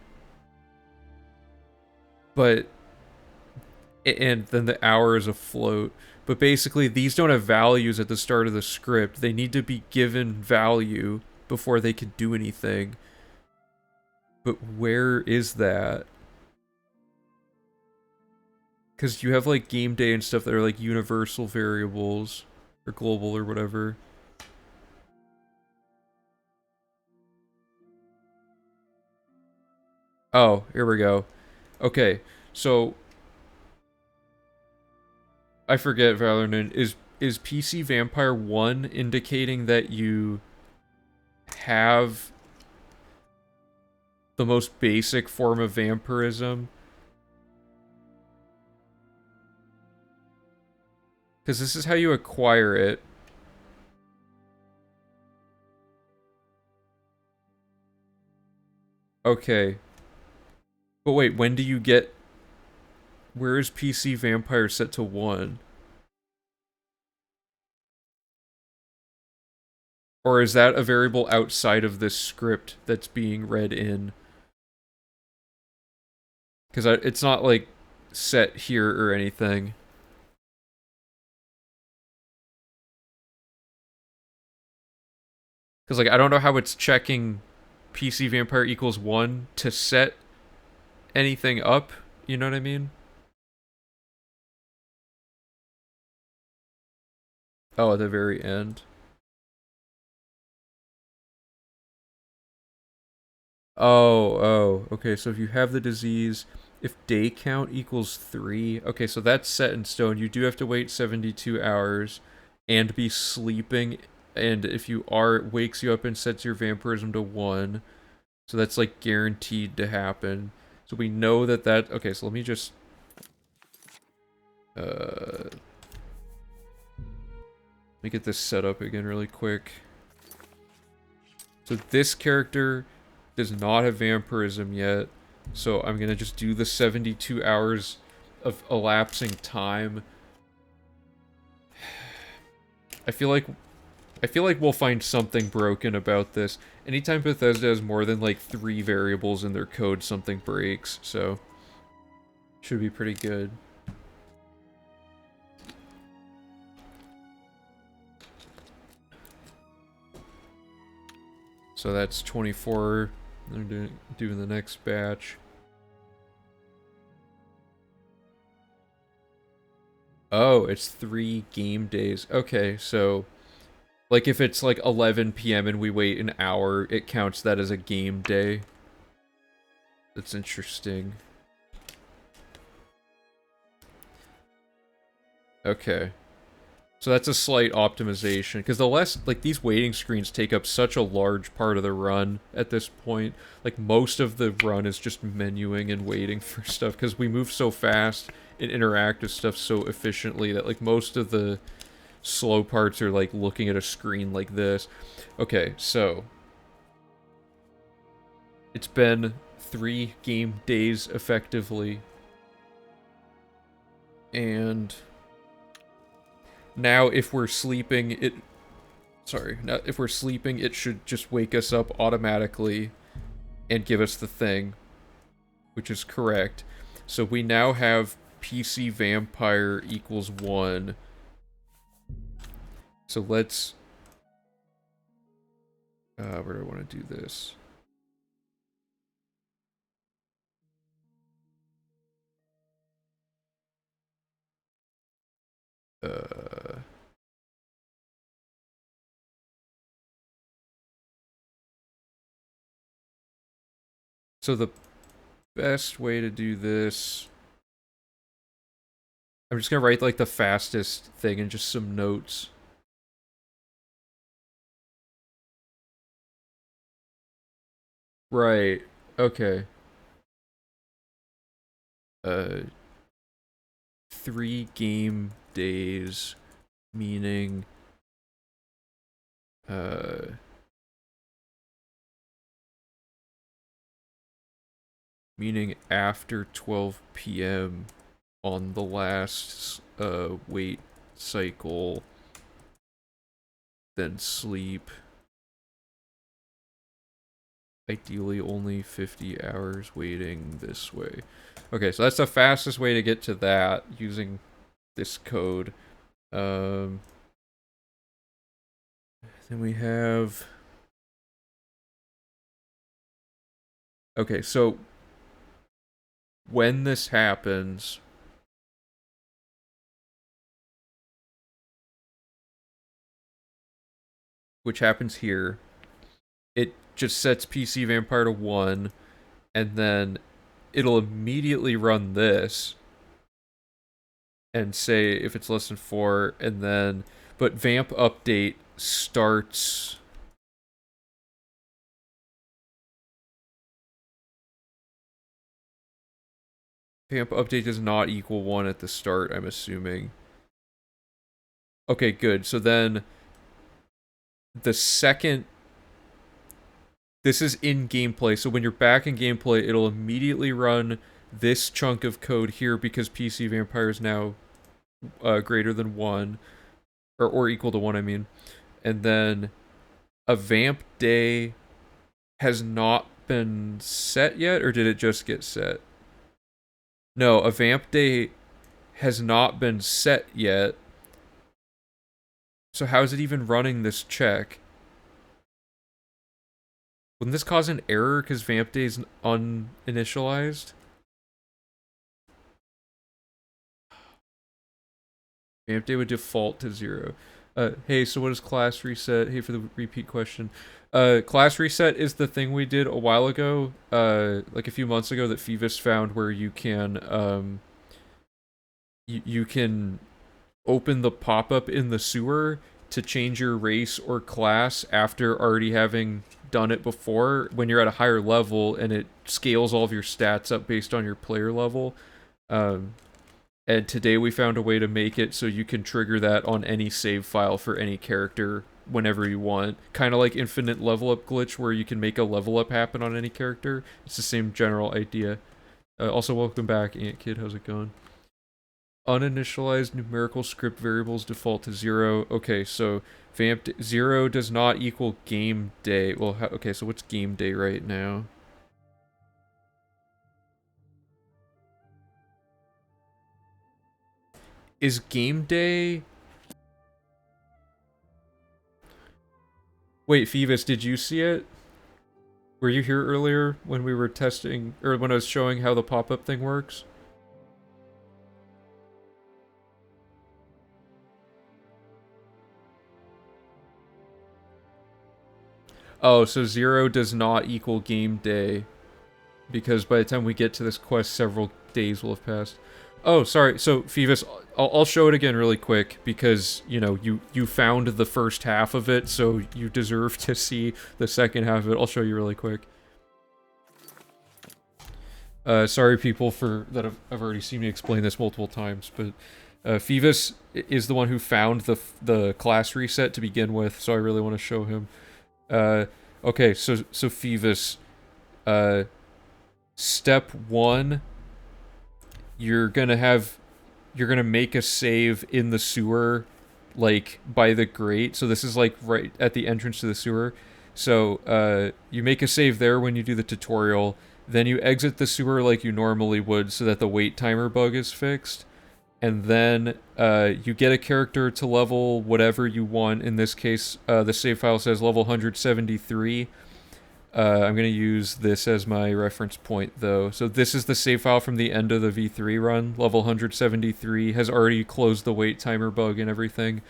But... And then the hour is a float. But basically, these don't have values at the start of the script. They need to be given value before they can do anything. But where is that? Because you have, like, game day and stuff that are, like, universal variables. Or global or whatever. Oh, here we go. Okay, so... I forget, Valorant. Is PC Vampire 1 indicating that you have the most basic form of vampirism? Because this is how you acquire it. Okay. But wait, when do you get... Where is PC Vampire set to 1? Or is that a variable outside of this script that's being read in? Because it's not, like, set here or anything. Because, like, I don't know how it's checking PC Vampire equals 1 to set anything up. You know what I mean? Oh, at the very end. Oh, okay, so if you have the disease, if day count equals 3, okay, so that's set in stone. You do have to wait 72 hours and be sleeping and if you are, it wakes you up and sets your vampirism to 1. So that's like guaranteed to happen. So we know that okay, so let me just let me get this set up again really quick. So this character does not have vampirism yet. So I'm gonna just do the 72 hours of elapsing time. I feel like we'll find something broken about this. Anytime Bethesda has more than like 3 variables in their code, something breaks, so should be pretty good. So that's 24. They're doing the next batch. Oh, it's 3 game days. Okay, so like if it's like 11 p.m. and we wait an hour, it counts that as a game day. That's interesting. Okay. So that's a slight optimization, because like, these waiting screens take up such a large part of the run at this point. Like, most of the run is just menuing and waiting for stuff, because we move so fast and interact with stuff so efficiently that, like, most of the slow parts are, like, looking at a screen like this. Okay, so it's been 3 game days, effectively. And now, if we're sleeping, it should just wake us up automatically and give us the thing, which is correct. So we now have PC Vampire equals 1. So let's... where do I want to do this? So the best way to do this... I'm just gonna write, like, the fastest thing and just some notes. Right. Okay. 3 game days, meaning... meaning after 12 p.m. on the last wait cycle, then sleep. Ideally only 50 hours waiting this way. Okay, so that's the fastest way to get to that using this code. Then we have... Okay, so when this happens, which happens here, it just sets PC Vampire to 1, and then it'll immediately run this and say if it's less than 4, and then... But Vamp Update starts... Vamp Update does not equal 1 at the start, I'm assuming. Okay, good. So then... The second... This is in gameplay, so when you're back in gameplay, it'll immediately run this chunk of code here because PC Vampire is now greater than 1. Or equal to 1, I mean. And then a Vamp Day has not been set yet, or did it just get set? No, a Vamp Day has not been set yet. So how is it even running this check? Wouldn't this cause an error because Vamp Day is uninitialized? Vamp Day would default to 0. Hey, so what is class reset? Hey, for the repeat question. Class reset is the thing we did a while ago, like a few months ago, that Phoebus found, where you can, you can open the pop-up in the sewer to change your race or class after already having done it before when you're at a higher level, and it scales all of your stats up based on your player level. And today we found a way to make it so you can trigger that on any save file for any character whenever you want. Kind of like infinite level up glitch where you can make a level up happen on any character. It's the same general idea. Also, welcome back, Ant Kid. How's it going? Uninitialized numerical script variables default to 0. Okay, so vamped 0 does not equal game day. Well, okay, so what's game day right now? Is game day... Wait, Phoebus, did you see it? Were you here earlier when we were testing, or when I was showing how the pop-up thing works? Oh, so 0 does not equal game day. Because by the time we get to this quest, several days will have passed. Oh, sorry. So, Phoebus, I'll show it again really quick because, you know, you found the first half of it, so you deserve to see the second half of it. I'll show you really quick. Sorry, people, for that I've already seen me explain this multiple times, but Phoebus is the one who found the class reset to begin with, so I really want to show him. Okay, so Phoebus, step 1, you're gonna make a save in the sewer, like by the grate. So this is like right at the entrance to the sewer. So you make a save there when you do the tutorial. Then you exit the sewer like you normally would so that the wait timer bug is fixed. And then you get a character to level whatever you want. In this case, the save file says level 173. I'm going to use this as my reference point, though. So this is the save file from the end of the V3 run. Level 173 has already closed the wait timer bug and everything.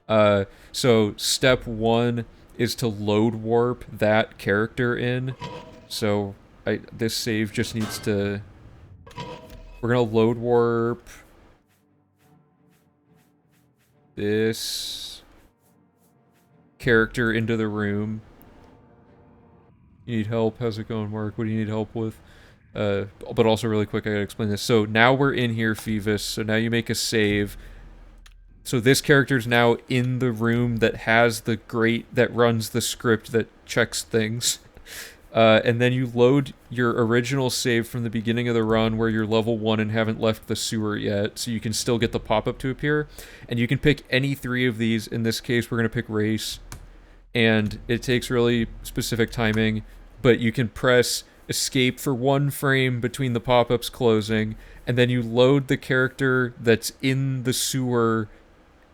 So step 1 is to load warp that character in. So this save just needs to... We're going to load warp this character into the room. You need help? How's it going, Mark? What do you need help with? But also really quick, I gotta explain this. So now we're in here, Phoebus. So now you make a save. So this character's now in the room that has the grate that runs the script that checks things. And then you load your original save from the beginning of the run where you're level 1 and haven't left the sewer yet, so you can still get the pop-up to appear. And you can pick any 3 of these. In this case, we're going to pick race. And it takes really specific timing, but you can press escape for 1 frame between the pop-ups closing, and then you load the character that's in the sewer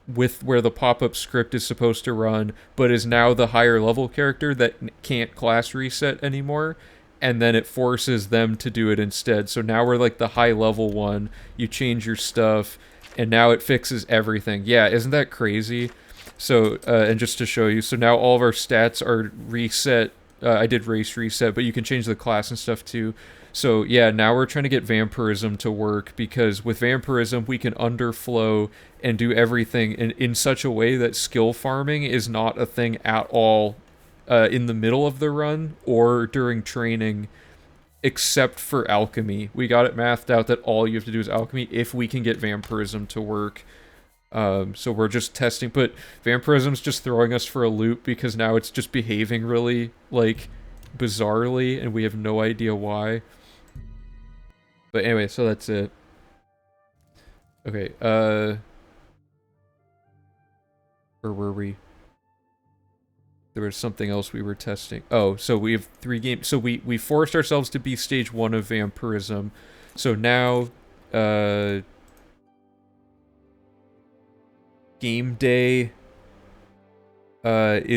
with where the pop-up script is supposed to run, but is now the higher level character that can't class reset anymore, and then it forces them to do it instead. So now we're like the high level one, you change your stuff, and now it fixes everything. Yeah, isn't that crazy? So, and just to show you, so now all of our stats are reset. I did race reset, but you can change the class and stuff too. So yeah, now we're trying to get vampirism to work, because with vampirism we can underflow and do everything in such a way that skill farming is not a thing at all in the middle of the run or during training, except for alchemy. We got it mathed out that all you have to do is alchemy if we can get vampirism to work. So we're just testing, but vampirism's just throwing us for a loop because now it's just behaving really, like, bizarrely, and we have no idea why. But anyway, so that's it. Okay, where were we? There was something else we were testing. Oh, so we have 3 games. So we forced ourselves to be stage 1 of vampirism. So now, game day wait,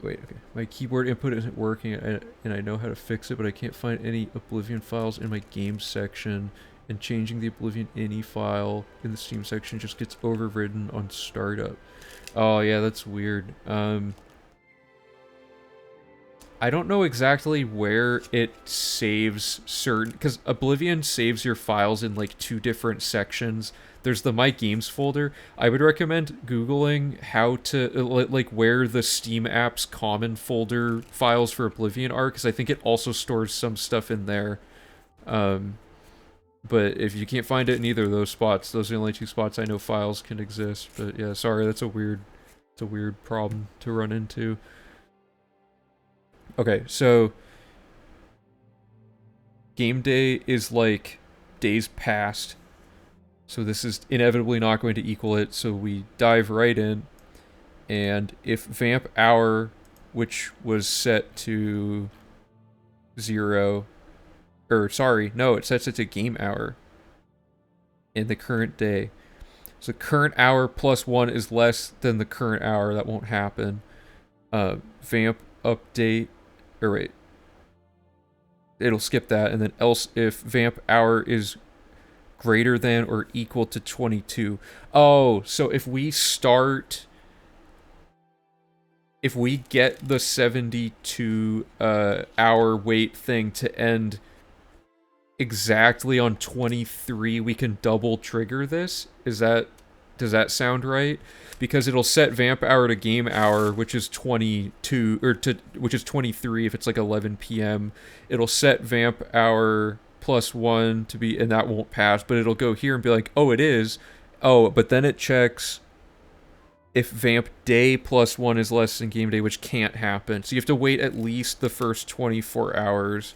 okay. My keyboard input isn't working, and I know how to fix it, but I can't find any Oblivion files in my game section, and changing the Oblivion ini file in the Steam section just gets overridden on startup. Oh yeah, that's weird. I don't know exactly where it saves certain, because Oblivion saves your files in like two different sections. There's the My Games folder. I would recommend Googling how to, like where the Steam apps common folder files for Oblivion are, because I think it also stores some stuff in there. Um, but if you can't find it in either of those spots, those are the only two spots I know files can exist. But yeah, sorry, it's a weird problem to run into. Okay, so game day is like days past, so this is inevitably not going to equal it, so we dive right in, and if vamp hour, which was set to 0, or sorry, no, it sets it to game hour in the current day. So current hour plus 1 is less than the current hour, that won't happen. Vamp update, or wait, it'll skip that, and then else if vamp hour is greater than or equal to 22. Oh, so if we get the 72 hour wait thing to end exactly on 23, we can double trigger this? Does that sound right? Because it'll set vamp hour to game hour, which is 22, or which is 23 if it's like 11 p.m. It'll set vamp hour plus 1 to be, and that won't pass, but it'll go here and be like, oh, it is. Oh, but then it checks if vamp day plus 1 is less than game day, which can't happen. So you have to wait at least the first 24 hours,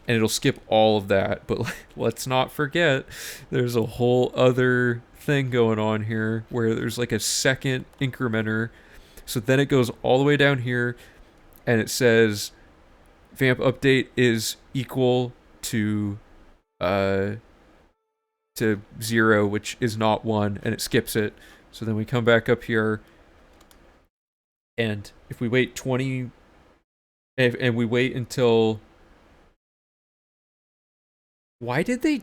and it'll skip all of that. But let's not forget, there's a whole other thing going on here where there's like a second incrementer. So then it goes all the way down here, and it says vamp update is equal to 0, which is not 1, and it skips it. So then we come back up here, and if we wait 20, and we wait until, why did they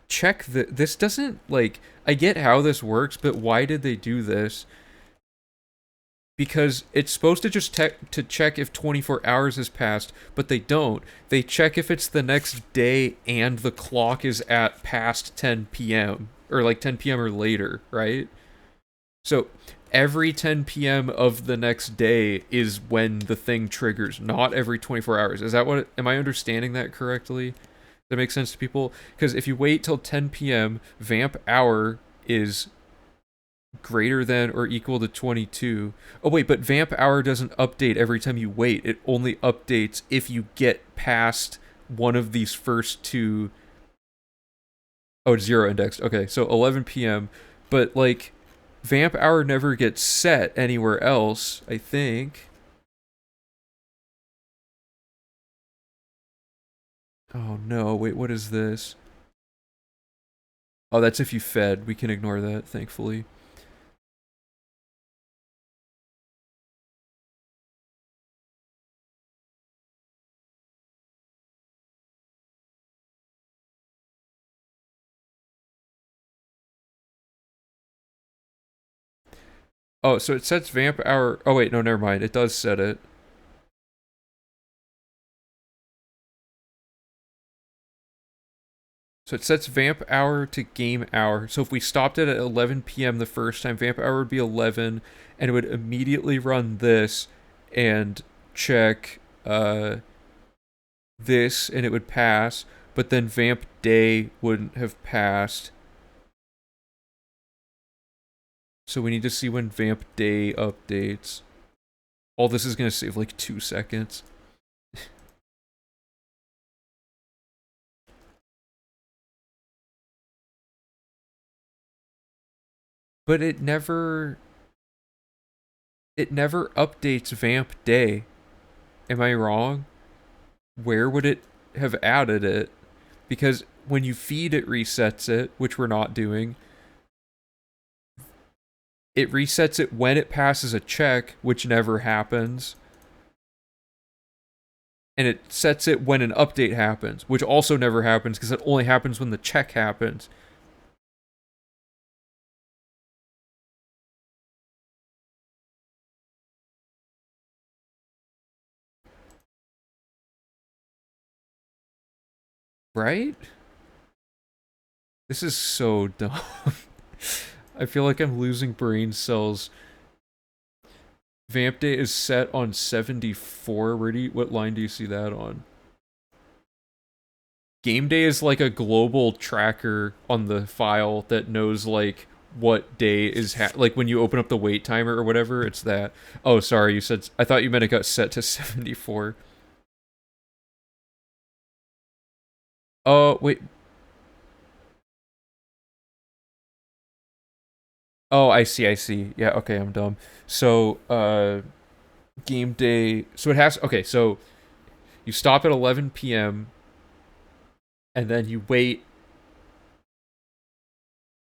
check this doesn't, like, I get how this works, but why did they do this? Because it's supposed to just check if 24 hours has passed, but they don't. They check if it's the next day and the clock is at past 10 p.m. or like 10 p.m. or later, right? So every 10 p.m. of the next day is when the thing triggers, not every 24 hours. Is that what, am I understanding that correctly? Does that make sense to people? Because if you wait till 10 p.m., vamp hour is greater than or equal to 22. Oh wait, but vamp hour doesn't update every time you wait. It only updates if you get past one of these first two. Oh, it's 0 indexed. Okay, so 11 p.m. But like, vamp hour never gets set anywhere else, I think. Oh no, wait, what is this? Oh, that's if you fed. We can ignore that, thankfully. Oh, so it sets vamp hour. Oh wait, no, never mind. It does set it. So it sets vamp hour to game hour. So if we stopped it at 11 p.m. the first time, vamp hour would be 11, and it would immediately run this and check this, and it would pass. But then vamp day wouldn't have passed. So we need to see when vamp day updates. All this is going to save like 2 seconds. But it never updates vamp day. Am I wrong? Where would it have added it? Because when you feed, it resets it, which we're not doing. It resets it when it passes a check, which never happens. And it sets it when an update happens, which also never happens because it only happens when the check happens. Right? This is so dumb. I feel like I'm losing brain cells. Vamp day is set on 74. What line do you see that on? Game day is like a global tracker on the file that knows like what day is like when you open up the wait timer or whatever, it's that. Oh, sorry, you said I thought you meant it got set to 74. Oh, wait. Oh, I see, I see. Yeah, okay, I'm dumb. So, game day. So it has. Okay, so you stop at 11 p.m. and then you wait.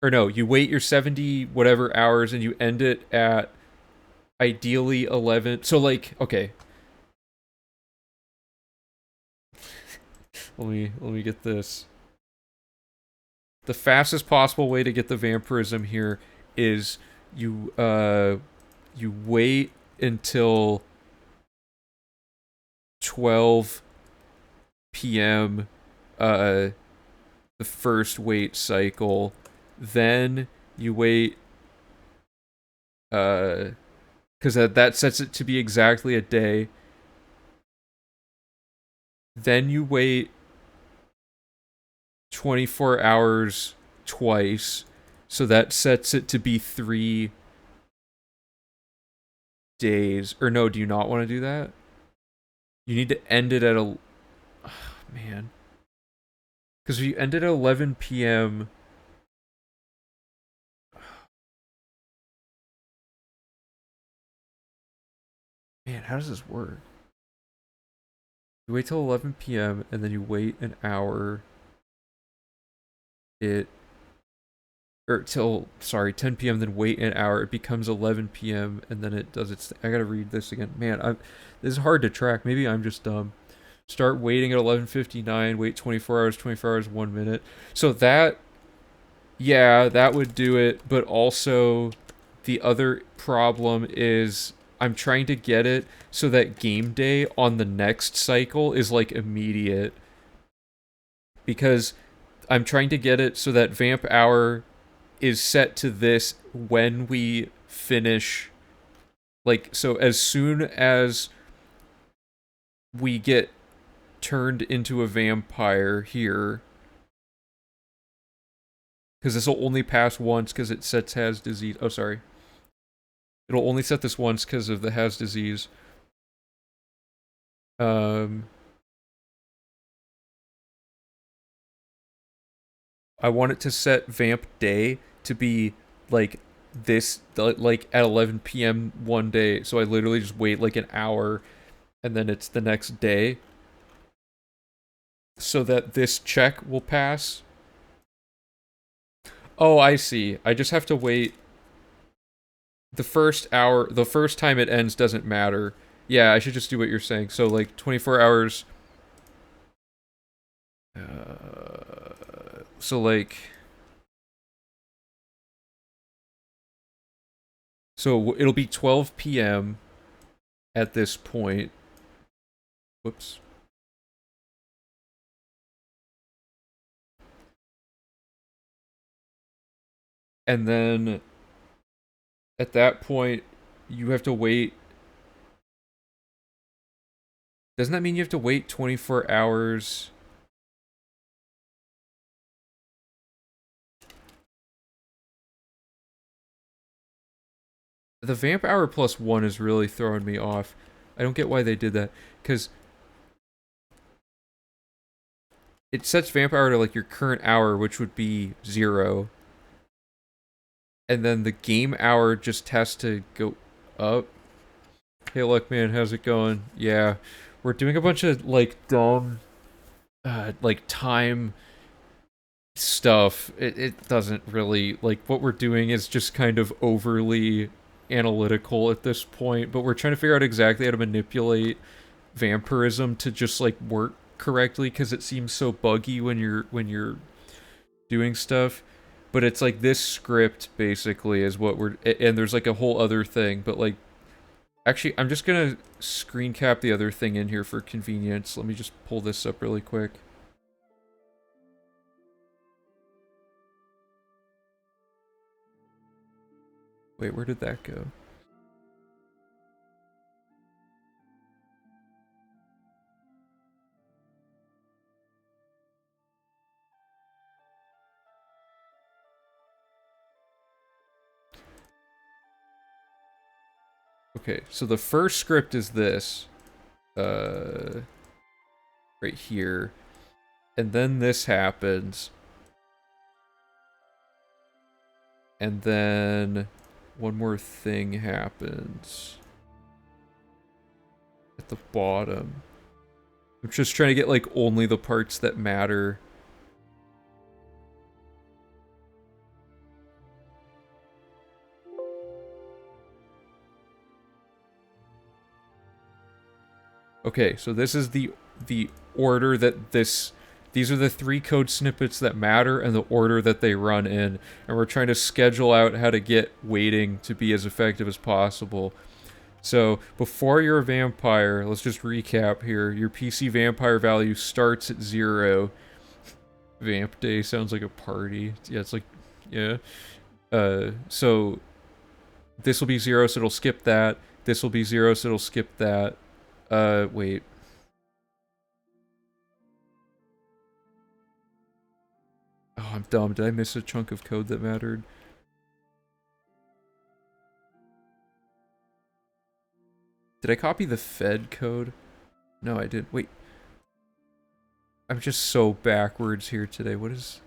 Or no, you wait your 70 whatever hours and you end it at ideally 11. So, like, okay. Let me get this. The fastest possible way to get the vampirism here is you wait until 12 p.m. the first wait cycle, then you wait because that sets it to be exactly a day. Then you wait 24 hours twice, so that sets it to be 3 days. Or no, do you not want to do that? You need to end it at a... Oh, man. Because if you end it at 11 p.m... Man, how does this work? You wait till 11 p.m. and then you wait an hour. Sorry, 10 p.m. then wait an hour. It becomes 11 p.m. and then it does its... I gotta read this again. Man, this is hard to track. Maybe I'm just dumb. Start waiting at 11:59. Wait 24 hours. 24 hours, 1 minute. So that... Yeah, that would do it. But also, the other problem is I'm trying to get it so that game day on the next cycle is, like, immediate. Because I'm trying to get it so that vamp hour is set to this when we finish. Like, so as soon as we get turned into a vampire here, because this will only pass once because it sets has disease. Oh, sorry. It'll only set this once because of the has disease. I want it to set vamp day to be like this, like at 11 p.m. one day. So I literally just wait like an hour and then it's the next day. So that this check will pass. Oh, I see. I just have to wait. The first hour, the first time it ends doesn't matter. Yeah, I should just do what you're saying. So like 24 hours. So like... So it'll be 12 p.m. at this point. Whoops. And then at that point, you have to wait. Doesn't that mean you have to wait 24 hours? The vamp hour plus 1 is really throwing me off. I don't get why they did that. Because it sets vamp hour to like your current hour, which would be 0. And then the game hour just has to go up. Hey, look, man, how's it going? Yeah, we're doing a bunch of like dumb, like time stuff. It doesn't really like what we're doing is just kind of overly analytical at this point. But we're trying to figure out exactly how to manipulate vampirism to just like work correctly because it seems so buggy when you're doing stuff. But it's like this script basically is what we're, and there's like a whole other thing, but like, actually, I'm just gonna screen cap the other thing in here for convenience. Let me just pull this up really quick. Wait, where did that go? Okay, so the first script is this. Right here. And then this happens. And then one more thing happens. At the bottom. I'm just trying to get, like, only the parts that matter. Okay, so this is the order that these are the 3 code snippets that matter and the order that they run in, and we're trying to schedule out how to get waiting to be as effective as possible. So, before you're a vampire, let's just recap here. Your PC vampire value starts at 0. Vamp day sounds like a party. Yeah, it's like, yeah. So this will be 0, so it'll skip that. This will be 0, so it'll skip that. Wait. Oh, I'm dumb. Did I miss a chunk of code that mattered? Did I copy the fed code? No, I didn't. Wait. I'm just so backwards here today. What is...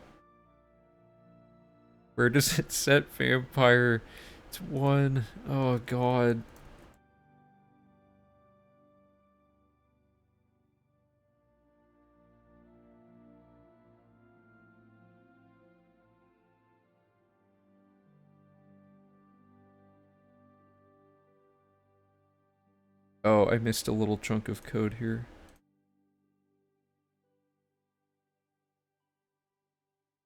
Where does it set vampire to 1? Oh, God. Oh, I missed a little chunk of code here.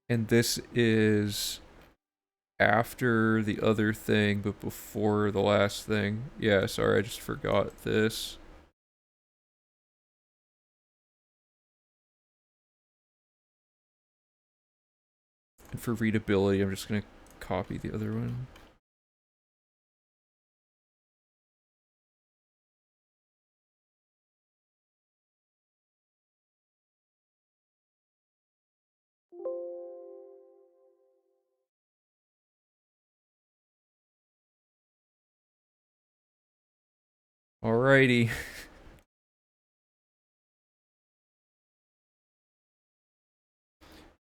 And this is after the other thing, but before the last thing. Yeah, sorry, I just forgot this. And for readability, I'm just gonna copy the other one. Alrighty.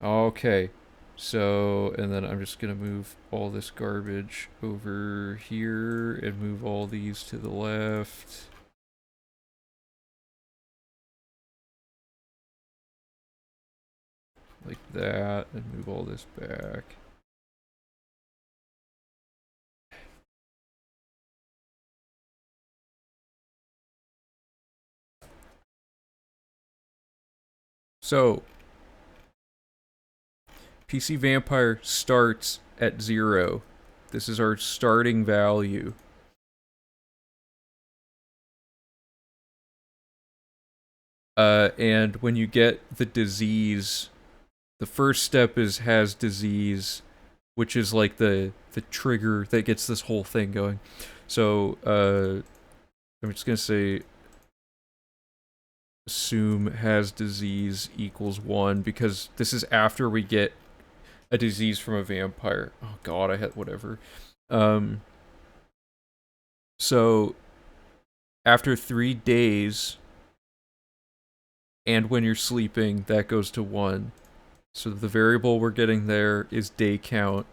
Okay. So, and then I'm just gonna move all this garbage over here and move all these to the left. Like that, and move all this back. So, PC Vampire starts at 0. This is our starting value. And when you get the disease, the first step is has disease, which is like the trigger that gets this whole thing going. So, I'm just gonna say assume has disease equals 1, because this is after we get a disease from a vampire. Oh god, I had whatever. So after 3 days, and when you're sleeping, that goes to 1. So the variable we're getting there is day count.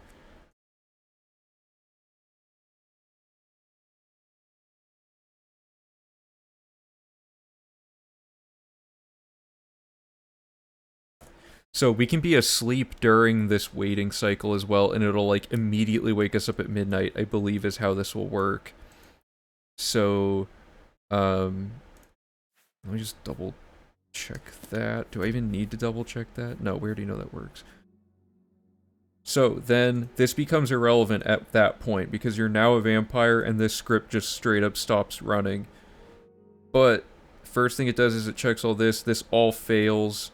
So we can be asleep during this waiting cycle as well, and it'll like immediately wake us up at midnight, I believe is how this will work. So, let me just double check that. Do I even need to double check that? No, we already know that works. So then this becomes irrelevant at that point because you're now a vampire and this script just straight up stops running. But first thing it does is it checks all this. This all fails.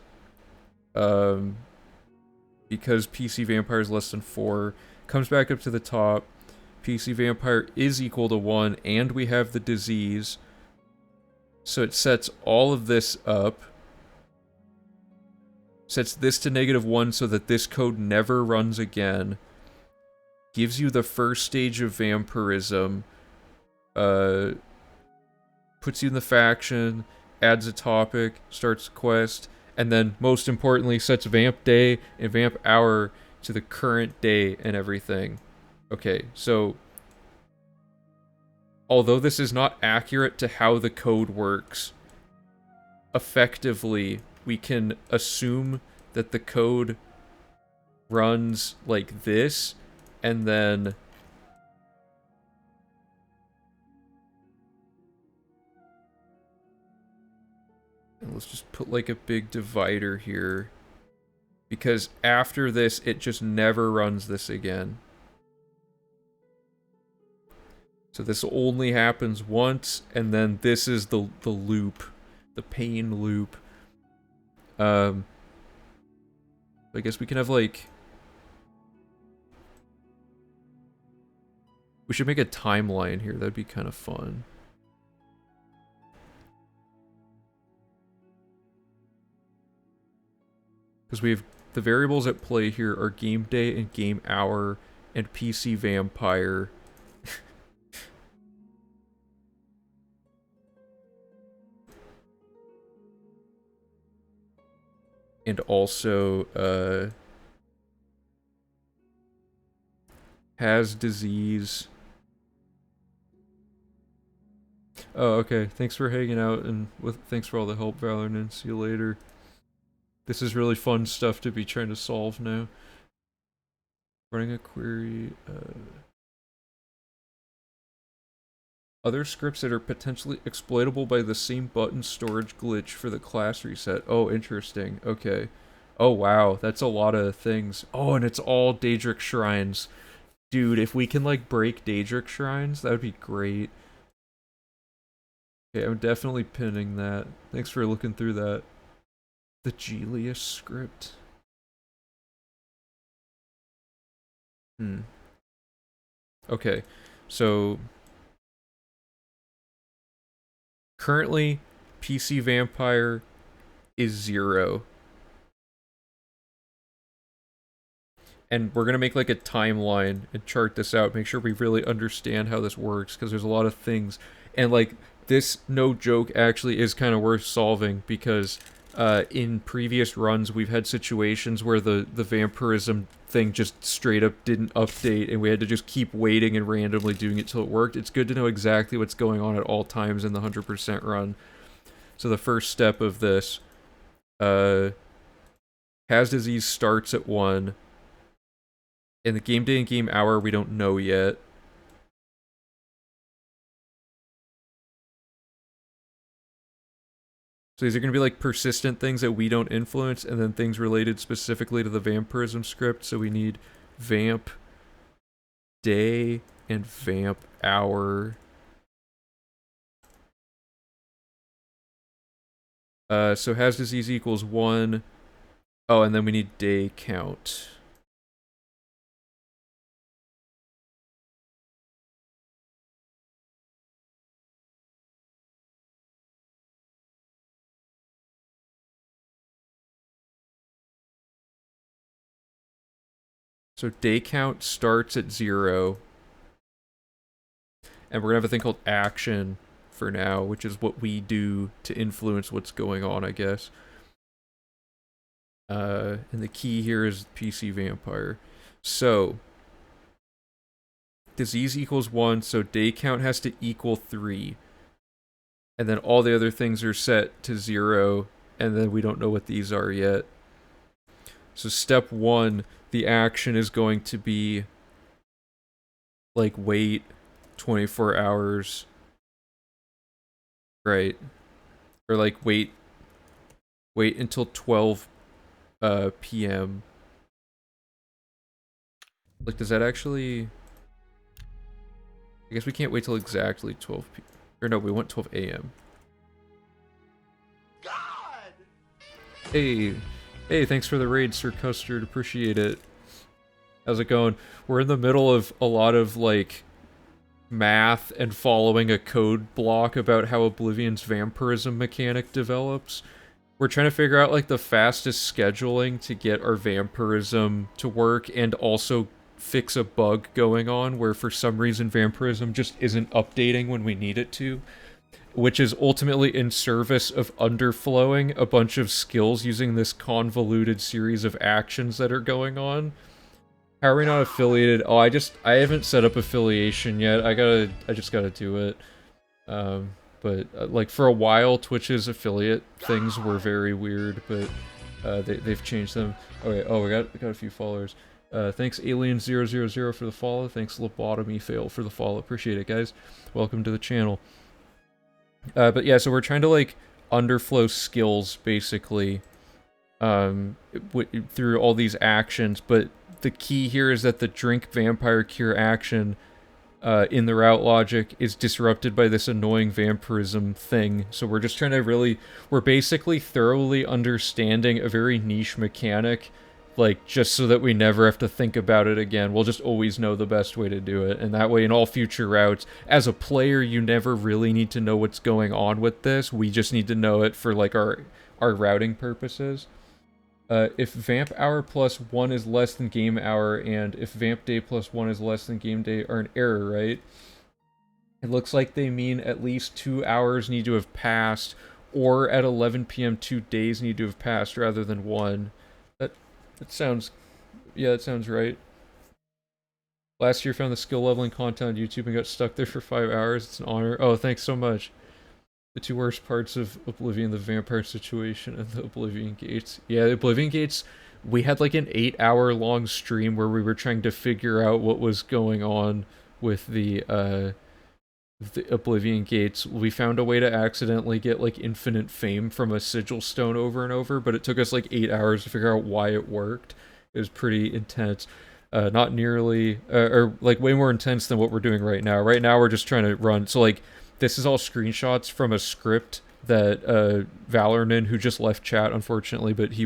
Because PC Vampire is less than 4. Comes back up to the top. PC vampire is equal to 1, and we have the disease. So it sets all of this up. Sets this to -1 so that this code never runs again. Gives you the first stage of vampirism. Puts you in the faction, adds a topic, starts a quest, and then, most importantly, sets vamp day and vamp hour to the current day and everything. Okay, so although this is not accurate to how the code works, effectively, we can assume that the code runs like this, and then let's just put like a big divider here, because after this, it just never runs this again. So this only happens once, and then this is the loop, the pain loop. I guess we can have like, we should make a timeline here. That'd be kind of fun. Because we have the variables at play here are game day and game hour and PC vampire. And also, has disease. Oh, okay. Thanks for hanging out, and thanks for all the help, Valorant. See you later. This is really fun stuff to be trying to solve now. Running a query. Other scripts that are potentially exploitable by the same button storage glitch for the class reset. Oh, interesting. Okay. Oh, wow. That's a lot of things. Oh, and it's all Daedric shrines. Dude, if we can, like, break Daedric shrines, that would be great. Okay, I'm definitely pinning that. Thanks for looking through that. The Gelius script. Okay, so currently, PC Vampire is 0. And we're going to make like a timeline and chart this out, make sure we really understand how this works, because there's a lot of things. And like, this, no joke, actually is kind of worth solving, because in previous runs, we've had situations where the vampirism thing just straight up didn't update, and we had to just keep waiting and randomly doing it till it worked. It's good to know exactly what's going on at all times in the 100% run. So the first step of this, has disease starts at 1. In the game day and game hour, we don't know yet. So these are going to be like persistent things that we don't influence, and then things related specifically to the vampirism script. So we need vamp day and vamp hour. So has disease equals 1. Oh, and then we need day count. So day count starts at 0. And we're going to have a thing called action for now, which is what we do to influence what's going on, I guess. And the key here is PC Vampire. So, disease equals 1, so day count has to equal 3. And then all the other things are set to 0, and then we don't know what these are yet. So step 1, the action is going to be like wait 24 hours. Right. Or like wait until 12 p.m. Like, does that actually... I guess we can't wait till exactly 12 p.m. Or no, we want 12 a.m. God! Hey, thanks for the raid, Sir Custard. Appreciate it. How's it going? We're in the middle of a lot of, like, math and following a code block about how Oblivion's vampirism mechanic develops. We're trying to figure out like the fastest scheduling to get our vampirism to work and also fix a bug going on where for some reason vampirism just isn't updating when we need it to, which is ultimately in service of underflowing a bunch of skills using this convoluted series of actions that are going on. How are we not affiliated? Oh, I haven't set up affiliation yet. I just gotta do it. But like for a while, Twitch's affiliate things were very weird, but they've changed them. Okay, oh, we got a few followers. Thanks Alien000 for the follow. Thanks Lobotomy Fail for the follow. Appreciate it, guys. Welcome to the channel. But yeah, so we're trying to like underflow skills basically through all these actions, but the key here is that the drink vampire cure action in the route logic is disrupted by this annoying vampirism thing. So we're just trying to we're basically thoroughly understanding a very niche mechanic, like just so that we never have to think about it again. We'll just always know the best way to do it. And that way in all future routes, as a player, you never really need to know what's going on with this. We just need to know it for like our routing purposes. If vamp hour plus 1 is less than game hour, and if vamp day plus 1 is less than game day, are an error, right? It looks like they mean at least 2 hours need to have passed, or at 11 p.m. 2 days need to have passed rather than 1. That sounds... yeah, that sounds right. Last year found the skill leveling content on YouTube and got stuck there for 5 hours. It's an honor. Oh, thanks so much. The two worst parts of Oblivion, the vampire situation and the Oblivion Gates. Yeah, the Oblivion Gates, we had like an 8-hour long stream where we were trying to figure out what was going on with the Oblivion Gates. We found a way to accidentally get like infinite fame from a sigil stone over and over, but it took us like 8 hours to figure out why it worked. It was pretty intense. Not nearly, or like way more intense than what we're doing right now. Right now we're just trying to run, so like, this is all screenshots from a script that Valornin, who just left chat unfortunately, but he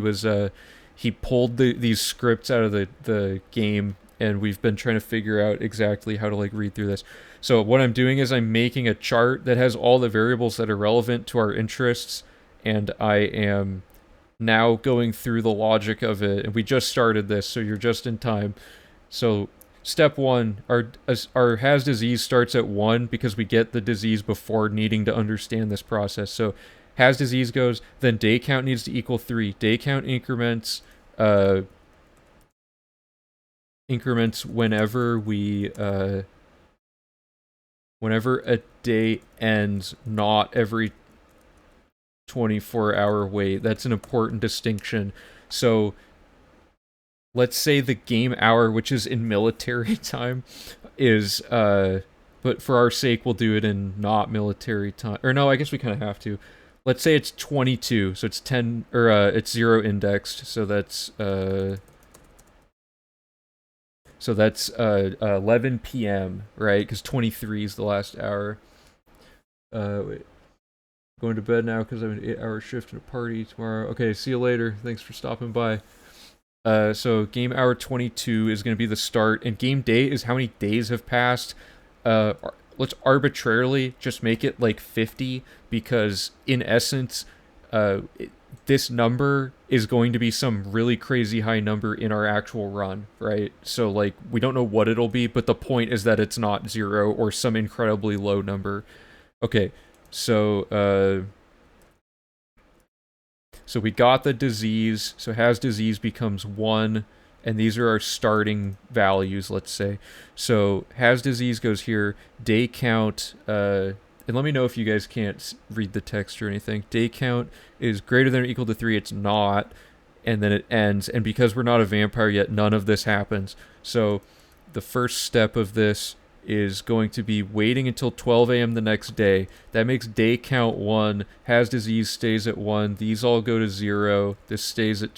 pulled these scripts out of the game, and we've been trying to figure out exactly how to like read through this. So what I'm doing is I'm making a chart that has all the variables that are relevant to our interests, and I am now going through the logic of it, and we just started this, so you're just in time. So step 1, our has disease starts at 1 because we get the disease before needing to understand this process. So has disease goes, then day count needs to equal 3. Day count increments whenever whenever a day ends, not every 24-hour wait. That's an important distinction. So let's say the game hour, which is in military time, is, but for our sake, we'll do it in not military time. Or no, I guess we kind of have to. Let's say it's 22, so it's 10, or it's 0 indexed, so that's 11 p.m., right? Because 23 is the last hour. Wait. Going to bed now because I have an 8-hour shift and a party tomorrow. Okay, see you later. Thanks for stopping by. So game hour 22 is going to be the start, and game day is how many days have passed. Let's arbitrarily just make it like 50, because in essence, this number is going to be some really crazy high number in our actual run, right? So like, we don't know what it'll be, but the point is that it's not 0 or some incredibly low number. Okay, so so we got the disease, so has disease becomes 1, and these are our starting values, let's say. So has disease goes here, day count, and let me know if you guys can't read the text or anything. Day count is greater than or equal to 3, it's not, and then it ends, and because we're not a vampire yet, none of this happens. So the first step of this is going to be waiting until 12 a.m. the next day. That makes day count 1. Has disease stays at 1. These all go to 0. This stays at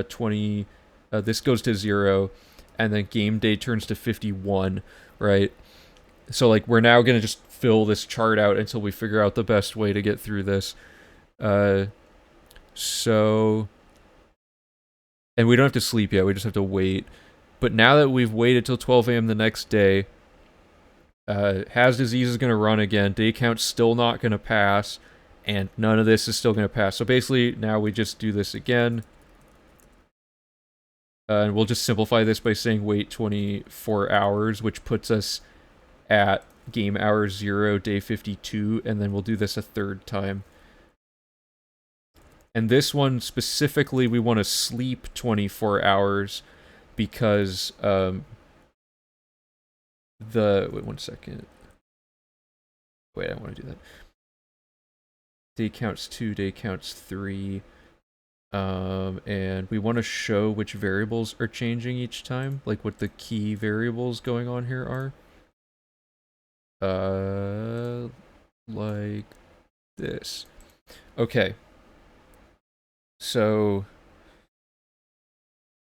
20. This goes to 0. And then game day turns to 51, right? So, like, we're now going to just fill this chart out until we figure out the best way to get through this. So... And we don't have to sleep yet. We just have to wait. But now that we've waited till 12 a.m. the next day... Has disease is going to run again. Day count's still not going to pass. And none of this is still going to pass. So basically, now we just do this again. And we'll just simplify this by saying wait 24 hours, which puts us at game hour 0, day 52. And then we'll do this a third time. And this one specifically, we want to sleep 24 hours because wait 1 second. Wait, I don't want to do that. Day counts 2, day counts 3. And we want to show which variables are changing each time, like what the key variables going on here are. Like this. Okay. So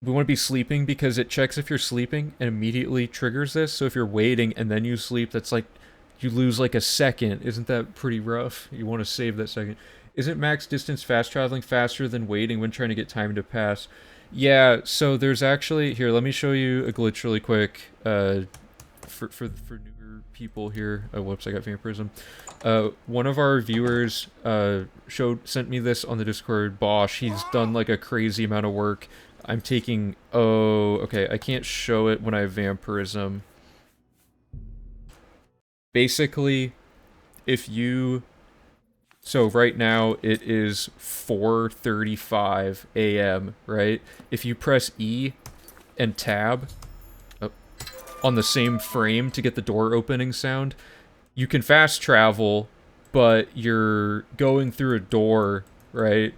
we want to be sleeping because it checks if you're sleeping and immediately triggers this. So if you're waiting and then you sleep, that's like you lose like a second. Isn't that pretty rough? You want to save that second. Isn't max distance fast traveling faster than waiting when trying to get time to pass? Yeah, so there's actually... Here, let me show you a glitch really quick. For newer people here. Oh, whoops, I got vampirism. One of our viewers sent me this on the Discord. Bosch, he's done like a crazy amount of work. I'm taking... Oh, okay, I can't show it when I have vampirism. Basically, if you... So right now it is 4:35 a.m., right? If you press E and tab on the same frame to get the door opening sound, you can fast travel, but you're going through a door, right?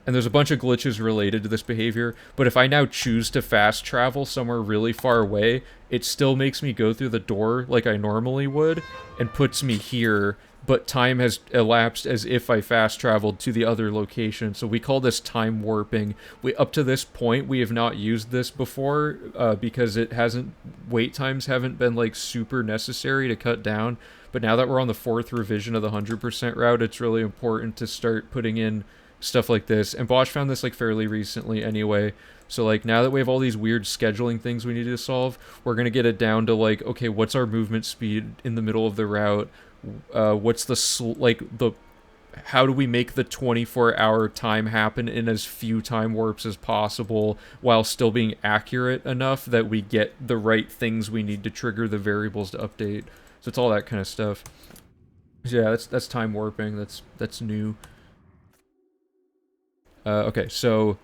And there's a bunch of glitches related to this behavior, but if I now choose to fast travel somewhere really far away, it still makes me go through the door like I normally would, and puts me here, but time has elapsed as if I fast traveled to the other location. So we call this time warping. Up to this point, we have not used this before, because wait times haven't been like super necessary to cut down. But now that we're on the 4th revision of the 100% route, it's really important to start putting in stuff like this. And Bosch found this like fairly recently anyway. So like now that we have all these weird scheduling things we need to solve, we're going to get it down to like, okay, what's our movement speed in the middle of the route? What's how do we make the 24-hour time happen in as few time warps as possible while still being accurate enough that we get the right things we need to trigger the variables to update? So it's all that kind of stuff. So yeah, that's time warping. That's new. Okay, so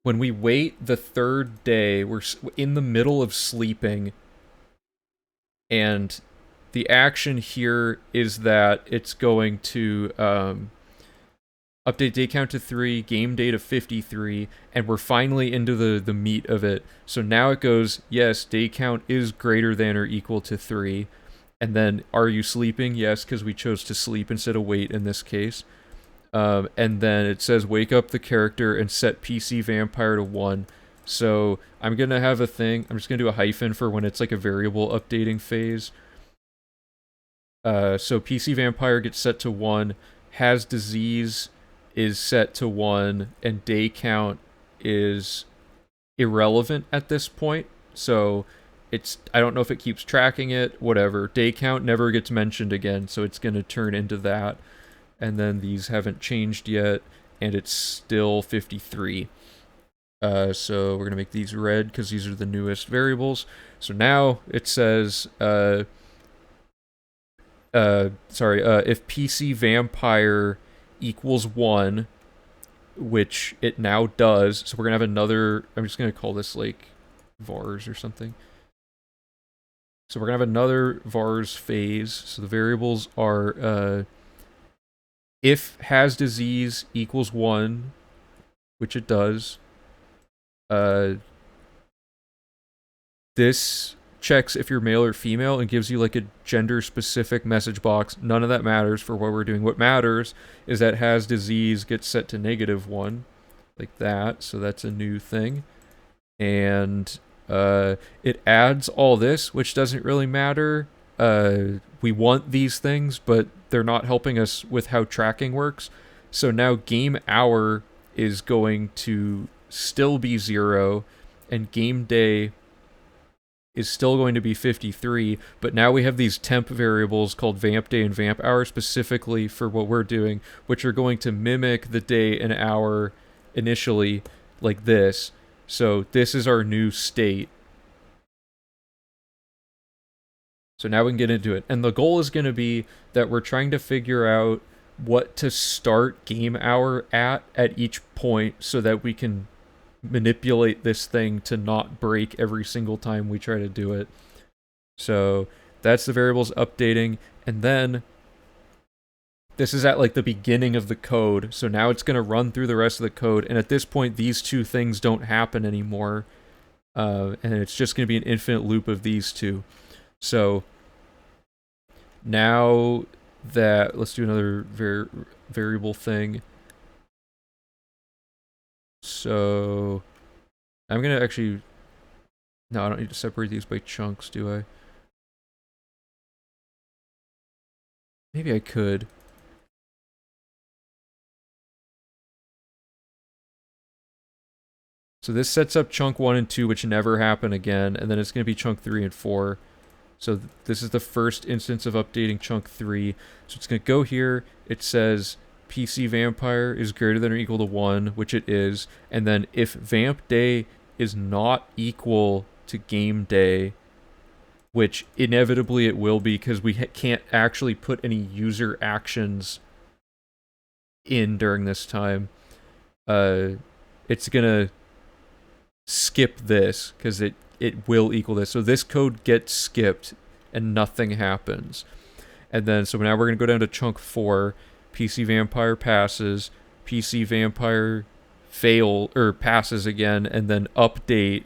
when we wait the 3rd day, we're in the middle of sleeping, and the action here is that it's going to update day count to 3, game day to 53, and we're finally into the meat of it. So now it goes, yes, day count is greater than or equal to 3, and then are you sleeping? Yes, because we chose to sleep instead of wait in this case. And then it says wake up the character and set PC vampire to 1. So I'm going to have a thing. I'm just going to do a hyphen for when it's like a variable updating phase. So PC vampire gets set to 1, has disease is set to 1, and day count is irrelevant at this point. So I don't know if it keeps tracking it, whatever. Day count never gets mentioned again, so it's going to turn into that. And then these haven't changed yet, and it's still 53. So we're going to make these red because these are the newest variables. So now it says... if PC vampire equals 1, which it now does, so we're gonna have another, I'm just gonna call this like vars or something. So we're gonna have another vars phase. So the variables are if has disease equals 1, which it does, this checks if you're male or female and gives you like a gender specific message box. None of that matters for what we're doing. What matters is that has disease gets set to -1, like that. So that's a new thing. And it adds all this, which doesn't really matter. We want these things, but they're not helping us with how tracking works. So now game hour is going to still be 0, and game day is still going to be 53, but now we have these temp variables called vamp day and vamp hour specifically for what we're doing, which are going to mimic the day and hour initially like this. So this is our new state. So now we can get into it. And the goal is going to be that we're trying to figure out what to start game hour at each point so that we can manipulate this thing to not break every single time we try to do it. So that's the variables updating. And then this is at like the beginning of the code. So now it's going to run through the rest of the code. And at this point, these two things don't happen anymore. And it's just going to be an infinite loop of these two. So now that, let's do another variable thing. So I'm going to actually, no, I don't need to separate these by chunks, do I? Maybe I could. So this sets up chunk 1 and 2, which never happen again, and then it's going to be chunk 3 and 4. So this is the first instance of updating chunk 3. So it's going to go here. It says PC Vampire is greater than or equal to 1, which it is. And then if Vamp Day is not equal to Game Day, which inevitably it will be because we can't actually put any user actions in during this time, it's going to skip this because it will equal this. So this code gets skipped and nothing happens. And then, so now we're going to go down to chunk 4. PC Vampire passes. PC Vampire passes again. And then update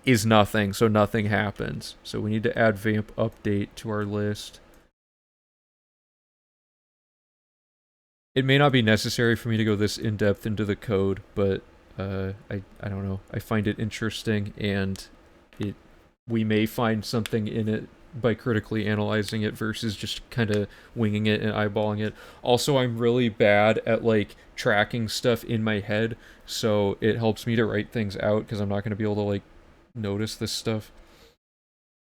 is nothing. So nothing happens. So we need to add vamp update to our list. It may not be necessary for me to go this in-depth into the code, but I don't know. I find it interesting, and we may find something in it by critically analyzing it versus just kind of winging it and eyeballing it. Also, I'm really bad at like tracking stuff in my head, so it helps me to write things out because I'm not going to be able to like notice this stuff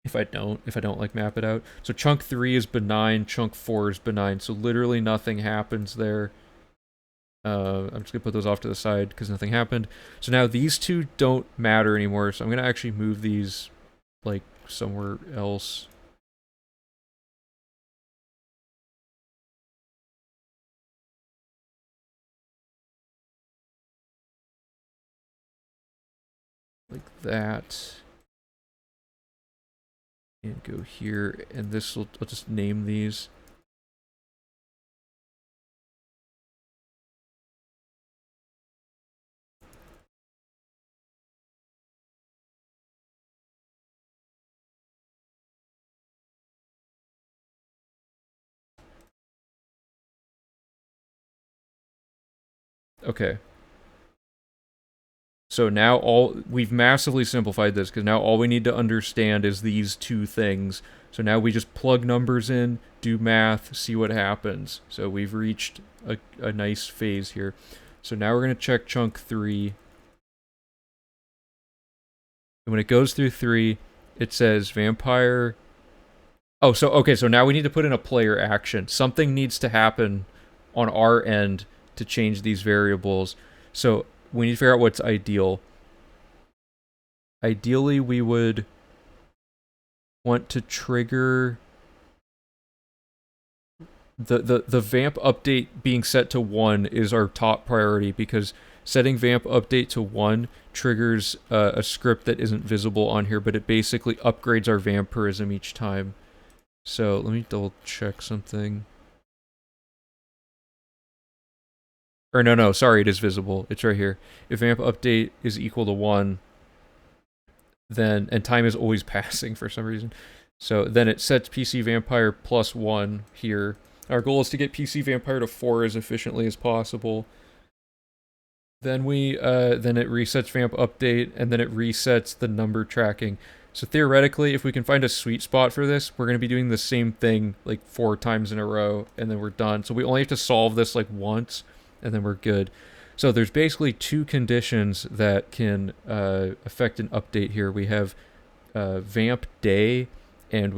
if I don't like map it out. So chunk 3 is benign, chunk 4 is benign, so literally nothing happens there. I'm just going to put those off to the side because nothing happened. So now these two don't matter anymore, so I'm going to actually move these like somewhere else. Like that. And go here, and I'll just name these. Okay. So now we've massively simplified this because now all we need to understand is these two things. So now we just plug numbers in, do math, see what happens. So we've reached a nice phase here. So now we're going to check chunk 3. And when it goes through 3, it says vampire. Oh, so okay, so now we need to put in a player action. Something needs to happen on our end to change these variables. So we need to figure out what's ideal. Ideally, we would want to trigger the vamp update being set to 1 is our top priority because setting vamp update to 1 triggers a script that isn't visible on here, but it basically upgrades our vampirism each time. So let me double check something. Or no, sorry, it is visible. It's right here. If vamp update is equal to 1, then, and time is always passing for some reason. So then it sets PC Vampire plus 1 here. Our goal is to get PC Vampire to 4 as efficiently as possible. Then then it resets vamp update, and then it resets the number tracking. So theoretically, if we can find a sweet spot for this, we're going to be doing the same thing like 4 times in a row, and then we're done. So we only have to solve this like once, and then we're good. So there's basically 2 conditions that can affect an update here. We have vamp day, and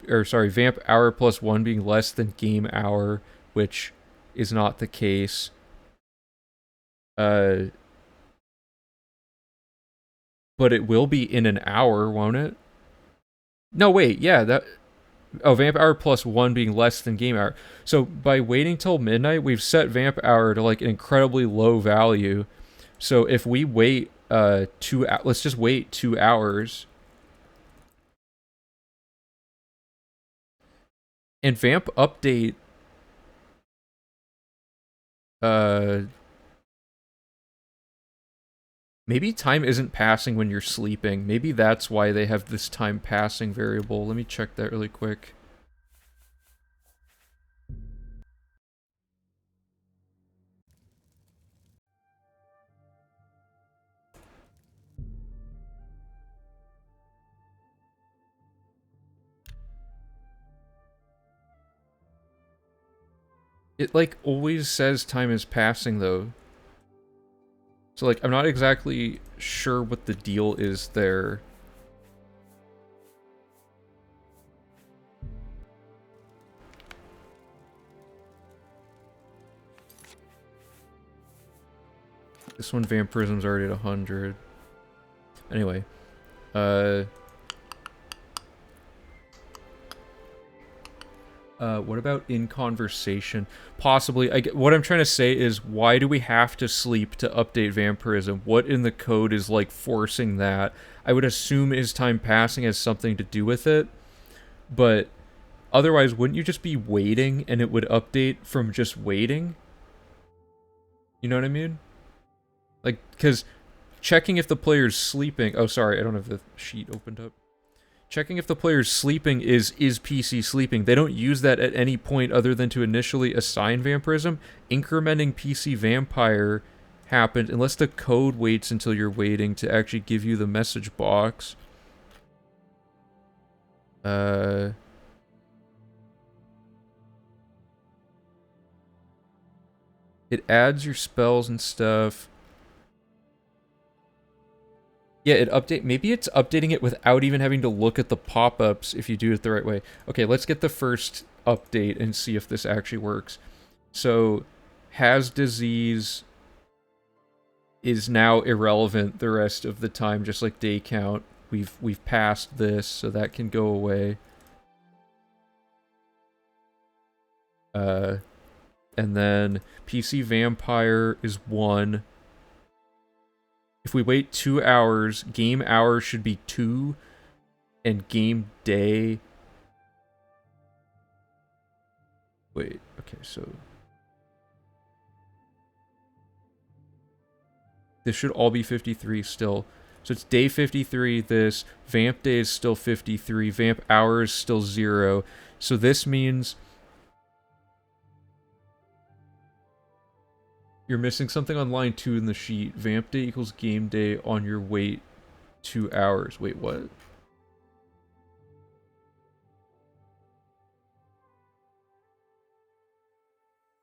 vamp hour plus 1 being less than game hour, which is not the case. But it will be in an hour, won't it? No, wait, yeah, that... Oh, vamp hour plus 1 being less than game hour. So by waiting till midnight, we've set vamp hour to like an incredibly low value. So if we wait let's just wait 2 hours. And vamp update maybe time isn't passing when you're sleeping. Maybe that's why they have this time passing variable. Let me check that really quick. It like always says time is passing though. So like I'm not exactly sure what the deal is there. This one vampirism's already at 100. Anyway, what about in conversation? Possibly. What I'm trying to say is, why do we have to sleep to update vampirism? What in the code is, like, forcing that? I would assume is time passing has something to do with it, but otherwise, wouldn't you just be waiting and it would update from just waiting? You know what I mean? Like, because checking if the player's sleeping... Oh, sorry, I don't have the sheet opened up. Checking if the player's sleeping is PC sleeping. They don't use that at any point other than to initially assign vampirism. Incrementing PC vampire happened unless the code waits until you're waiting to actually give you the message box. It adds your spells and stuff. Yeah, maybe it's updating it without even having to look at the pop-ups if you do it the right way. Okay, let's get the first update and see if this actually works. So, has disease is now irrelevant the rest of the time, just like day count. We've passed this, so that can go away. And then PC vampire is 1. If we wait 2 hours, game hour should be 2, and game day... Wait, okay, so... This should all be 53 still. So it's day 53, this. Vamp day is still 53. Vamp hour is still 0. So this means... You're missing something on line 2 in the sheet. Vamp day equals game day on your wait 2 hours. Wait, what?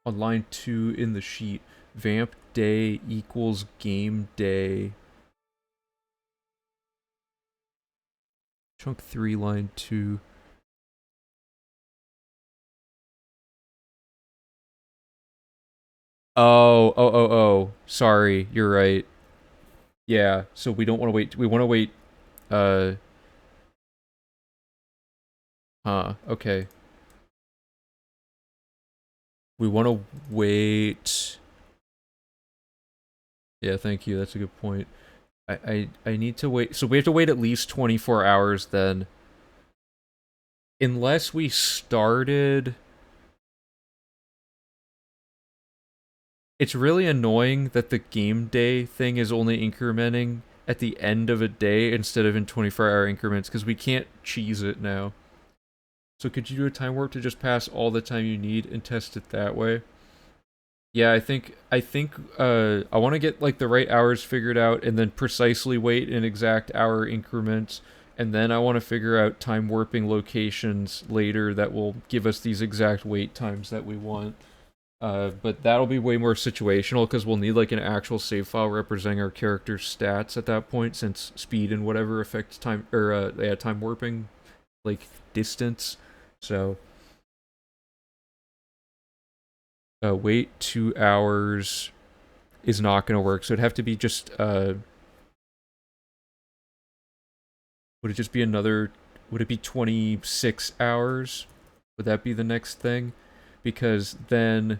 On line 2 in the sheet. Vamp day equals game day. Chunk 3, line 2. Oh. Sorry, you're right. Yeah, so we don't want to wait. We want to wait, okay. We want to wait... Yeah, thank you, that's a good point. I need to wait... So we have to wait at least 24 hours then. Unless we started... It's really annoying that the game day thing is only incrementing at the end of a day instead of in 24-hour increments, because we can't cheese it now. So could you do a time warp to just pass all the time you need and test it that way? Yeah, I think I want to get like the right hours figured out and then precisely wait in exact hour increments, and then I want to figure out time warping locations later that will give us these exact wait times that we want. But that'll be way more situational because we'll need like an actual save file representing our character's stats at that point, since speed and whatever affects time or yeah, time warping, like distance. So wait 2 hours is not going to work. So it'd have to be just would it just be another? Would it be 26 hours? Would that be the next thing? Because then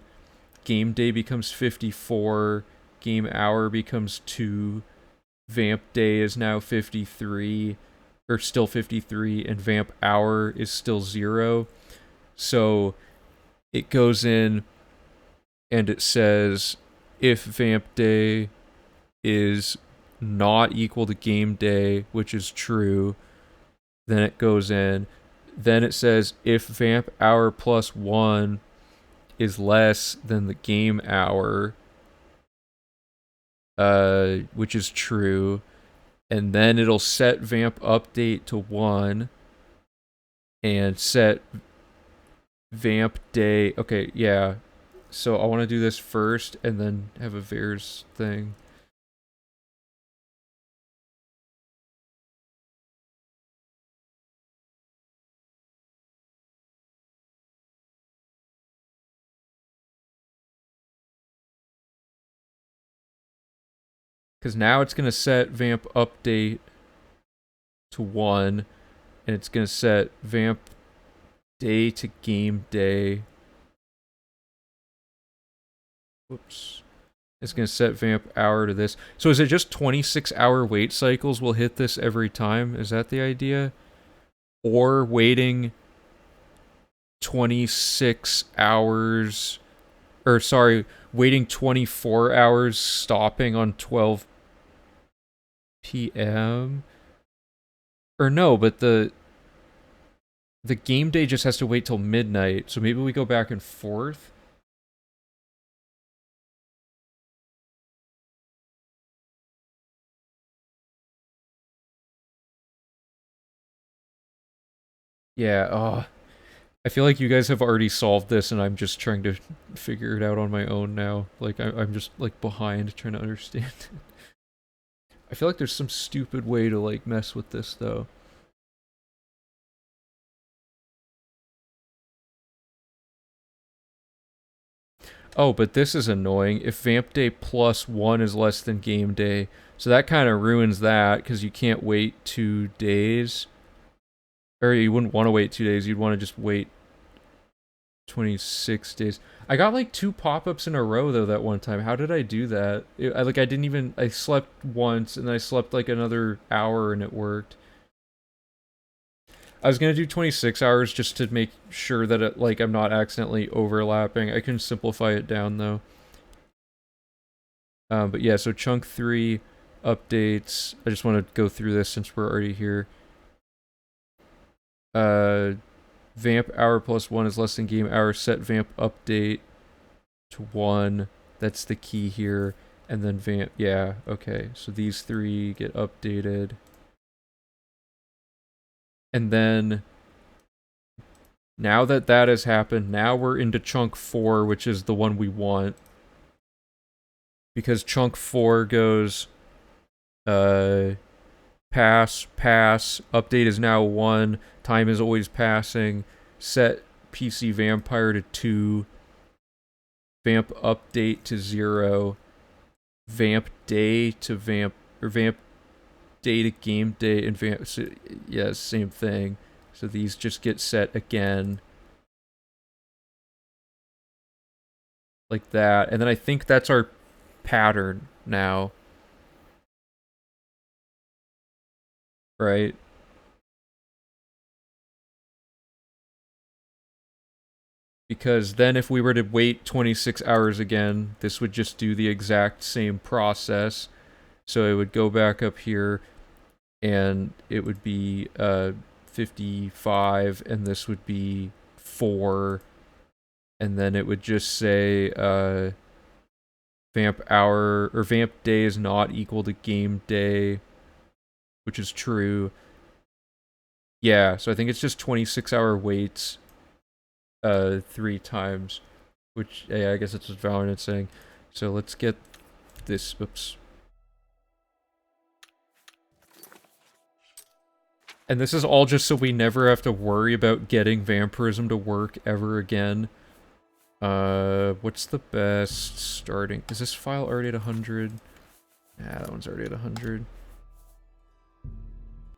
game day becomes 54, game hour becomes 2, vamp day is now 53, or still 53, and vamp hour is still 0. So it goes in and it says if vamp day is not equal to game day, which is true, then it goes in. Then it says if vamp hour plus 1 is less than the game hour, which is true, and then it'll set vamp update to 1 and set vamp day. Okay, yeah. So I want to do this first and then have a VARS thing. Because now it's going to set vamp update to 1, and it's going to set vamp day to game day. Whoops. It's going to set vamp hour to this. So is it just 26-hour wait cycles will hit this every time? Is that the idea? Or waiting 26 hours... Or, sorry, waiting 24 hours, stopping on 12 p.m.? Or no, but the game day just has to wait till midnight, so maybe we go back and forth? Yeah, I feel like you guys have already solved this and I'm just trying to figure it out on my own now. Like, I'm just, like, behind trying to understand. I feel like there's some stupid way to, like, mess with this, though. Oh, but this is annoying. If vamp day plus 1 is less than game day, so that kind of ruins that, because you can't wait 2 days. Or you wouldn't want to wait 2 days, you'd want to just wait 26 days. I got like 2 pop-ups in a row though that one time. How did I do that? I didn't even, I slept once and then I slept like another hour and it worked. I was gonna do 26 hours just to make sure that it, like, I'm not accidentally overlapping. I can simplify it down though. But yeah, so chunk 3 updates. I just want to go through this since we're already here. Vamp hour plus 1 is less than game hour. Set vamp update to 1. That's the key here. And then vamp, yeah, okay. So these 3 get updated. And then, now that that has happened, now we're into chunk 4, which is the one we want. Because chunk 4 goes, pass, update is now 1, time is always passing, set PC vampire to 2, vamp update to 0, vamp day to vamp, or vamp day to game day, and vamp, so, yeah, same thing. So these just get set again. Like that, and then I think that's our pattern now. Right? Because then if we were to wait 26 hours again, this would just do the exact same process. So it would go back up here, and it would be 55, and this would be 4, and then it would just say vamp hour, or vamp day is not equal to game day, which is true. Yeah, so I think it's just 26-hour waits 3 times, Which, yeah, I guess that's what Valorant's saying. So let's get this, oops. And this is all just so we never have to worry about getting vampirism to work ever again. What's the best starting? Is this file already at 100? Yeah, that one's already at 100.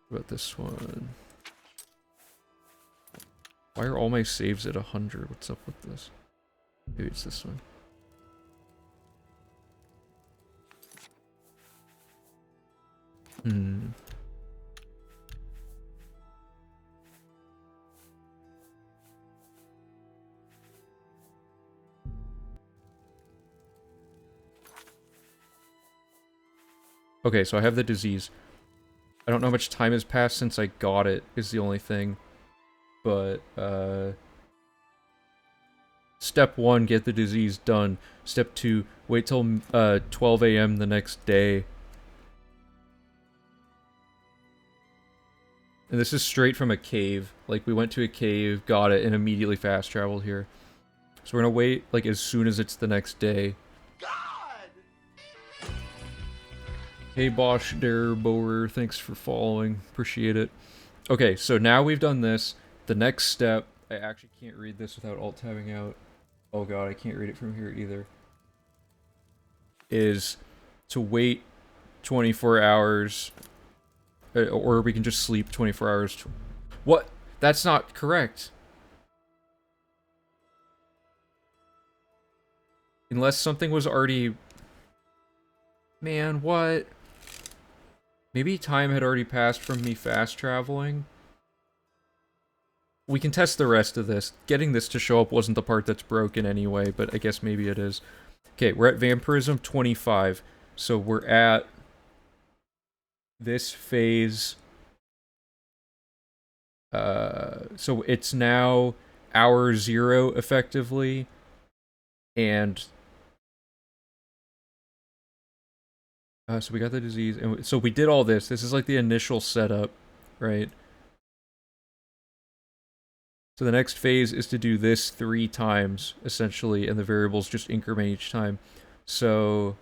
What about this one? Why are all my saves at 100? What's up with this? Maybe it's this one. Hmm. Okay, so I have the disease. I don't know how much time has passed since I got it, is the only thing. But, Step 1, get the disease done. Step 2, wait till 12 a.m. the next day. And this is straight from a cave. Like, we went to a cave, got it, and immediately fast traveled here. So we're gonna wait, like, as soon as it's the next day. Hey Bosch der Boer, thanks for following. Appreciate it. Okay, so now we've done this. The next step, I actually can't read this without alt-tabbing out. Oh god, I can't read it from here either. Is to wait 24 hours. Or we can just sleep 24 hours. What? That's not correct. Unless something was already... Man, what? Maybe time had already passed from me fast traveling. We can test the rest of this. Getting this to show up wasn't the part that's broken anyway, but I guess maybe it is. Okay, we're at Vampirism 25. So we're at this phase. So it's now hour 0 effectively. And so we got the disease, and so we did all this. This is like the initial setup, right? So the next phase is to do this 3 times, essentially, and the variables just increment each time. So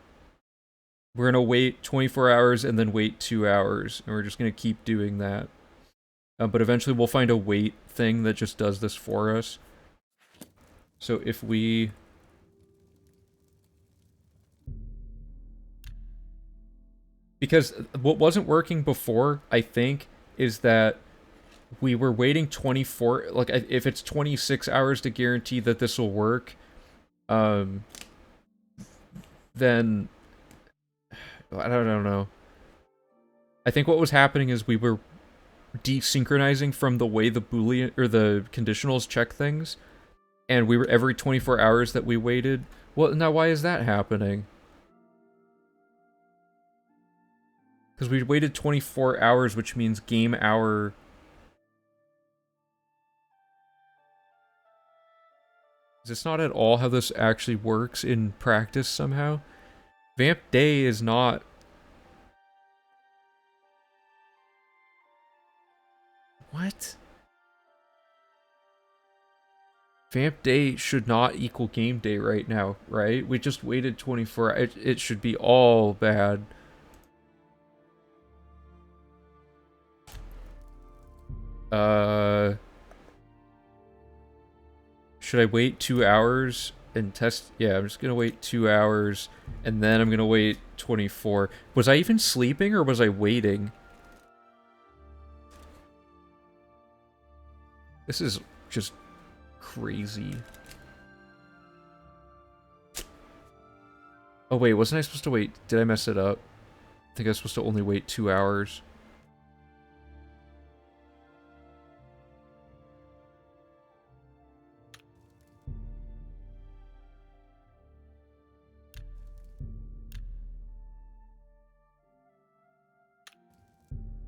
we're gonna wait 24 hours and then wait 2 hours, and we're just gonna keep doing that. But eventually we'll find a wait thing that just does this for us. So if we... Because what wasn't working before, I think, is that we were waiting 24... Like, if it's 26 hours to guarantee that this will work, then... I don't know. I think what was happening is we were desynchronizing from the way the Boolean... or the conditionals check things, and we were every 24 hours that we waited... Well, now why is that happening? Because we waited 24 hours, which means game hour... Is this not at all how this actually works in practice somehow? Vamp day is not... What? Vamp day should not equal game day right now, right? We just waited 24 hours. It should be all bad. Should I wait 2 hours and test? Yeah, I'm just gonna wait 2 hours, and then I'm gonna wait 24. Was I even sleeping, or was I waiting? This is just crazy. Oh wait, wasn't I supposed to wait? Did I mess it up? I think I was supposed to only wait 2 hours.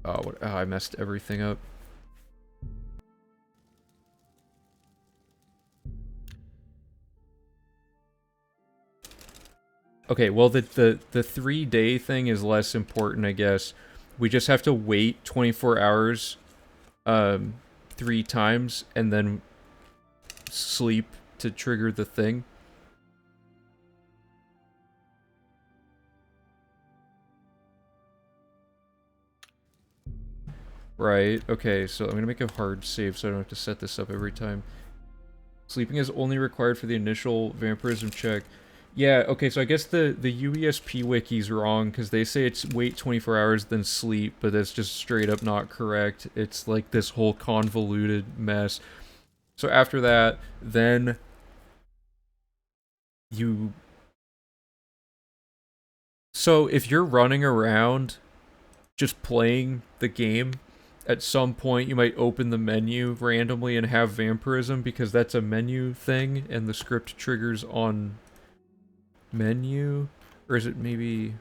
Oh, I messed everything up. Okay, well, the 3-day thing is less important, I guess. We just have to wait 24 hours 3 times and then sleep to trigger the thing. Right, okay, so I'm gonna make a hard save so I don't have to set this up every time. Sleeping is only required for the initial vampirism check. Yeah, okay, so I guess the UESP wiki's wrong, because they say it's wait 24 hours then sleep, but that's just straight up not correct. It's like this whole convoluted mess. So after that, then you... So if you're running around just playing the game, at some point you might open the menu randomly and have vampirism because that's a menu thing and the script triggers on menu. Or is it maybe...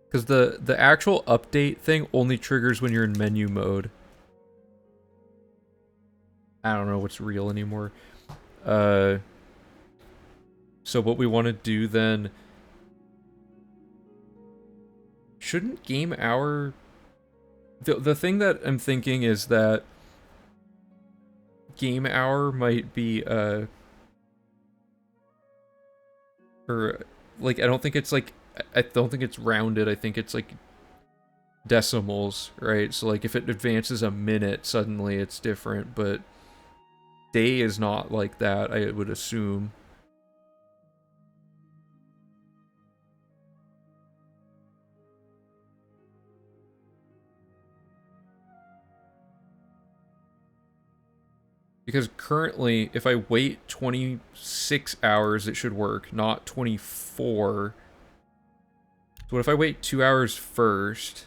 Because the actual update thing only triggers when you're in menu mode. I don't know what's real anymore. So what we want to do then... Shouldn't game hour... The thing that I'm thinking is that game hour might be, or, like, I don't think it's, like, I don't think it's rounded, I think it's, like, decimals, right? So, like, if it advances a minute, suddenly it's different, but day is not like that, I would assume. Because currently, if I wait 26 hours, it should work, not 24. So what if I wait 2 hours first,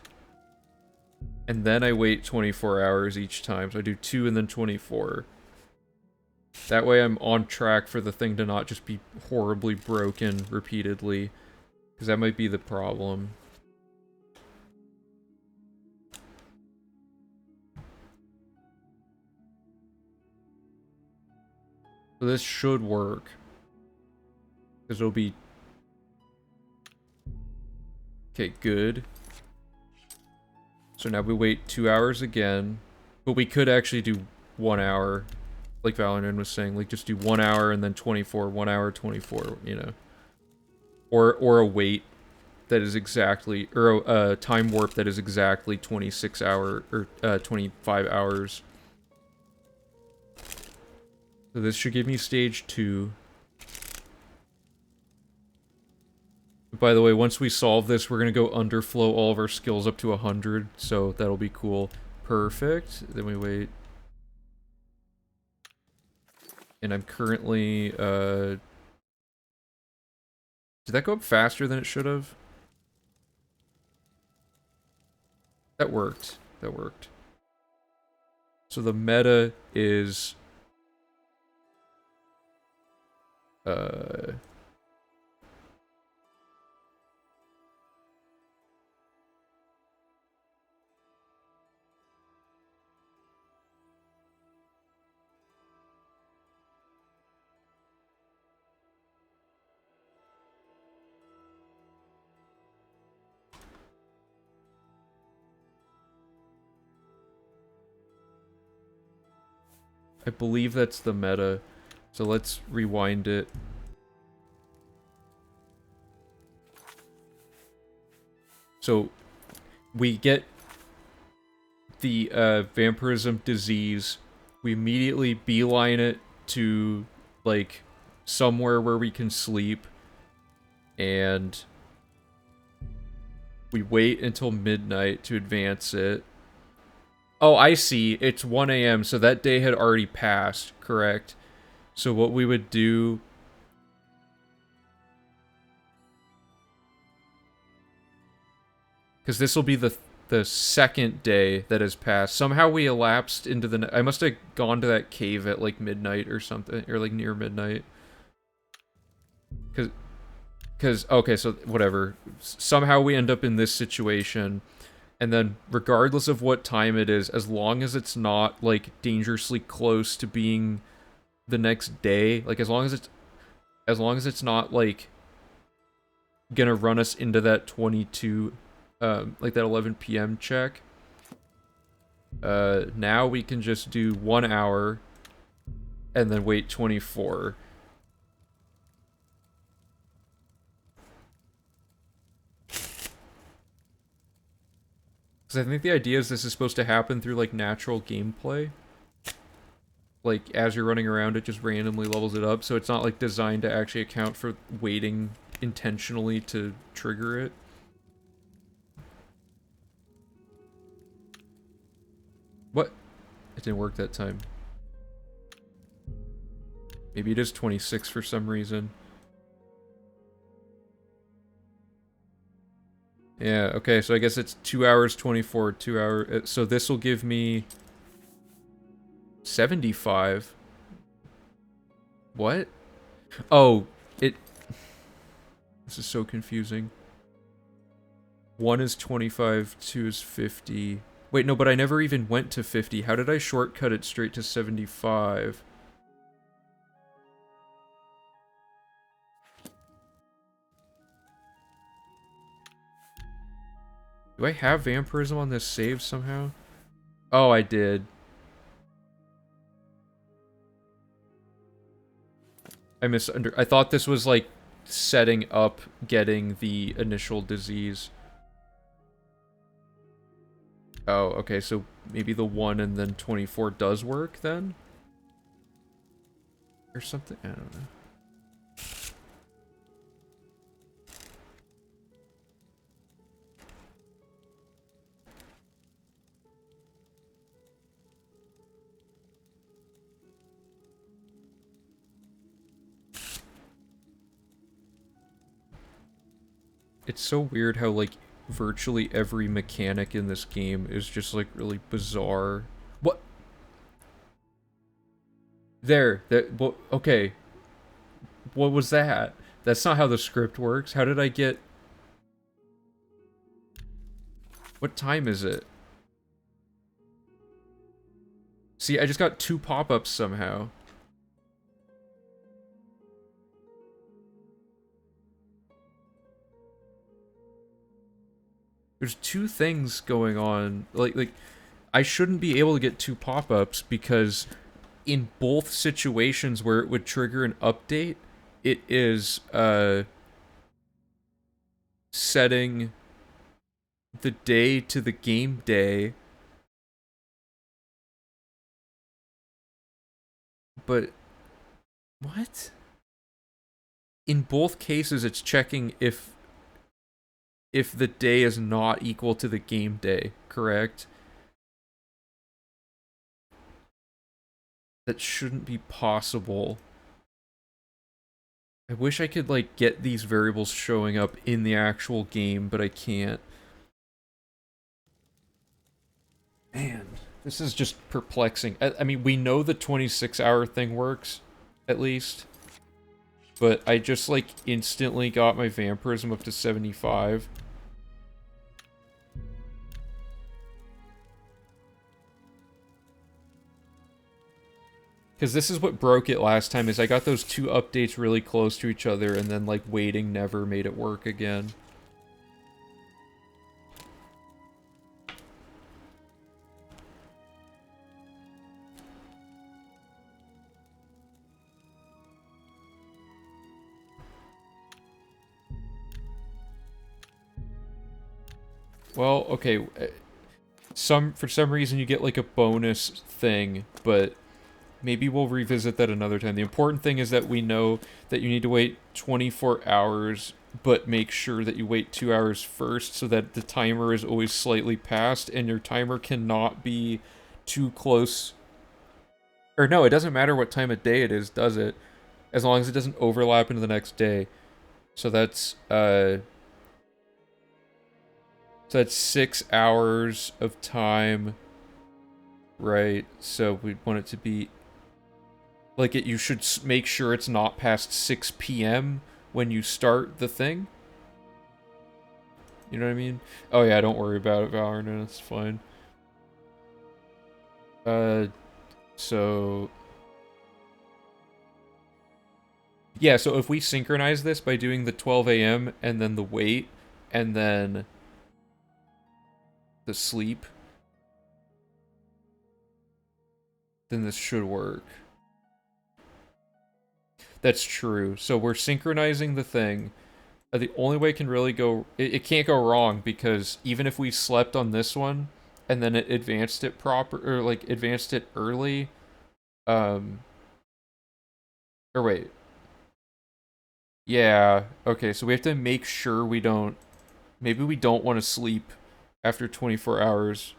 and then I wait 24 hours each time? So I do 2 and then 24. That way I'm on track for the thing to not just be horribly broken repeatedly. Because that might be the problem. So this should work. Because it'll be... Okay, good. So now we wait 2 hours again. But we could actually do 1 hour. Like Valorant was saying. Like, just do 1 hour and then 24. 1 hour, 24, you know. Or a wait that is exactly... Or a time warp that is exactly 26 hour... Or 25 hours. So this should give me stage 2. By the way, once we solve this, we're going to go underflow all of our skills up to 100, so that'll be cool. Perfect. Then we wait. And I'm currently, did that go up faster than it should have? That worked. That worked. So the meta is... I believe that's the meta. So let's rewind it. So we get the vampirism disease. We immediately beeline it to, like, somewhere where we can sleep. And we wait until midnight to advance it. Oh, I see. It's 1 a.m., so that day had already passed, correct? So what we would do... Because this will be the second day that has passed. Somehow we elapsed into the... I must have gone to that cave at, like, midnight or something. Or, like, near midnight. Because... Okay, so whatever. Somehow we end up in this situation... And then, regardless of what time it is, as long as it's not, like, dangerously close to being the next day, like, as long as it's not, like, gonna run us into that 22, like, that 11 p.m. check, now we can just do 1 hour, and then wait 24. Because I think the idea is this is supposed to happen through, like, natural gameplay. Like, as you're running around, it just randomly levels it up, so it's not, like, designed to actually account for waiting intentionally to trigger it. What? It didn't work that time. Maybe it is 26 for some reason. Yeah, okay, so I guess it's 2 hours 24, 2 hour. So this will give me 75. What? Oh, it. This is so confusing. 1 is 25, 2 is 50. Wait, no, but I never even went to 50. How did I shortcut it straight to 75? Do I have vampirism on this save somehow? Oh, I did. I thought this was like setting up getting the initial disease. Oh, okay, so maybe the 1 and then 24 does work then? Or something? I don't know. It's so weird how, like, virtually every mechanic in this game is just, like, really bizarre. What? There. Okay. What was that? That's not how the script works. How did I get... What time is it? See, I just got 2 pop-ups somehow. There's 2 things going on. Like, I shouldn't be able to get 2 pop-ups because in both situations where it would trigger an update, it is, setting the day to the game day. But, what? In both cases, it's checking if the day is not equal to the game day, correct? That shouldn't be possible. I wish I could, like, get these variables showing up in the actual game, but I can't. Man, this is just perplexing. I mean, we know the 26-hour thing works, at least. But I just, like, instantly got my vampirism up to 75. Because this is what broke it last time, is I got those 2 updates really close to each other, and then, like, waiting never made it work again. Well, okay, for some reason you get, like, a bonus thing, but maybe we'll revisit that another time. The important thing is that we know that you need to wait 24 hours, but make sure that you wait 2 hours first so that the timer is always slightly past, and your timer cannot be too close. Or no, it doesn't matter what time of day it is, does it? As long as it doesn't overlap into the next day. So that's 6 hours of time, right? So we want it to be like you should make sure it's not past 6 p.m. when you start the thing. You know what I mean? Oh yeah, don't worry about it, Valorant. It's fine. So yeah, so if we synchronize this by doing the 12 a.m. and then the wait and then the sleep, then this should work. That's true. So we're synchronizing the thing, The only way it can really go, it can't go wrong, because even if we slept on this one and then it advanced it proper, or like advanced it early, um, or wait, yeah, okay, so we have to make sure we don't, maybe we don't want to sleep after 24 hours.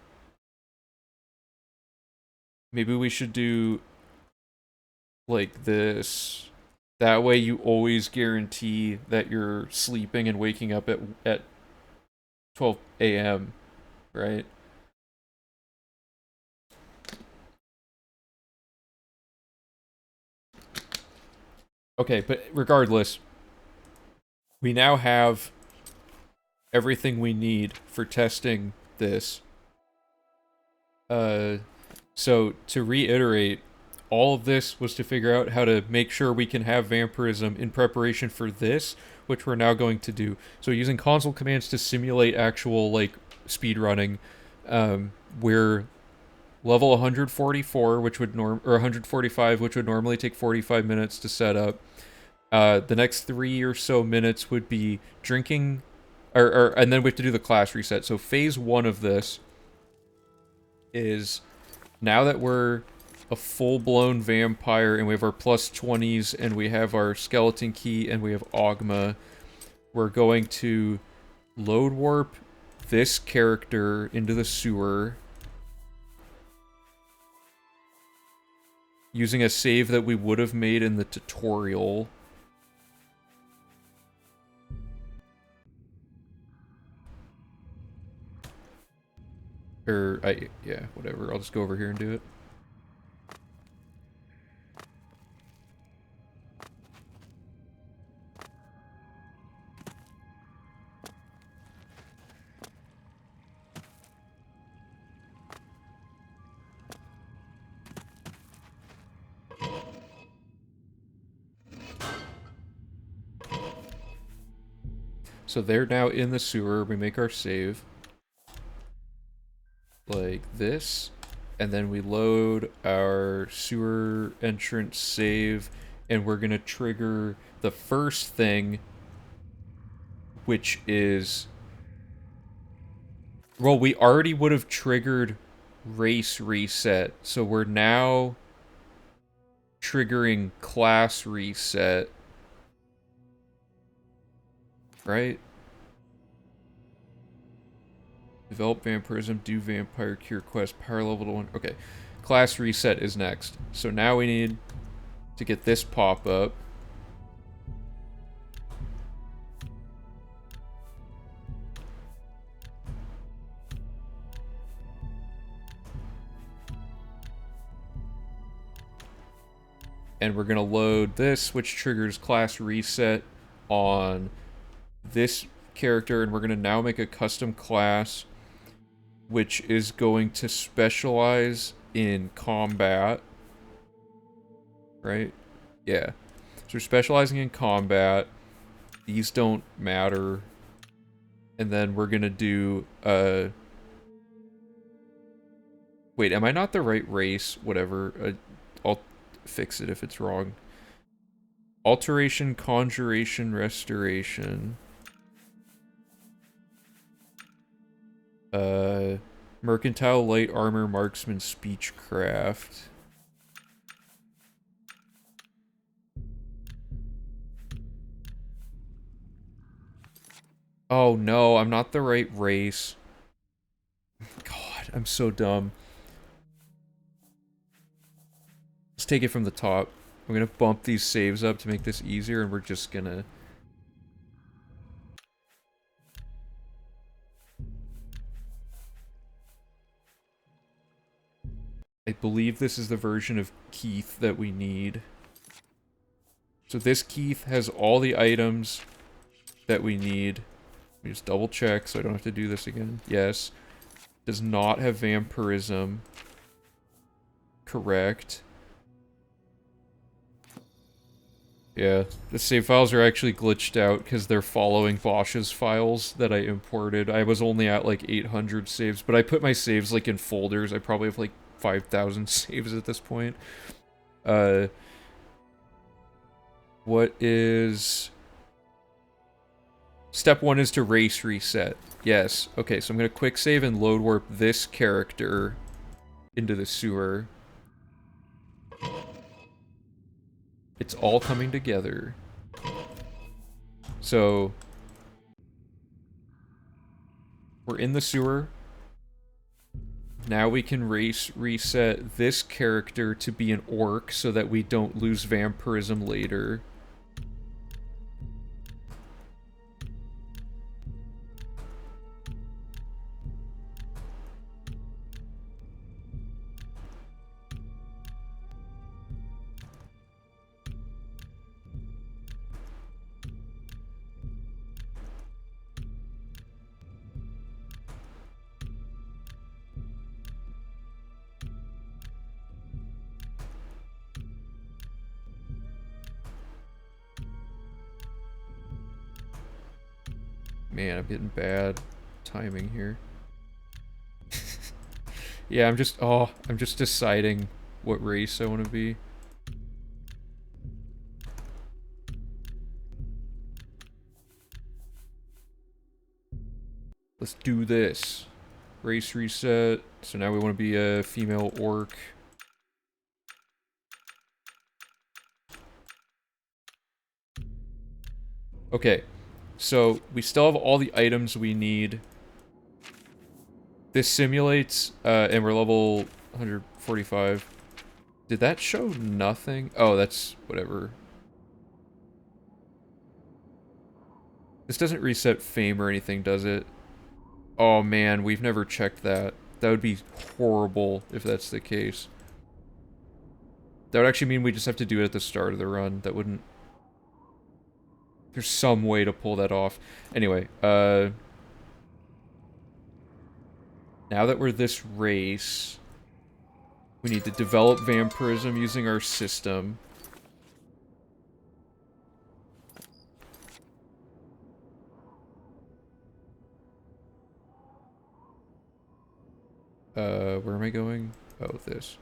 Maybe we should do like this. That way you always guarantee that you're sleeping and waking up at 12 a.m., right? Okay, but regardless, we now have everything we need for testing this. So to reiterate, all of this was to figure out how to make sure we can have vampirism in preparation for this, which we're now going to do. So using console commands to simulate actual, like, speedrunning, we're level 144, which would or 145, which would normally take 45 minutes to set up. The next 3 or so minutes would be drinking, and then we have to do the class reset. So phase 1 of this is, now that we're a full-blown vampire and we have our plus 20s and we have our skeleton key and we have Ogma, we're going to load warp this character into the sewer using a save that we would have made in the tutorial. Yeah, whatever. I'll just go over here and do it. So they're now in the sewer. We make our save. Like this. And then we load our sewer entrance save. And we're going to trigger the first thing, which is... Well, we already would have triggered race reset. So we're now triggering class reset. Right? Develop vampirism, do vampire cure quest, power level to 1. Okay. Class reset is next. So now we need to get this pop up. And we're going to load this, which triggers class reset on this character. And we're going to now make a custom class, which is going to specialize in combat. Right? Yeah. So we're specializing in combat. These don't matter. And then we're going to do... Wait, am I not the right race? Whatever. I'll fix it if it's wrong. Alteration, conjuration, restoration. Mercantile, light armor, marksman, speechcraft. Oh no, I'm not the right race. God, I'm so dumb. Let's take it from the top. I'm gonna bump these saves up to make this easier, and we're just gonna... I believe this is the version of Keith that we need. So this Keith has all the items that we need. Let me just double check so I don't have to do this again. Yes. Does not have vampirism. Correct. Yeah, the save files are actually glitched out because they're following Bosch's files that I imported. I was only at like 800 saves, but I put my saves like in folders. I probably have like 5,000 saves at this point. What is... Step 1 is to race reset. Yes. Okay, so I'm going to quick save and load warp this character into the sewer. It's all coming together. So, we're in the sewer. Now we can race reset this character to be an orc so that we don't lose vampirism later. Man, I'm getting bad timing here. Yeah, I'm just deciding what race I want to be. Let's do this. Race reset. So now we want to be a female orc. Okay, so we still have all the items we need. This simulates, and we're level 145. Did that show nothing? Oh, that's whatever. This doesn't reset fame or anything, does it? Oh man, we've never checked that. That would be horrible if that's the case. That would actually mean we just have to do it at the start of the run. That wouldn't... There's some way to pull that off. Anyway, now that we're this race, we need to develop vampirism using our system. Where am I going? Oh, this.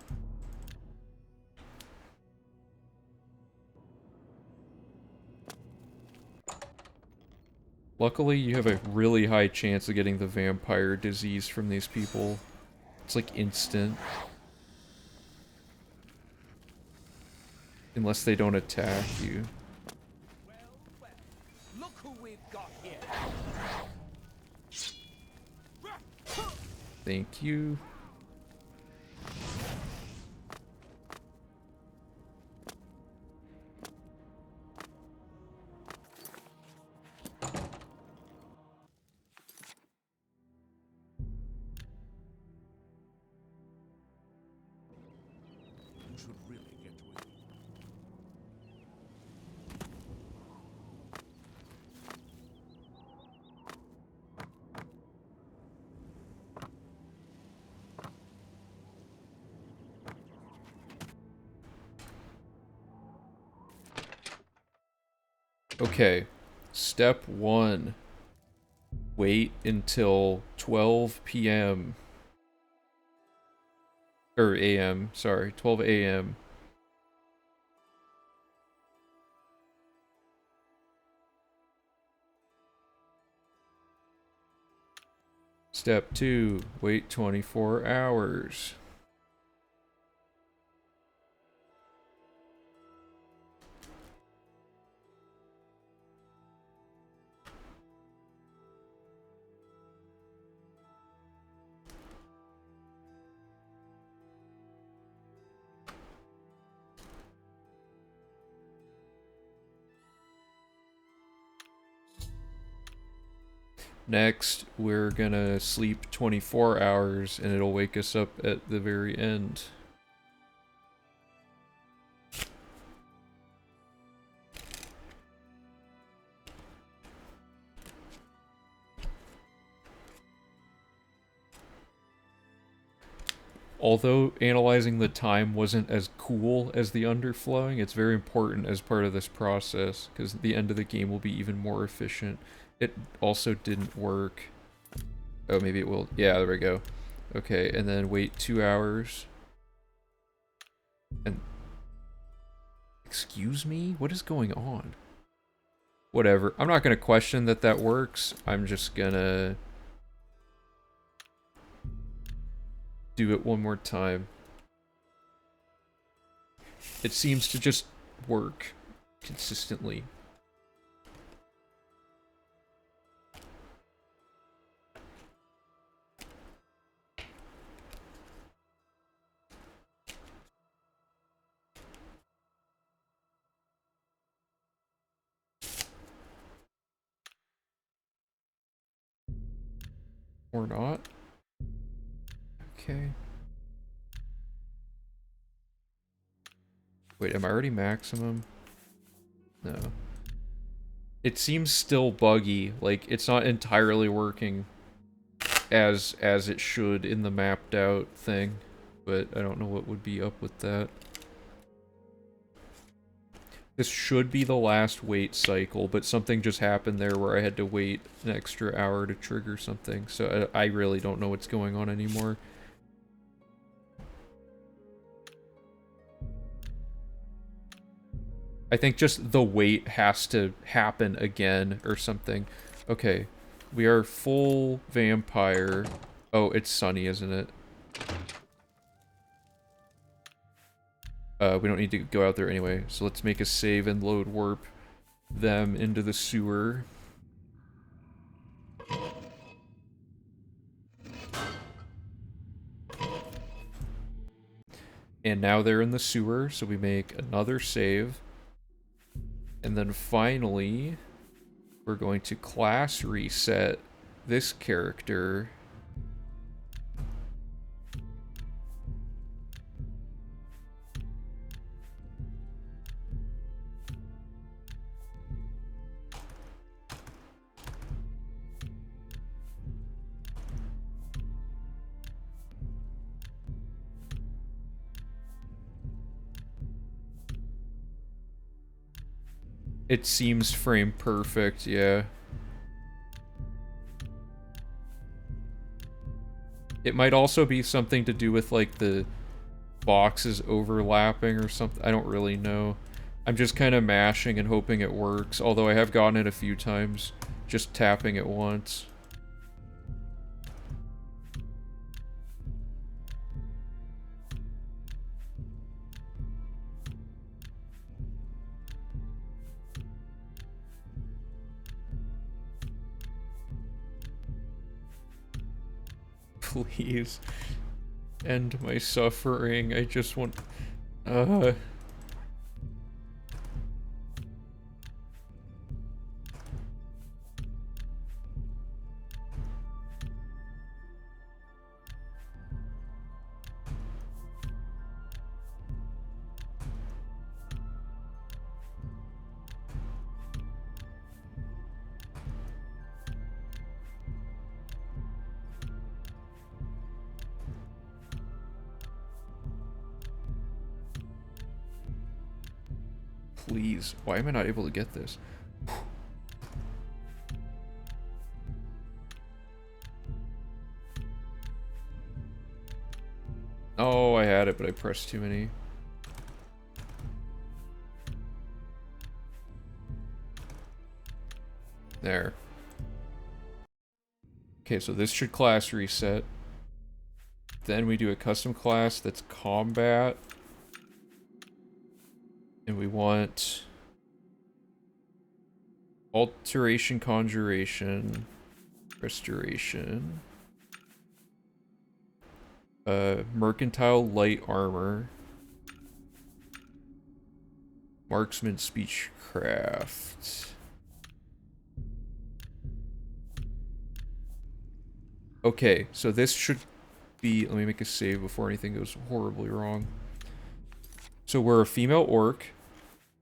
Luckily, you have a really high chance of getting the vampire disease from these people. It's like instant. Unless they don't attack you. Well, look who we've got here. Thank you. You should really get to it. Okay. Step 1. Wait until 12 p.m. Or a.m. Sorry, 12 a.m. Step 2. Wait 24 hours. Next, we're gonna sleep 24 hours and it'll wake us up at the very end. Although analyzing the time wasn't as cool as the underflowing, it's very important as part of this process, because at the end of the game will be even more efficient. It also didn't work. Oh, maybe it will. Yeah, there we go. Okay, and then wait 2 hours. And... Excuse me? What is going on? whatever. I'm not gonna question that that works. I'm just gonna do it one more time. It seems to just work consistently. Or not. Okay. Wait, am I already maximum? No. It seems still buggy, like it's not entirely working as it should in the mapped out thing, but I don't know what would be up with that. This should be the last wait cycle, but something just happened there where I had to wait an extra hour to trigger something, so I really don't know what's going on anymore. I think just the wait has to happen again or something. Okay, we are full vampire. Oh, it's sunny, isn't it? We don't need to go out there anyway, so let's make a save and load warp them into the sewer. And now they're in the sewer, so we make another save. And then finally, we're going to class reset this character. It seems frame perfect, yeah. It might also be something to do with, like, the boxes overlapping or something. I don't really know. I'm just kind of mashing and hoping it works, although I have gotten it a few times, just tapping it once. Please. End my suffering. I just want... Please. Why am I not able to get this? Oh, I had it, but I pressed too many. There. Okay, so this should class reset. Then we do a custom class that's combat. And we want alteration, conjuration, restoration, mercantile light armor, marksman speechcraft. Okay, so this should be, let me make a save before anything goes horribly wrong. So we're a female orc.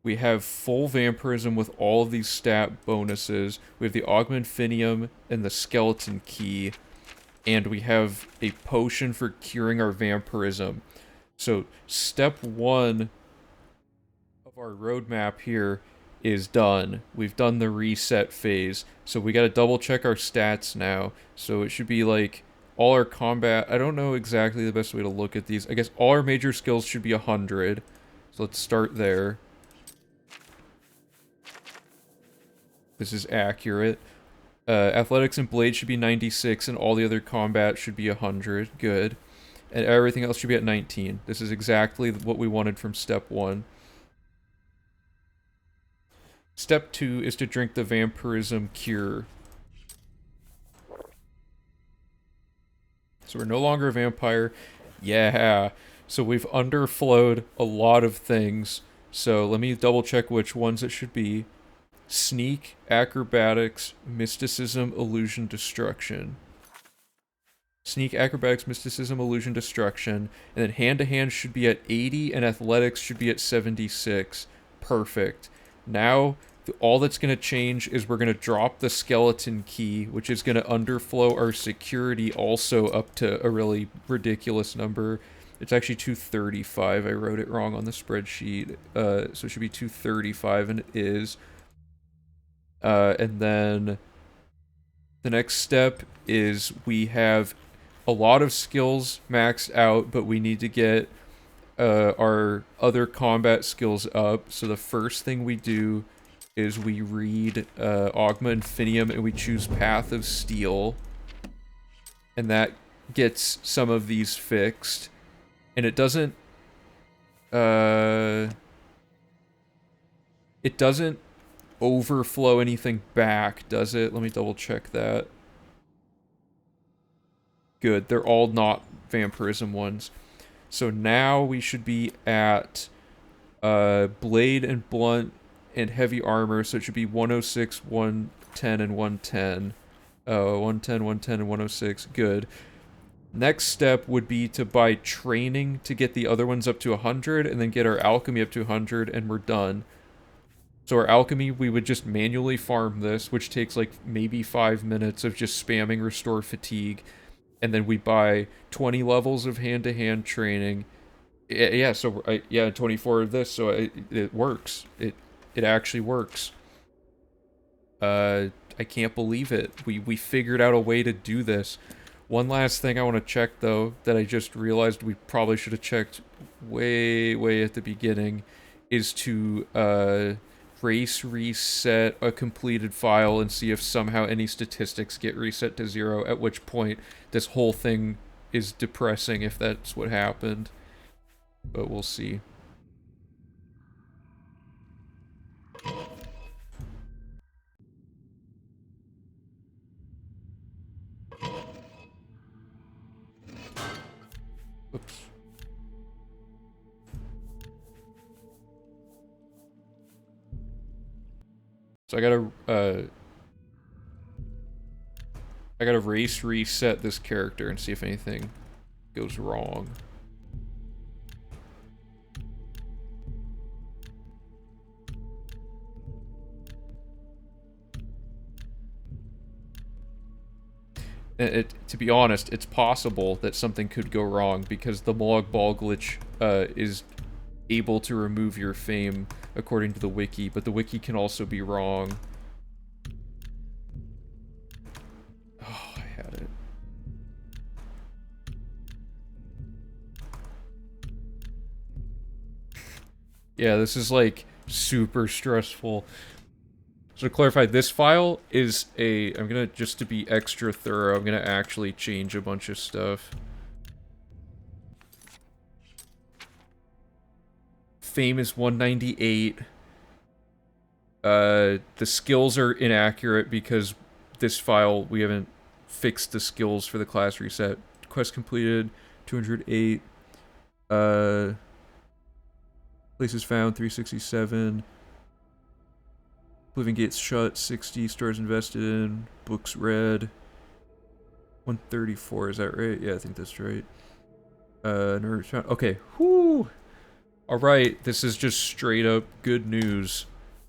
We have full vampirism with all of these stat bonuses. We have the augmentinium and the skeleton key. And we have a potion for curing our vampirism. So step 1 of our roadmap here is done. We've done the reset phase. So we gotta double check our stats now. So it should be like all our combat. I don't know exactly the best way to look at these. I guess all our major skills should be 100. So let's start there. This is accurate. Athletics and blade should be 96, and all the other combat should be 100. Good. And everything else should be at 19. This is exactly what we wanted from step 1. Step 2 is to drink the vampirism cure. So we're no longer a vampire. Yeah. So we've underflowed a lot of things. So let me double check which ones it should be. Sneak, acrobatics, mysticism, illusion, destruction. Sneak, acrobatics, mysticism, illusion, destruction. And then hand-to-hand should be at 80, and athletics should be at 76. Perfect. Now, all that's going to change is we're going to drop the skeleton key, which is going to underflow our security also up to a really ridiculous number. It's actually 235. I wrote it wrong on the spreadsheet. So it should be 235, and it is. And then the next step is we have a lot of skills maxed out, but we need to get our other combat skills up. So the first thing we do is we read Ogma Infinium, and we choose Path of Steel. And that gets some of these fixed. And it doesn't overflow anything back, does it? Let me double check that. Good, they're all not vampirism ones. So now we should be at blade and blunt and heavy armor, so it should be 106, 110, and 110. 110, 110, and 106. Good. Next step would be to buy training to get the other ones up to 100, and then get our alchemy up to 100, and we're done. So our alchemy, we would just manually farm this, which takes like maybe 5 minutes of just spamming restore fatigue. And then we buy 20 levels of hand-to-hand training. Yeah, so 24 of this, so it works. It actually works. I can't believe it. We figured out a way to do this. One last thing I want to check, though, that I just realized we probably should have checked way at the beginning, is to race reset a completed file and see if somehow any statistics get reset to 0, at which point this whole thing is depressing if that's what happened. But we'll see. Oops. So I gotta race reset this character and see if anything goes wrong. To be honest, it's possible that something could go wrong because the Molag Bal glitch is able to remove your fame according to the wiki, but the wiki can also be wrong. Oh, I had it. Yeah, this is like super stressful. So to clarify, this file is I'm gonna, just to be extra thorough, I'm gonna actually change a bunch of stuff. Fame is 198. The skills are inaccurate because this file, we haven't fixed the skills for the class reset. Quest completed, 208. Places found, 367. Living gates shut, 60. Stores invested in. Books read. 134, is that right? Yeah, I think that's right. Nerds found. Okay, whoo! Alright, this is just straight up good news.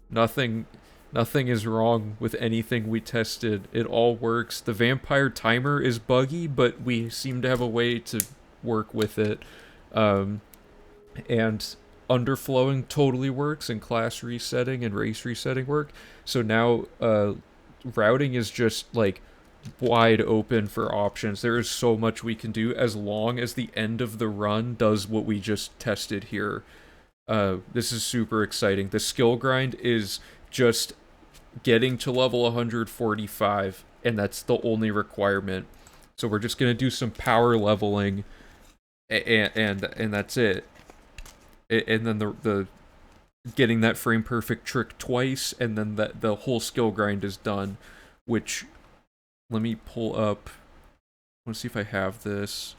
Nothing is wrong with anything we tested. It all works. The vampire timer is buggy, but we seem to have a way to work with it. And underflowing totally works, and class resetting and race resetting work. So now routing is just like wide open for options. There is so much we can do as long as the end of the run does what we just tested here. This is super exciting. The skill grind is just getting to level 145, and that's the only requirement. So we're just gonna do some power leveling, and that's it. And then the getting that frame perfect trick twice, and then the whole skill grind is done. Which, let me pull up. I want to see if I have this.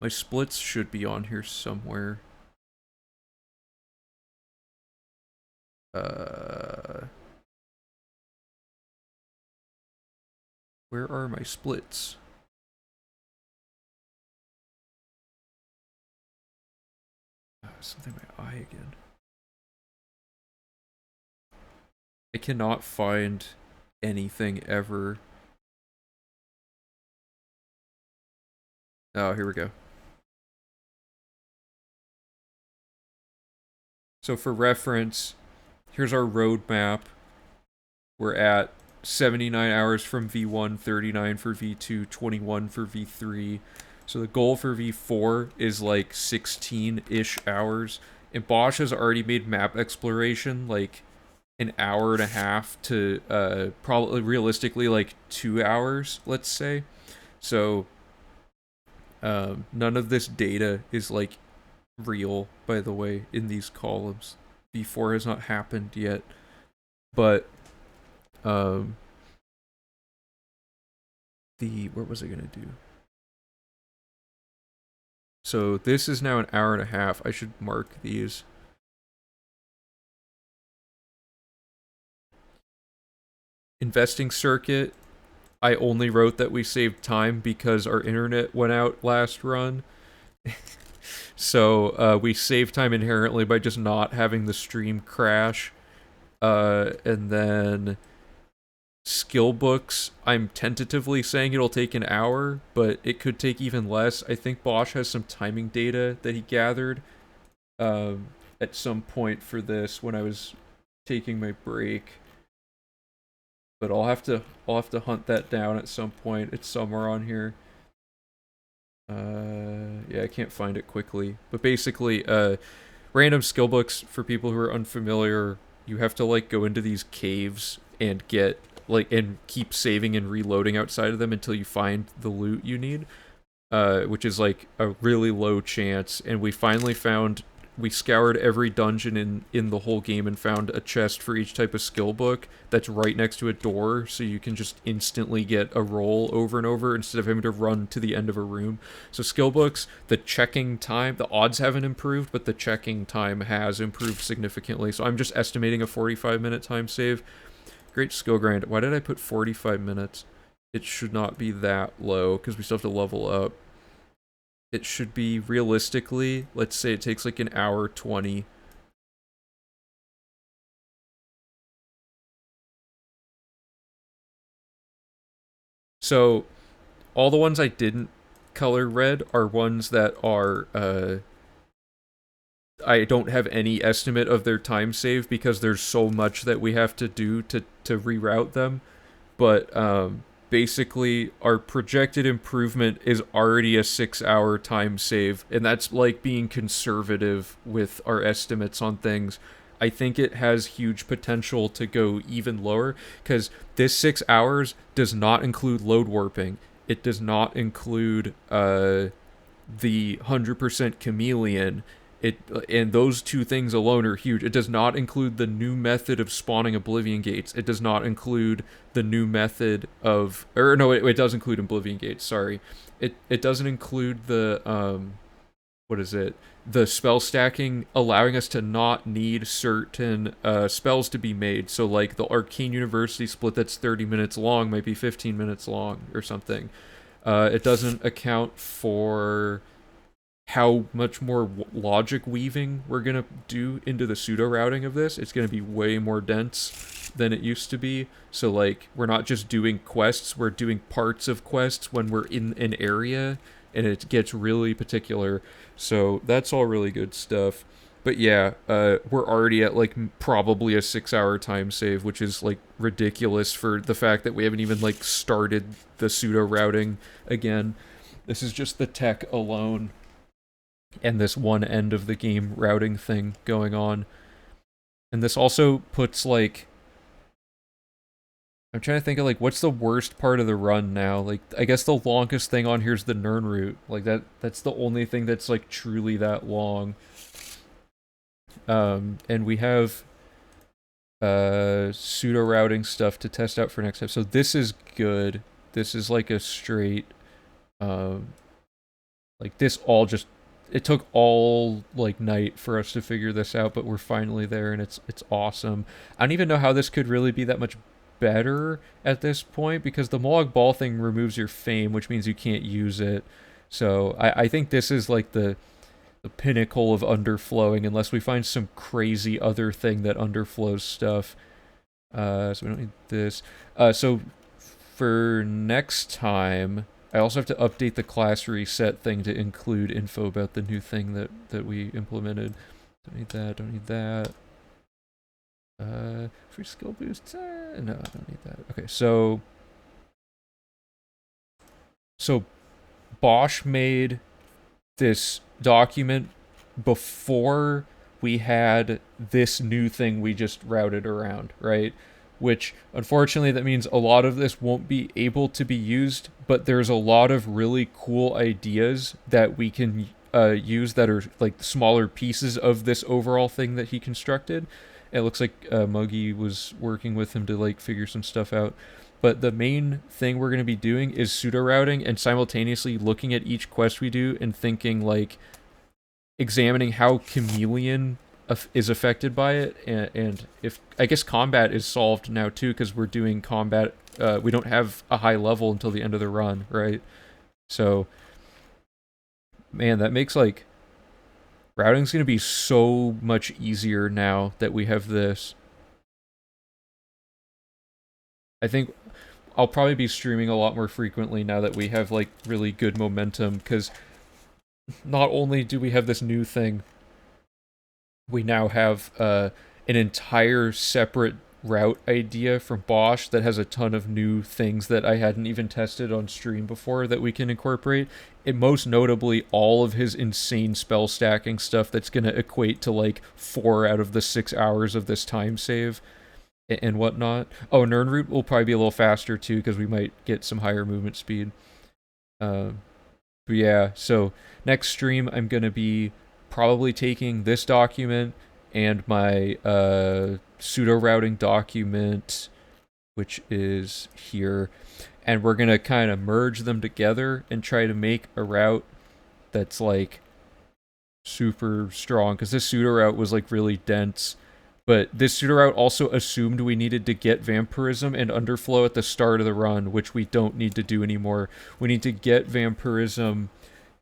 My splits should be on here somewhere. Where are my splits? Something in my eye again. I cannot find anything ever. Oh, here we go. So for reference, here's our roadmap. We're at 79 hours from V1, 39 for V2, 21 for V3. So the goal for V4 is like 16-ish hours. And Bosch has already made map exploration like an hour and a half to probably realistically like 2 hours, let's say. So none of this data is like real, by the way, in these columns. V4 has not happened yet. But what was I gonna do? So this is now an hour and a half. I should mark these. Investing circuit. I only wrote that we saved time because our internet went out last run. So we save time inherently by just not having the stream crash. And then skill books, I'm tentatively saying it'll take an hour, but it could take even less. I think Bosch has some timing data that he gathered at some point for this when I was taking my break. But I'll have to hunt that down at some point. It's somewhere on here. Yeah, I can't find it quickly. But basically, random skill books, for people who are unfamiliar, you have to like go into these caves and get like and keep saving and reloading outside of them until you find the loot you need, which is like a really low chance. And we finally found, we scoured every dungeon in the whole game and found a chest for each type of skill book that's right next to a door, so you can just instantly get a roll over and over instead of having to run to the end of a room. So skill books, the checking time, the odds haven't improved, but the checking time has improved significantly. So I'm just estimating a 45-minute time save. Great skill grind. Why did I put 45 minutes? It should not be that low because we still have to level up. It should be realistically, let's say it takes like an hour 20. So all the ones I didn't color red are ones that are I don't have any estimate of their time save because there's so much that we have to do to reroute them. But basically, our projected improvement is already a 6-hour time save, and that's like being conservative with our estimates on things. I think it has huge potential to go even lower, because this 6 hours does not include load warping. It does not include the 100% chameleon. And those two things alone are huge. It does not include the new method of spawning Oblivion gates. It does not include the new method of, or no, it does include Oblivion gates. Sorry, it doesn't include the what is it? The spell stacking, allowing us to not need certain spells to be made. So like the Arcane University split that's 30 minutes long might be 15 minutes long or something. It doesn't account for how much more logic weaving we're going to do into the pseudo routing of this. It's going to be way more dense than it used to be. So like we're not just doing quests, we're doing parts of quests when we're in an area, and it gets really particular. So that's all really good stuff. But yeah, we're already at like probably a 6-hour time save, which is like ridiculous for the fact that we haven't even like started the pseudo routing again. This is just the tech alone and this one end of the game routing thing going on. And this also puts like, I'm trying to think of like what's the worst part of the run now. Like I guess the longest thing on here is the Nern route. Like that's the only thing that's like truly that long. And we have pseudo routing stuff to test out for next time. So this is good. This is like a straight like this all just it took all like night for us to figure this out, but we're finally there and it's awesome. I don't even know how this could really be that much better at this point because the Molag Ball thing removes your fame, which means you can't use it. So I think this is like the pinnacle of underflowing unless we find some crazy other thing that underflows stuff. So we don't need this. So for next time, I also have to update the class reset thing to include info about the new thing that we implemented. Don't need that, don't need that. Free skill boost? No, I don't need that. Okay, so Bosch made this document before we had this new thing we just routed around, right? Which, unfortunately, that means a lot of this won't be able to be used, but there's a lot of really cool ideas that we can use that are like smaller pieces of this overall thing that he constructed. It looks like Muggy was working with him to like figure some stuff out. But the main thing we're going to be doing is pseudo routing and simultaneously looking at each quest we do and thinking like examining how Chameleon is affected by it, and if I guess combat is solved now too because we're doing combat. We don't have a high level until the end of the run, right? So, man, that makes like routing's gonna be so much easier now that we have this. I think I'll probably be streaming a lot more frequently now that we have like really good momentum because not only do we have this new thing, we now have an entire separate route idea from Bosch that has a ton of new things that I hadn't even tested on stream before that we can incorporate. And most notably, all of his insane spell stacking stuff that's going to equate to like 4 out of the 6 hours of this time save and whatnot. Oh, Nern route will probably be a little faster too because we might get some higher movement speed. But yeah, so next stream I'm going to be probably taking this document and my pseudo routing document, which is here, and we're gonna kind of merge them together and try to make a route that's like super strong because this pseudo route was like really dense, but this pseudo route also assumed we needed to get vampirism and underflow at the start of the run, which we don't need to do anymore. We need to get vampirism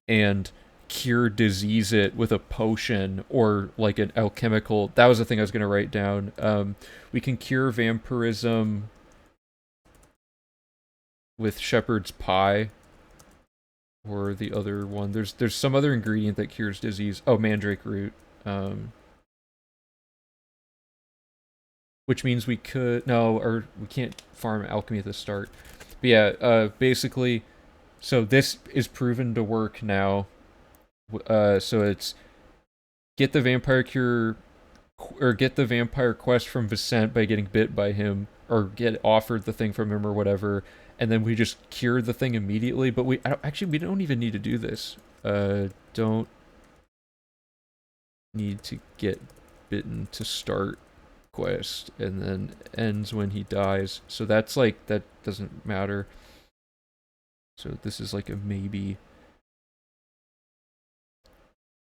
and cure disease it with a potion or like an alchemical. That was the thing I was going to write down. We can cure vampirism with shepherd's pie or the other one. There's some other ingredient that cures disease. Oh, mandrake root. Which means we could we can't farm alchemy at the start. But yeah, basically, so this is proven to work now. So it's get the vampire cure or get the vampire quest from Vicent by getting bit by him or get offered the thing from him or whatever, and then we just cure the thing immediately. But we don't even need to do this. Don't need to get bitten to start quest, and then ends when he dies. So that's like that doesn't matter. So this is like a maybe.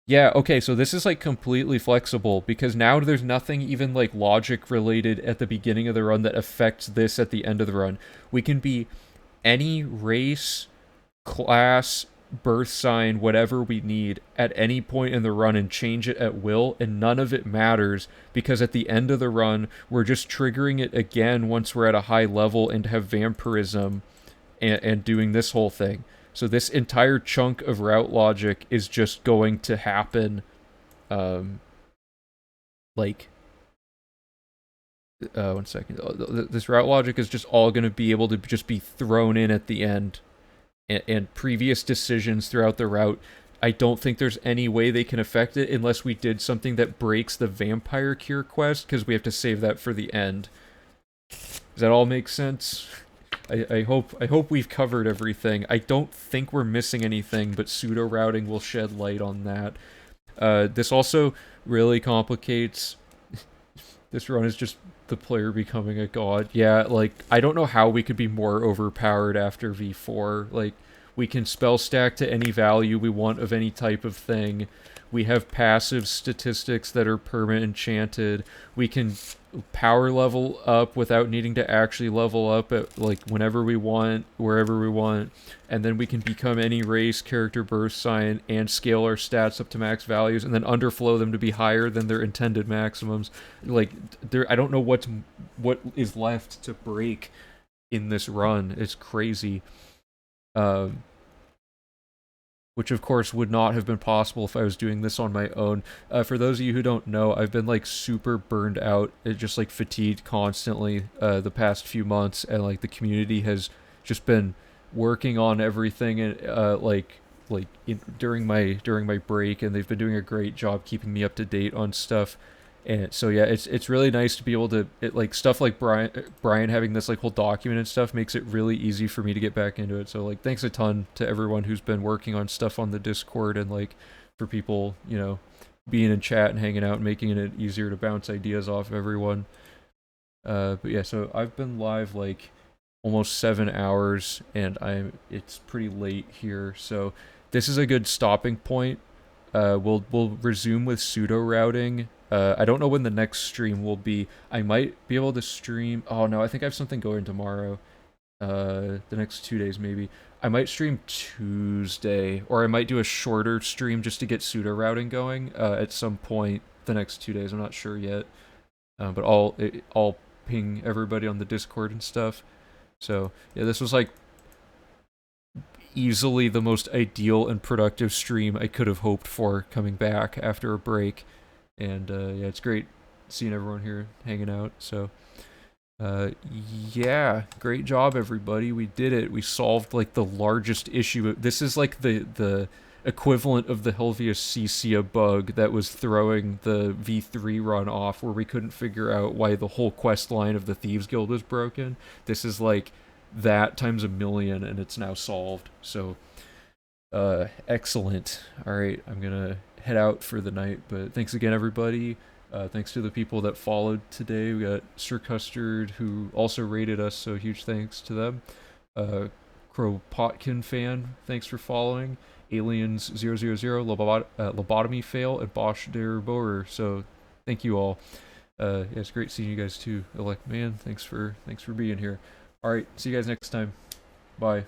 Yeah, okay, so this is like completely flexible because now there's nothing even like logic related at the beginning of the run that affects this at the end of the run. We can be any race, class, birth sign, whatever we need at any point in the run and change it at will, and none of it matters because at the end of the run, we're just triggering it again once we're at a high level and have vampirism and doing this whole thing. So this entire chunk of route logic is just going to happen, like, 1 second. This route logic is just all going to be able to just be thrown in at the end, and previous decisions throughout the route I don't think there's any way they can affect it unless we did something that breaks the vampire cure quest, because we have to save that for the end. Does that all make sense? I hope we've covered everything. I don't think we're missing anything, but pseudo routing will shed light on that. This also really complicates. This run is just the player becoming a god. Yeah, like, I don't know how we could be more overpowered after V4. Like, we can spell stack to any value we want of any type of thing. We have passive statistics that are permanent enchanted. We can power level up without needing to actually level up at, like, whenever we want, wherever we want. And then we can become any race, character, birth sign, and scale our stats up to max values, and then underflow them to be higher than their intended maximums. Like, I don't know what is left to break in this run. It's crazy. Which of course would not have been possible if I was doing this on my own. For those of you who don't know, I've been like super burned out, just like fatigued constantly the past few months, and like the community has just been working on everything, and during my break, and they've been doing a great job keeping me up to date on stuff. And so yeah, it's really nice to be able to, like, stuff like Brian having this like whole document and stuff makes it really easy for me to get back into it. So like, thanks a ton to everyone who's been working on stuff on the Discord, and like for people, you know, being in chat and hanging out and making it easier to bounce ideas off of everyone. But yeah, so I've been live like almost 7 hours, and it's pretty late here, so this is a good stopping point. We'll resume with pseudo routing. I don't know when the next stream will be. I might be able to stream. Oh no, I think I have something going tomorrow. The next 2 days maybe. I might stream Tuesday, or I might do a shorter stream just to get pseudo routing going at some point the next 2 days. I'm not sure yet. But I'll ping everybody on the Discord and stuff. So yeah, this was like easily the most ideal and productive stream I could have hoped for coming back after a break. And yeah, it's great seeing everyone here hanging out. So yeah, great job everybody. We did it. We solved like the largest issue. This is like the equivalent of the Helvius Cecia bug that was throwing the V3 run off, where we couldn't figure out why the whole quest line of the Thieves Guild was broken. This is like that times a million, and it's now solved. So excellent. All right, I'm gonna head out for the night, but thanks again everybody. Thanks to the people that followed today. We got Sir Custard, who also rated us, so huge thanks to them. Kropotkin fan, thanks for following. Aliens 000, Lobotomy Fail, and Bosch der Boer, so thank you all. Yeah, it's great seeing you guys too. Elect Man, thanks for being here. Alright, see you guys next time. Bye.